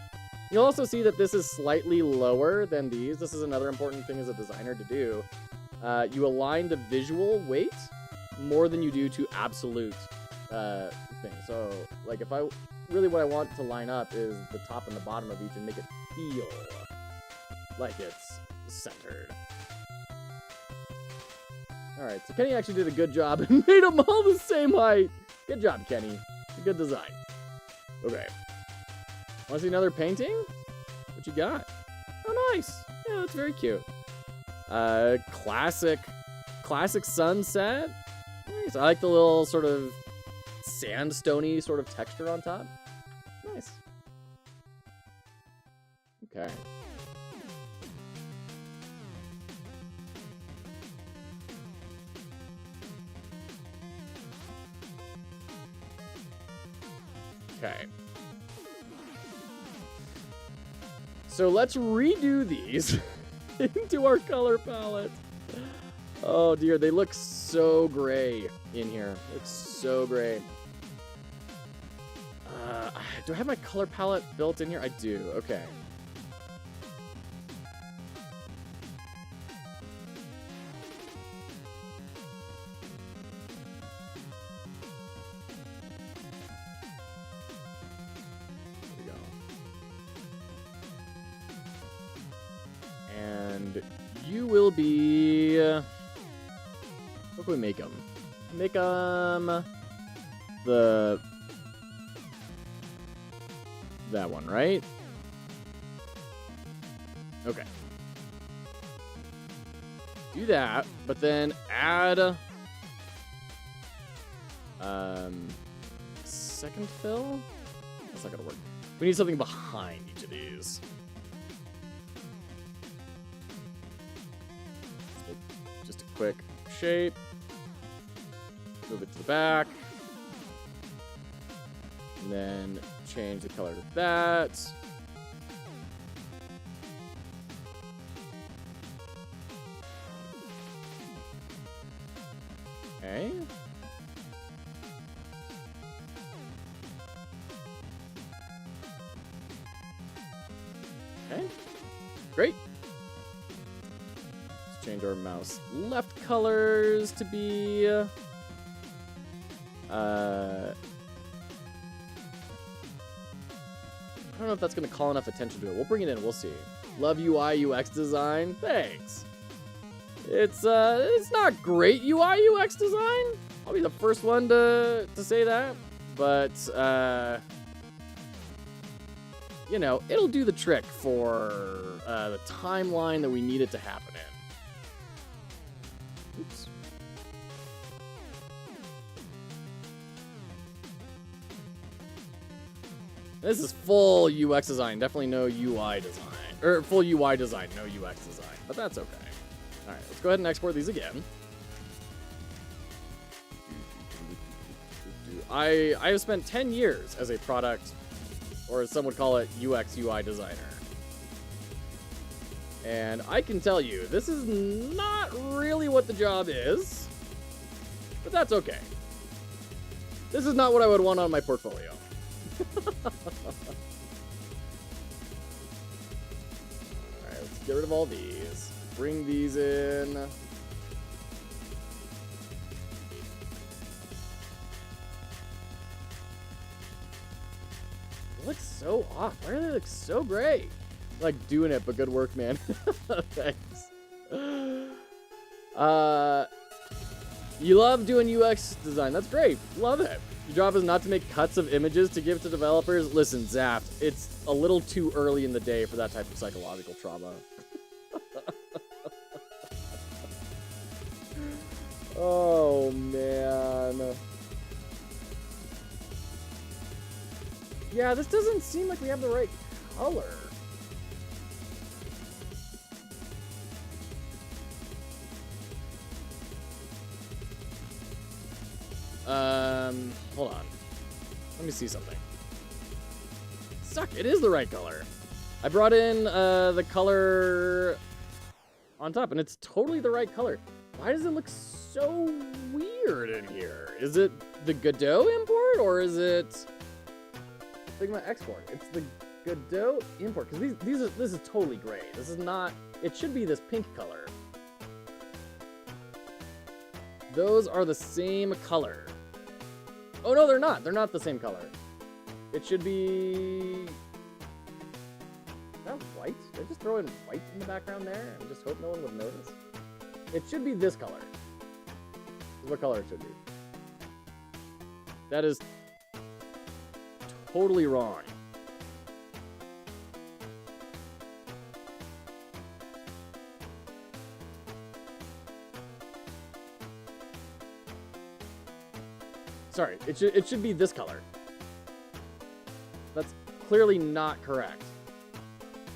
You'll also see that this is slightly lower than these. This is another important thing as a designer to do. You align the visual weight more than you do to absolute things. So, like, if I really what I want to line up is the top and the bottom of each and make it feel like it's centered. All right, so Kenny actually did a good job and made them all the same height. Good job, Kenny. Good design. Okay. Want to see another painting? What you got? Oh, nice. Yeah, that's very cute. Classic sunset. Nice. I like the little sort of sandstone-y sort of texture on top. Nice. Okay. Okay. So let's redo these into our color palette. Oh dear, they look so gray in here. Looks so gray. Do I have my color palette built in here? I do. Okay. There we go. And you will be... what can we make them? Make them that one, right? Okay. Do that, but then add second fill? That's not gonna work. We need something behind each of these. Just a quick shape. Move it to the back. And then change the color to that. Okay. Okay. Great. Let's change our mouse left colors to be I don't know if that's going to call enough attention to it. We'll bring it in. We'll see. Love UI UX design. Thanks. It's not great UI UX design. I'll be the first one to say that. But you know, it'll do the trick for the timeline that we need it to happen in. Oops. This is full UX design, definitely no UI design. Or full UI design, no UX design. But that's okay. Alright, let's go ahead and export these again. I have spent 10 years as a product, or as some would call it, UX UI designer. And I can tell you, this is not really what the job is. But that's okay. This is not what I would want on my portfolio. Alright, let's get rid of all these. Bring these in. It looks so off. Why do they look so great? Like doing it, but good work, man. Thanks. You love doing UX design. That's great. Love it. Your job is not to make cuts of images to give to developers. Listen, Zapped, it's a little too early in the day for that type of psychological trauma. Oh, man. Yeah, this doesn't seem like we have the right color. Hold on. Let me see something. Suck, it is the right color. I brought in the color on top, and it's totally the right color. Why does it look so weird in here? Is it the Godot import, or is it Figma export? It's the Godot import, because this is totally gray. This is not, it should be this pink color. Those are the same color. Oh, no, they're not. They're not the same color. It should be... Is that white? Did I just throw in white in the background there and just hope no one would notice? It should be this color. This is what color it should be. That is totally wrong. Sorry, it should be this color. That's clearly not correct.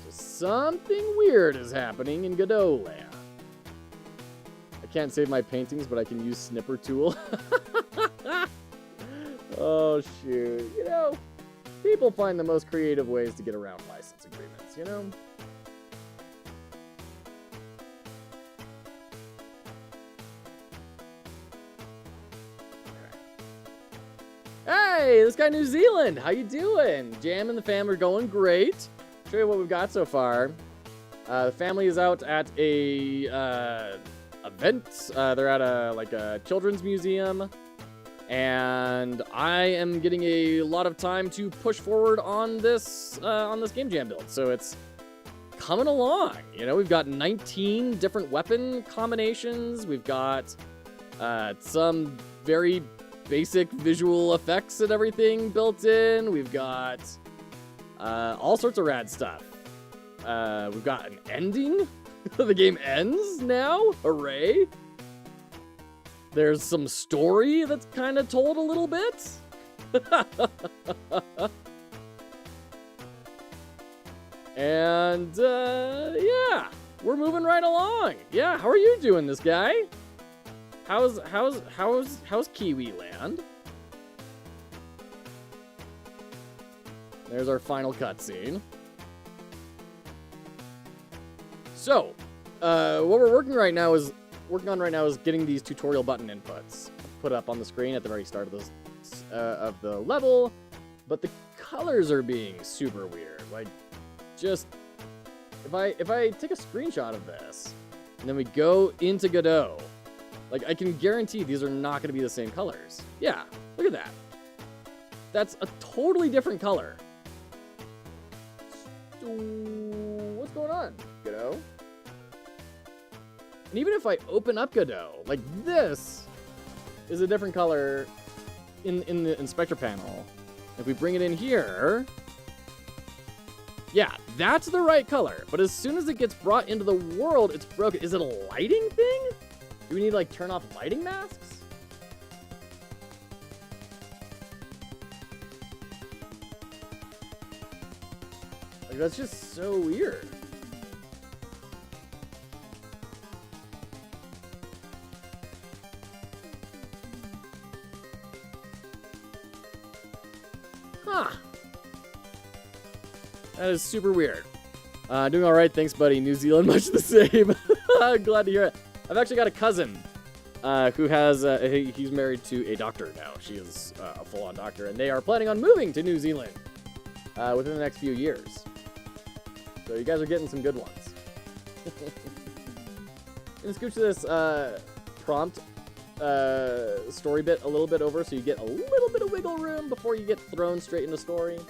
So something weird is happening in Godot land. I can't save my paintings, but I can use Snipper tool. Oh shoot! You know, people find the most creative ways to get around license agreements, you know? Hey, this guy New Zealand, how you doing? Jam and the fam are going great. Show you what we've got so far. The family is out at a event. They're at a children's museum, and I am getting a lot of time to push forward on this game jam build. So it's coming along. You know, we've got 19 different weapon combinations. We've got some very basic visual effects and everything built in. We've got all sorts of rad stuff. We've got an ending. The game ends now. Hooray. There's some story that's kind of told a little bit. And yeah, we're moving right along. Yeah, how are you doing, this guy? How's Kiwi Land? There's our final cutscene. So, what we're working on right now is getting these tutorial button inputs put up on the screen at the very start of the level, but the colors are being super weird. Like, just if I take a screenshot of this and then we go into Godot. Like, I can guarantee these are not going to be the same colors. Yeah, look at that. That's a totally different color. What's going on, Godot? And even if I open up Godot, like, this is a different color in the inspector panel. If we bring it in here, yeah, that's the right color. But as soon as it gets brought into the world, it's broken. Is it a lighting thing? Do we need to, like, turn off lighting masks? Like, that's just so weird. Huh. That is super weird. Doing all right, thanks, buddy. New Zealand, much the same. Glad to hear it. I've actually got a cousin who has, he's married to a doctor now. She is a full-on doctor, and they are planning on moving to New Zealand within the next few years. So you guys are getting some good ones. Gonna scooch this prompt story bit a little bit over so you get a little bit of wiggle room before you get thrown straight into story.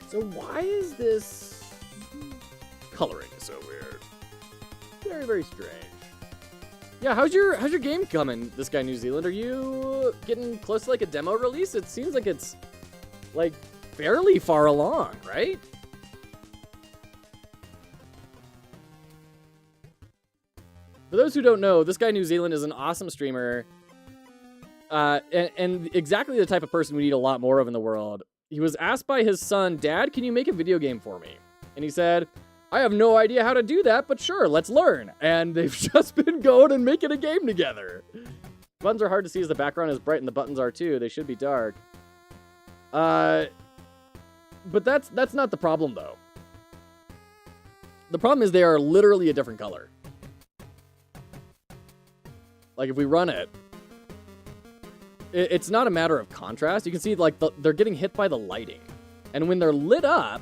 So why is this coloring so weird? Very, very strange. Yeah, how's your game coming, this guy New Zealand? Are you getting close to like a demo release? It seems like it's like fairly far along, right? For those who don't know, this guy New Zealand is an awesome streamer, and exactly the type of person we need a lot more of in the world. He was asked by his son, "Dad, can you make a video game for me?" And he said, "I have no idea how to do that, but sure, let's learn." And they've just been going and making a game together. Buttons are hard to see as the background is bright, and the buttons are too. They should be dark. But that's not the problem, though. The problem is they are literally a different color. Like, if we run it, it's not a matter of contrast. You can see, like, they're getting hit by the lighting. And when they're lit up,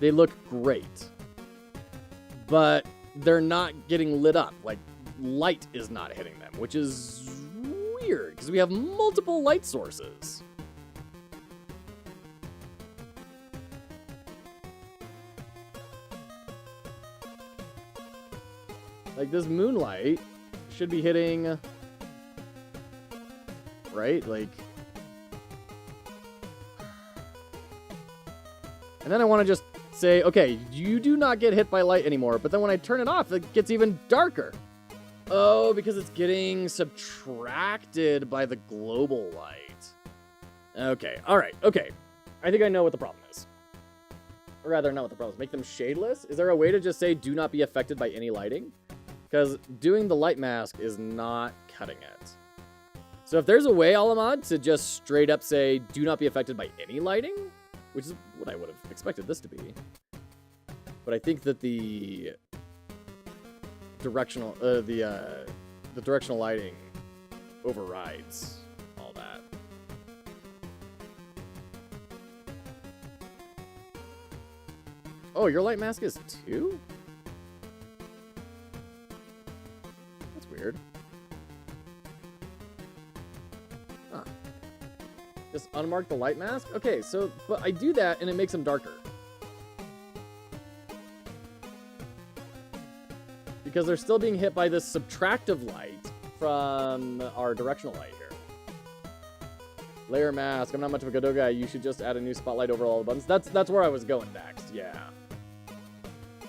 they look great. But they're not getting lit up. Like, light is not hitting them, which is weird, because we have multiple light sources. Like, this moonlight should be hitting, right? Like, and then I want to just say, okay, you do not get hit by light anymore. But then when I turn it off, it gets even darker. Oh, because it's getting subtracted by the global light. Okay, all right, okay. I think I know what the problem is. Or rather, not what the problem is. Make them shadeless? Is there a way to just say, do not be affected by any lighting? Because doing the light mask is not cutting it. So if there's a way, Alamod, to just straight up say, do not be affected by any lighting, which is what I would have expected this to be. But I think that the directional, the directional lighting overrides all that. Oh, your light mask is 2? That's weird. Huh. Just unmark the light mask? Okay, so, but I do that and it makes them darker. Because they're still being hit by this subtractive light from our directional light here. Layer mask. I'm not much of a Godot guy. You should just add a new spotlight over all the buttons. That's where I was going next. Yeah.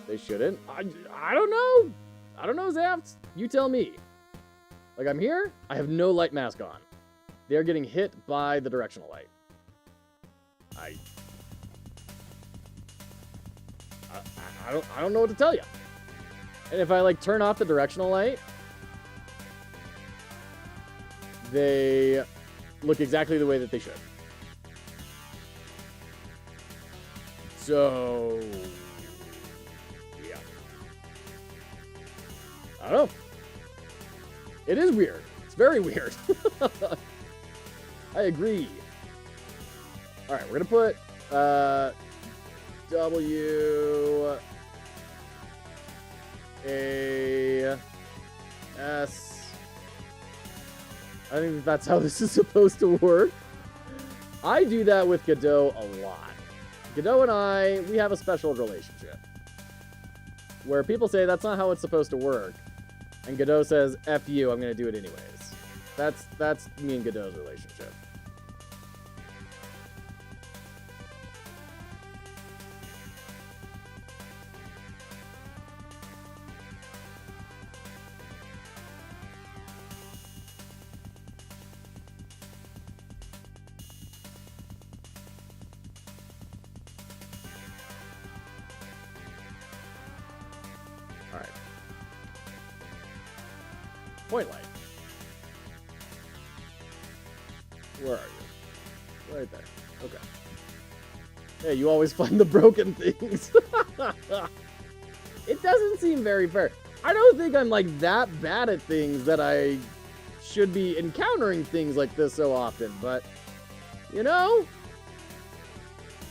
They shouldn't. I don't know. I don't know, Zaft. You tell me. Like, I'm here. I have no light mask on. They're getting hit by the directional light. I don't know what to tell you. And if I, like, turn off the directional light, they look exactly the way that they should. So, yeah. I don't know. It is weird. It's very weird. I agree. All right, we're going to put W... A S. I think that's how this is supposed to work. I do that with Godot a lot. Godot and I, we have a special relationship where people say that's not how it's supposed to work, and Godot says, "F you, I'm going to do it anyways." That's me and Godot's relationship. Point light. Where are you? Right there. Okay. Hey, you always find the broken things. It doesn't seem very fair. I don't think I'm like that bad at things that I should be encountering things like this so often, but you know,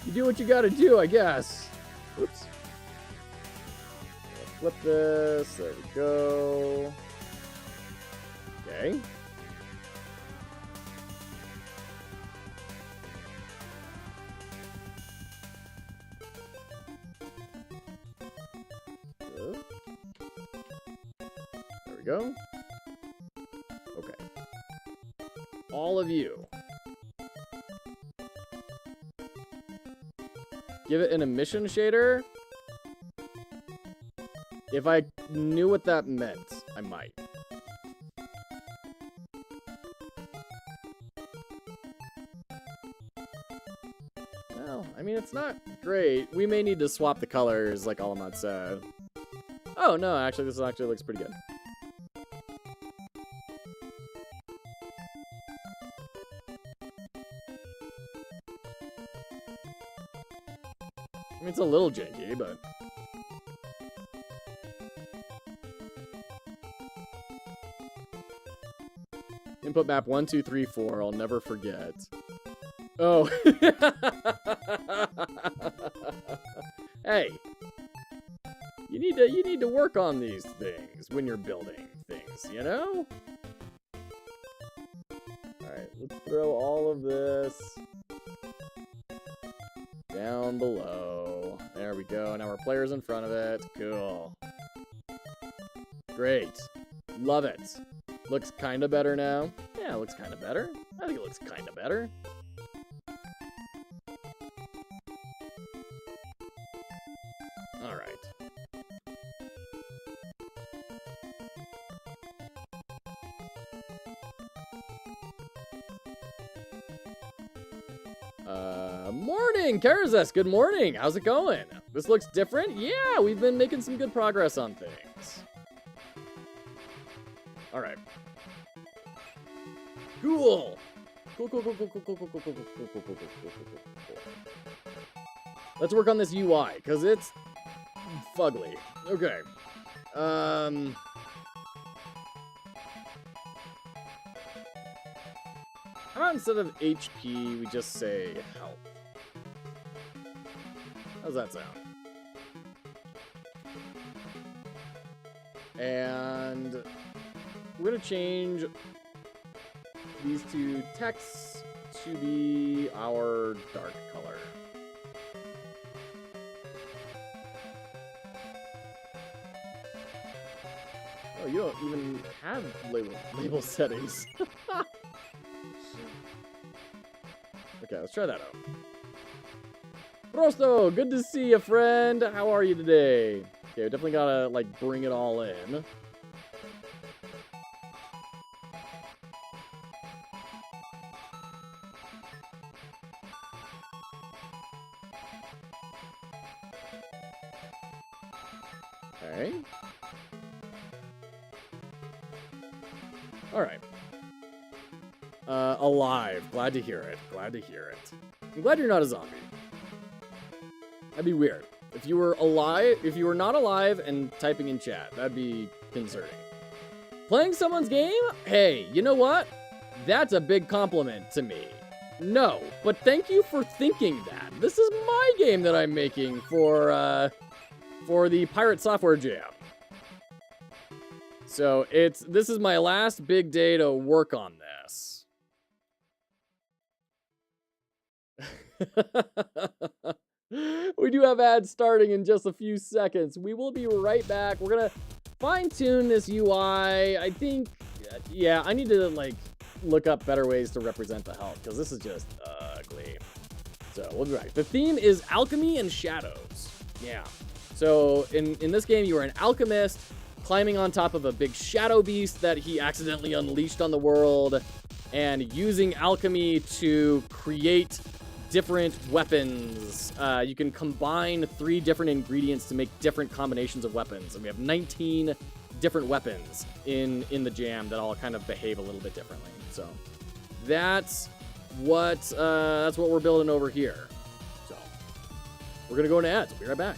you do what you gotta do, I guess. Oops. Flip this. There we go. Okay. There we go. Okay. All of you. Give it an emission shader. If I knew what that meant, I might. Well, I mean, it's not great. We may need to swap the colors, like Alamod said. Oh, no, actually, this actually looks pretty good. I mean, it's a little janky, but... Input map 1, 2, 3, 4. I'll never forget. Oh. Hey. You need to work on these things when you're building things, you know? Alright, let's throw all of this down below. There we go. Now our player's in front of it. Cool. Great. Love it. Looks kind of better now. Yeah, it looks kind of better. I think it looks kind of better. All right. Morning, Karazes. Good morning. How's it going? This looks different? Yeah, we've been making some good progress on things. All right. Cool. Cool. Let's work on this UI, because it's fugly. Okay. How about instead of HP, we just say health? How's that sound? And we're going to change these two texts to be our dark color. Oh, you don't even have label settings. Okay, let's try that out. Prosto, good to see you, friend. How are you today? Okay, we definitely gotta, like, bring it all in. Okay. Alright. Alive. Glad to hear it. Glad to hear it. I'm glad you're not a zombie. That'd be weird. If you were alive, if you were not alive and typing in chat, that'd be concerning. Playing someone's game? Hey, you know what? That's a big compliment to me. No, but thank you for thinking that. This is my game that I'm making for the Pirate Software Jam. So this is my last big day to work on this. We do have ads starting in just a few seconds. We will be right back. We're gonna fine-tune this UI. I think, yeah, I need to like look up better ways to represent the health because this is just ugly. So we'll be back. The theme is alchemy and shadows. Yeah. So in this game, you are an alchemist climbing on top of a big shadow beast that he accidentally unleashed on the world and using alchemy to create different weapons. You can combine 3 different ingredients to make different combinations of weapons. And we have 19 different weapons in the jam that all kind of behave a little bit differently. So that's what we're building over here. So we're gonna go into ads. We'll be right back.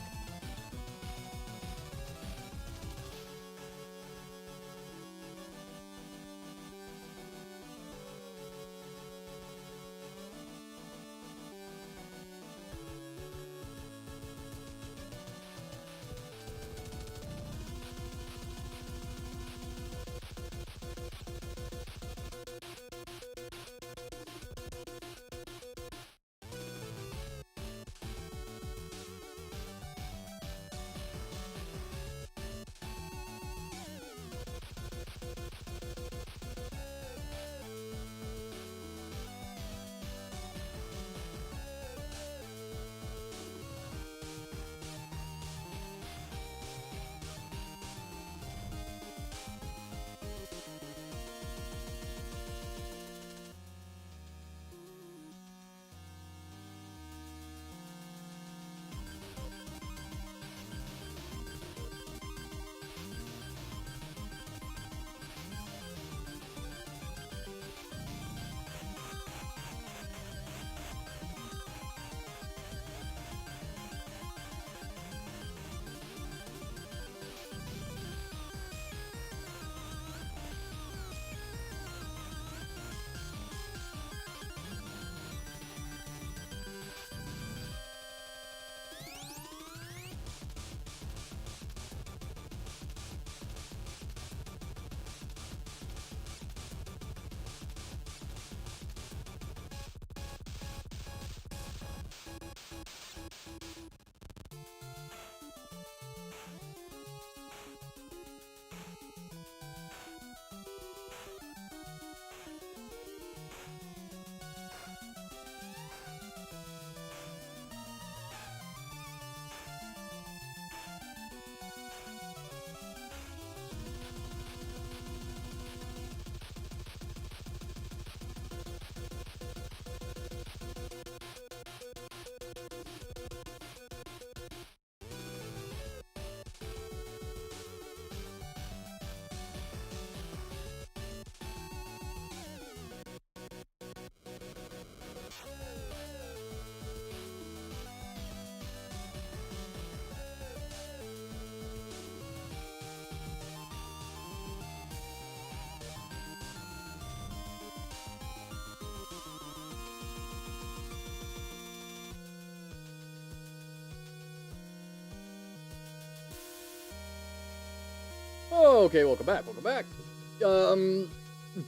okay, welcome back, welcome back.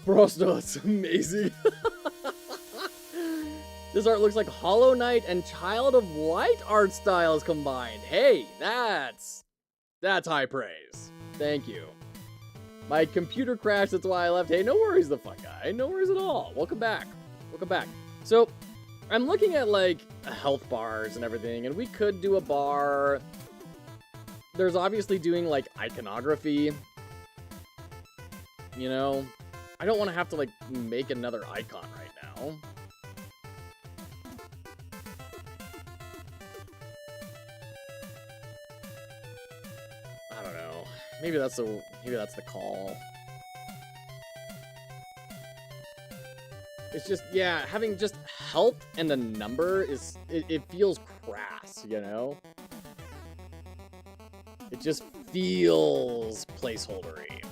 Brosto, it's amazing. This art looks like Hollow Knight and Child of Light art styles combined. Hey, that's high praise. Thank you. My computer crashed, that's why I left. Hey, no worries, the fuck guy. No worries at all. Welcome back. Welcome back. So, I'm looking at, like, health bars and everything, and we could do a bar. There's obviously doing, like, iconography. You know? I don't want to have to, like, make another icon right now. I don't know. Maybe that's the call. It's just, yeah, having just health and a number is, it feels crass, you know? It just feels placeholdery.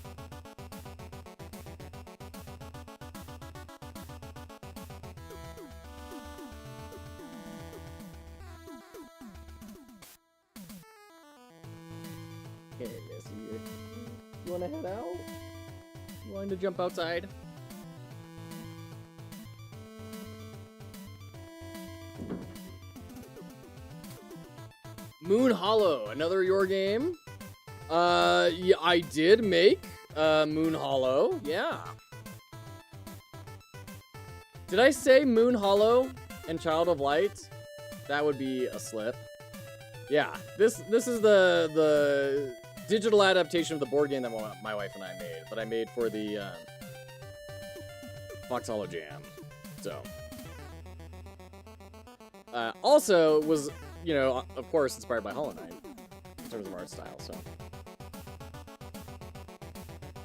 Hey, Missy, you wanna head out? You wanting to jump outside? Moon Hollow, another your game. Yeah, I did make Moon Hollow. Yeah. Did I say Moon Hollow and Child of Light? That would be a slip. Yeah, this is the digital adaptation of the board game that my wife and I made, that I made for the Foxhollow Jam. So, also was, you know, of course, inspired by Hollow Knight in terms of art style. So,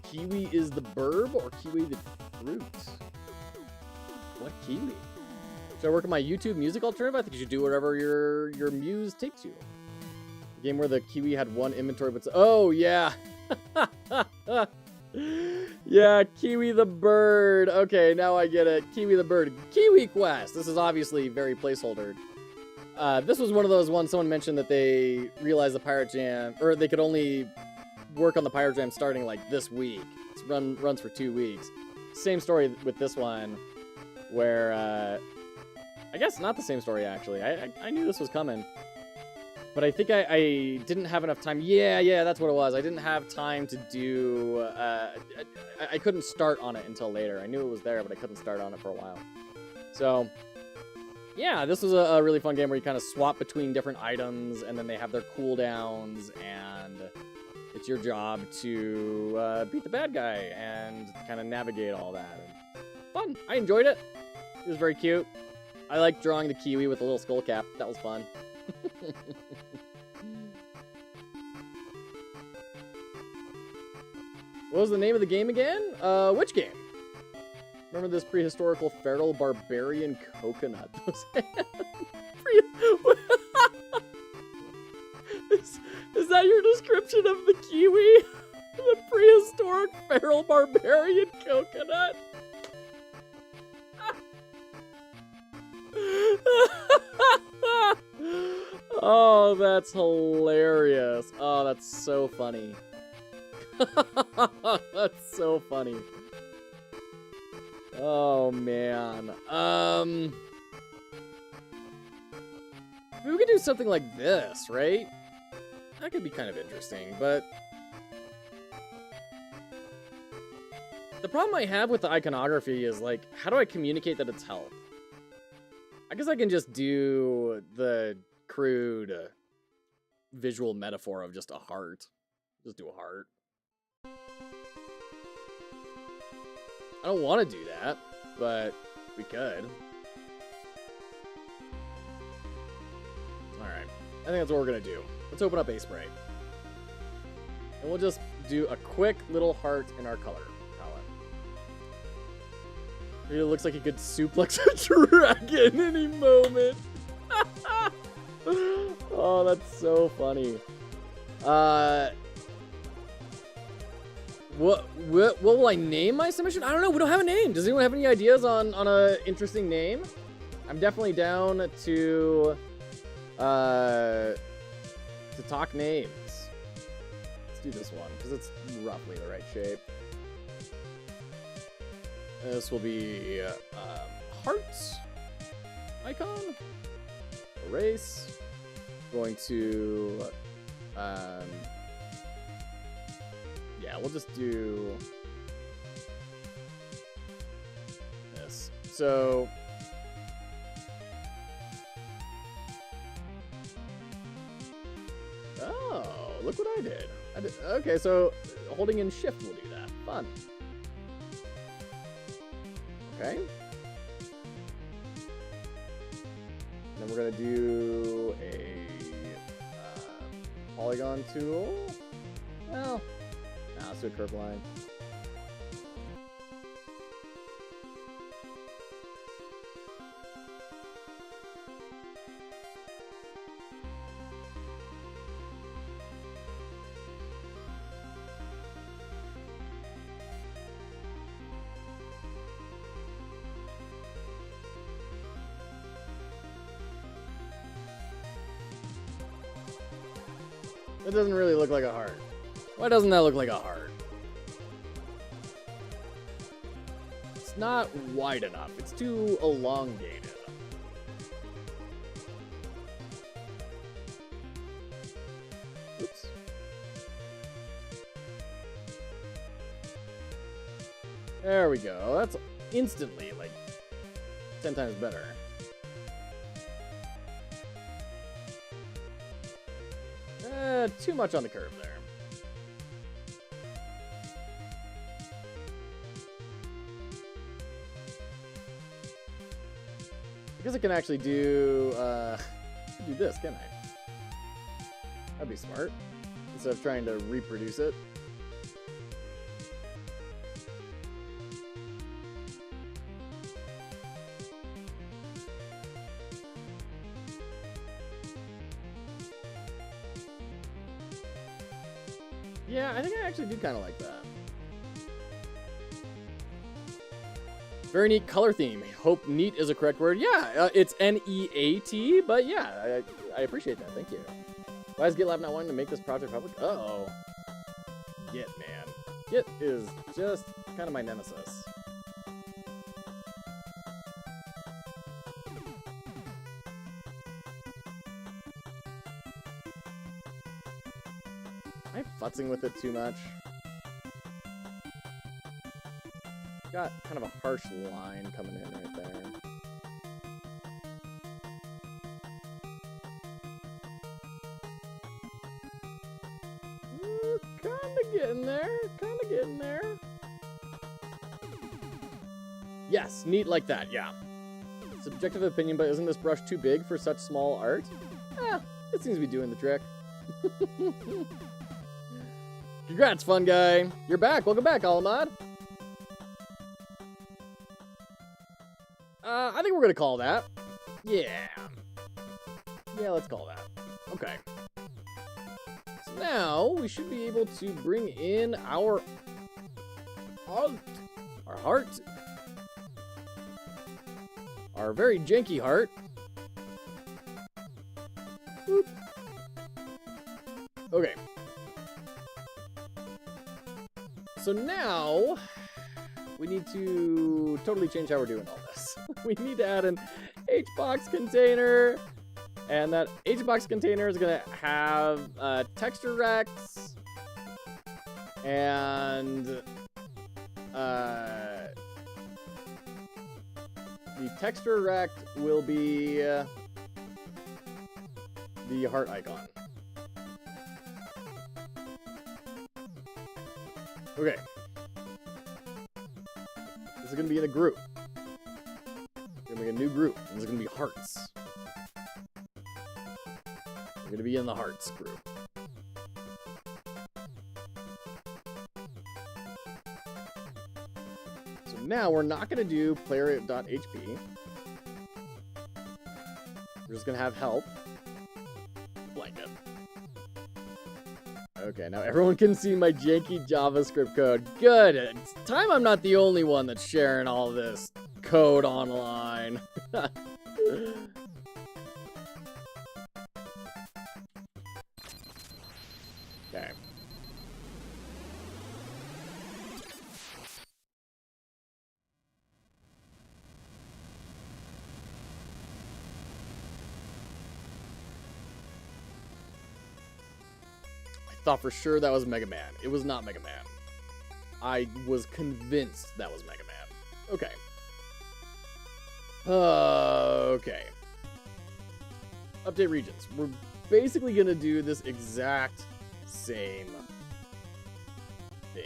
kiwi is the verb or kiwi the fruit? What kiwi? Should I work on my YouTube music alternative? I think you should do whatever your muse takes you. A game where the kiwi had one inventory, but oh yeah, yeah, Kiwi the bird. Okay, now I get it. Kiwi the bird. Kiwi Quest. This is obviously very placeholdered. This was one of those ones someone mentioned that they realized the Pirate Jam, or they could only work on the Pirate Jam starting like this week. It's runs for 2 weeks. Same story with this one, where I guess not the same story actually. I knew this was coming. But I think I didn't have enough time. Yeah, that's what it was. I didn't have time to do... I couldn't start on it until later. I knew it was there, but I couldn't start on it for a while. So, yeah, this was a really fun game where you kind of swap between different items, and then they have their cooldowns, and it's your job to beat the bad guy and kind of navigate all that. And fun. I enjoyed it. It was very cute. I liked drawing the kiwi with a little skull cap. That was fun. What was the name of the game again? Which game? Remember this prehistorical feral barbarian coconut? Is that your description of the kiwi? The prehistoric feral barbarian coconut? Oh, that's hilarious. Oh, that's so funny. That's so funny. Oh, man. We could do something like this, right? That could be kind of interesting, but... the problem I have with the iconography is, like, how do I communicate that it's health? I guess I can just do the crude visual metaphor of just a heart. Just do a heart. I don't want to do that, but we could. Alright, I think that's what we're going to do. Let's open up Ace Spray. And we'll just do a quick little heart in our color palette. It looks like he could suplex a dragon any moment. Oh, that's so funny. What will I name my submission? I don't know. We don't have a name. Does anyone have any ideas on a interesting name? I'm definitely down to talk names. Let's do this one, because it's roughly the right shape. This will be hearts icon. Erase. Going to yeah, we'll just do this. So oh, look what I did. Okay, so holding in shift will do that. Fun. Okay. Then we're gonna do a polygon tool. Well, nah, let's do a curve line. It doesn't really look like a heart. Why doesn't that look like a heart? It's not wide enough. It's too elongated. Oops. There we go. That's instantly like 10 times better. Too much on the curve there. I guess I can actually do this, can I? That'd be smart. Instead of trying to reproduce it. Yeah, I think I actually do kind of like that. Very neat color theme. Hope neat is a correct word. Yeah, it's N-E-A-T, but yeah, I appreciate that. Thank you. Why is GitLab not wanting to make this project public? Uh-oh. Git, man. Git is just kind of my nemesis. Am I futzing with it too much? Got kind of a harsh line coming in right there. Kinda getting there. Kinda getting there. Yes, neat like that, yeah. Subjective opinion, but isn't this brush too big for such small art? Eh, it seems to be doing the trick. Congrats, fun guy. You're back. Welcome back, Alamad. I think we're going to call that. Yeah. Yeah, let's call that. Okay. So now we should be able to bring in our heart. Our very janky heart. Boop. Okay. So now we need to totally change how we're doing all this. We need to add an HBox container, and that HBox container is going to have texture recs, and the texture rect will be the heart icon. Okay. This is going to be in a group. We're going to make a new group. And this is going to be hearts. We're going to be in the hearts group. So now we're not going to do player.hp. We're just going to have help. Blanket. Okay, now everyone can see my janky JavaScript code. Good. It's time I'm not the only one that's sharing all this code online. Okay. thought for sure that was Mega Man. It was not Mega Man. I was convinced that was Mega Man. Okay. Okay. Update regions. We're basically going to do this exact same thing.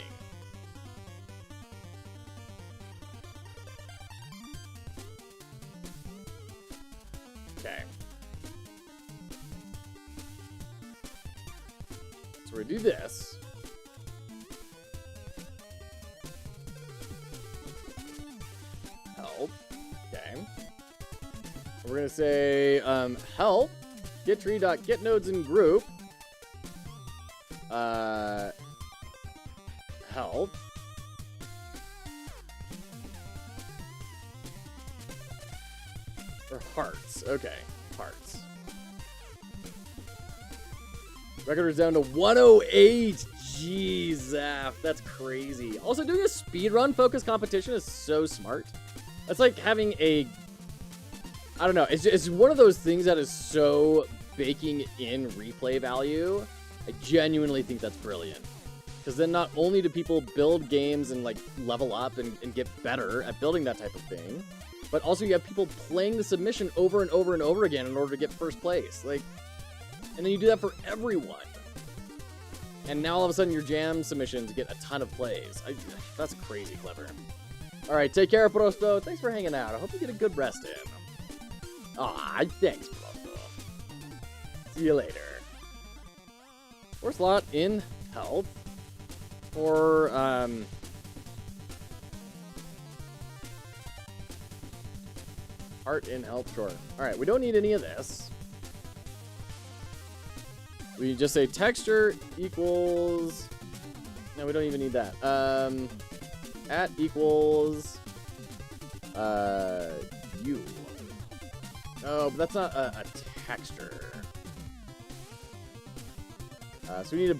Okay. So we're going to do this. Help. Okay. We're going to say help. Get tree.get nodes in group. Help. Or hearts. Okay. Hearts. Record is down to 108. Jeez, Zaf. That's crazy. Also, doing a speedrun focused competition is so smart. That's like having a... I don't know. It's one of those things that is so baking in replay value. I genuinely think that's brilliant. Because then not only do people build games and like level up and get better at building that type of thing, but also you have people playing the submission over and over and over again in order to get first place. Like, and then you do that for everyone. And now all of a sudden your jam submissions get a ton of plays. That's crazy clever. All right, take care, Prosto. Thanks for hanging out. I hope you get a good rest in. Aw, thanks, Prosto. See you later. 4 slot in health. Or, heart in health, sure. Alright, we don't need any of this. We just say texture equals... No, we don't even need that. At equals... U. Oh, but that's not a texture. So we need to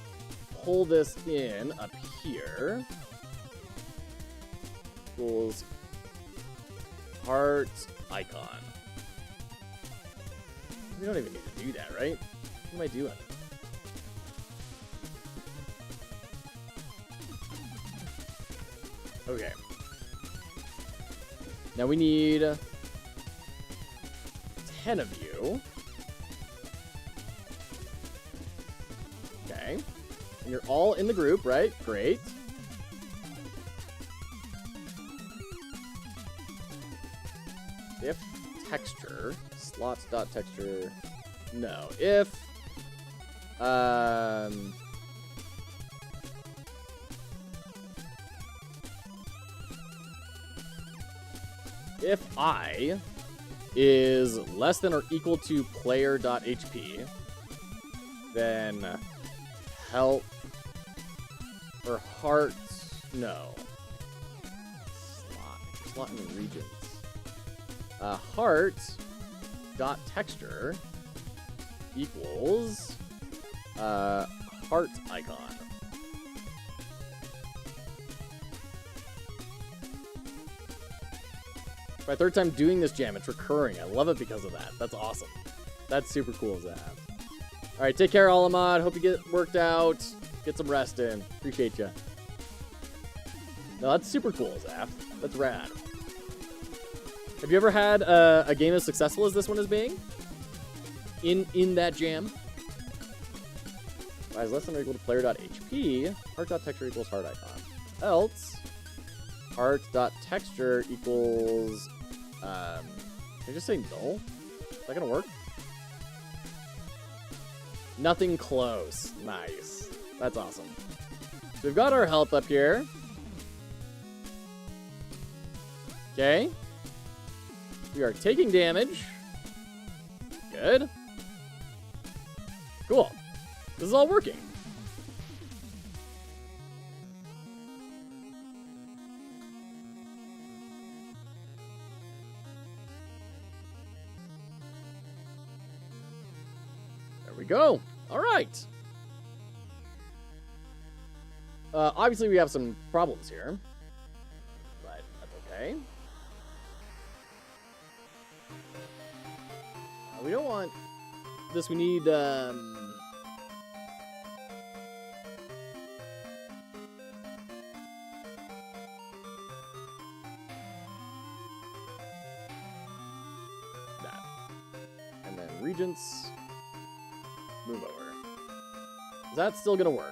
pull this in up here. Equals heart icon. We don't even need to do that, right? What am I doing? Okay. Now we need 10 of you. Okay. And you're all in the group, right? Great. If texture, slots.texture, no. If, if I is less than or equal to player.hp, then help or heart, no. Slot in the regions. Heart dot texture equals heart icon. My 3rd time doing this jam, it's recurring. I love it because of that. That's awesome. That's super cool, Zap. All right, take care, Alamad. Hope you get worked out. Get some rest in. Appreciate you. No, that's super cool, Zap. That's rad. Have you ever had a game as successful as this one is being? In that jam? Y is less than or equal to player.hp. Heart.texture equals heart icon. Else, heart.texture equals... can I just say null? Is that gonna work? Nothing close. Nice. That's awesome. So we've got our health up here. Okay. We are taking damage. Good. Cool. This is all working. There we go. All right. Obviously, we have some problems here, but that's okay. We don't want this. We need Regents. Move over. Is that still gonna work?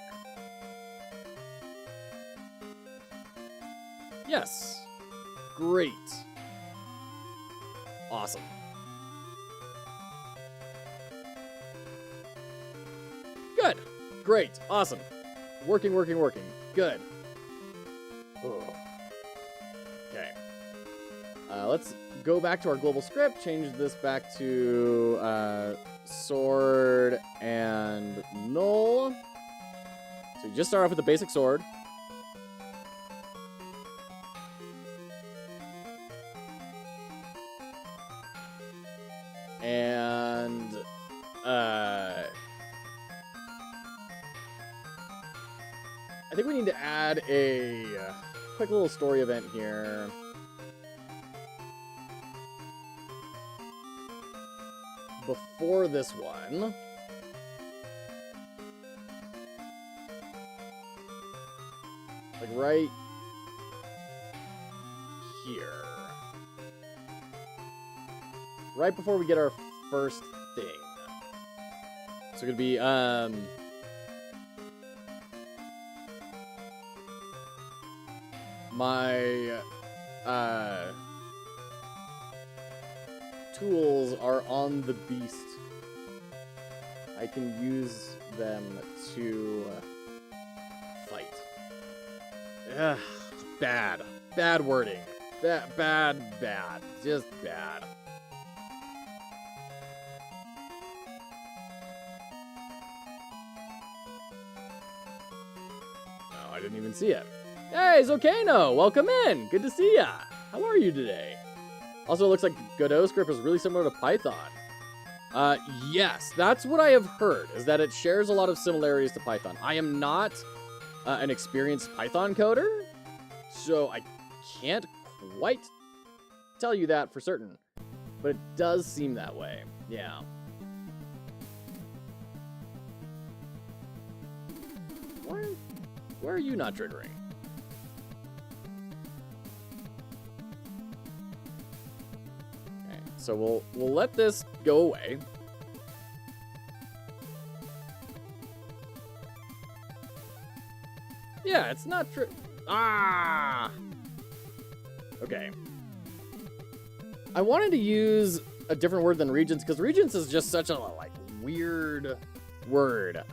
Yes. Great. Awesome. Good. Great. Awesome. Working. Good. Ugh. Okay. Let's go back to our global script, change this back to sword and null. So you just start off with the basic sword. And I think we need to add a quick little story event here. Before this one. Like right here. Right before we get our first thing. So it could be, my, tools are on the beast. I can use them to fight. Ugh, bad. Bad wording. Bad. Just bad. No, I didn't even see it. Hey, Zocano! Welcome in! Good to see ya! How are you today? Also, it looks like Godot script is really similar to Python. Yes, that's what I have heard, is that it shares a lot of similarities to Python. I am not an experienced Python coder, so I can't quite tell you that for certain. But it does seem that way, yeah. Why are you not triggering? So we'll let this go away. Yeah, it's not true. Ah! Okay. I wanted to use a different word than regions, because regions is just such a, like, weird word.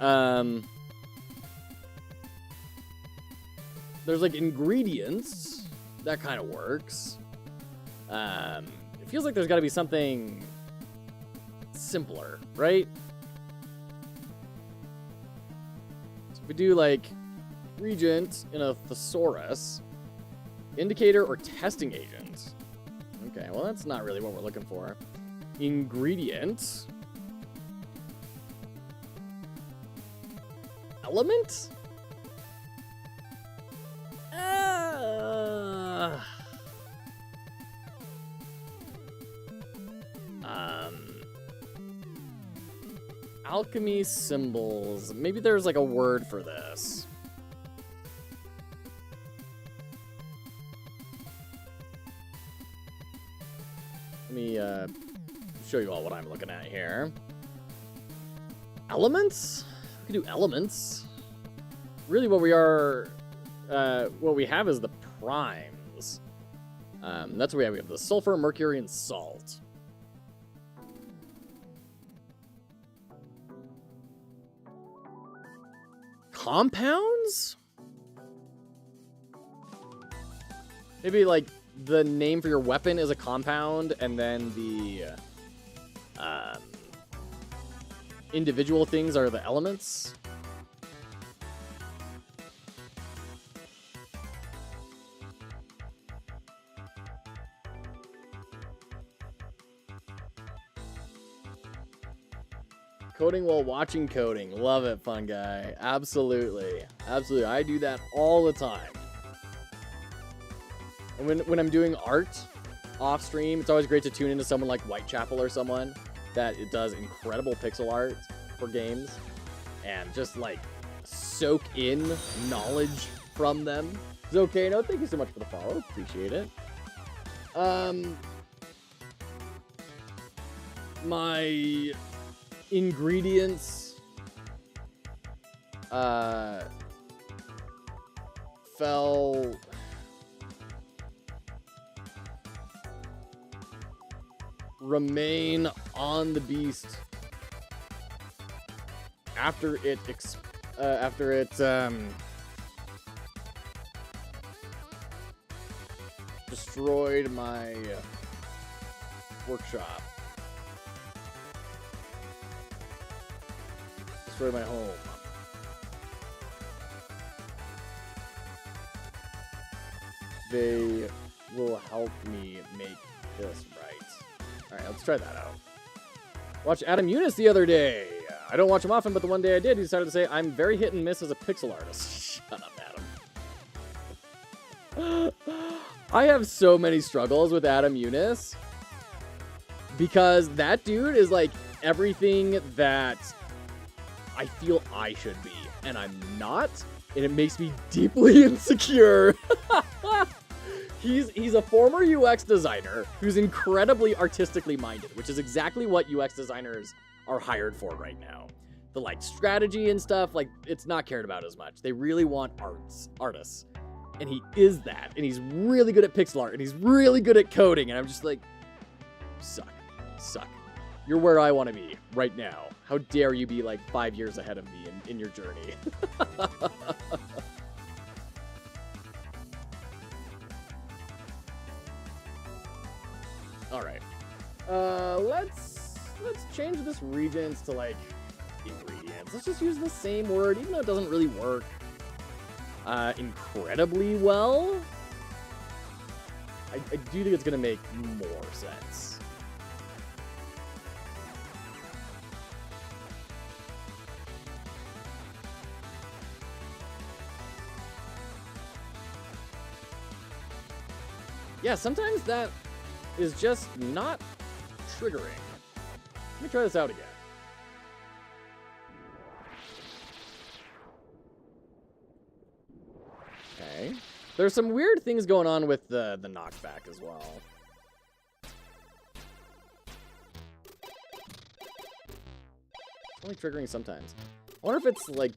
There's, like, ingredients. That kind of works. It feels like there's got to be something simpler, right? So if we do, like, regent in a thesaurus, indicator or testing agent. Okay, well, that's not really what we're looking for. Ingredient. Element? Alchemy symbols. Maybe there's like a word for this. Let me show you all what I'm looking at here. Elements? We can do elements. Really what we are, what we have is the primes. That's what we have the sulfur, mercury, and salt. Compounds? Maybe like the name for your weapon is a compound, and then the individual things are the elements. Coding while watching coding. Love it, fun guy. Absolutely. Absolutely. I do that all the time. And when I'm doing art off stream, it's always great to tune into someone like Whitechapel or someone that it does incredible pixel art for games and just like soak in knowledge from them. Zocano, thank you so much for the follow. Appreciate it. My ingredients fell remain on the beast after it destroyed my workshop. Destroyed my home. They will help me make this right. Alright, let's try that out. Watched Adam Eunice the other day. I don't watch him often, but the one day I did, he decided to say, I'm very hit and miss as a pixel artist. Shut up, Adam. I have so many struggles with Adam Eunice. Because that dude is like everything that I feel I should be. And I'm not. And it makes me deeply insecure. He's a former UX designer who's incredibly artistically minded, which is exactly what UX designers are hired for right now. The like strategy and stuff, like it's not cared about as much. They really want artists. And he is that. And he's really good at pixel art and he's really good at coding. And I'm just like, suck. You're where I want to be right now. How dare you be like 5 years ahead of me in your journey. All right. Let's change this regions to like ingredients. Let's just use the same word, even though it doesn't really work incredibly well. I do think it's gonna make more sense. Yeah, sometimes that is just not triggering. Let me try this out again. Okay. There's some weird things going on with the knockback as well. It's only triggering sometimes. I wonder if it's like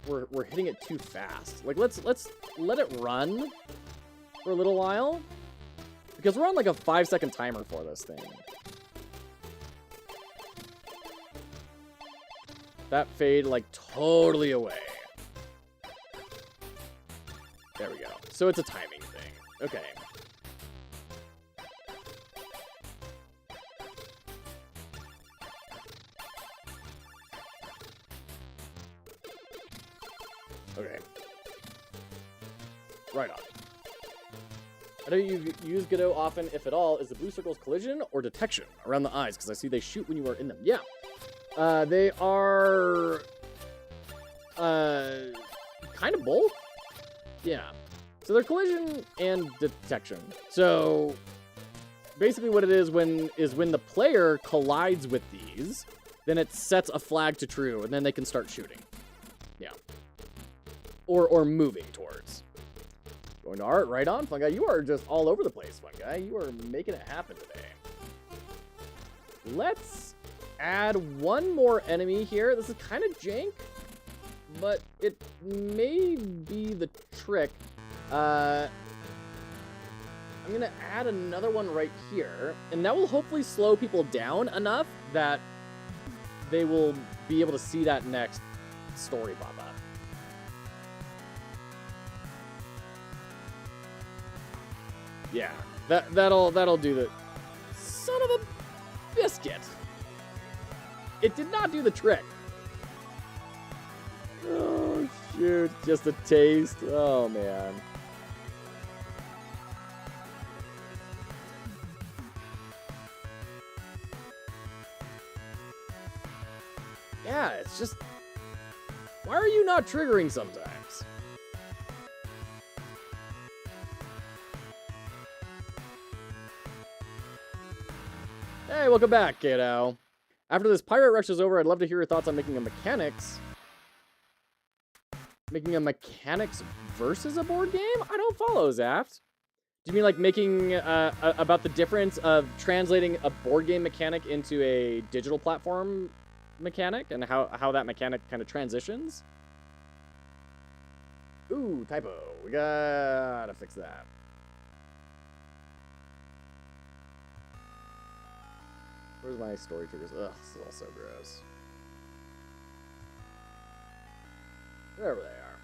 we're hitting it too fast. Like let's let it run for a little while. Because we're on like a 5-second timer for this thing. That fade like totally away. There we go. So it's a timing thing. Okay. Okay. Right on. I know you use Godot often, if at all. Is the blue circles collision or detection around the eyes? Because I see they shoot when you are in them. Yeah. They are kind of both. Yeah. So they're collision and detection. So basically what it is when the player collides with these, then it sets a flag to true, and then they can start shooting. Yeah. Or moving towards. Going to art, right on, Fun Guy. You are just all over the place, Fun Guy. You are making it happen today. Let's add one more enemy here. This is kind of jank, but it may be the trick. I'm going to add another one right here, and that will hopefully slow people down enough that they will be able to see that next story pop up. Yeah, that'll do the son of a biscuit. It did not do the trick. Oh shoot, just a taste. Oh man. Yeah, it's just, why are you not triggering sometimes? Hey, welcome back, kiddo. After this pirate rush is over, I'd love to hear your thoughts on making a mechanics versus a board game? I don't follow, Zaft. Do you mean like making about the difference of translating a board game mechanic into a digital platform mechanic and how that mechanic kind of transitions? Ooh, typo. We gotta fix that. Where's my story triggers? Ugh, this is all so gross. There they are.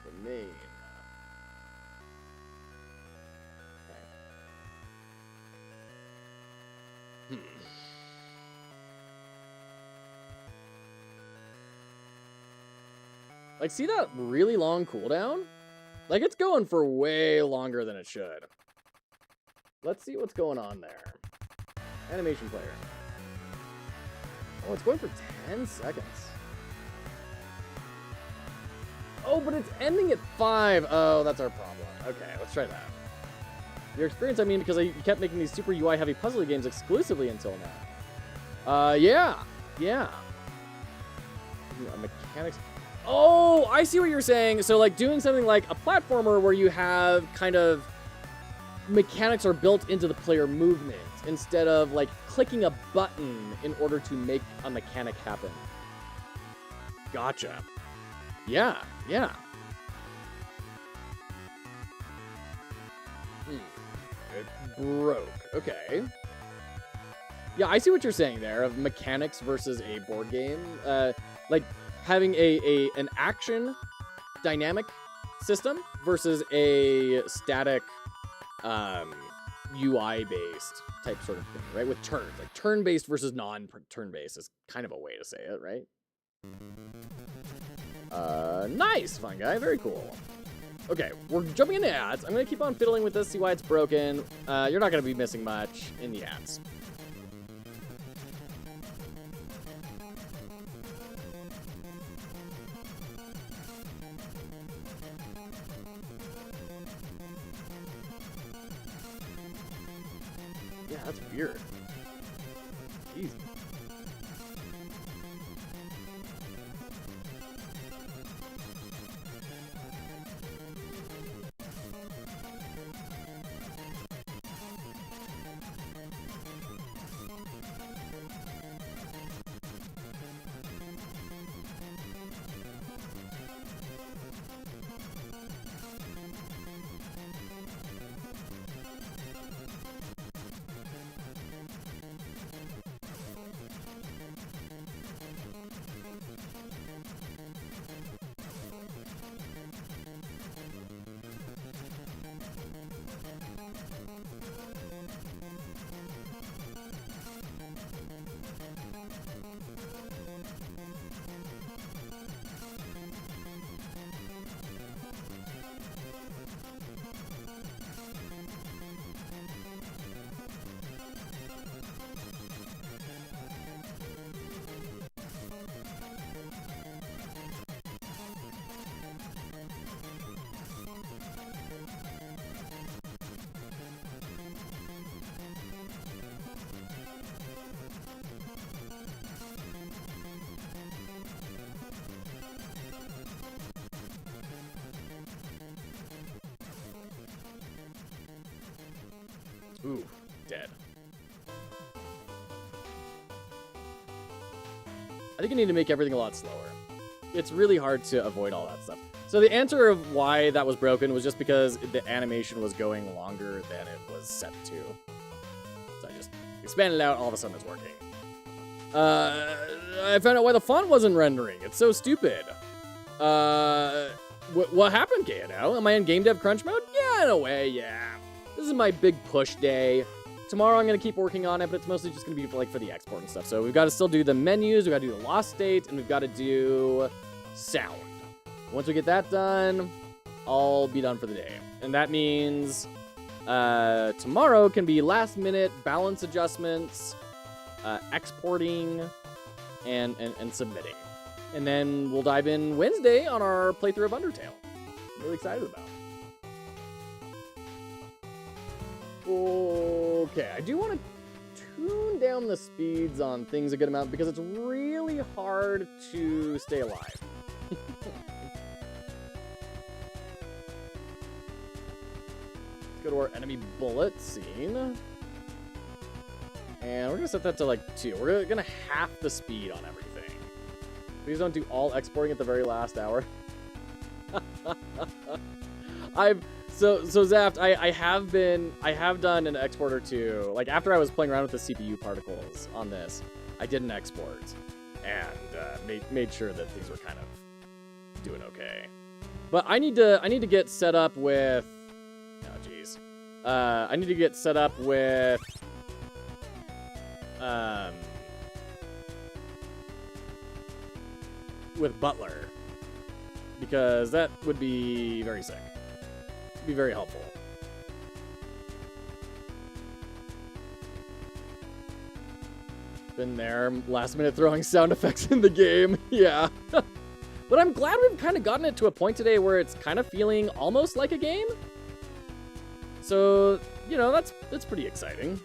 The main. Okay. Like, see that really long cooldown? Like, it's going for way longer than it should. Let's see what's going on there. Animation player. Oh, it's going for 10 seconds. Oh, but it's ending at 5. Oh, that's our problem. Okay, let's try that. Your experience, I mean, because you kept making these super UI-heavy puzzle games exclusively until now. Yeah. Mechanics. Oh, I see what you're saying. So, like, doing something like a platformer where you have kind of mechanics are built into the player movement instead of, like, clicking a button in order to make a mechanic happen. Gotcha. Yeah. It broke. Okay. Yeah, I see what you're saying there of mechanics versus a board game. Like having an action dynamic system versus a static UI based type sort of thing, right? With turns, like turn based versus non-turn based is kind of a way to say it, right? Nice, fun guy, very cool. Okay, we're jumping into ads. I'm gonna keep on fiddling with this, see why it's broken. You're not gonna be missing much in the ads. Yeah, that's weird. Easy. Ooh, dead. I think you need to make everything a lot slower. It's really hard to avoid all that stuff. So the answer of why that was broken was just because the animation was going longer than it was set to. So I just expanded it out, all of a sudden it's working. I found out why the font wasn't rendering. It's so stupid. What happened, K&O? Am I in game dev crunch mode? Yeah, in a way, yeah. This is my big push day. Tomorrow I'm going to keep working on it, but it's mostly just going to be for the export and stuff. So we've got to still do the menus, we've got to do the lost state, and we've got to do sound. Once we get that done, I'll be done for the day. And that means tomorrow can be last minute balance adjustments, exporting, and submitting. And then we'll dive in Wednesday on our playthrough of Undertale. I'm really excited about. Okay, I do want to tune down the speeds on things a good amount because it's really hard to stay alive. Let's go to our enemy bullet scene. And we're gonna set that to like 2. We're gonna half the speed on everything. Please don't do all exporting at the very last hour. So Zaft, I have done an export or two. Like after I was playing around with the CPU particles on this, I did an export and made sure that things were kind of doing okay. But I need to get set up with. Oh jeez. I need to get set up with. With Butler, because that would be very sick. Be very helpful. Been there, last minute throwing sound effects in the game. Yeah. But I'm glad we've kind of gotten it to a point today where it's kind of feeling almost like a game. So, you know, that's pretty exciting.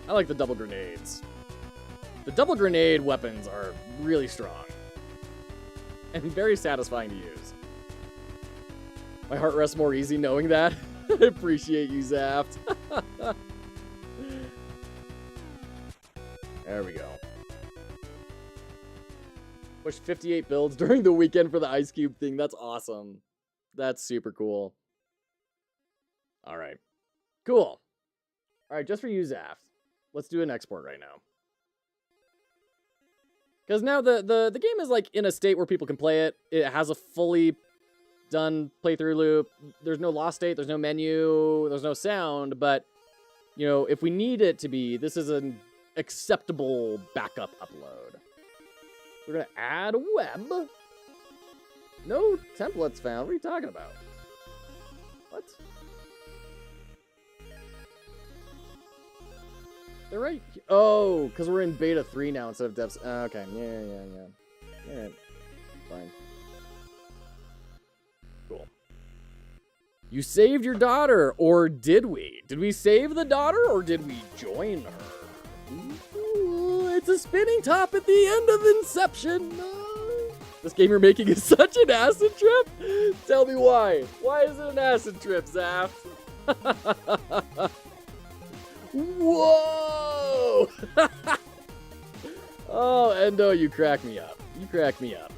I like the double grenades. The double grenade weapons are really strong. And very satisfying to use. My heart rests more easy knowing that. I appreciate you, Zaft. There we go. Pushed 58 builds during the weekend for the Ice Cube thing. That's awesome. That's super cool. Alright. Cool. Alright, just for you, Zaft. Let's do an export right now. Because now the game is like in a state where people can play it. It has a fully done playthrough loop. There's no lost state, there's no menu, there's no sound, but you know, if we need it to be, this is an acceptable backup upload. We're gonna add a web. No templates found. What are you talking about? What? They're right. Oh, because we're in beta 3 now instead of devs. Okay. Yeah. All right. Fine. Cool. You saved your daughter, or did we? Did we save the daughter, or did we join her? Ooh, it's a spinning top at the end of Inception. This game you're making is such an acid trip? Tell me why. Why is it an acid trip, Zaft? Whoa! Oh, Endo, you crack me up. You crack me up.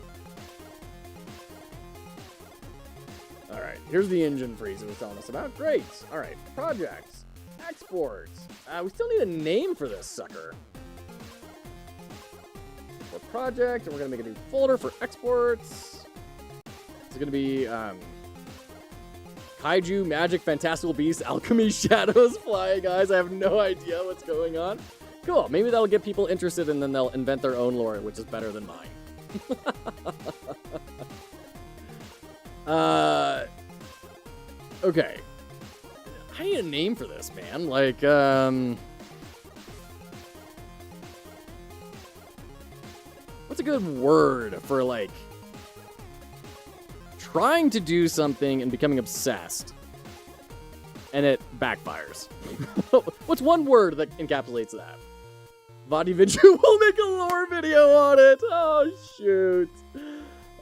Alright, here's the engine freeze it was telling us about. Great. Alright, projects. Exports. We still need a name for this sucker. For project, and we're going to make a new folder for exports. It's going to be, Kaiju, Magic, Fantastical Beasts, Alchemy, Shadows, Flying Eyes. I have no idea what's going on. Cool. Maybe that'll get people interested and then they'll invent their own lore, which is better than mine. Okay. I need a name for this, man. Like, what's a good word for, like, trying to do something and becoming obsessed, and it backfires? What's one word that encapsulates that? Vodividju will make a lore video on it. Oh, shoot.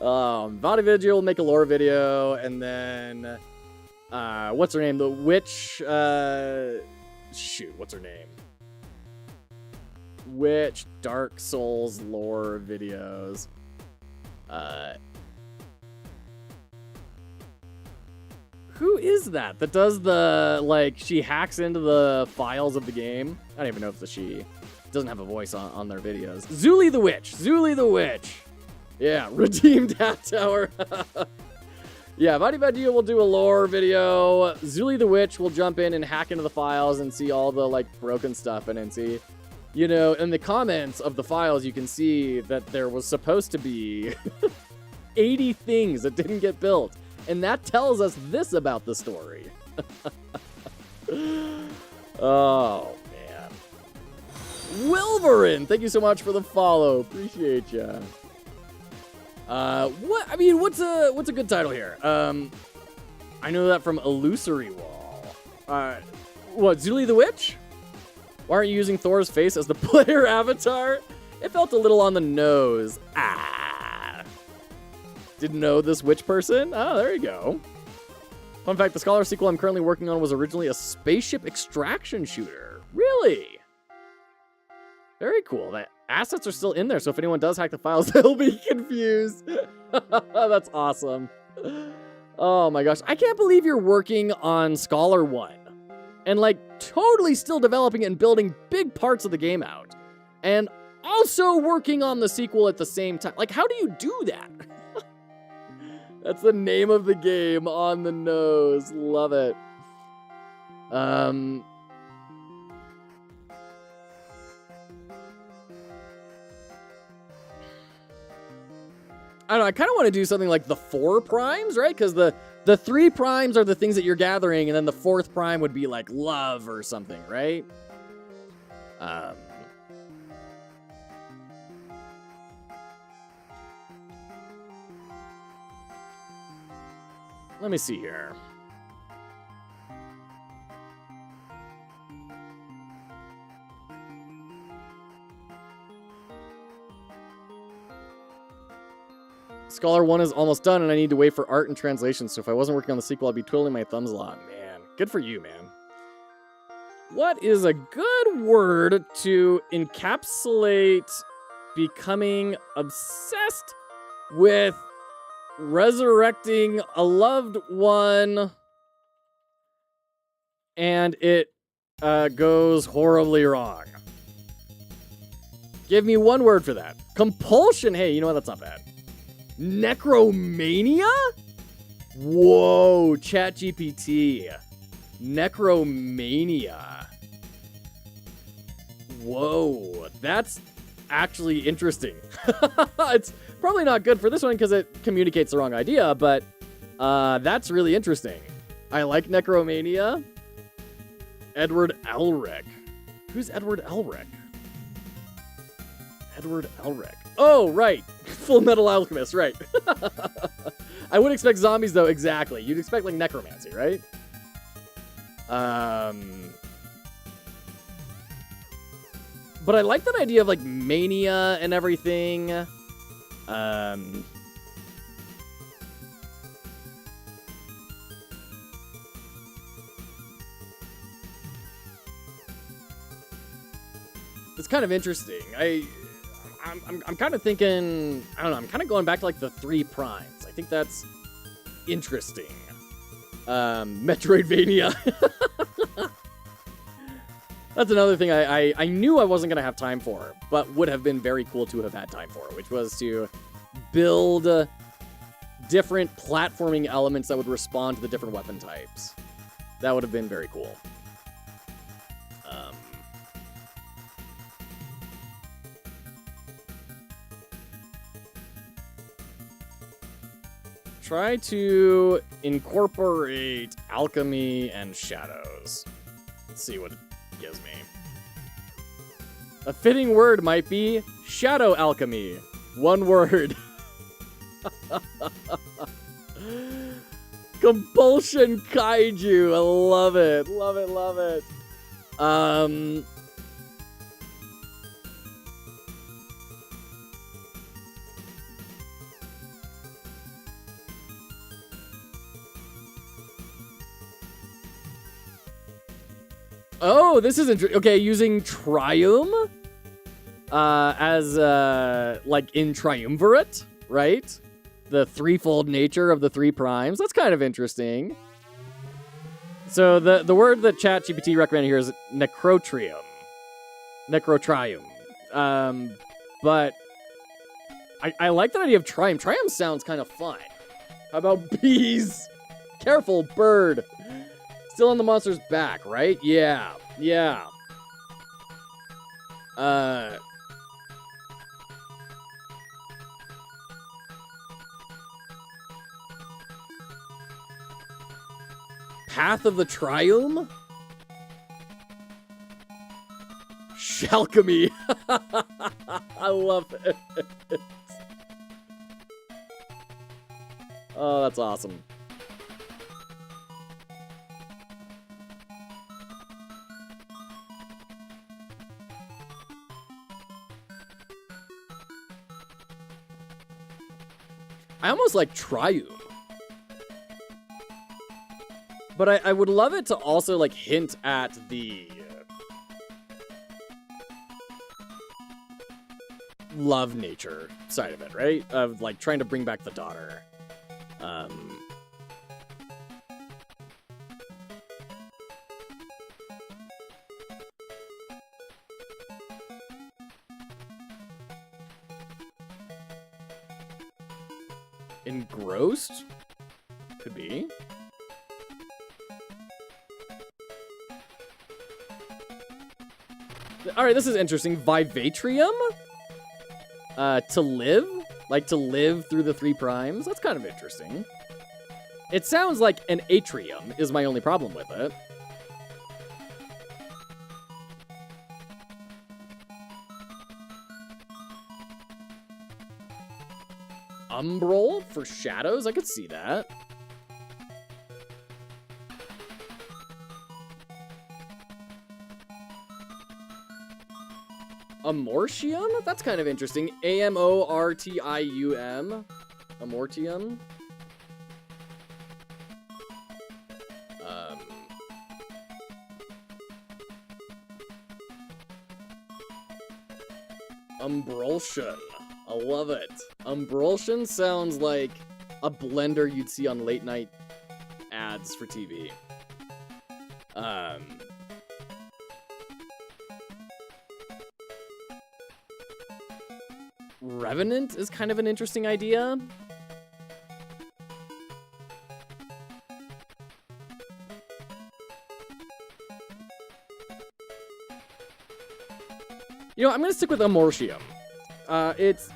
Vodividju will make a lore video, and then, what's her name? The witch, shoot, what's her name? Witch Dark Souls lore videos. Who is that does the, like, she hacks into the files of the game? I don't even know if it's a she. Doesn't have a voice on their videos. Zuli the Witch. Zuli the Witch. Yeah, redeemed Hat Tower. Yeah, Vodividju will do a lore video. Zuli the Witch will jump in and hack into the files and see all the, like, broken stuff and then see, you know, in the comments of the files, you can see that there was supposed to be 80 things that didn't get built. And that tells us this about the story. Oh, man. Wilverin, thank you so much for the follow. Appreciate ya. What's a good title here? I know that from Illusory Wall. What, Zuli the Witch? Why aren't you using Thor's face as the player avatar? It felt a little on the nose. Didn't know this witch person? Oh, there you go. Fun fact, the Scholar sequel I'm currently working on was originally a spaceship extraction shooter. Really? Very cool. The assets are still in there, so if anyone does hack the files, they'll be confused. That's awesome. Oh my gosh. I can't believe you're working on Scholar 1. And like totally still developing and building big parts of the game out. And also working on the sequel at the same time. Like, how do you do that? That's the name of the game, on the nose. Love it. I don't know, I kind of want to do something like the 4 primes, right? Because the 3 primes are the things that you're gathering, and then the 4th prime would be like love or something, right? Let me see here. Scholar 1 is almost done, and I need to wait for art and translation, so if I wasn't working on the sequel, I'd be twiddling my thumbs a lot. Man, good for you, man. What is a good word to encapsulate becoming obsessed with resurrecting a loved one and it goes horribly wrong? Give me one word for that. Compulsion. Hey, you know what? That's not bad. Necromania? Whoa, ChatGPT. Necromania. Whoa, that's actually interesting. It's probably not good for this one because it communicates the wrong idea, but that's really interesting. I like Necromania. Edward Elric. Who's Edward Elric? Edward Elric. Oh, right. Full Metal Alchemist, right. I would expect zombies, though, exactly. You'd expect, like, necromancy, right? But I like that idea of, like, mania and everything. It's kind of interesting. I'm kind of thinking, I don't know, I'm kind of going back to like the 3 primes. I think that's interesting. Metroidvania. That's another thing I knew I wasn't going to have time for, but would have been very cool to have had time for, which was to build different platforming elements that would respond to the different weapon types. That would have been very cool. Try to incorporate alchemy and shadows. Let's see what it gives me. A fitting word might be shadow alchemy. One word. Compulsion kaiju. I love it. Love it, love it. Oh, this is interesting. Okay, using Triume as like in Triumvirate, right? The threefold nature of the 3 primes. That's kind of interesting. So the word that ChatGPT recommended here is necrotrium. Necrotrium. But I like that idea of Triume. Triume sounds kind of fun. How about bees? Careful, bird. Still on the monster's back, right? Yeah. Yeah. Path of the Triume? alchemy. I love it. Oh, that's awesome. I almost like Triume. But I would love it to also, like, hint at the love nature side of it, right? Of, like, trying to bring back the daughter. Engrossed? Could be. Alright, this is interesting. Vivatrium? To live? Like, to live through the 3 primes? That's kind of interesting. It sounds like an atrium is my only problem with it. Umbral for shadows? I could see that. Amortium? That's kind of interesting. Amortium. Amortium. Umbrulsion. I love it. Umbrulsion sounds like a blender you'd see on late night ads for TV. Revenant is kind of an interesting idea. You know, I'm gonna stick with Amortium. It's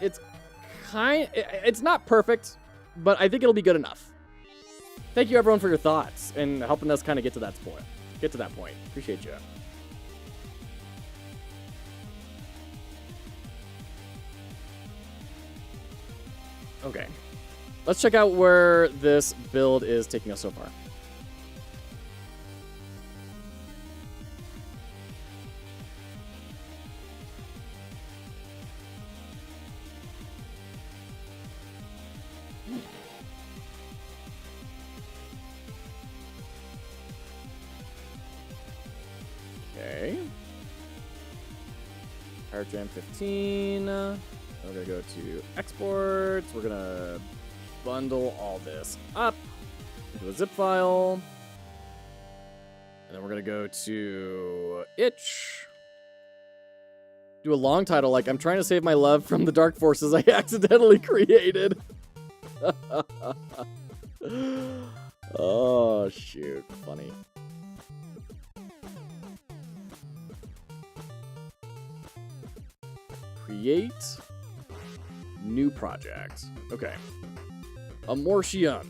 not perfect, but I think it'll be good enough. Thank you everyone for your thoughts and helping us kind of get to that point. Appreciate you. Okay. Let's check out where this build is taking us so far. Okay. Power Jam 15. We're gonna go to exports. We're gonna bundle all this up into a zip file. And then we're gonna go to itch. Do a long title like I'm trying to save my love from the dark forces I accidentally created. Oh, shoot. Funny. Create new project. Okay. Amortium.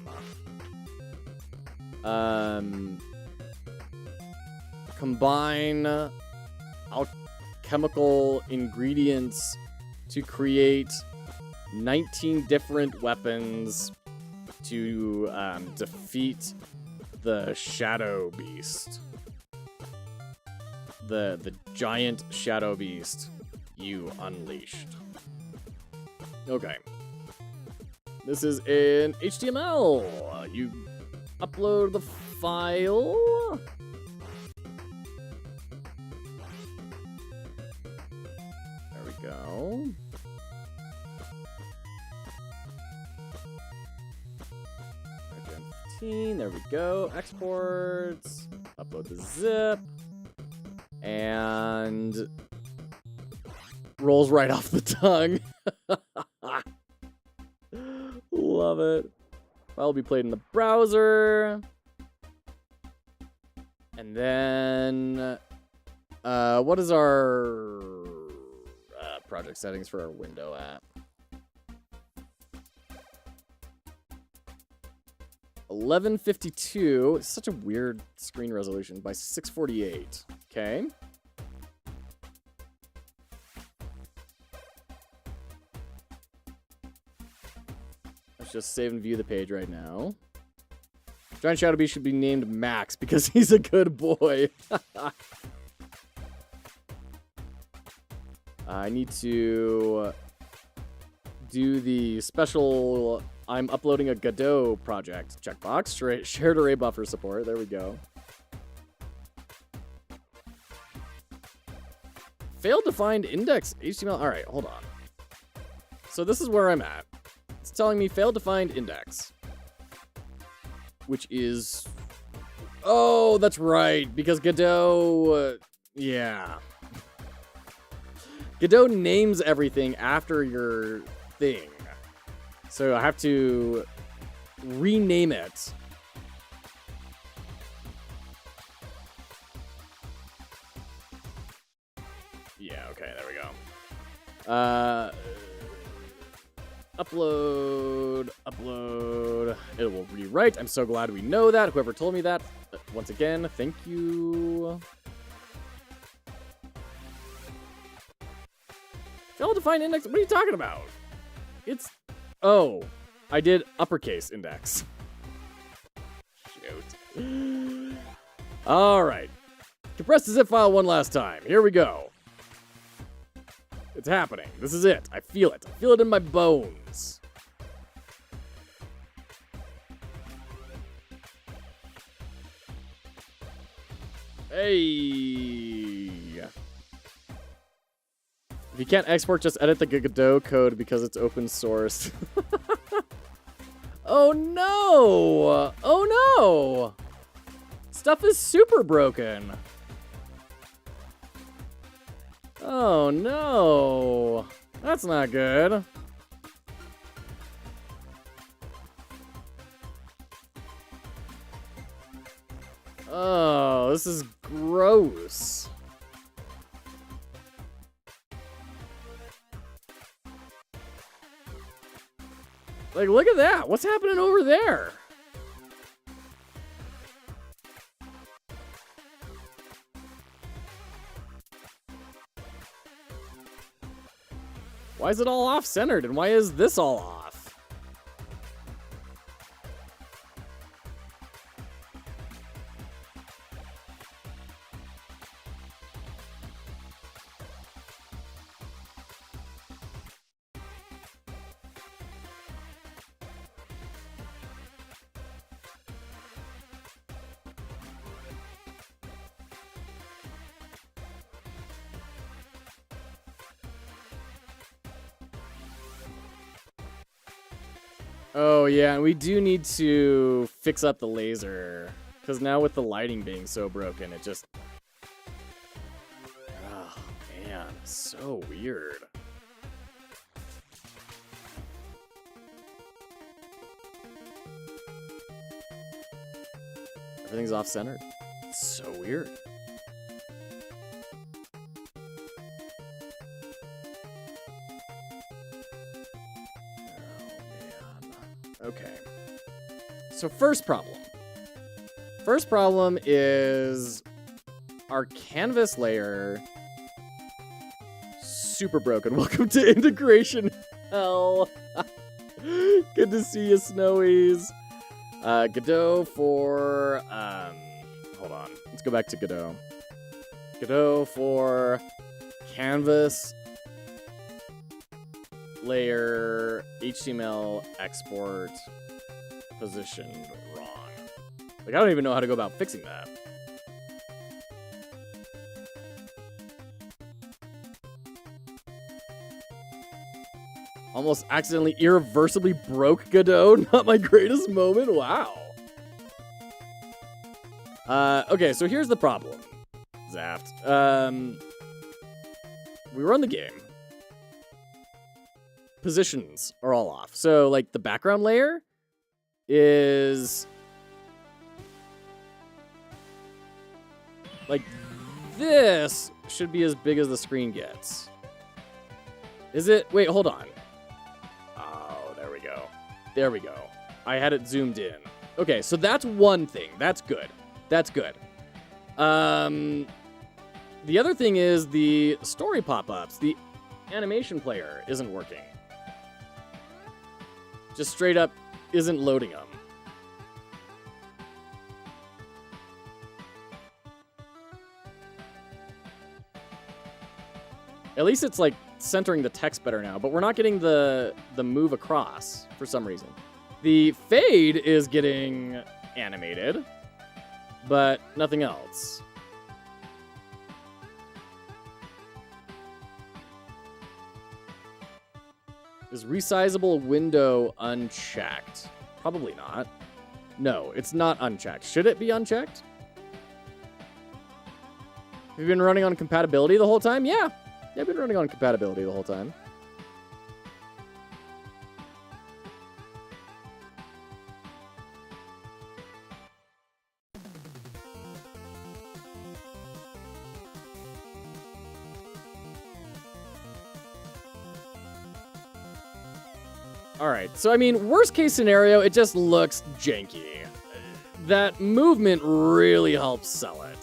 Combine alchemical ingredients to create 19 different weapons to defeat the Shadow Beast. The giant Shadow Beast you unleashed. Okay. This is in HTML. You upload the file. There we go. Gen 15. There we go. Exports. Upload the zip. And rolls right off the tongue. Love it. File will be played in the browser. And then, what is our project settings for our window app? 1152. It's such a weird screen resolution by 648. Okay. just save and view the page right now. Giant Shadow Beast should be named Max because he's a good boy. I need to do the special I'm uploading a Godot project checkbox. Shared array buffer support. There we go. Failed to find index HTML. All right, hold on. So this is where I'm at. It's telling me failed to find index. Which is... Oh, that's right. Because Godot... yeah. Godot names everything after your thing. So I have to rename it. Yeah, okay, there we go. Upload. It will rewrite. I'm so glad we know that. Whoever told me that, once again, thank you. Failed to find index. What are you talking about? It's... Oh, I did uppercase index. Shoot. All right. Compress the zip file one last time. Here we go. It's happening. This is it. I feel it. I feel it in my bones. Hey. If you can't export, just edit the Godot code because it's open source. Oh no! Oh no! Stuff is super broken. Oh no! That's not good. Oh, this is gross. Like, look at that. What's happening over there? Why is it all off-centered? And why is this all off? Oh, yeah, and we do need to fix up the laser. Because now with the lighting being so broken, it just... Oh, man, so weird. Everything's off-centered. It's so weird. Okay. So first problem. First problem is our canvas layer super broken. Welcome to integration hell. Good to see you, Snowies. Godot for hold on. Let's go back to Godot. Godot for canvas layer HTML export positioned wrong. Like, I don't even know how to go about fixing that. Almost accidentally irreversibly broke Godot. Not my greatest moment. Wow. Okay, so here's the problem, Zaft. We run the game. Positions are all off. So, like, the background layer is... like, this should be as big as the screen gets. Is it? Wait, hold on. Oh, there we go. There we go. I had it zoomed in. Okay, so that's one thing. That's good. That's good. The other thing is the story pop-ups. The animation player isn't working. Just straight up isn't loading them. At least it's like centering the text better now, but we're not getting the move across for some reason. The fade is getting animated, but nothing else. Is resizable window unchecked? Probably not. No, it's not unchecked. Should it be unchecked? Have you been running on compatibility the whole time? Yeah. I've been running on compatibility the whole time. All right, so I mean, worst case scenario, it just looks janky. That movement really helps sell it.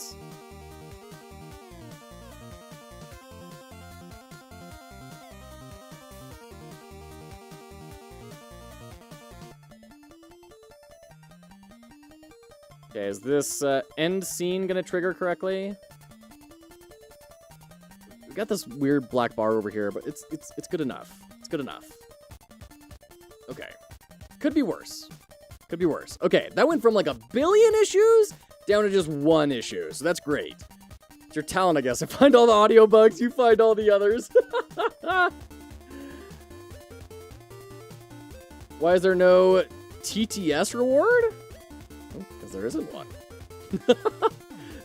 Okay, is this end scene gonna trigger correctly? We got this weird black bar over here, but it's good enough. It's good enough. Okay. Could be worse. Could be worse. Okay, that went from like 1 billion issues down to just 1 issue, so that's great. It's your talent, I guess. I find all the audio bugs, you find all the others. Why is there no TTS reward? Because there isn't one.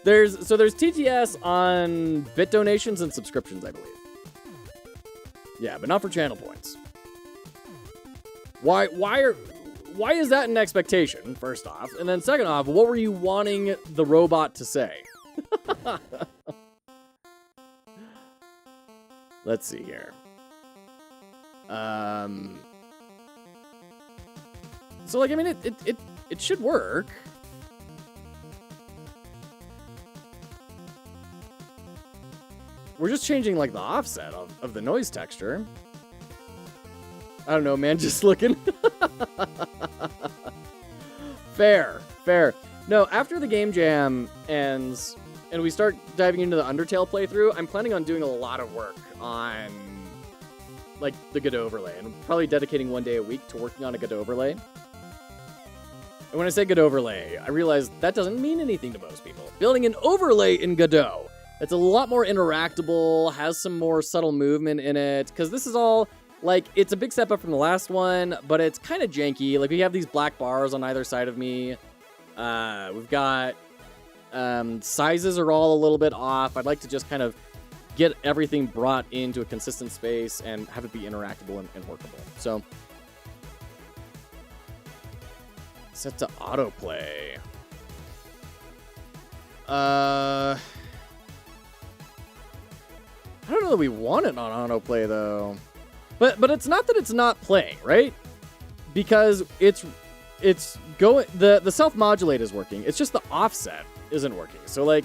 There's TTS on bit donations and subscriptions, I believe. Yeah, but not for channel points. Why is that an expectation, first off? And then second off, what were you wanting the robot to say? Let's see here. So like, I mean, it should work. We're just changing like the offset of the noise texture. I don't know, man, just looking. Fair. No, after the game jam ends and we start diving into the Undertale playthrough, I'm planning on doing a lot of work on like the Godot overlay, and probably dedicating 1 day a week to working on a Godot overlay. And when I say Godot overlay, I realize that doesn't mean anything to most people. Building an overlay in Godot, it's a lot more interactable, has some more subtle movement in it, because this is all, like, it's a big step up from the last one, but it's kind of janky. Like, we have these black bars on either side of me. We've got, sizes are all a little bit off. I'd like to just kind of get everything brought into a consistent space and have it be interactable and workable. So, set to autoplay. I don't know that we want it on autoplay though. But it's not that it's not playing, right? Because it's going, the self-modulate is working. It's just the offset isn't working. So like,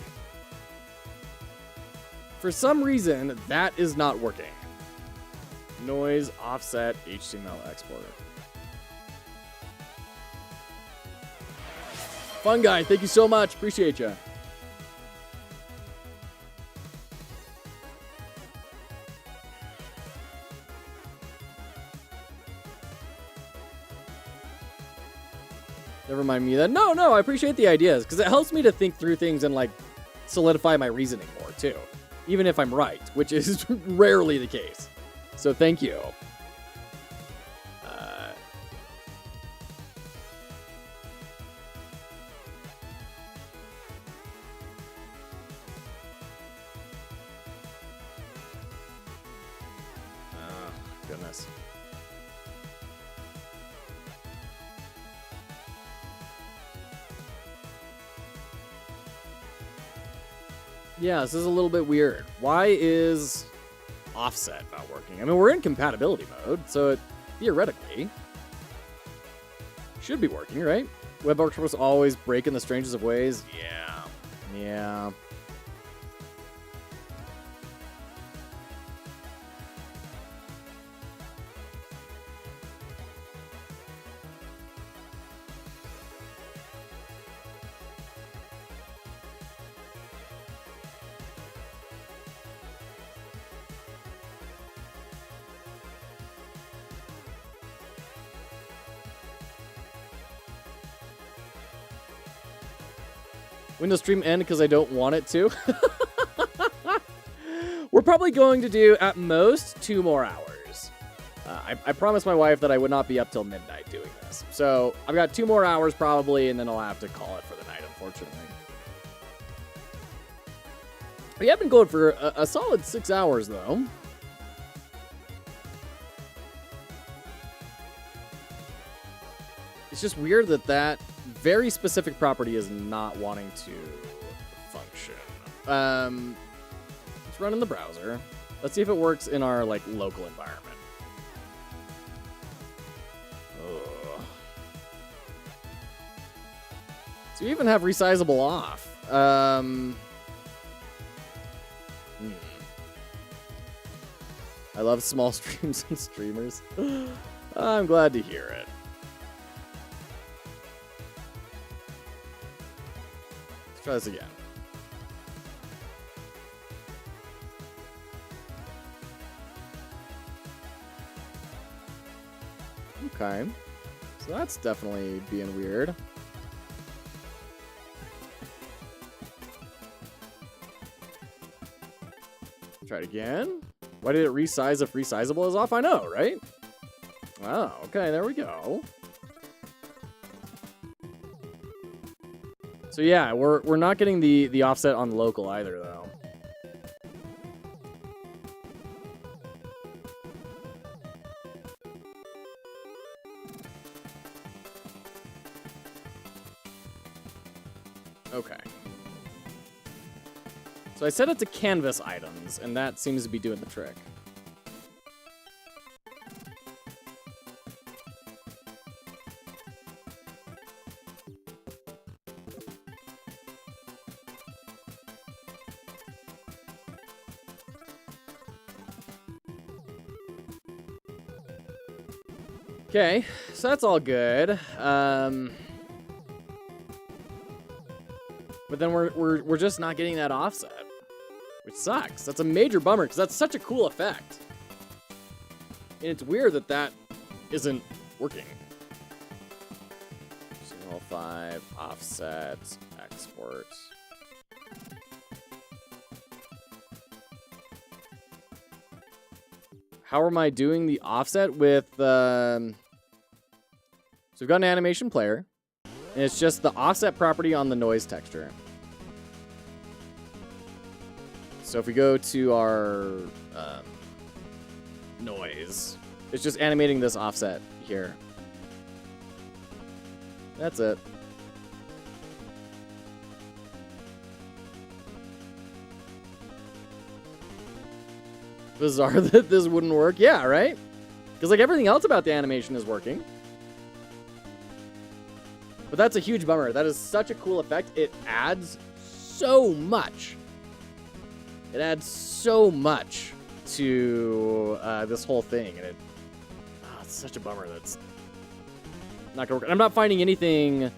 for some reason that is not working. Noise offset HTML exporter. Fun guy, thank you so much. Appreciate you. Never mind me that. No, I appreciate the ideas because it helps me to think through things and like solidify my reasoning more too, even if I'm right, which is rarely the case. So thank you. Goodness. Yeah, this is a little bit weird. Why is offset not working? I mean, we're in compatibility mode, so it theoretically should be working, right? Web workflows always break in the strangest of ways. Yeah. When does stream end? Because I don't want it to. We're probably going to do, at most, 2 more hours. I promised my wife that I would not be up till midnight doing this. So I've got 2 more hours probably, and then I'll have to call it for the night, unfortunately. We have been going for a solid 6 hours, though. It's just weird that that very specific property is not wanting to function. Let's run in the browser. Let's see if it works in our like local environment. Ugh. So we even have resizable off. I love small streams and streamers. I'm glad to hear it. Let's try this again. Okay. So that's definitely being weird. Try it again. Why did it resize if resizable is off? I know, right? Oh, okay, there we go. So yeah, we're not getting the offset on local either, though. Okay. So I set it to canvas items, and that seems to be doing the trick. Okay, so that's all good. But then we're just not getting that offset, which sucks. That's a major bummer because that's such a cool effect, and it's weird that that isn't working. Signal 5 offset export. How am I doing the offset with? So we've got an animation player. And it's just the offset property on the noise texture. So if we go to our noise, it's just animating this offset here. That's it. Bizarre that this wouldn't work. Yeah, right? Because like everything else about the animation is working. But that's a huge bummer. That is such a cool effect. It adds so much. It adds so much to this whole thing. And it's such a bummer that's not going to work. And I'm not finding anything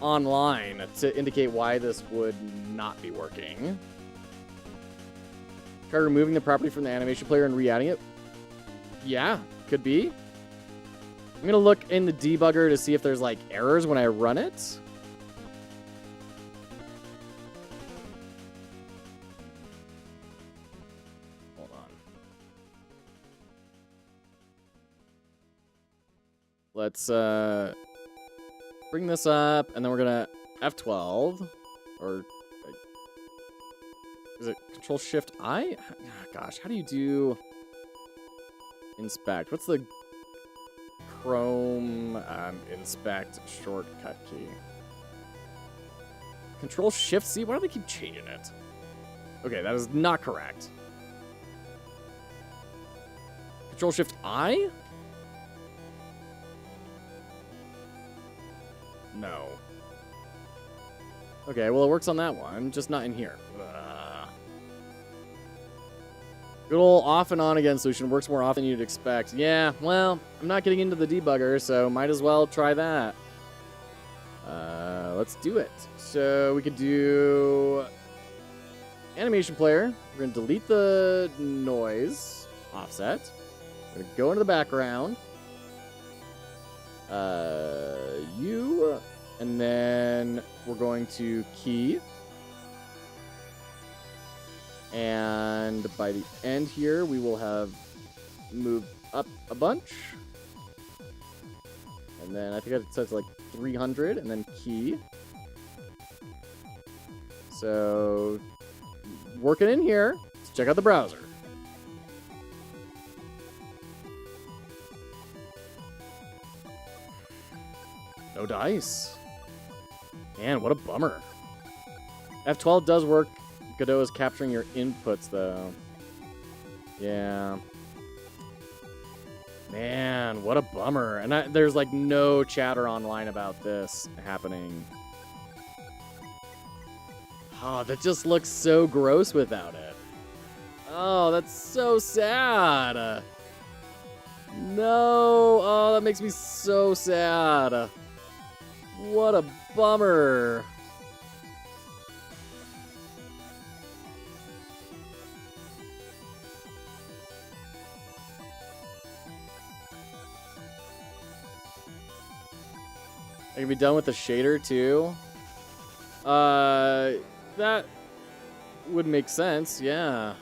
online to indicate why this would not be working. Try removing the property from the animation player and re-adding it. Yeah, could be. I'm going to look in the debugger to see if there's, like, errors when I run it. Hold on. Let's bring this up, and then we're going to F12. Or is it Control-Shift-I? Gosh, how do you do inspect? What's the Chrome inspect shortcut key? Control-Shift-C? Why do they keep changing it? Okay, that is not correct. Control-Shift-I? No. Okay, well, it works on that one, just not in here. Good old off and on again solution works more often than you'd expect. Yeah, well, I'm not getting into the debugger, so might as well try that. Let's do it. So we could do animation player. We're going to delete the noise offset. We're going to go into the background. And then then we're going to key. And by the end here, we will have moved up a bunch. And then I think it says like 300 and then key. So, working in here. Let's check out the browser. No dice. Man, what a bummer. F12 does work. Godot is capturing your inputs, though. Yeah. Man, what a bummer. And there's, like, no chatter online about this happening. Oh, that just looks so gross without it. Oh, that's so sad. No. Oh, that makes me so sad. What a bummer. I can be done with the shader too. That would make sense, yeah.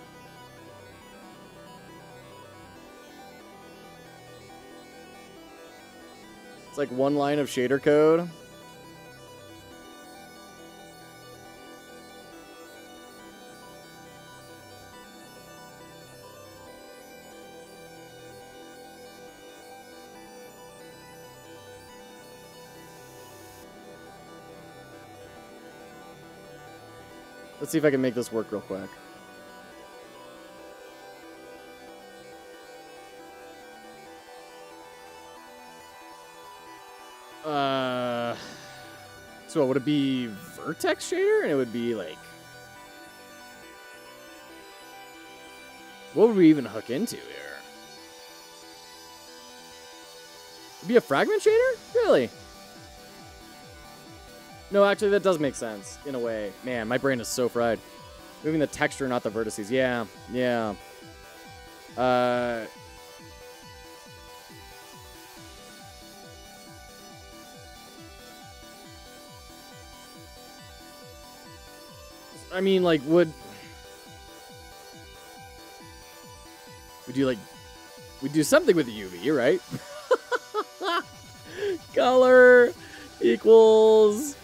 It's like one line of shader code. Let's see if I can make this work real quick. So would it be vertex shader? And it would be like... What would we even hook into here? It'd be a fragment shader? Really? No, actually, that does make sense, in a way. Man, my brain is so fried. Moving the texture, not the vertices. Yeah, yeah. I mean, like, would we do something with the UV, right? Color equals...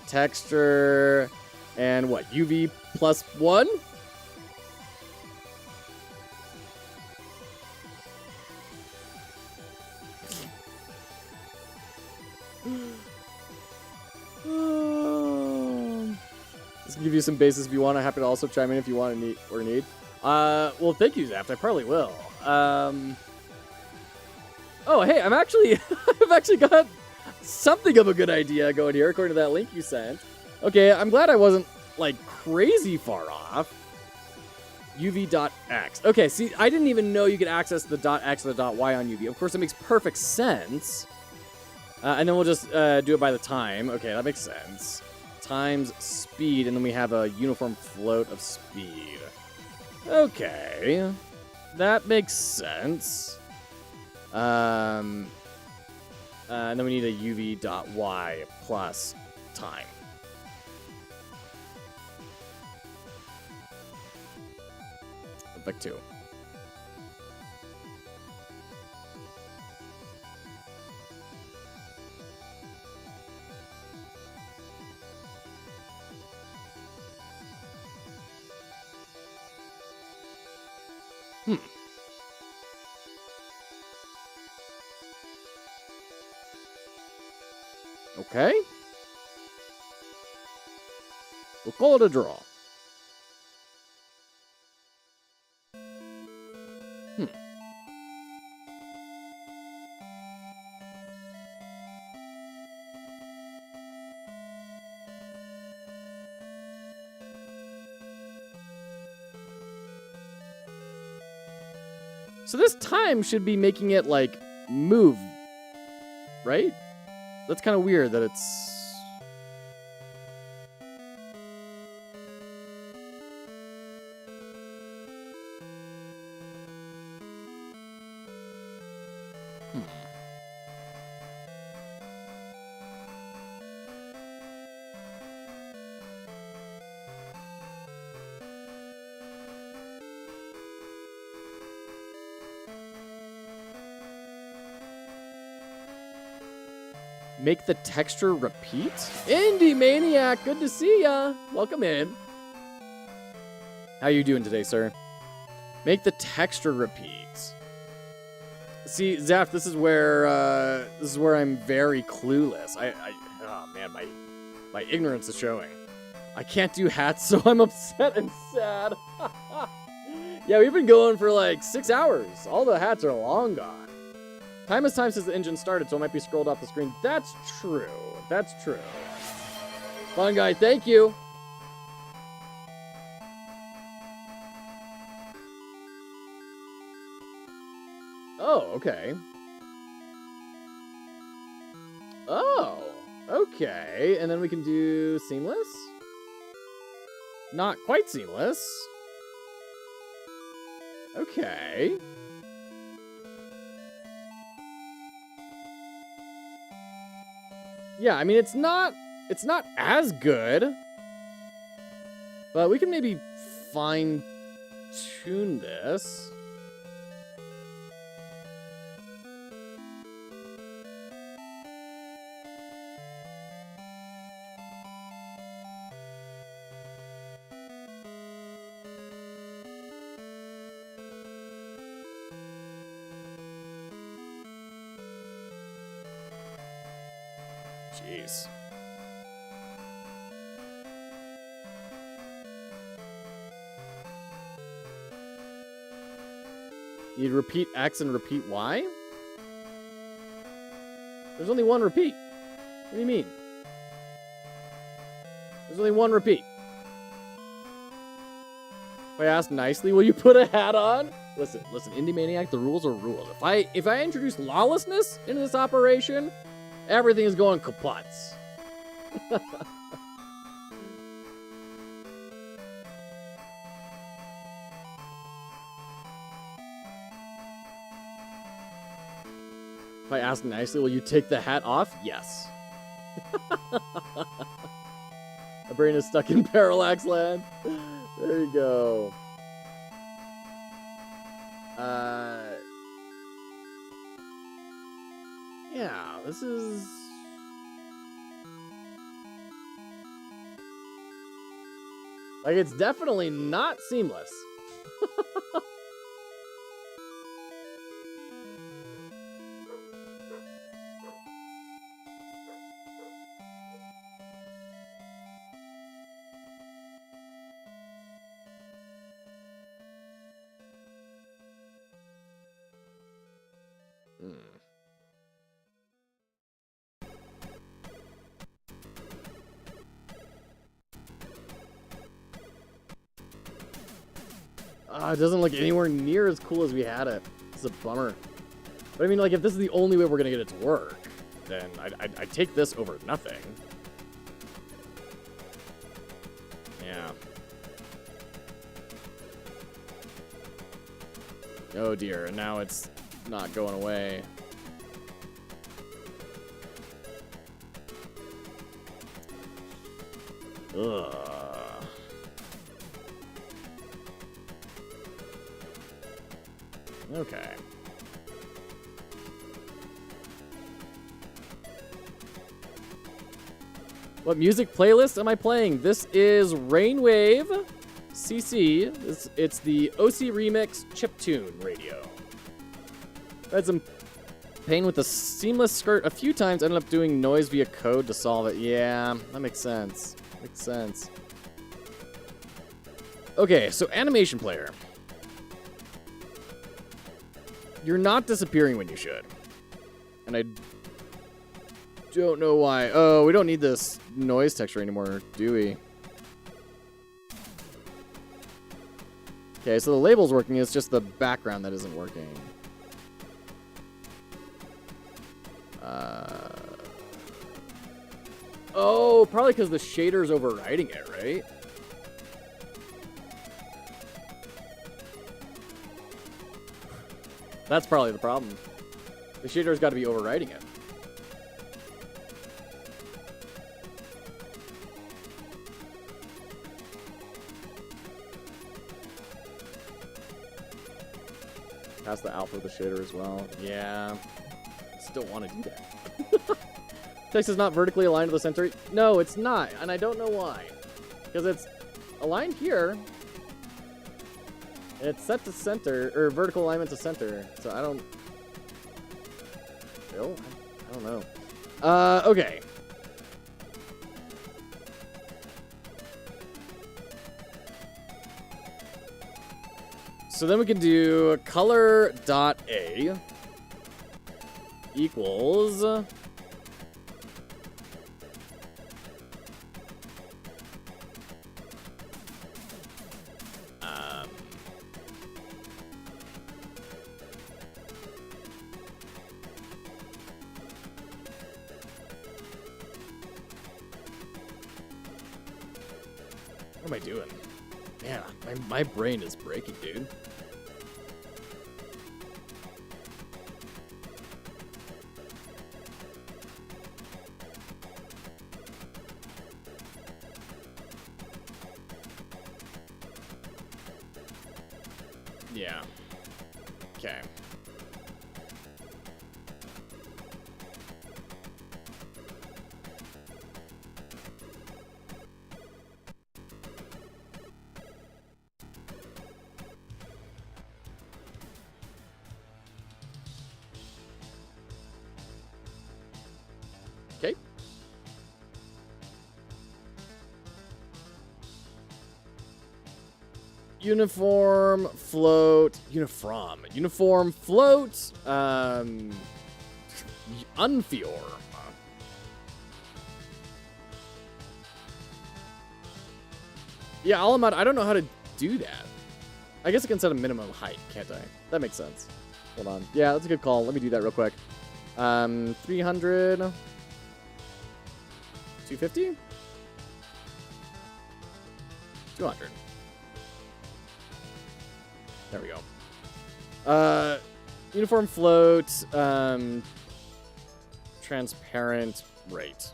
texture, and what? UV plus 1? This can give you some basis if you want. I'm happy to also chime in if you want or need. Well, thank you, Zaft. I probably will. Oh, hey, I've actually got something of a good idea going here, according to that link you sent. Okay, I'm glad I wasn't, like, crazy far off. UV.x. Okay, see, I didn't even know you could access the .x or the .y on UV. Of course, it makes perfect sense. And then we'll just do it by the time. Okay, that makes sense. Times speed, and then we have a uniform float of speed. Okay. That makes sense. And then we need a UV.y plus time. Like 2. Okay. We'll call it a draw. So this time should be making it, like, move, right? That's kind of weird that it's... Make the texture repeat? Indie Maniac, good to see ya. Welcome in. How you doing today, sir? Make the texture repeat. See, Zaf, this is where I'm very clueless. Oh man, my ignorance is showing. I can't do hats, so I'm upset and sad. Yeah, we've been going for like 6 hours. All the hats are long gone. Time is time since the engine started, so it might be scrolled off the screen. That's true. That's true. Fun guy, thank you. Oh, okay. Oh, okay. And then we can do seamless? Not quite seamless. Okay. Yeah, I mean, it's not as good, but we can maybe fine-tune this. Jeez. You'd repeat X and repeat Y? There's only one repeat. What do you mean? There's only one repeat. If I ask nicely, will you put a hat on? Listen, Indie Maniac, the rules are rules. If I introduce lawlessness into this operation, everything is going kaputs. If I ask nicely, will you take the hat off? Yes. My brain is stuck in parallax land. There you go. Yeah, this is... Like, it's definitely not seamless. It doesn't look anywhere near as cool as we had it. It's a bummer. But I mean, like, if this is the only way we're gonna get it to work, then I'd take this over nothing. Yeah. Oh dear, and now it's not going away. Ugh. Okay. What music playlist am I playing? This is Rainwave CC. It's the OC Remix chiptune radio. I had some pain with the seamless skirt a few times. Ended up doing noise via code to solve it. Yeah, that makes sense. Makes sense. Okay, so animation player. You're not disappearing when you should. And I don't know why. Oh, we don't need this noise texture anymore, do we? Okay, so the label's working. It's just the background that isn't working. Oh, probably because the shader's overriding it, right? That's probably the problem. The shader's got to be overriding it. Pass the alpha of the shader as well. Yeah. Still want to do that. Text is not vertically aligned to the center. No, it's not, and I don't know why. Because it's aligned here. It's set to center, or vertical alignment to center. So I don't... Bill? I don't know. Okay. So then we can do color.a equals... What am I doing? Man, my brain is breaking, dude. Yeah. Okay. Okay. Uniform float. Uniform float. Unform. Yeah, Alamod, I don't know how to do that. I guess I can set a minimum height, can't I? That makes sense. Hold on. Yeah, that's a good call. Let me do that real quick. 300. 250? 200. There we go. Uniform float, transparent rate.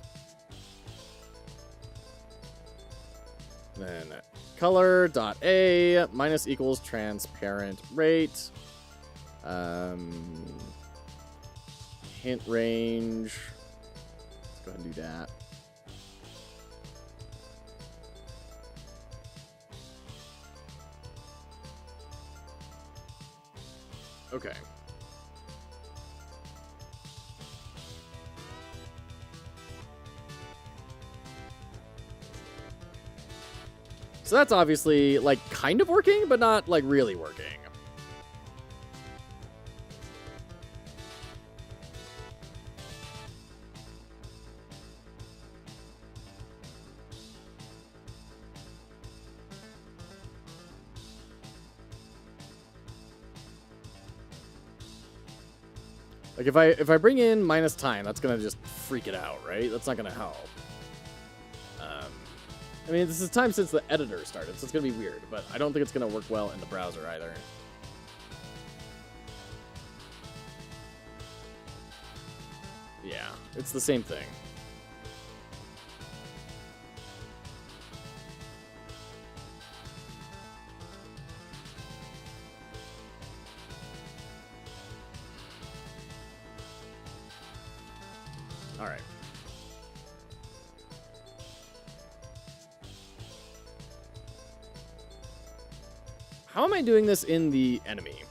Then color dot a minus equals transparent rate. Hint range. Let's go ahead and do that. Okay. So that's obviously, like, kind of working, but not, like, really working. Like, if I bring in minus time, that's gonna just freak it out, right? That's not gonna help. I mean, this is time since the editor started, so it's gonna be weird, but I don't think it's gonna work well in the browser either. Yeah, it's the same thing. All right. How am I doing this in the enemy?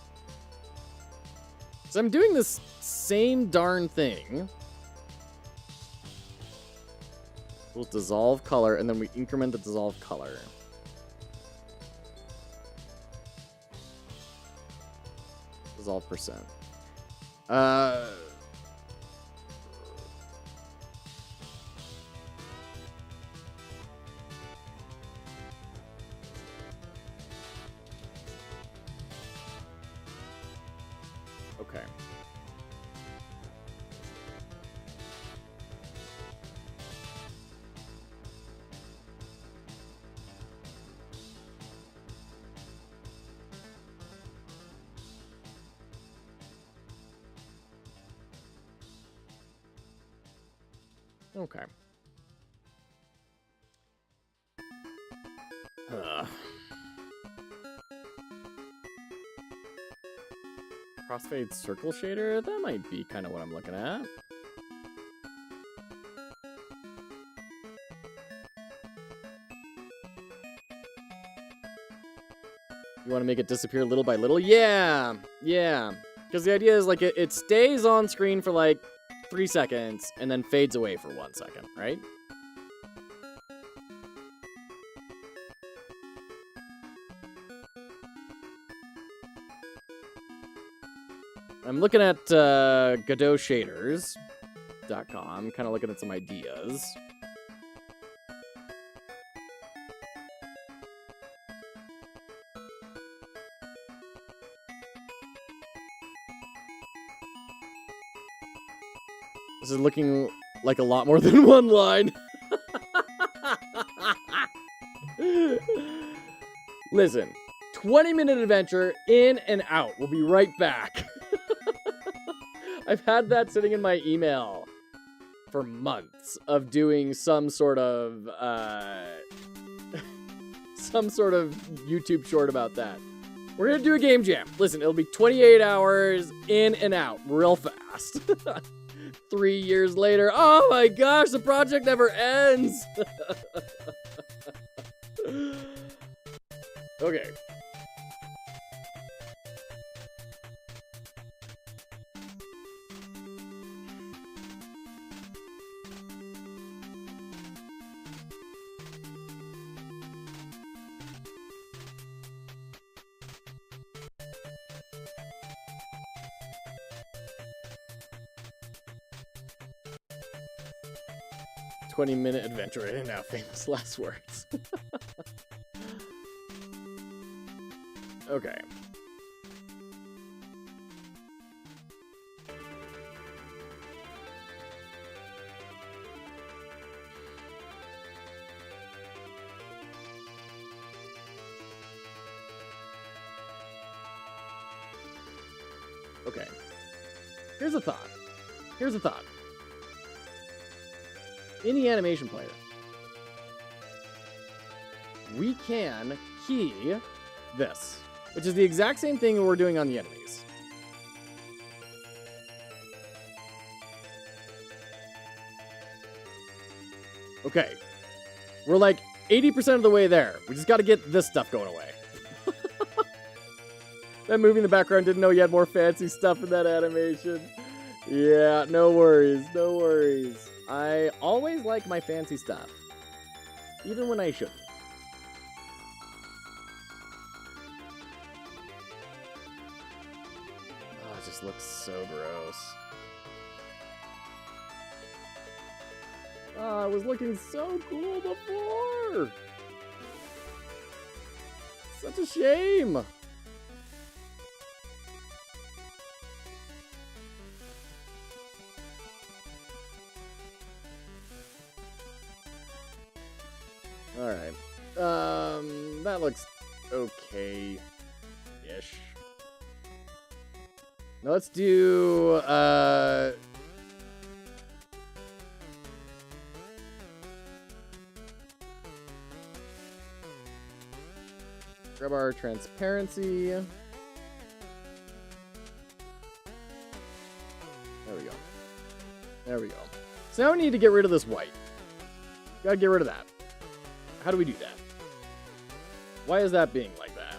So I'm doing this same darn thing. We'll dissolve color, and then we increment the dissolve color. Dissolve percent. Okay. Okay. Crossfade circle shader? That might be kind of what I'm looking at. You want to make it disappear little by little? Yeah. Because the idea is, like, it stays on screen for, like, 3 seconds and then fades away for 1 second, right? I'm looking at GodotShaders.com, kind of looking at some ideas. This is looking like a lot more than one line. Listen, 20-minute adventure, in and out. We'll be right back. I've had that sitting in my email for months of doing some sort of YouTube short about that. We're gonna do a game jam. Listen, it'll be 28 hours in and out, real fast. 3 years later, oh my gosh, the project never ends. Okay. "20-minute adventure in and out," famous last words. Okay. Okay. Here's a thought. In the animation player, we can key this, which is the exact same thing we're doing on the enemies. Okay. We're like 80% of the way there. We just got to get this stuff going away. That movie in the background didn't know you had more fancy stuff in that animation. Yeah, no worries. I always like my fancy stuff, even when I shouldn't. Oh, it just looks so gross. Oh, it was looking so cool before. Such a shame. Alright. That looks okay-ish. Now let's do, grab our transparency. There we go. So now we need to get rid of this white. Gotta get rid of that. How do we do that? Why is that being like that?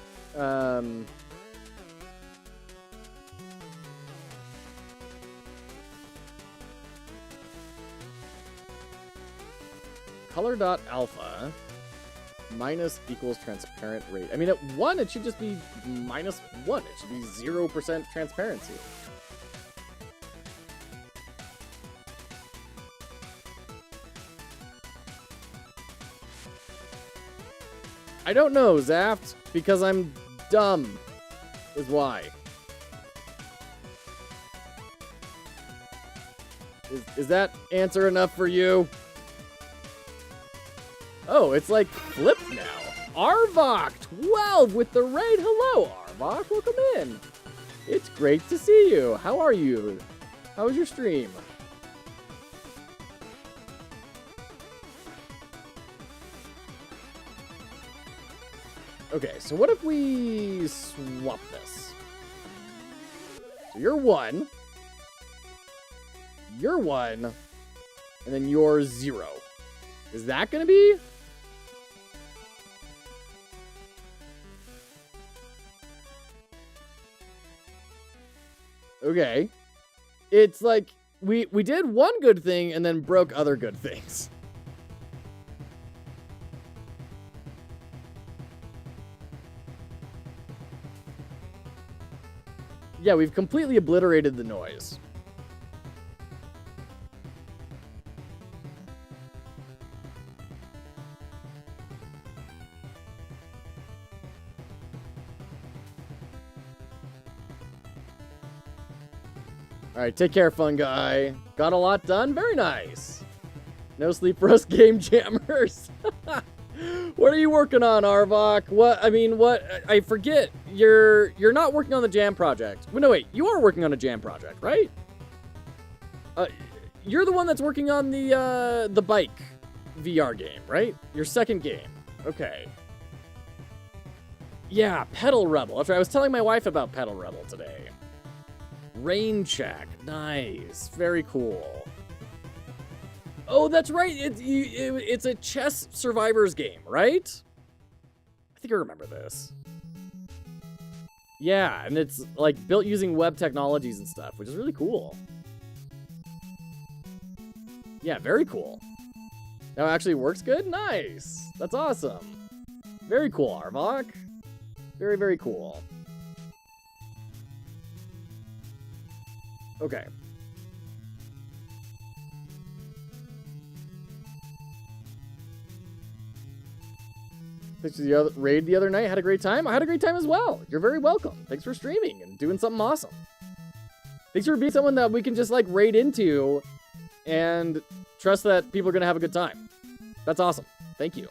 Color.alpha minus equals transparent rate. I mean, at 1, it should just be -1. It should be 0% transparency. I don't know, Zaft, because I'm dumb, is why. Is that answer enough for you? Oh, it's like flipped now. Arvok, 12 with the raid. Hello, Arvok, welcome in. It's great to see you. How are you? How was your stream? Okay, so what if we swap this? So you're 1. You're 1. And then you're 0. Is that gonna be? Okay. It's like we did one good thing and then broke other good things. Yeah, we've completely obliterated the noise. All right, take care, fun guy. Got a lot done. Very nice. No sleep for us game jammers. What are you working on, Arvok? What? I mean, what? I forget. You're not working on the jam project. Well, no, wait. You are working on a jam project, right? You're the one that's working on the bike VR game, right? Your second game. Okay. Yeah, Pedal Rebel. That's right. I was telling my wife about Pedal Rebel today. Rain Check. Nice. Very cool. Oh, that's right. It's a chess survivors game, right? I think I remember this. Yeah, and it's like built using web technologies and stuff, which is really cool. Yeah, very cool. Now it actually works good? Nice. That's awesome. Very cool, Arvok. Very, very cool. Okay. Thanks for the raid the other night. Had a great time. I had a great time as well. You're very welcome. Thanks for streaming and doing something awesome. Thanks for being someone that we can just like raid into and trust that people are going to have a good time. That's awesome. Thank you.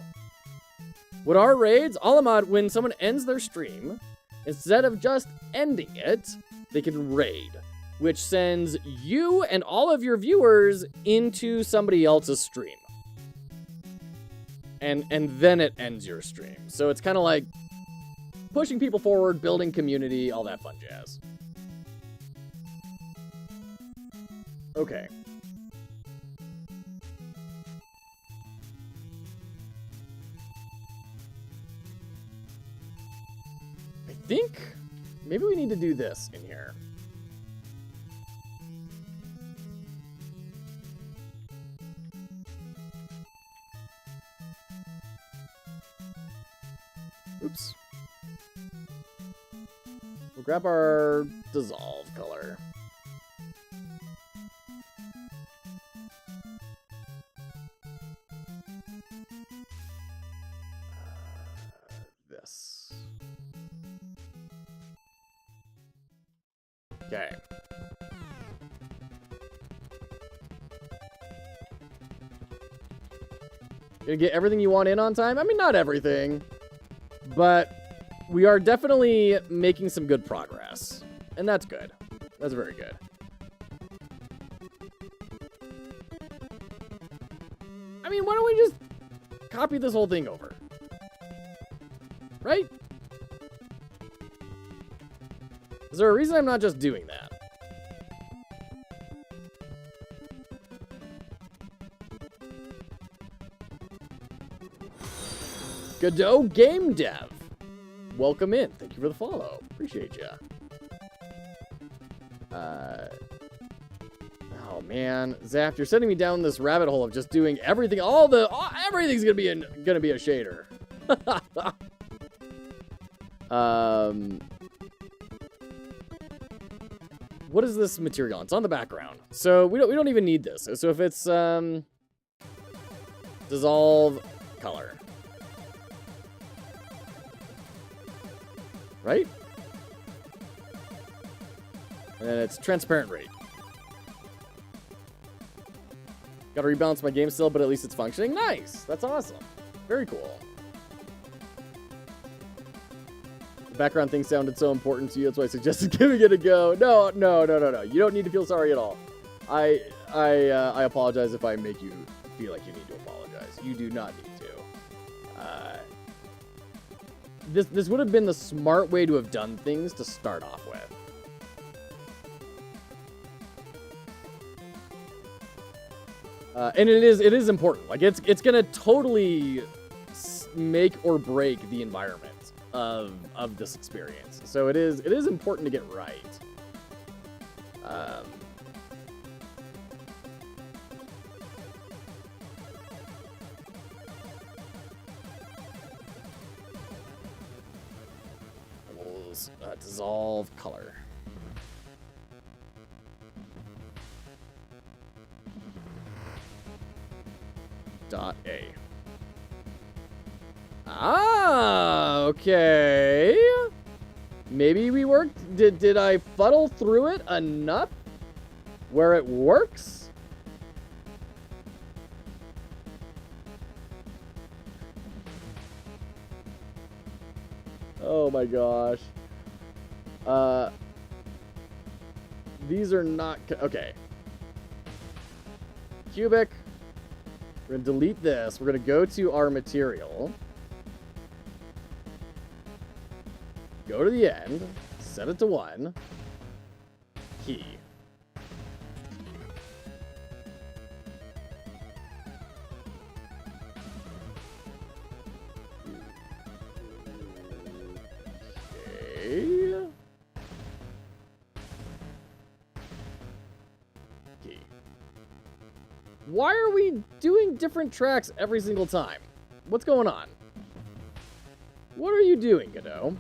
What are raids? Alamod, when someone ends their stream, instead of just ending it, they can raid, which sends you and all of your viewers into somebody else's stream. And then it ends your stream. So it's kind of like pushing people forward, building community, all that fun jazz. Okay. I think maybe we need to do this in here. Oops. We'll grab our dissolve color. This. Okay. Gonna get everything you want in on time? I mean, not everything. But we are definitely making some good progress. And that's good. That's very good. I mean, why don't we just copy this whole thing over? Right? Is there a reason I'm not just doing that? Godot Game Dev. Welcome in. Thank you for the follow. Appreciate ya. Oh man, Zap, you're sending me down this rabbit hole of just doing everything. Everything's gonna be a shader. What is this material? It's on the background, so we don't even need this. So if it's dissolve color. Right? And then it's transparent rate. Gotta rebalance my game still, but at least it's functioning. Nice! That's awesome. Very cool. The background thing sounded so important to you, that's why I suggested giving it a go. No. You don't need to feel sorry at all. I apologize if I make you feel like you need to apologize. You do not need to. This would have been the smart way to have done things to start off with. And it is important. Like it's gonna totally make or break the environment of this experience. So it is important to get right. We'll dissolve color. .a. Ah, okay. Maybe we worked. Did I fuddle through it enough where it works? Oh my gosh. These are not okay. Cubic. We're gonna delete this. We're gonna go to our material. Go to the end. Set it to 1. Key. Okay. Key. Why are we doing different tracks every single time? What's going on? What are you doing, Godot?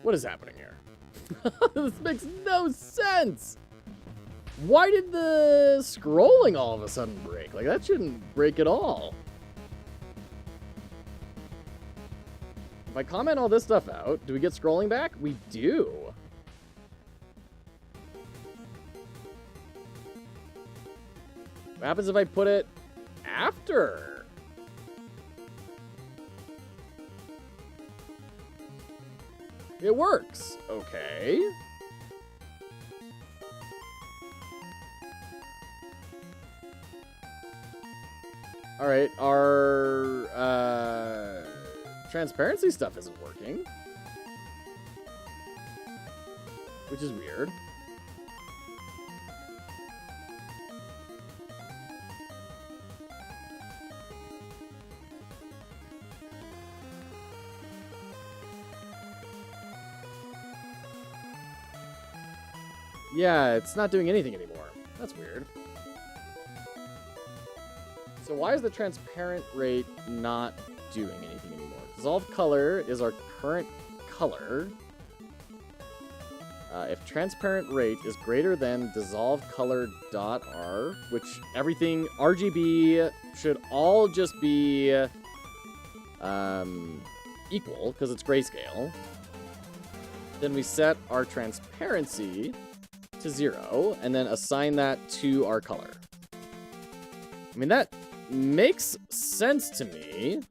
What is happening here? This makes no sense! Why did the scrolling all of a sudden break? Like, that shouldn't break at all. If I comment all this stuff out, do we get scrolling back? We do. What happens if I put it after? It works. Okay. All right, our transparency stuff isn't working, which is weird. Yeah, it's not doing anything anymore. That's weird. So why is the transparent rate not doing anything anymore? Dissolve color is our current color. If transparent rate is greater than dissolve color dot R, which everything RGB should all just be equal because it's grayscale, then we set our transparency to 0 and then assign that to our color. I mean, that makes sense to me.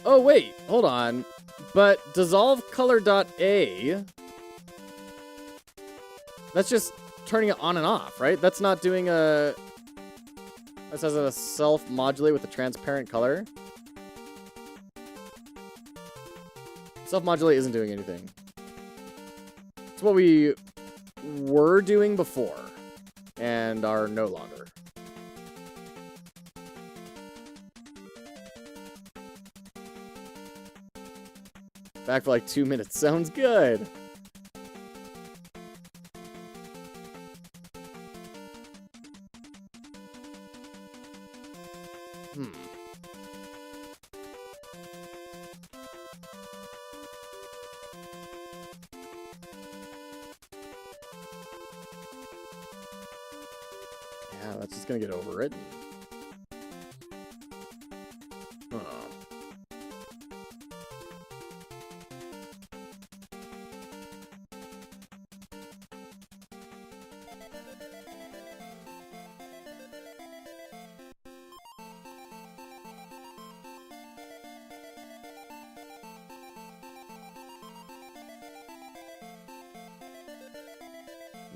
Oh, wait, hold on. But dissolve color.a, that's just turning it on and off, right? That's not doing a... This has a self-modulate with a transparent color. Self-modulate isn't doing anything. It's what we were doing before and are no longer. Back for like 2 minutes. Sounds good. Yeah, that's just gonna get overwritten. Oh.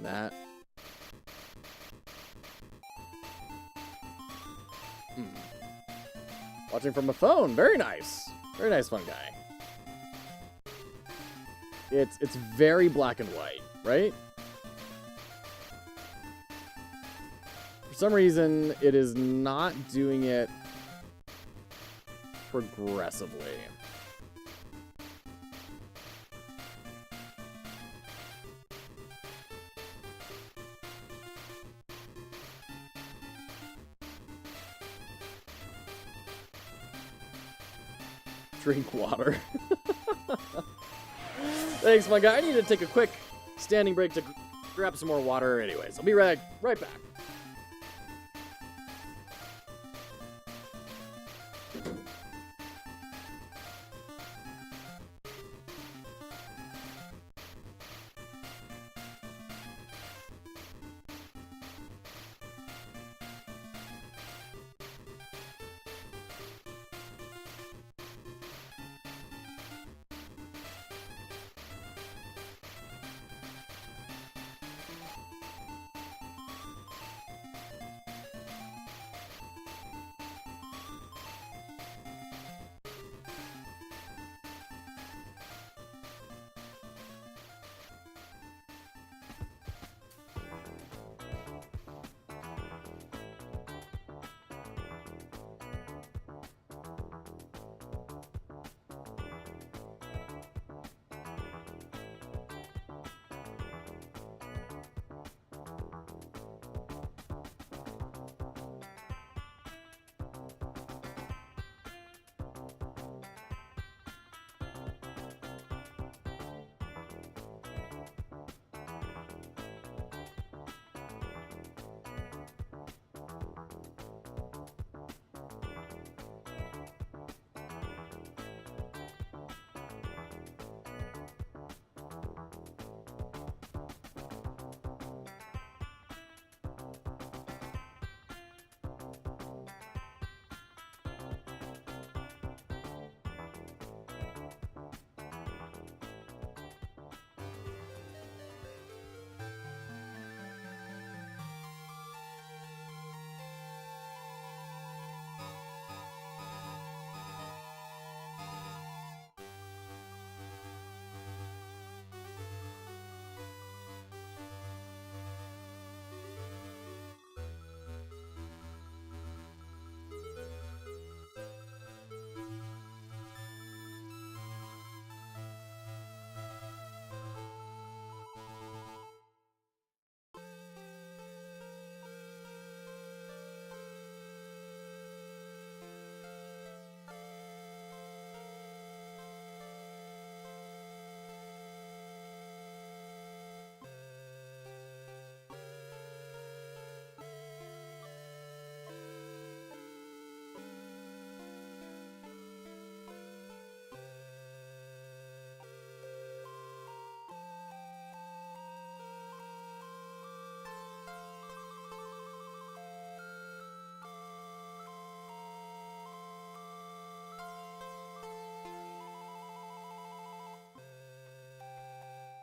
That. Watching from a phone. Very nice. Very nice, fun guy. It's very black and white, right? For some reason, it is not doing it progressively. Drink water. Thanks, my guy. I need to take a quick standing break to grab some more water anyways. I'll be right back.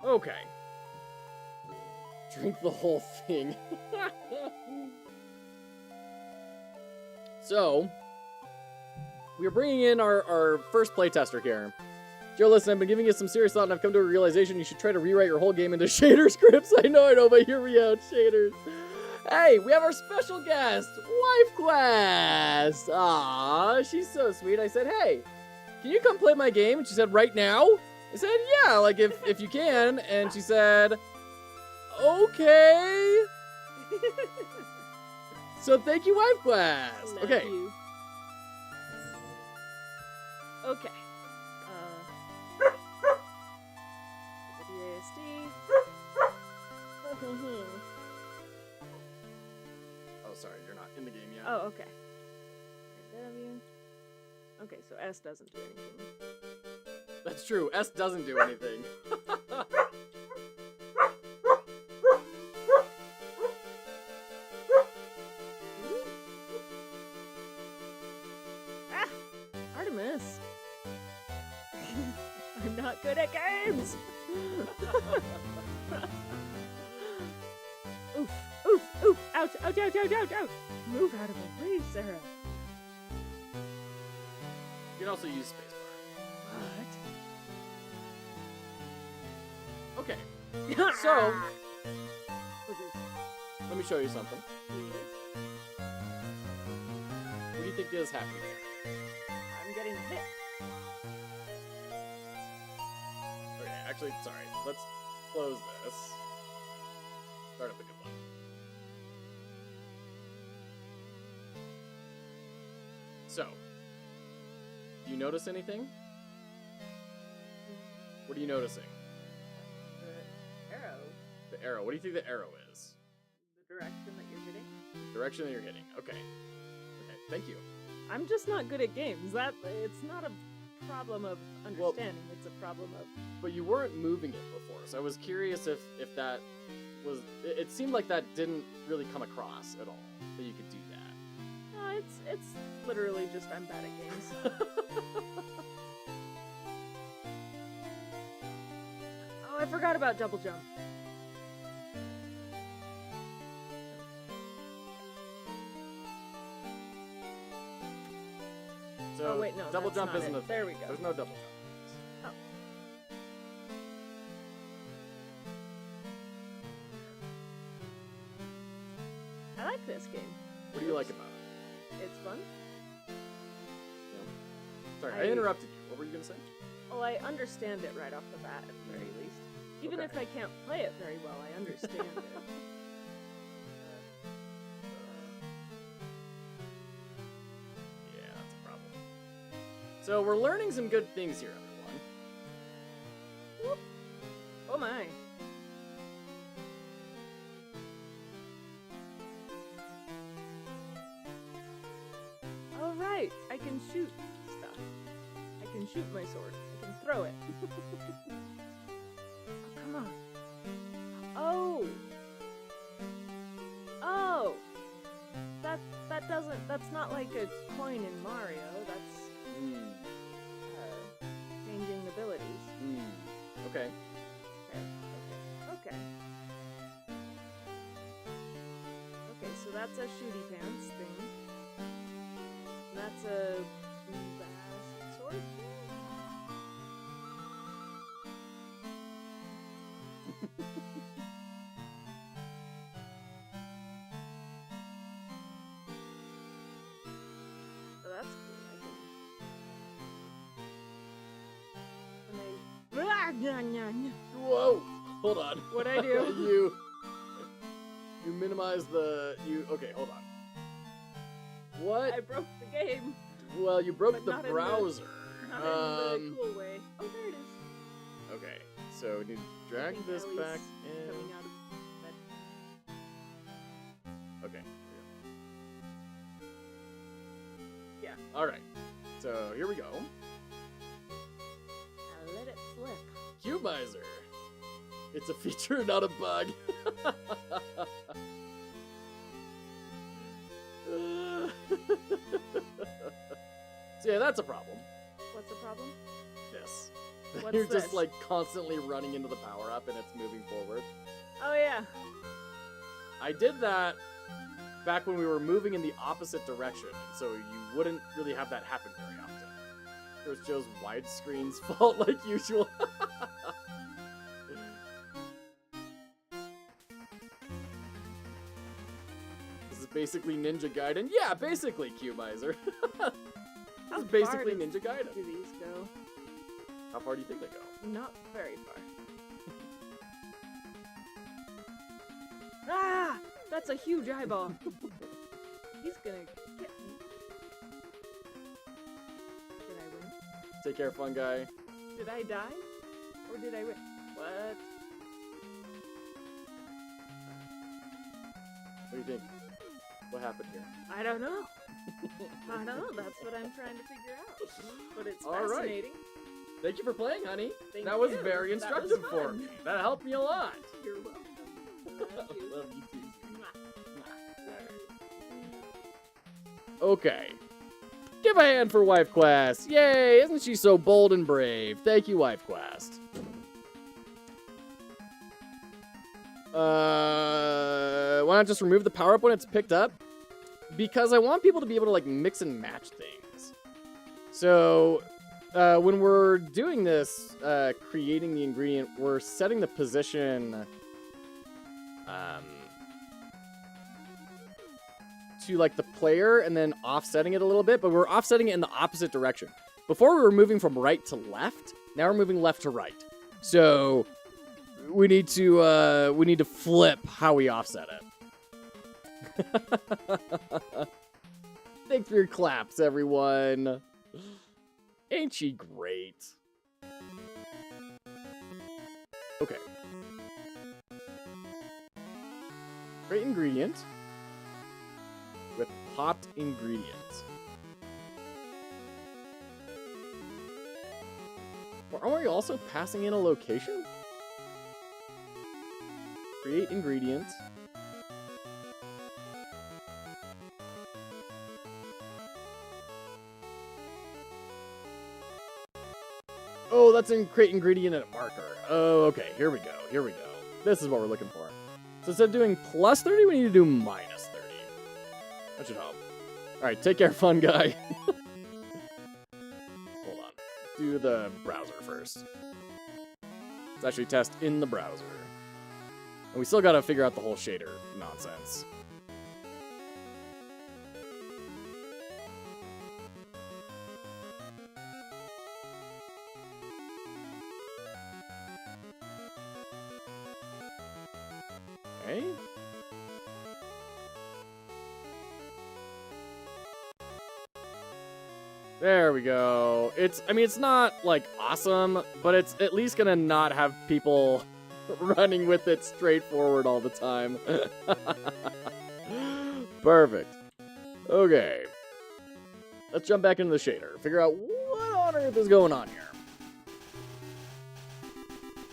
Okay. Drink the whole thing. So, we are bringing in our first playtester here. Joe, listen, I've been giving you some serious thought, and I've come to a realization you should try to rewrite your whole game into shader scripts. I know, but hear me out, shaders. Hey, we have our special guest, Wife Quest. Aw, she's so sweet. I said, hey, can you come play my game? And she said, right now? I said, yeah, like if you can. And she said, okay. So thank you, Wife Quest. Love Okay. you. Okay. WASD. Oh, sorry, you're not in the game yet. Oh, okay. W. Okay, so S doesn't do anything. That's true. S doesn't do anything. Ah! Artemis! I'm not good at games! Oof, oof, oof! Ouch, ouch, ouch, ouch, ouch, ouch! Move out of the way, Sarah! You can also use spacebar. What? Okay. So, let me show you something. What do you think is happening here? I'm getting hit. Okay, actually, sorry. Let's close this. Start up a good one. So, do you notice anything? What are you noticing? The arrow. The arrow. What do you think the arrow is? The direction that you're hitting. Direction that you're hitting. Okay. Okay, thank you. I'm just not good at games. It's not a problem of understanding. It's a problem of. But you weren't moving it before, so I was curious if that was. It seemed like that didn't really come across at all, that you could do that. No, it's literally just I'm bad at games. Oh, I forgot about double jump. So Oh wait, no. double that's jump not isn't it. a thing. There we go. There's no double jump. Oh. I like this game. What do you like about it? It's fun. Sorry, I interrupted you. What were you gonna say? Well, I understand it right off the bat, at the very least. Even Okay. if I can't play it very well, I understand it. Yeah, that's a problem. So we're learning some good things here, everyone. Whoop. Oh my. All right, I can shoot stuff. I can shoot my sword. I can throw it. Oh, come on. Oh. Oh. That's not like a coin in Mario. That's changing abilities. Okay. Okay. Okay, so that's a shooty pants thing. That's a bass sword thing? So that's cool. Whoa! Hold on. What'd I do? You minimize the okay, hold on. What? I broke the game. Well, you broke But the not in the- browser. Not in the cool way. Oh, there it is. Okay, so we need to I drag think this Ellie's back coming in. out of bed. Okay. Yeah. Alright. So here we go. I let it slip. Cubizer. It's a feature, not a bug. So yeah, that's a problem. What's the problem? This. What's You're this? just like constantly running into the power up and it's moving forward. Oh yeah. I did that back when we were moving in the opposite direction, and so you wouldn't really have that happen very often. It was Joe's widescreen's fault, like usual. This is basically Ninja Gaiden. Yeah, basically, Cubizer. This is basically Ninja Gaiden. Do these go? How far do you think they go? Not very far. Ah! That's a huge eyeball. He's gonna get me. Did I win? Take care, fun guy. Did I die? Or did I win? What? What do you think? What happened here? I don't know. I don't know. That's what I'm trying to figure out. But it's All right. fascinating. Thank you for playing, honey. Thank that was you. very That was instructive for fun. me. That helped me a lot. You're welcome. Love you. Love you too. Mwah. Okay. Give a hand for Wife Quest. Yay, isn't she so bold and brave? Thank you, Wife Quest. Why not just remove the power-up when it's picked up? Because I want people to be able to, like, mix and match things. So, when we're doing this, creating the ingredient, we're setting the position, to, like, the player and then offsetting it a little bit, but we're offsetting it in the opposite direction. Before we were moving from right to left, now we're moving left to right. So, we need to flip how we offset it. Thanks for your claps, everyone. Ain't she great? Okay. Great ingredient with popped ingredients. Or aren't we also passing in a location? Create ingredients. Oh, that's in create ingredient and a marker. Oh, okay. Here we go. Here we go. This is what we're looking for. So instead of doing plus 30, we need to do minus 30. That should help. All right, take care, fun guy. Hold on. Do the browser first. Let's actually test in the browser. And we still got to figure out the whole shader nonsense. Okay. There we go. I mean, it's not, like, awesome, but it's at least gonna not have people running with it straight forward all the time. Perfect. Okay. Let's jump back into the shader. Figure out what on earth is going on here.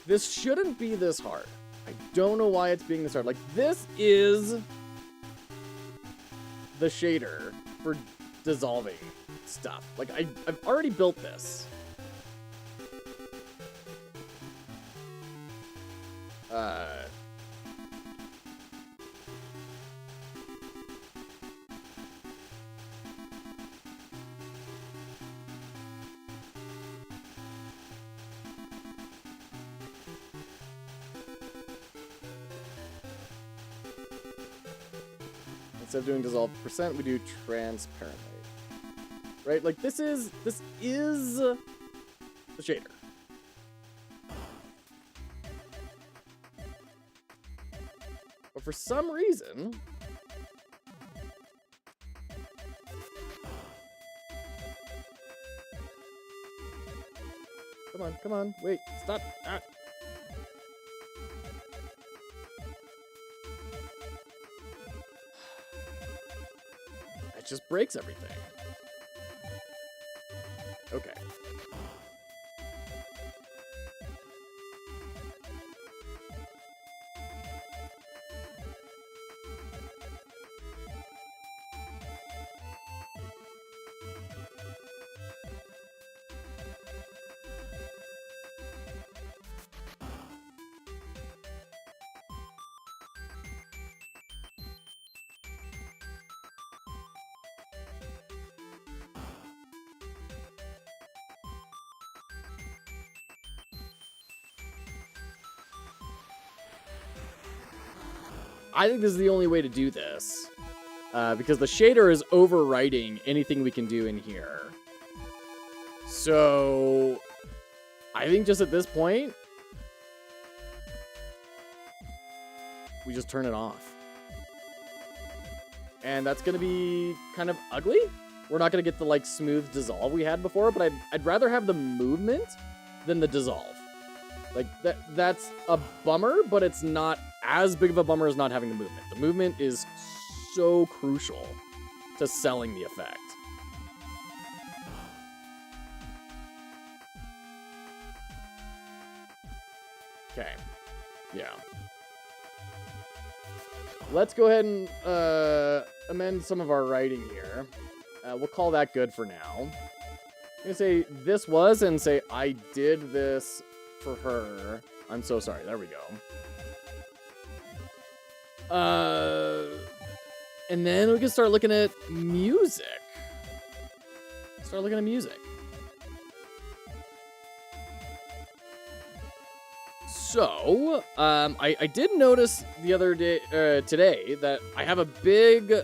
This shouldn't be this hard. I don't know why it's being this hard. Like, this is the shader for dissolving stuff. Like, I've already built this. Instead of doing dissolve percent, we do transparently. Right? Like, this is the shader. But for some reason, come on, wait, stop. Ah. It just breaks everything. Okay. I think this is the only way to do this. Because the shader is overwriting anything we can do in here. So, I think just at this point, we just turn it off. And that's going to be kind of ugly, We're not going to get the, like, smooth dissolve we had before, but I'd rather have the movement than the dissolve. Like, that's a bummer, but it's not as big of a bummer as not having the movement. The movement is so crucial to selling the effect. Okay. Yeah. Let's go ahead and amend some of our writing here. We'll call that good for now. I'm going to say this was and say I did this for her. I'm so sorry. There we go. And then we can start looking at music. Start looking at music. So, I did notice the other day, today, that I have a big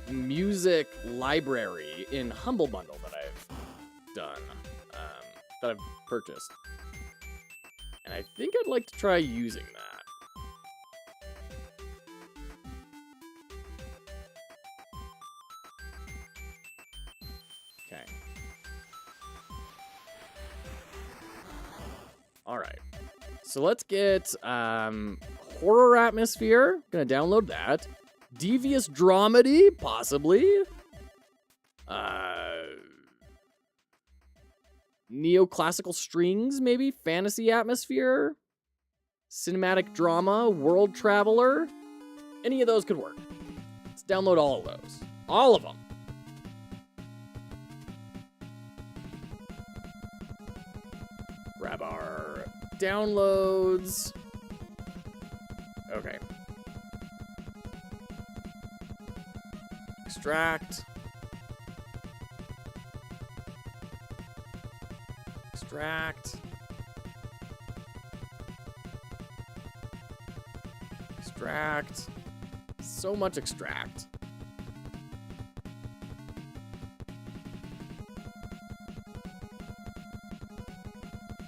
music library in Humble Bundle that I've done, that I've purchased. And I think I'd like to try using that. Okay. All right. So let's get horror atmosphere. Gonna download that. Devious dramedy, possibly. Neoclassical strings, maybe. Fantasy atmosphere. Cinematic drama. World traveler. Any of those could work. Let's download all of those. All of them. Grab our downloads. Okay. Extract. Extract. Extract. So much extract.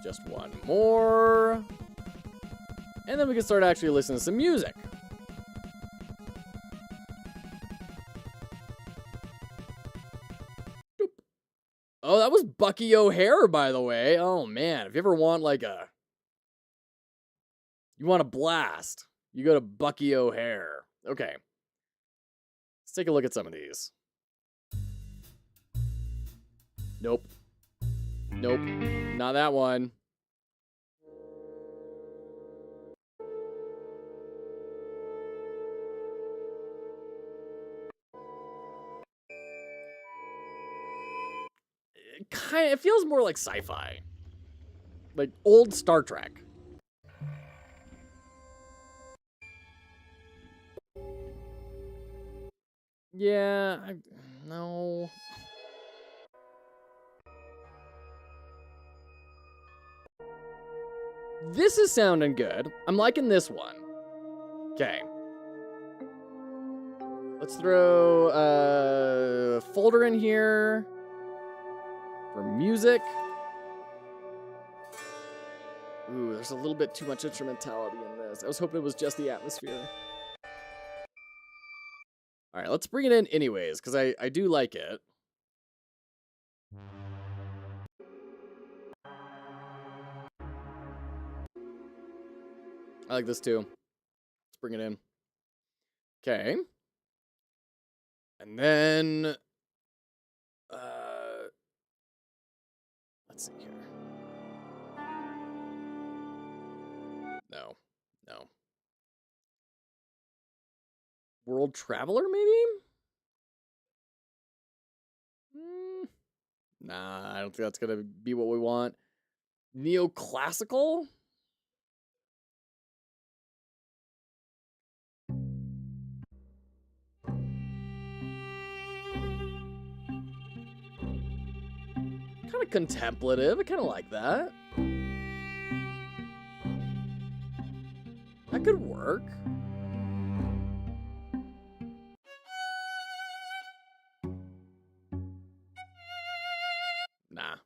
Just one more. And then we can start actually listening to some music. Doop. Oh, that was Bucky O'Hare, by the way. Oh, man. If you ever want, like, you want a blast, you go to Bucky O'Hare. Okay. Let's take a look at some of these. Nope. Nope. Not that one. It feels more like sci-fi. Like old Star Trek. Yeah, no. This is sounding good. I'm liking this one. Okay. Let's throw a folder in here for music. Ooh, there's a little bit too much instrumentality in this. I was hoping it was just the atmosphere. All right, let's bring it in anyways, because I do like it. I like this too. Let's bring it in. Okay. And then, let's see here. No. World Traveler, maybe? Nah, I don't think that's gonna be what we want. Neoclassical? Kind of contemplative. I kind of like that. That could work. Nah.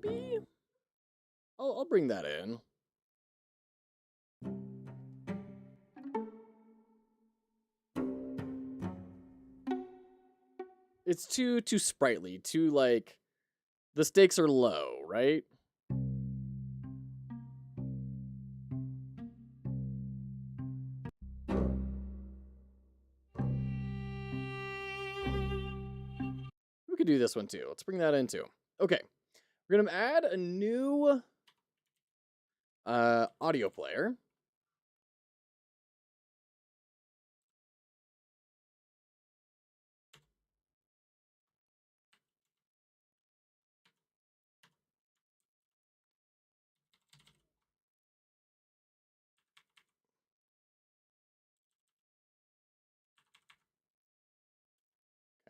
maybe? I'll bring that in. It's too sprightly, too like the stakes are low, right? We could do this one too. Let's bring that in too. Okay. We're gonna add a new audio player.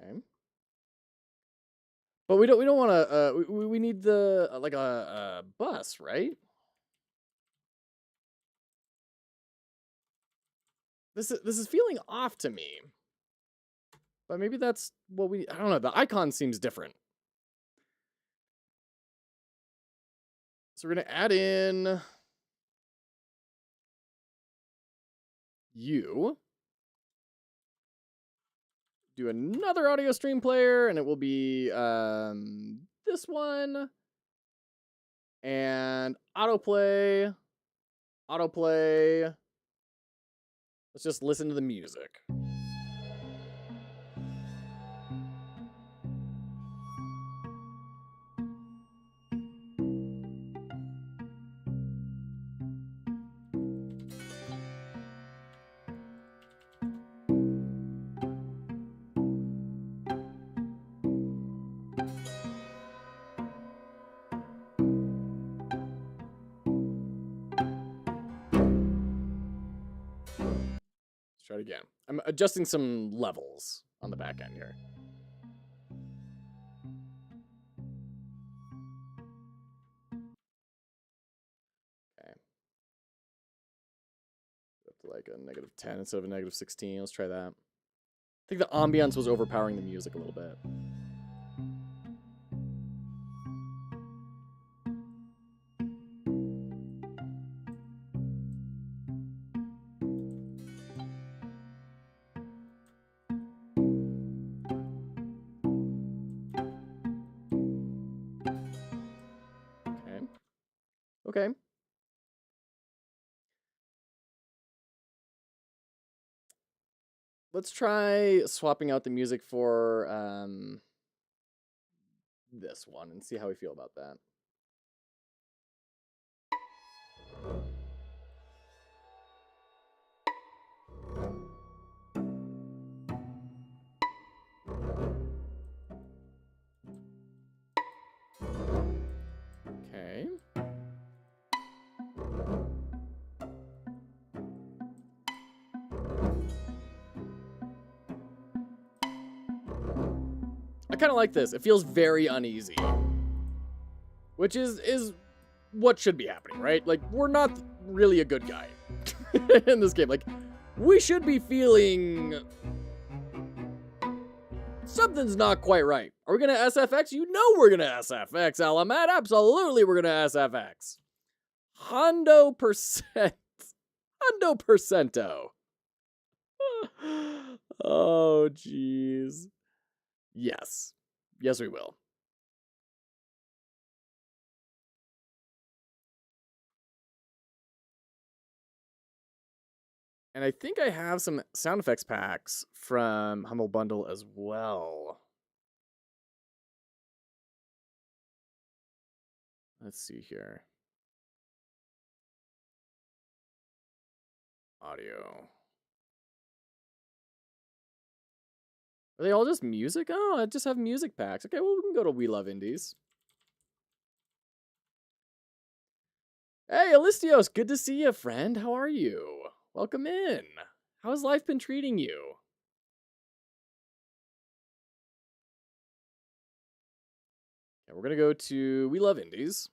Okay. But we don't want to. We need the like a bus, right? This is feeling off to me. But maybe that's what we. I don't know. The icon seems different. So we're gonna add in you. Do another audio stream player, and it will be this one. And autoplay. Autoplay. Let's just listen to the music. Try it again. I'm adjusting some levels on the back end here. Okay. Up to like a -10 instead of a -16. Let's try that. I think the ambiance was overpowering the music a little bit. Okay. Let's try swapping out the music for this one and see how we feel about that. Okay. I kind of like this. It feels very uneasy. Which is what should be happening, right? Like, we're not really a good guy in this game. Like, we should be feeling something's not quite right. Are we going to SFX? You know we're going to SFX, Alamat. Absolutely we're going to SFX. Hondo percent. Hondo percento. Oh, jeez. Yes. Yes, we will. And I think I have some sound effects packs from Humble Bundle as well. Let's see here. Audio. Are they all just music? Oh, I just have music packs. Okay, well, we can go to We Love Indies. Hey, Alistios, good to see you, friend. How are you? Welcome in. How's life been treating you? Okay, we're going to go to We Love Indies.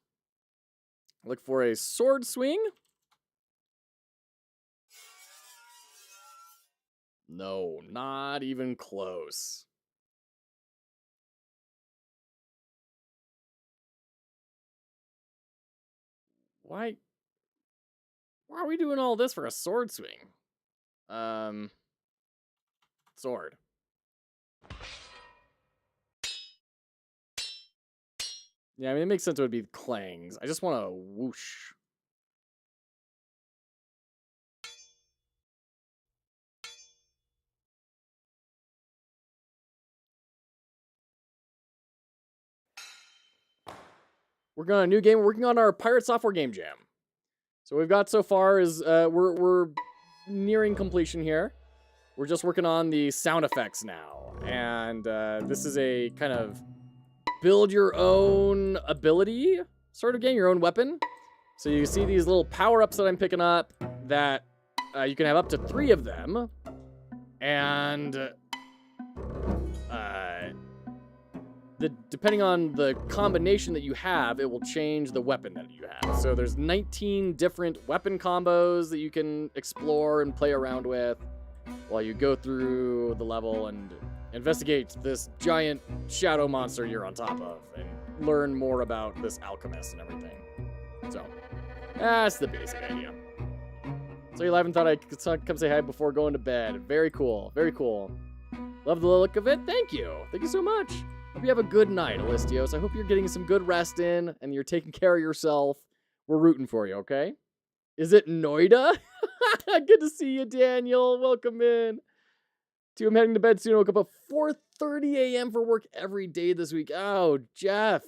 Look for a sword swing. No, not even close. Why are we doing all this for a sword swing? Sword. Yeah, I mean, it makes sense it would be clangs. I just want to whoosh. Working on a new game. We're working on our Pirate Software Game Jam. So what we've got so far is we're nearing completion here. We're just working on the sound effects now. And this is a kind of build your own ability sort of game, your own weapon. So you see these little power-ups that I'm picking up that you can have up to 3 of them. And depending on the combination that you have, it will change the weapon that you have. So there's 19 different weapon combos that you can explore and play around with while you go through the level and investigate this giant shadow monster you're on top of and learn more about this alchemist and everything. So that's the basic idea. So you live and thought I could come say hi before going to bed. Very cool. Very cool. Love the look of it. Thank you. Thank you so much. Hope you have a good night, Alistios. I hope you're getting some good rest in and you're taking care of yourself. We're rooting for you, okay? Is it Noida? Good to see you, Daniel. Welcome in. I'm heading to bed soon. I woke up at 4:30 a.m. for work every day this week. Oh, Jeff,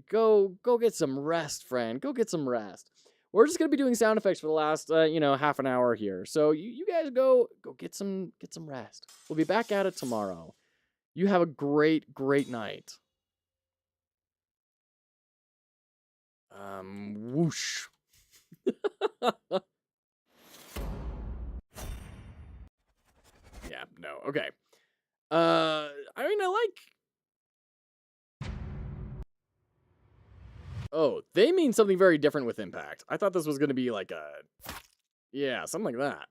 go get some rest, friend. Go get some rest. We're just gonna be doing sound effects for the last, half an hour here. So you guys go get some rest. We'll be back at it tomorrow. You have a great night. Whoosh. Yeah, no, okay. I mean, I like... Oh, they mean something very different with impact. I thought this was gonna be like a... Yeah, something like that.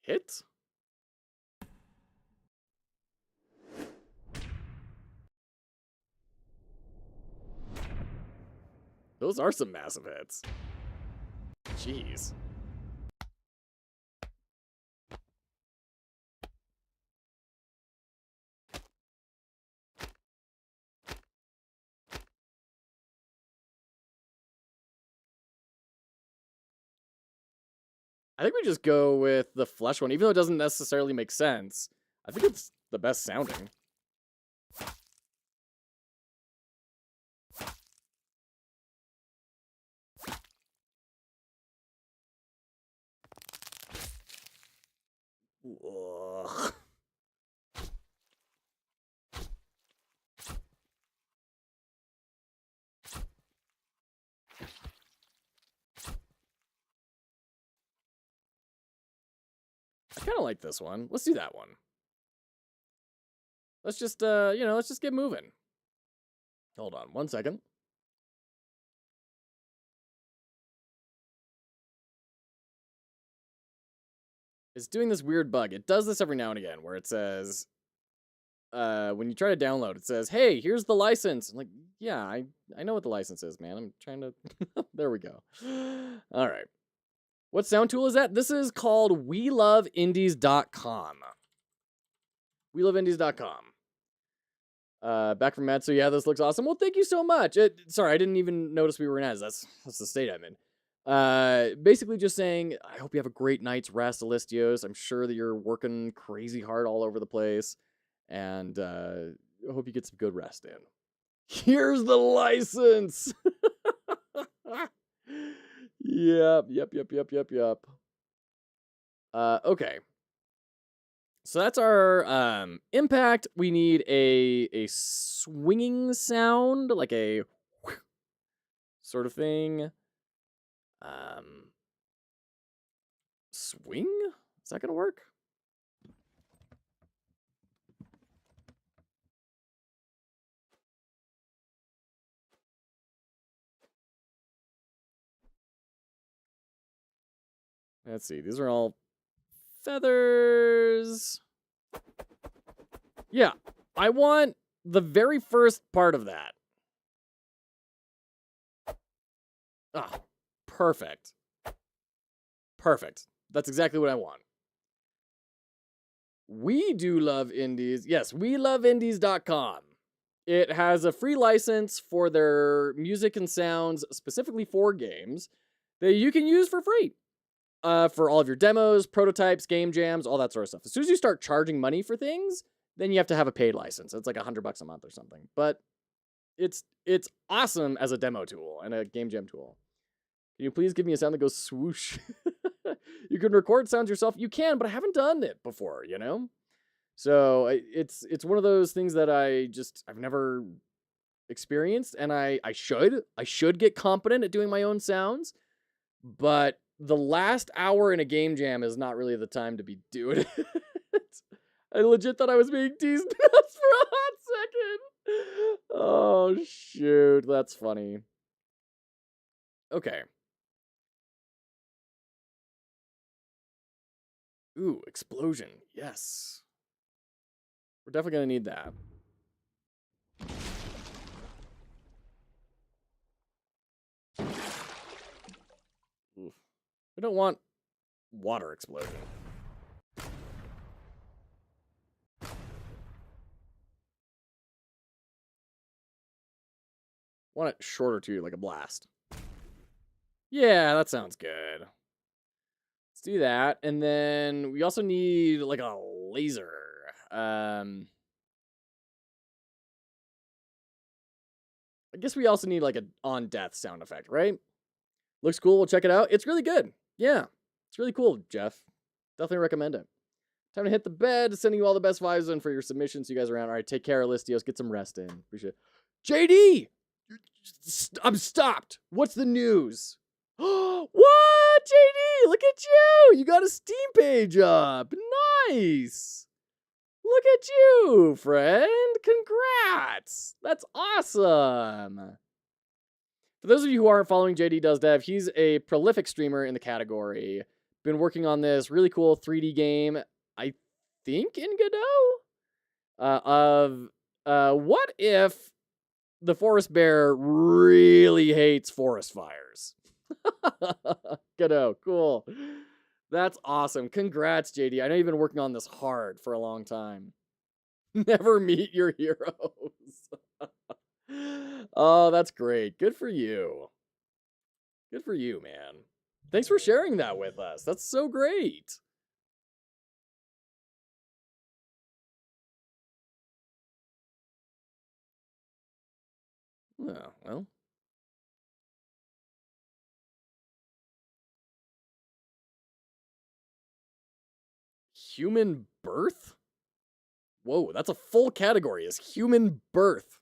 Hit? Those are some massive hits. Jeez. I think we just go with the flesh one, even though it doesn't necessarily make sense. I think it's the best sounding. Ugh. I kind of like this one. Let's do that one. Let's just, let's just get moving. Hold on 1 second. It's doing this weird bug. It does this every now and again where it says, when you try to download, it says, hey, here's the license. I'm like, yeah, I know what the license is, man. I'm trying to... There we go. All right. What sound tool is that? This is called WeLoveIndies.com. WeLoveIndies.com. Back from Matt. So yeah, this looks awesome. Well, thank you so much. Sorry, I didn't even notice we were in ads. That's the state I'm in. Basically just saying, I hope you have a great night's rest, Alistios. I'm sure that you're working crazy hard all over the place. And I hope you get some good rest in. Here's the license. Yep. Okay. So that's our impact. We need a swinging sound, like a sort of thing. Swing? Is that gonna work? Let's see. These are all feathers. Yeah, I want the very first part of that. Ah, perfect. Perfect. That's exactly what I want. We do love indies. Yes, we love indies.com. It has a free license for their music and sounds specifically for games that you can use for free. For all of your demos, prototypes, game jams, all that sort of stuff. As soon as you start charging money for things, then you have to have a paid license. It's like $100 a month or something. But it's awesome as a demo tool and a game jam tool. Can you please give me a sound that goes swoosh? You can record sounds yourself. You can, but I haven't done it before, you know? So it's one of those things that I've never experienced, and I should get competent at doing my own sounds, but the last hour in a game jam is not really the time to be doing it. I legit thought I was being teased for a hot second. Oh, shoot. That's funny. Okay. Ooh, explosion. Yes. We're definitely going to need that. Oof. We don't want water explosion. Want it shorter too, like a blast. Yeah, that sounds good. Let's do that. And then we also need like a laser. I guess we also need like a on death sound effect, right? Looks cool. We'll check it out. It's really good. Yeah, it's really cool, Jeff. Definitely recommend it. Time to hit the bed. Sending you all the best vibes and for your submissions. You guys around. All right, take care, Listios. Get some rest in. Appreciate it. JD! I'm stopped. What's the news? What, JD? Look at you. You got a Steam page up. Nice. Look at you, friend. Congrats. That's awesome. For those of you who aren't following JD Does Dev, he's a prolific streamer in the category. Been working on this really cool 3D game, I think in Godot, what if the forest bear really hates forest fires? Godot, cool. That's awesome. Congrats, JD. I know you've been working on this hard for a long time. Never meet your heroes. Oh, that's great. Good for you. Good for you, man. Thanks for sharing that with us. That's so great. Oh, well. Human birth? Whoa, that's a full category, is human birth.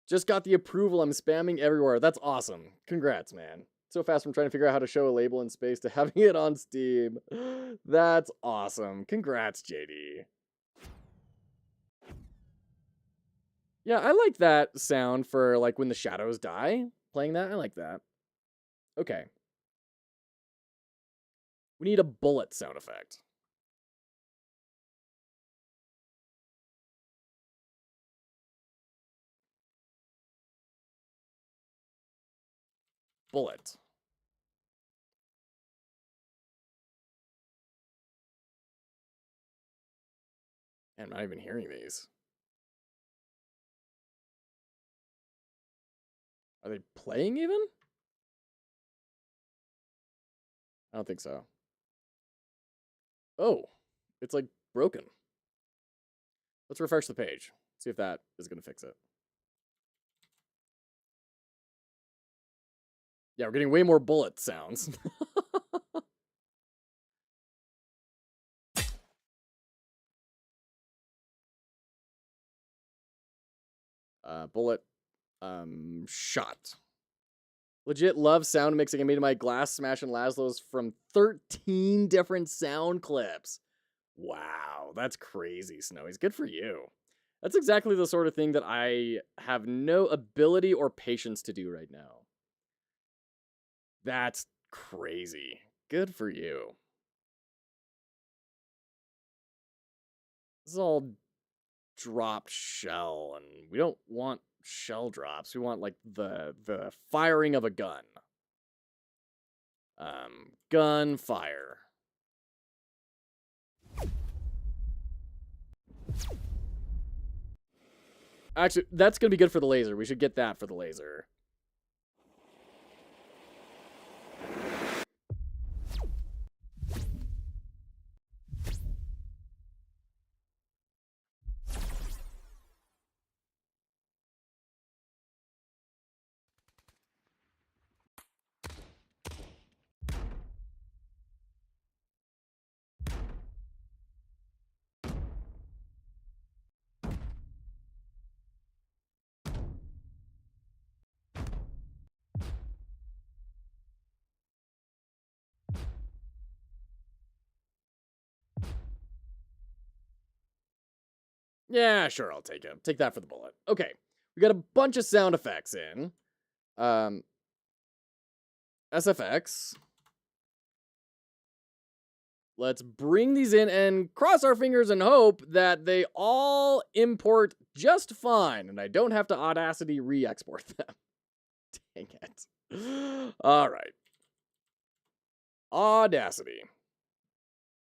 Just got the approval. I'm spamming everywhere. That's awesome. Congrats, man. So fast from trying to figure out how to show a label in space to having it on Steam. That's awesome. Congrats, JD. Yeah, I like that sound for like when the shadows die. Playing that, I like that. Okay. We need a bullet sound effect. Bullet. I'm not even hearing these. Are they playing even? I don't think so. Oh, it's like broken. Let's refresh the page. See if that is going to fix it. Yeah, we're getting way more bullet sounds. Bullet shot. Legit love sound mixing. I made my Glass Smash and Laszlo's from 13 different sound clips. Wow, that's crazy, Snowy's. Good for you. That's exactly the sort of thing that I have no ability or patience to do right now. That's crazy. Good for you. This is all dropped shell, and we don't want shell drops. We want, like, the firing of a gun. Gunfire. Actually, that's gonna be good for the laser. We should get that for the laser. Yeah, sure, I'll take it. Take that for the bullet. Okay, we got a bunch of sound effects in. SFX. Let's bring these in and cross our fingers and hope that they all import just fine and I don't have to Audacity re-export them. Dang it. All right. Audacity.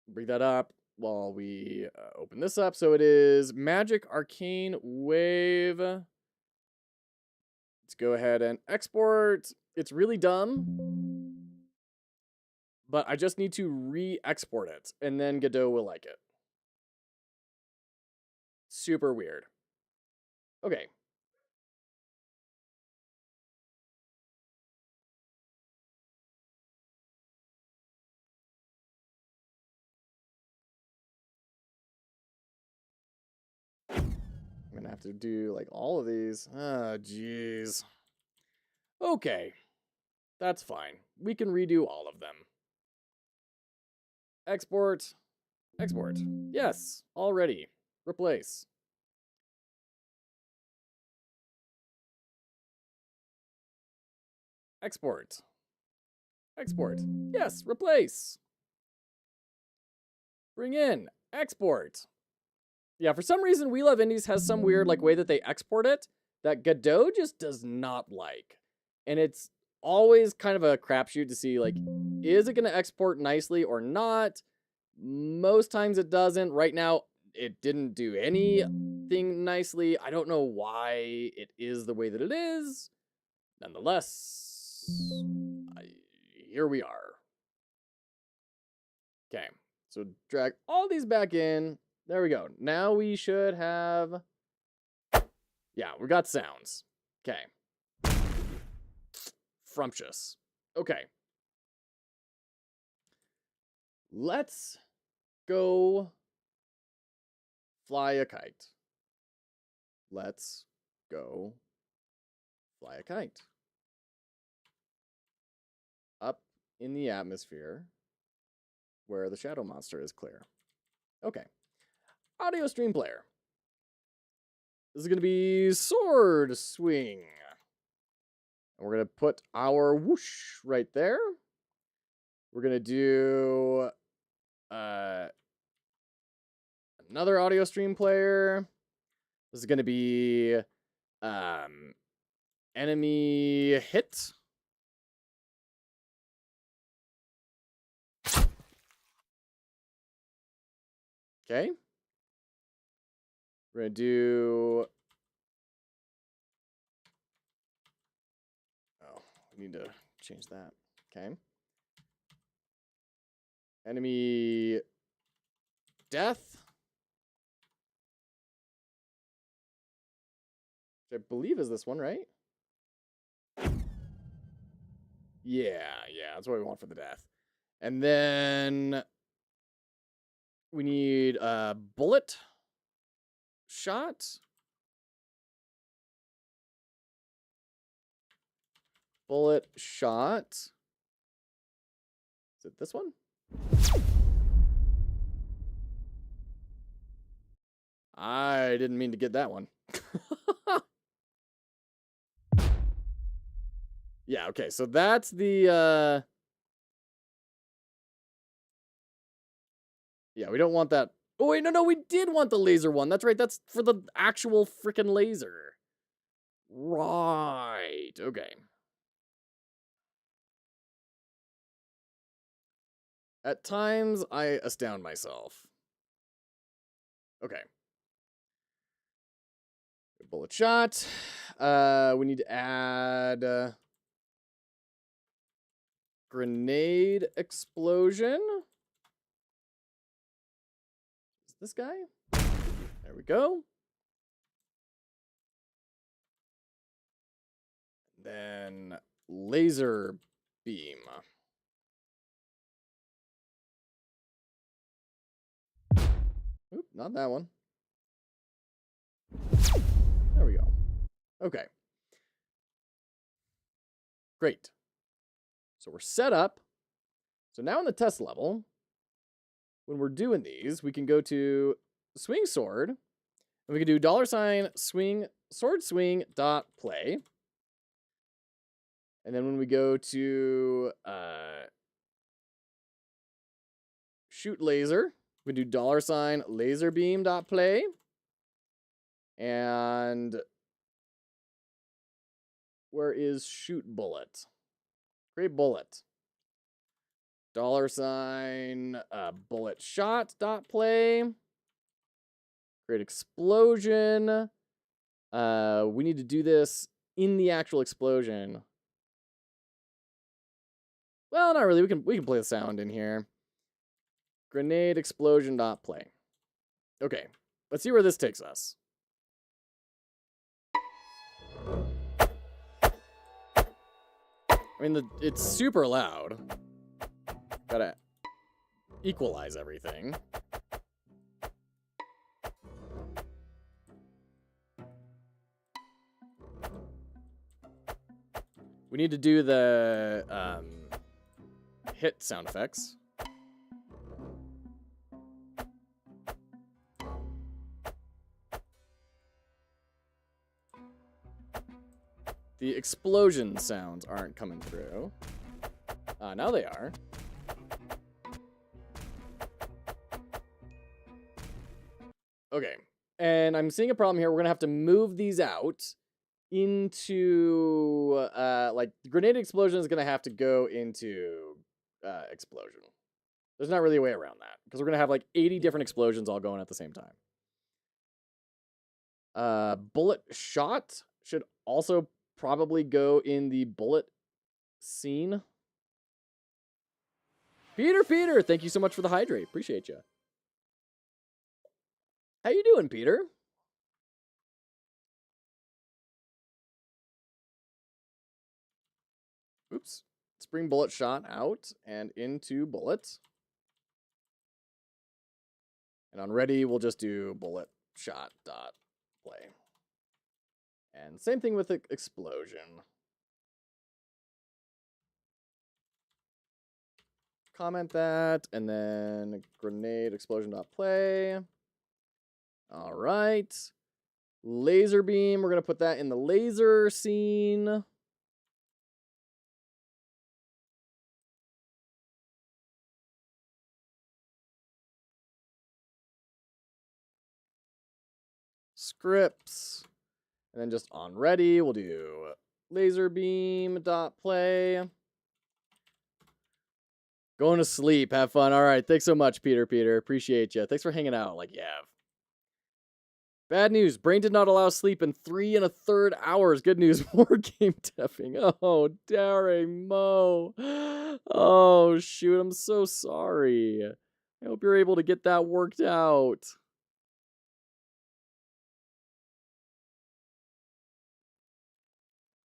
Bring that up while we open this up. So it is Magic Arcane Wave. Let's go ahead and export. It's really dumb, but I just need to re-export it, and then Godot will like it. Super weird. Okay. I'm gonna have to do, like, all of these. Oh, jeez. Okay. That's fine. We can redo all of them. Export. Export. Yes, already. Replace. Export. Export. Yes, replace. Bring in. Export. Yeah, for some reason, We Love Indies has some weird, like, way that they export it that Godot just does not like. And it's always kind of a crapshoot to see, like, is it going to export nicely or not? Most times it doesn't. Right now, it didn't do anything nicely. I don't know why it is the way that it is. Nonetheless, here we are. Okay, so drag all these back in. There we go. Now we should have... Yeah, we got sounds. Okay. Frumptuous. Okay. Let's go fly a kite. Let's go fly a kite. Up in the atmosphere where the shadow monster is clear. Okay. Audio stream player. This is going to be sword swing. And we're going to put our whoosh right there. We're going to do another audio stream player. This is going to be enemy hit. Okay. We're going to do... Oh, we need to change that. Okay. Enemy death. Which I believe is this one, right? Yeah, that's what we want for the death. And then we need a bullet shot. Bullet shot. Is it this one? I didn't mean to get that one. Yeah, okay, so that's the, yeah, we don't want that. Oh, wait, no, we did want the laser one. That's right, that's for the actual freaking laser. Right, okay. At times, I astound myself. Okay. Bullet shot. We need to add grenade explosion. Is this guy? There we go. Then laser beam. Oop, not that one. There we go. Okay. Great. So we're set up. So now in the test level, when we're doing these, we can go to swing sword, and we can do $swing sword swing dot play. And then when we go to shoot laser, we do $laser beam dot play. And where is shoot bullet? Great bullet. $bullet shot dot play. Great explosion. We need to do this in the actual explosion. Well, not really. We can play the sound in here. Grenade explosion dot play. Okay, let's see where this takes us. I mean, it's super loud. Gotta equalize everything. We need to do the hit sound effects. The explosion sounds aren't coming through. Now they are. Okay, and I'm seeing a problem here. We're gonna have to move these out into, like, the grenade explosion is gonna have to go into explosion. There's not really a way around that, because we're gonna have like 80 different explosions all going at the same time. Bullet shot should also probably go in the bullet scene. Peter, thank you so much for the hydrate. Appreciate you. How you doing, Peter? Oops. Let's bring bullet shot out and into bullet. And on ready, we'll just do bullet shot dot play. And same thing with the explosion. Comment that, and then grenade explosion dot play. All right. Laser beam, we're going to put that in the laser scene. Scripts. And then just on ready, we'll do laser beam dot play. Going to sleep. Have fun. All right. Thanks so much, Peter. Appreciate you. Thanks for hanging out like you have. Bad news. Brain did not allow sleep in 3 1/3 hours. Good news. More game tapping. Oh, daring Mo. Oh, shoot. I'm so sorry. I hope you're able to get that worked out.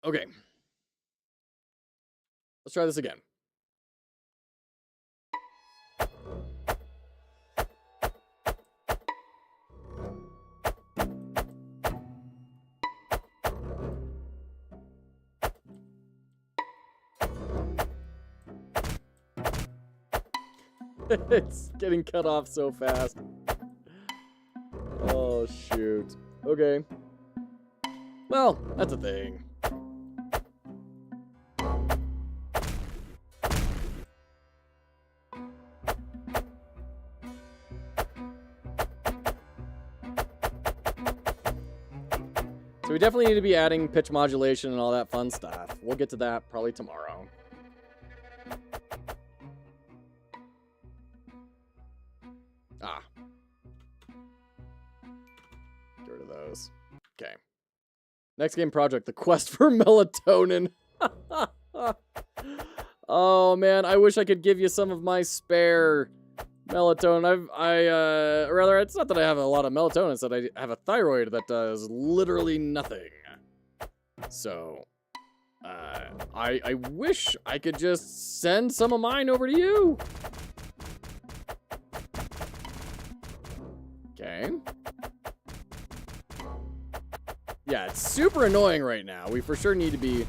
Okay. Let's try this again. It's getting cut off so fast. Oh, Oh, shoot. Okay. Well, that's a thing. So we definitely need to be adding pitch modulation and all that fun stuff. We'll get to that probably tomorrow. Ah. Get rid of those. Okay. Next game project, the quest for melatonin. Oh man, I wish I could give you some of my spare melatonin. Rather, it's not that I have a lot of melatonin, it's that I have a thyroid that does literally nothing. So, I wish I could just send some of mine over to you. Okay. Yeah, it's super annoying right now. We for sure need to be...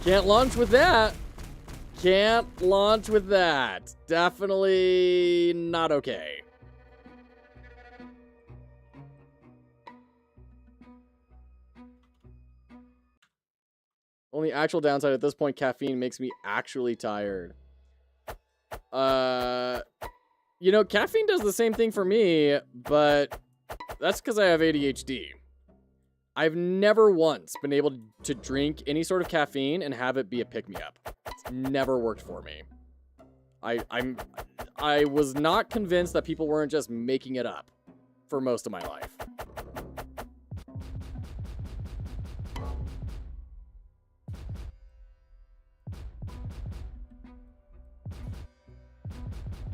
Can't launch with that. Can't launch with that. Definitely not okay. Only actual downside at this point, caffeine makes me actually tired. You know, caffeine does the same thing for me, but that's because I have ADHD. I've never once been able to drink any sort of caffeine and have it be a pick-me-up. It's never worked for me. I was not convinced that people weren't just making it up for most of my life.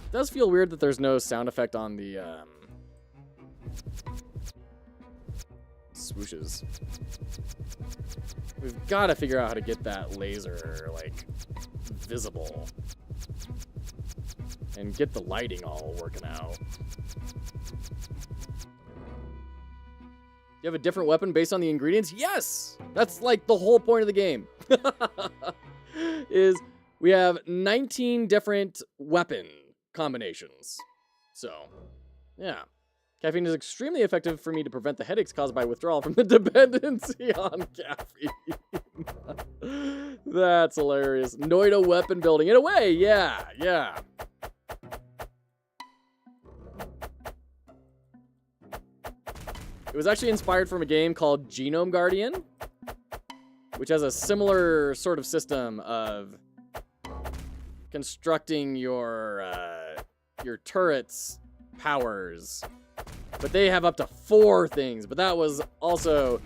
It does feel weird that there's no sound effect on the swooshes. We've got to figure out how to get that laser, like, visible. And get the lighting all working out. You have a different weapon based on the ingredients? Yes! That's like the whole point of the game. Is we have 19 different weapon combinations. So, yeah. Caffeine is extremely effective for me to prevent the headaches caused by withdrawal from the dependency on caffeine. That's hilarious. Noida weapon building. In a way, yeah, yeah. It was actually inspired from a game called Genome Guardian, which has a similar sort of system of constructing your turret's powers. But they have up to 4 things. But that was also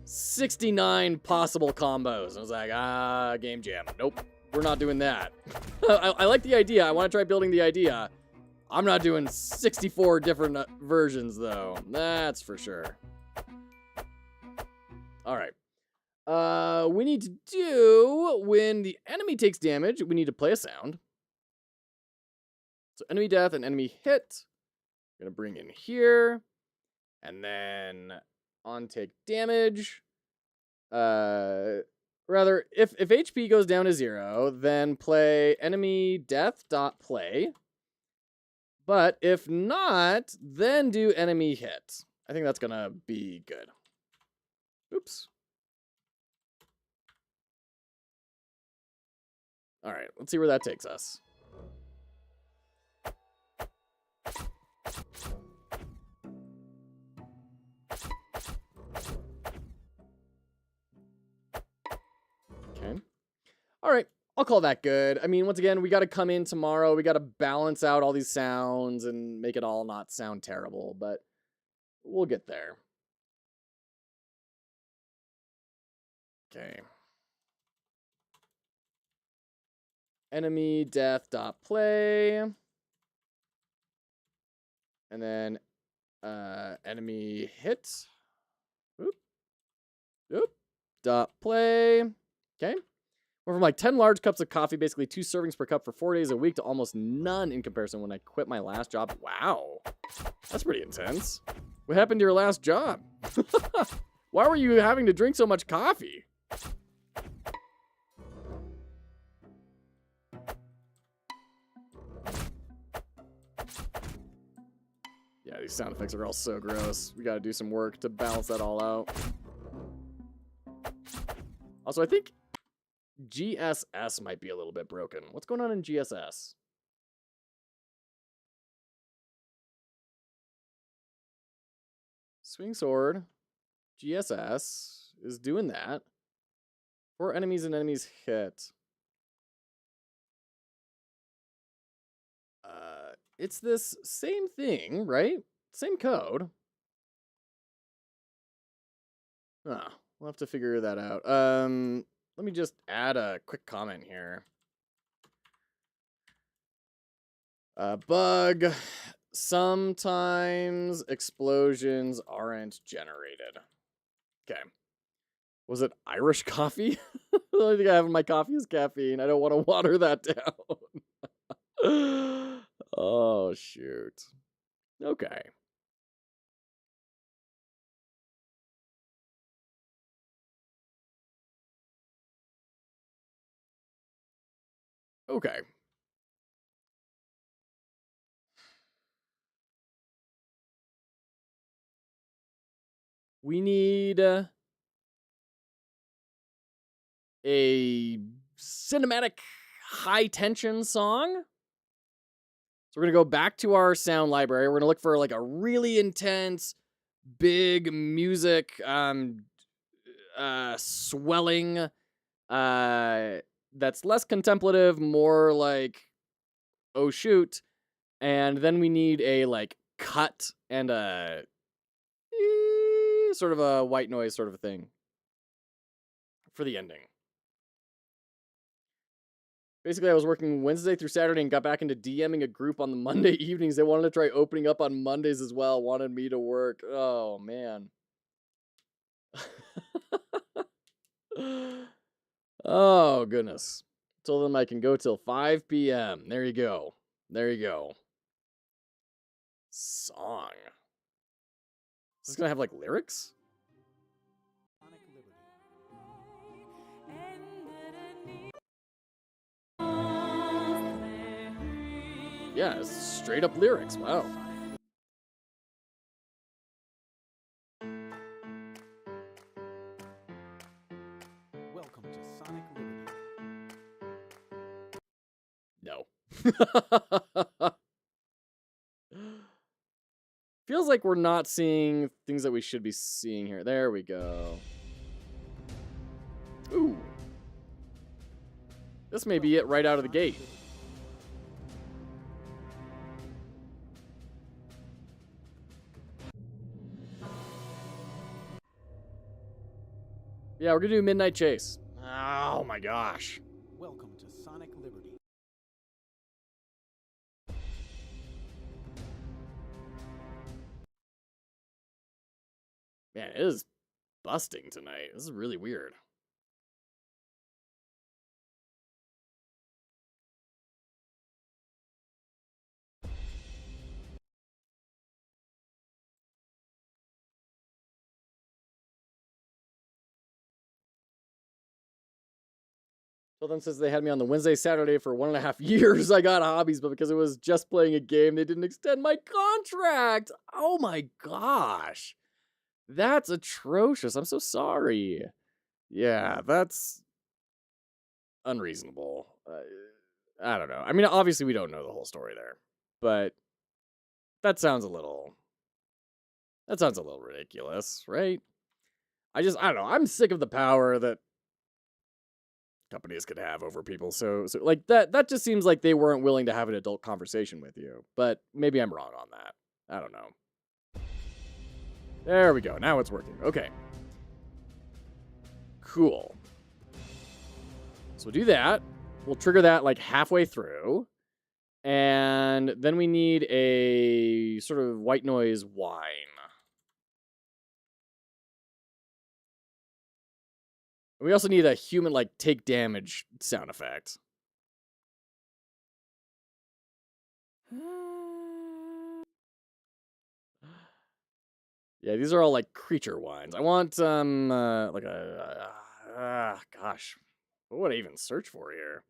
69 possible combos. I was like, game jam. Nope, we're not doing that. I like the idea. I want to try building the idea. I'm not doing 64 different versions, though. That's for sure. All right. We need to do, when the enemy takes damage, we need to play a sound. So enemy death and enemy hit. Gonna bring in here. And then on take damage. Rather, if HP goes down to 0, then play enemy death dot play. But if not, then do enemy hit. I think that's gonna be good. Oops. All right, let's see where that takes us. Okay. All right, I'll call that good. I mean, once again, we got to come in tomorrow. We got to balance out all these sounds and make it all not sound terrible, but we'll get there. Okay. Enemy death dot play. And then enemy hit. Oop. Oop. Dot play. Okay. Went from like 10 large cups of coffee, basically 2 servings per cup for 4 days a week, to almost none in comparison when I quit my last job. Wow. That's pretty intense. What happened to your last job? Why were you having to drink so much coffee? Yeah, these sound effects are all so gross. We gotta do some work to balance that all out. Also, I think GSS might be a little bit broken. What's going on in GSS? Swing sword. GSS is doing that. 4 enemies and enemies hit. It's this same thing, right? Same code. Ah, we'll have to figure that out. Let me just add a quick comment here. Bug. Sometimes explosions aren't generated. Okay. Was it Irish coffee? The only thing I have in my coffee is caffeine. I don't want to water that down. Oh, shoot. Okay. Okay. We need a cinematic high tension song. So we're going to go back to our sound library. We're going to look for like a really intense, big music, swelling, that's less contemplative, more like, oh shoot. And then we need a like cut and a sort of a white noise sort of a thing for the ending. Basically, I was working Wednesday through Saturday and got back into DMing a group on the Monday evenings. They wanted to try opening up on Mondays as well, wanted me to work. Oh, man. Oh, goodness. Told them I can go till 5 p.m. There you go. There you go. Song. Is this going to have, like, lyrics? Yeah, it's straight up lyrics. Wow. Welcome to Sonic Liberty. No. Feels like we're not seeing things that we should be seeing here. There we go. Ooh. This may be it right out of the gate. Yeah, we're gonna do Midnight Chase. Oh my gosh. Welcome to Sonic Liberty. Man, it is busting tonight. This is really weird. So then says they had me on the Wednesday, Saturday for 1.5 years. I got hobbies, but because it was just playing a game, they didn't extend my contract. Oh my gosh. That's atrocious. I'm so sorry. Yeah, that's unreasonable. I don't know. I mean, obviously we don't know the whole story there, but that sounds a little ridiculous, right? I don't know. I'm sick of the power that companies could have over people. So like that just seems like they weren't willing to have an adult conversation with you. But maybe I'm wrong on that. I don't know. There we go. Now it's working. Okay. Cool. So we'll do that. We'll trigger that like halfway through. And then we need a sort of white noise whine. We also need a human, like, take damage sound effect. Yeah, these are all, like, creature whines. I want, like gosh. What would I even search for here?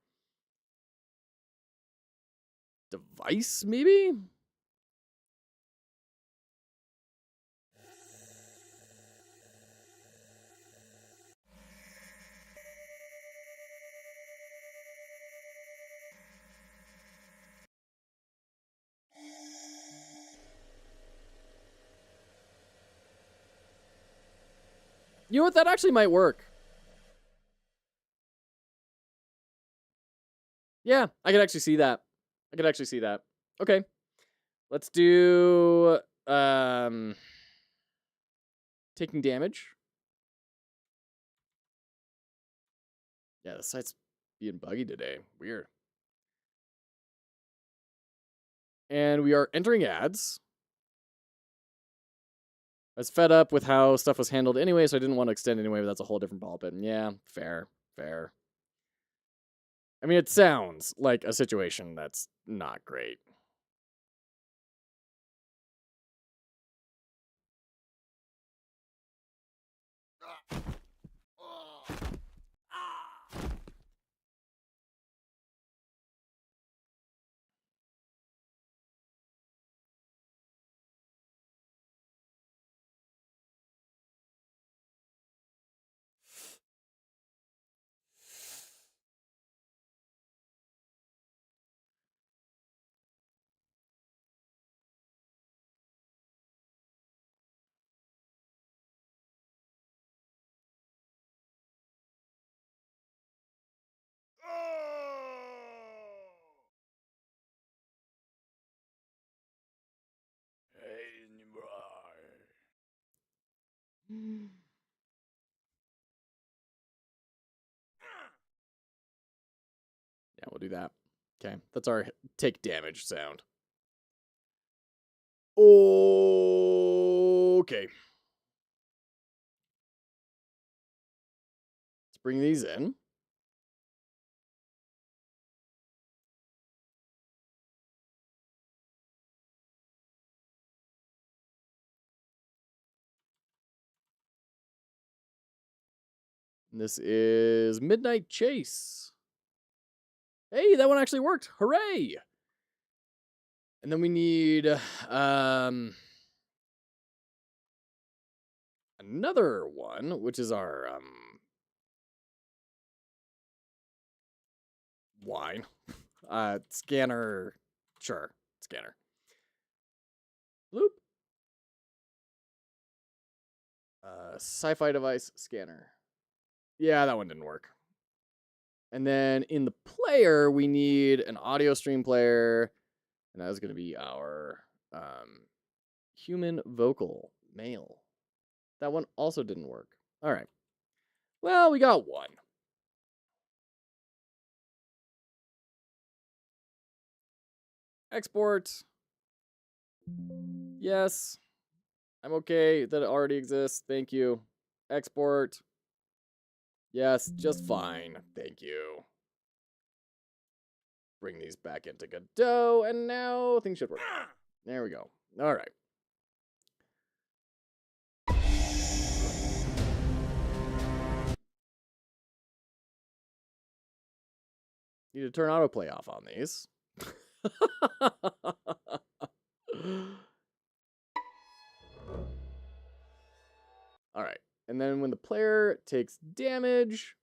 Device, maybe? You know what? That actually might work. Yeah, I could actually see that. I could actually see that. Okay. Let's do taking damage. Yeah, the site's being buggy today. Weird. And we are entering ads. I was fed up with how stuff was handled anyway, so I didn't want to extend anyway, but that's a whole different ball pit. Yeah, fair. I mean, it sounds like a situation that's not great. Yeah, we'll do that. Okay, that's our take damage sound. Okay. Let's bring these in. And this is Midnight Chase. Hey, that one actually worked. Hooray! And then we need another one, which is our wine. Scanner. Sure, scanner. Bloop. Sci-fi device scanner. Yeah, that one didn't work. And then in the player, we need an audio stream player. And that was going to be our human vocal male. That one also didn't work. All right. Well, we got one. Export. Yes. I'm okay that it already exists. Thank you. Export. Yes, just fine. Thank you. Bring these back into Godot, and now things should work. There we go. All right. Need to turn autoplay off on these. All right. And then when the player takes damage,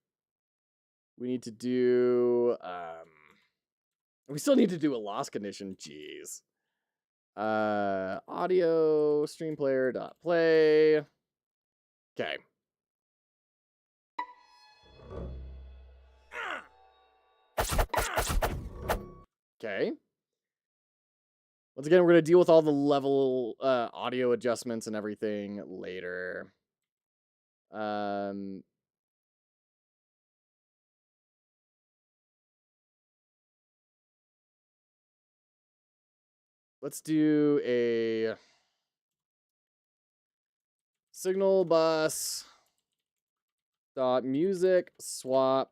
we need to do we still need to do a loss condition. Jeez. Audio stream player dot play. Okay. Okay. Once again, we're going to deal with all the level audio adjustments and everything later. Let's do a signal bus dot music swap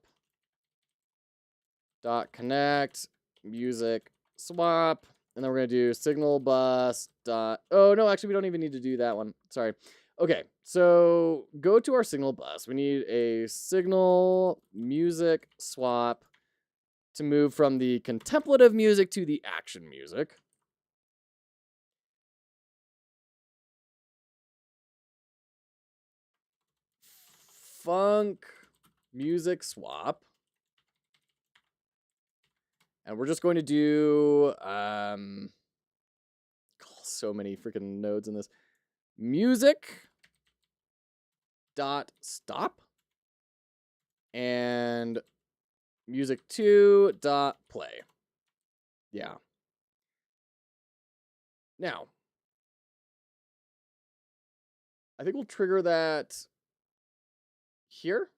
dot connect music swap, and then we're gonna do signal bus dot. Oh no, actually we don't even need to do that one. Sorry. Okay, so go to our signal bus. We need a signal music swap to move from the contemplative music to the action music. Funk music swap. And we're just going to do so many freaking nodes in this. Music dot stop and music 2 dot play. Yeah. Now, I think we'll trigger that here.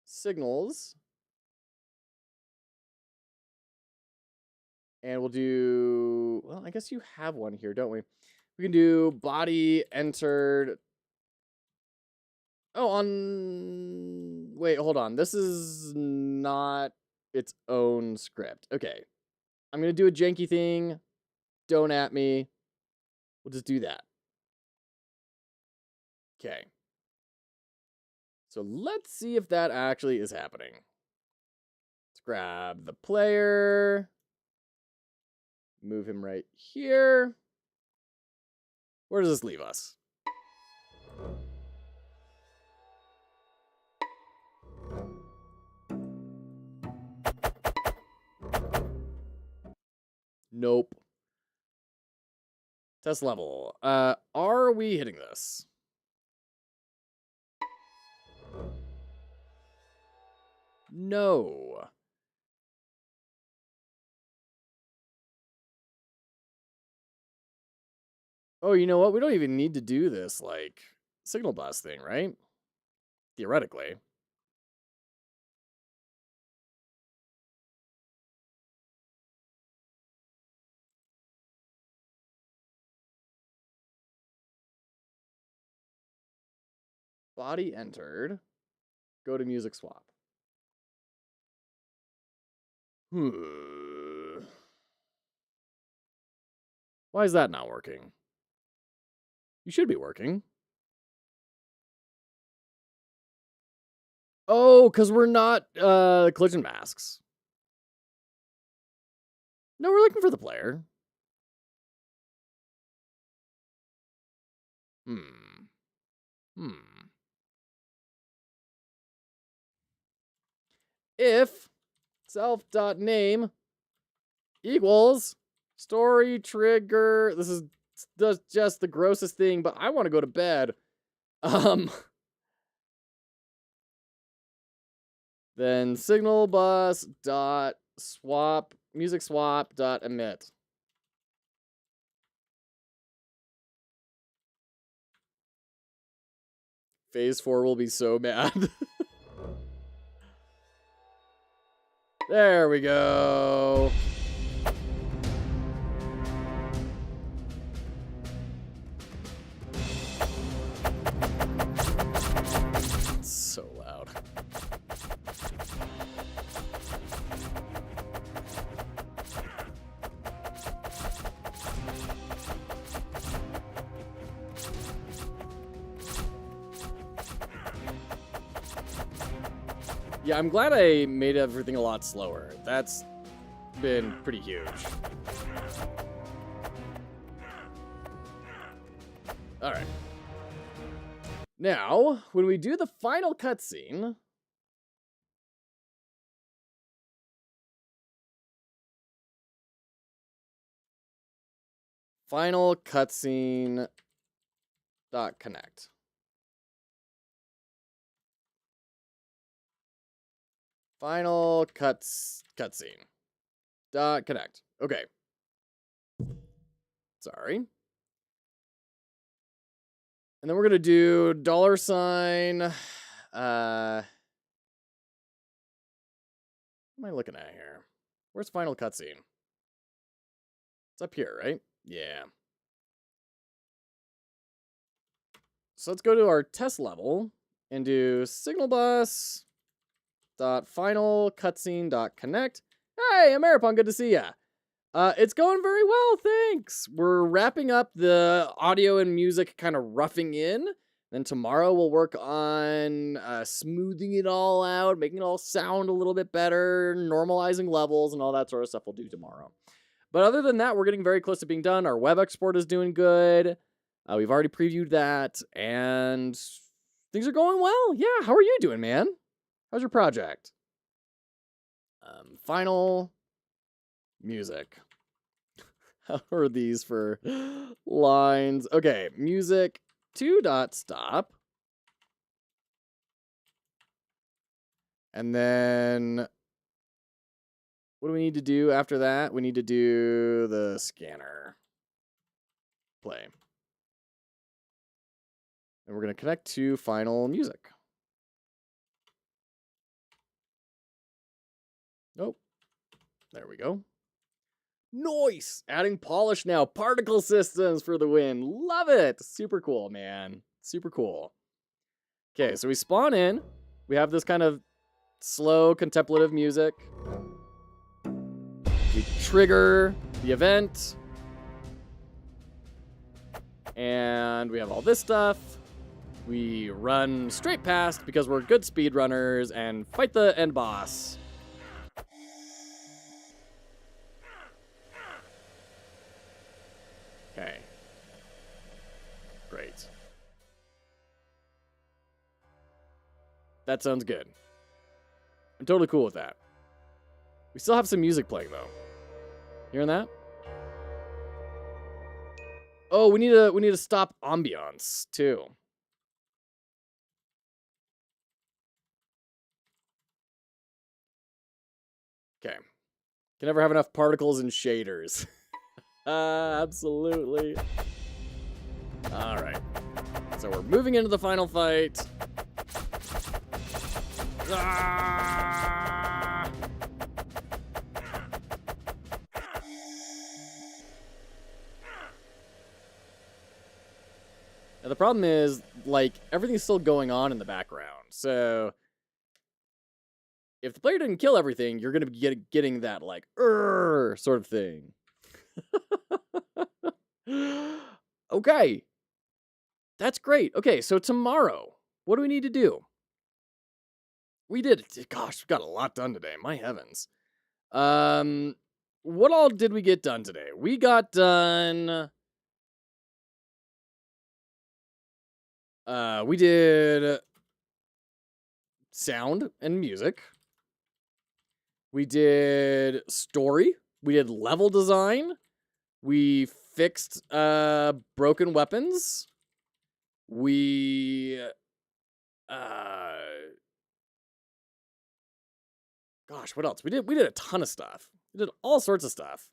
Signals. And we'll do, well, I guess you have one here, don't we? We can do body entered. Oh, wait, hold on. This is not its own script. Okay. I'm going to do a janky thing. Don't at me. We'll just do that. Okay. So let's see if that actually is happening. Let's grab the player. Move him right here. Where does this leave us? Nope. Test level. Are we hitting this? No. Oh, you know what? We don't even need to do this, like, signal bus thing, right? Theoretically. Body entered. Go to music swap. Why is that not working? You should be working. Oh, because we're not collision masks. No, we're looking for the player. If self.name equals story trigger. This is just the grossest thing, but I want to go to bed. Then signal bus dot swap music swap dot emit. Phase 4 will be so mad. There we go. It's so loud. Yeah, I'm glad I made everything a lot slower. That's been pretty huge. All right. Now, when we do the final cutscene, final cutscene dot connect. Final cutscene dot connect. Okay. Sorry. And then we're gonna do $. What am I looking at here? Where's final cutscene? It's up here, right? Yeah. So let's go to our test level and do signal bus dot final cutscene dot connect. Hey, Ameripon, good to see ya. It's going very well, thanks. We're wrapping up the audio and music kind of roughing in. Then tomorrow we'll work on smoothing it all out, making it all sound a little bit better, normalizing levels, and all that sort of stuff we'll do tomorrow. But other than that, we're getting very close to being done. Our web export is doing good. We've already previewed that, and things are going well. Yeah, how are you doing, man? How's your project? Final music. How are these for lines? Okay, music, 2.stop. And then what do we need to do after that? We need to do the scanner. Play. And we're going to connect to final music. Nope. There we go. Nice! Adding polish now. Particle systems for the win. Love it! Super cool, man. Super cool. Okay, so we spawn in. We have this kind of slow, contemplative music. We trigger the event. And we have all this stuff. We run straight past because we're good speedrunners and fight the end boss. Okay. Great. That sounds good. I'm totally cool with that. We still have some music playing though. Hearing that? Oh, we need to stop ambiance too. Okay. Can never have enough particles and shaders. Absolutely. All right. So we're moving into the final fight. Ah! Now the problem is, like, everything's still going on in the background. So if the player didn't kill everything, you're going to be getting that, like, sort of thing. Okay. That's great. Okay, so tomorrow, what do we need to do? We did it. Gosh, we got a lot done today. My heavens. What all did we get done today? We got done... we did sound and music. We did story. We did level design. We fixed broken weapons. We gosh, what else? We did a ton of stuff. We did all sorts of stuff.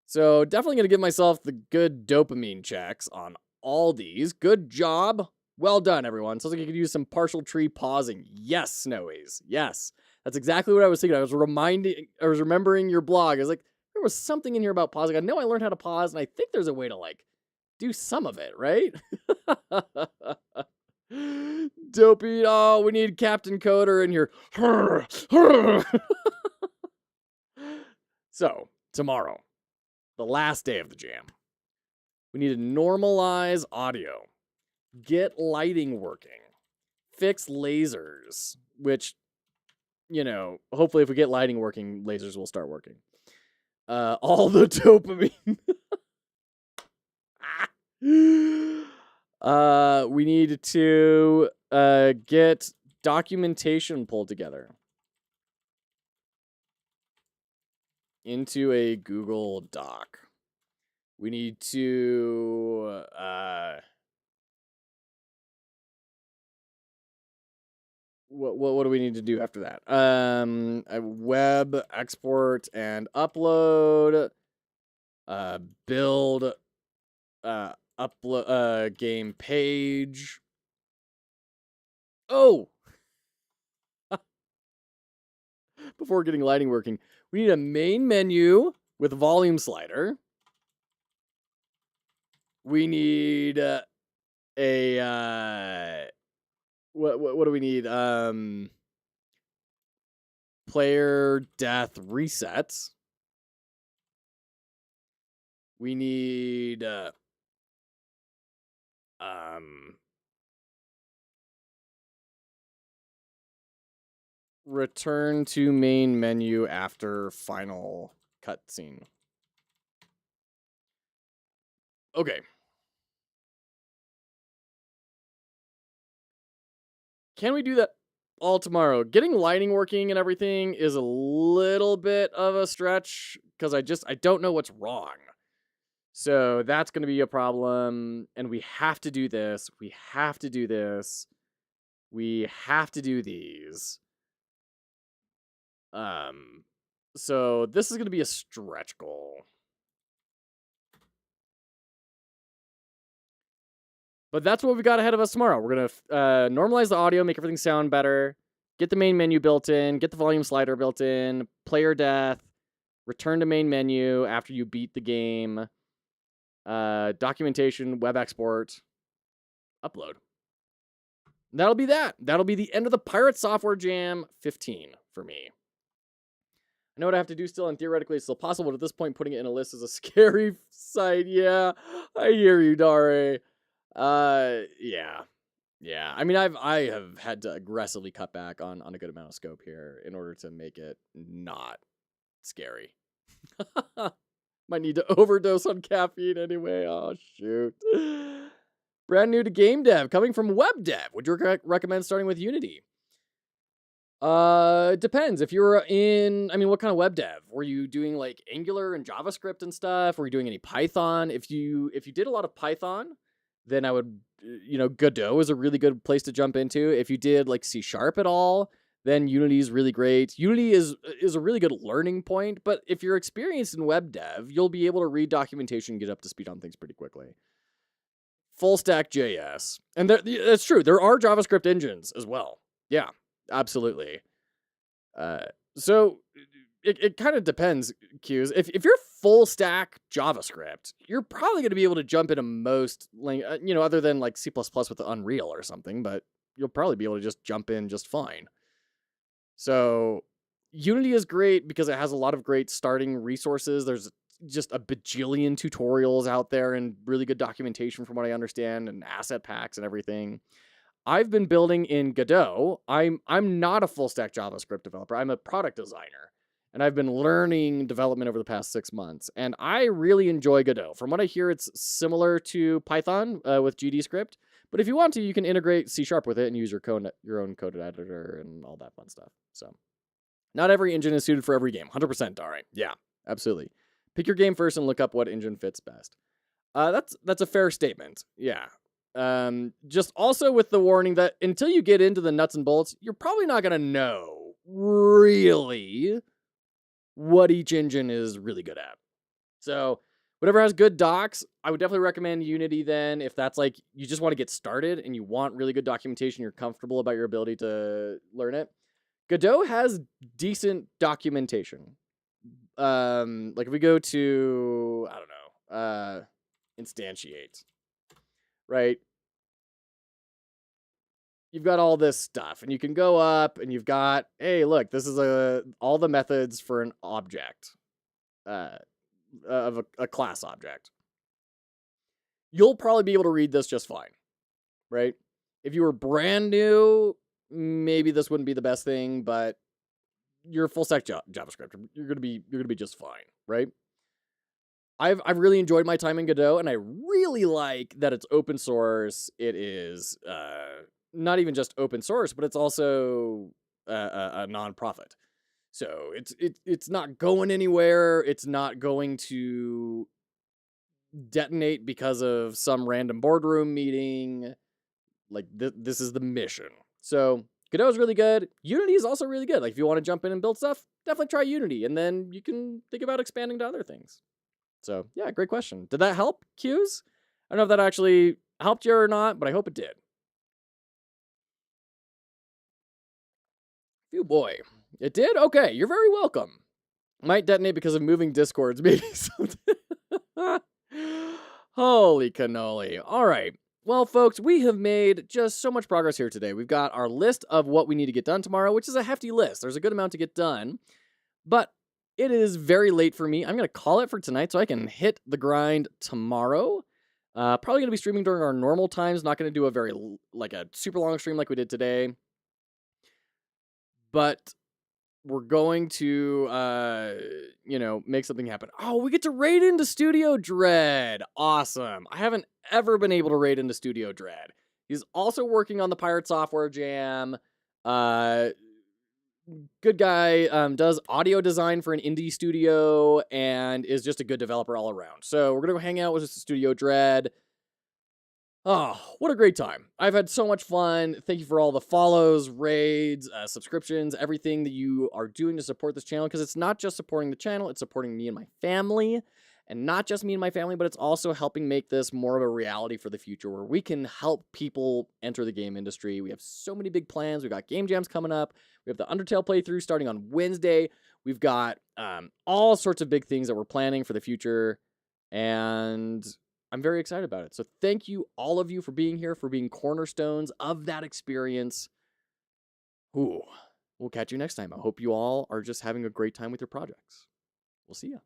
So definitely gonna give myself the good dopamine checks on all these. Good job. Well done, everyone. Sounds like you could use some partial tree pausing. Yes, Snowies. Yes. That's exactly what I was thinking. I was remembering your blog. I was like, there was something in here about pausing. I know I learned how to pause, and I think there's a way to, like, do some of it, right? Dopey. Oh, we need Captain Coder in here. So, tomorrow, the last day of the jam, we need to normalize audio, get lighting working, fix lasers, which, you know, hopefully if we get lighting working, lasers will start working. All the dopamine. We need to get documentation pulled together into a Google Doc. We need to what do we need to do after that? A web export and upload, build upload game page. Oh, before getting lighting working, we need a main menu with volume slider. We need what do we need? Player death resets. We need return to main menu after final cutscene. Okay. Can we do that all tomorrow? Getting lighting working and everything is a little bit of a stretch because I don't know what's wrong. So that's going to be a problem. And we have to do this. We have to do this. We have to do these. So this is going to be a stretch goal. But that's what we got ahead of us tomorrow. We're going to normalize the audio, make everything sound better, get the main menu built in, get the volume slider built in, player death, return to main menu after you beat the game, documentation, web export, upload. That'll be that. That'll be the end of the Pirate Software Jam 15 for me. I know what I have to do still, and theoretically it's still possible, but at this point, putting it in a list is a scary sight. Yeah, I hear you, Dare. Yeah. I mean, I have had to aggressively cut back on a good amount of scope here in order to make it not scary. Might need to overdose on caffeine anyway. Oh, shoot. Brand new to game dev, coming from web dev. Would you recommend starting with Unity? It depends. If you're what kind of web dev? Were you doing like Angular and JavaScript and stuff? Were you doing any Python? If you did a lot of Python, then I would, Godot is a really good place to jump into. If you did like C# at all, then Unity is really great. Unity is a really good learning point, but if you're experienced in web dev, you'll be able to read documentation and get up to speed on things pretty quickly. Full stack JS. And that's true. There are JavaScript engines as well. Yeah, absolutely. So it kind of depends, Q's. If you're full stack JavaScript, you're probably going to be able to jump into most, other than like C++ with Unreal or something, but you'll probably be able to just jump in just fine. So Unity is great because it has a lot of great starting resources. There's just a bajillion tutorials out there and really good documentation from what I understand, and asset packs and everything. I've been building in Godot. I'm not a full stack JavaScript developer. I'm a product designer. And I've been learning development over the past 6 months. And I really enjoy Godot. From what I hear, it's similar to Python with GDScript. But if you want to, you can integrate C# with it and use your own code editor and all that fun stuff. So not every engine is suited for every game. 100%, all right. Yeah, absolutely. Pick your game first and look up what engine fits best. That's a fair statement. Yeah. Just also with the warning that until you get into the nuts and bolts, you're probably not going to know really what each engine is really good at. So whatever has good docs, I would definitely recommend Unity then. If that's like, you just want to get started and you want really good documentation, you're comfortable about your ability to learn it. Godot has decent documentation. Like if we go to, I don't know, instantiate, right? You've got all this stuff and you can go up and you've got, hey, look, this is all the methods for an object, of a class object. You'll probably be able to read this just fine, right? If you were brand new, maybe this wouldn't be the best thing, but you're full stack JavaScript. You're gonna be just fine, right? I've really enjoyed my time in Godot, and I really like that it's open source. It is not even just open source, but it's also a nonprofit. So it's not going anywhere. It's not going to detonate because of some random boardroom meeting. Like this is the mission. So Godot is really good. Unity is also really good. Like if you want to jump in and build stuff, definitely try Unity, and then you can think about expanding to other things. So yeah, great question. Did that help, Q's? I don't know if that actually helped you or not, but I hope it did. Phew, boy. It did? Okay, you're very welcome. Might detonate because of moving discords, maybe something. Holy cannoli. All right. Well, folks, we have made just so much progress here today. We've got our list of what we need to get done tomorrow, which is a hefty list. There's a good amount to get done, but it is very late for me. I'm going to call it for tonight so I can hit the grind tomorrow. Probably going to be streaming during our normal times. Not going to do a super long stream like we did today. But we're going to, make something happen. Oh, we get to raid into Studio Dread. Awesome. I haven't ever been able to raid into Studio Dread. He's also working on the Pirate Software Jam. good guy, does audio design for an indie studio, and is just a good developer all around. So we're gonna go hang out with Studio Dread. Oh, what a great time. I've had so much fun. Thank you for all the follows, raids, subscriptions, everything that you are doing to support this channel, because it's not just supporting the channel, it's supporting me and my family. And not just me and my family, but it's also helping make this more of a reality for the future where we can help people enter the game industry. We have so many big plans. We've got game jams coming up. We have the Undertale playthrough starting on Wednesday. We've got all sorts of big things that we're planning for the future. And I'm very excited about it. So thank you, all of you, for being here, for being cornerstones of that experience. Ooh, we'll catch you next time. I hope you all are just having a great time with your projects. We'll see ya.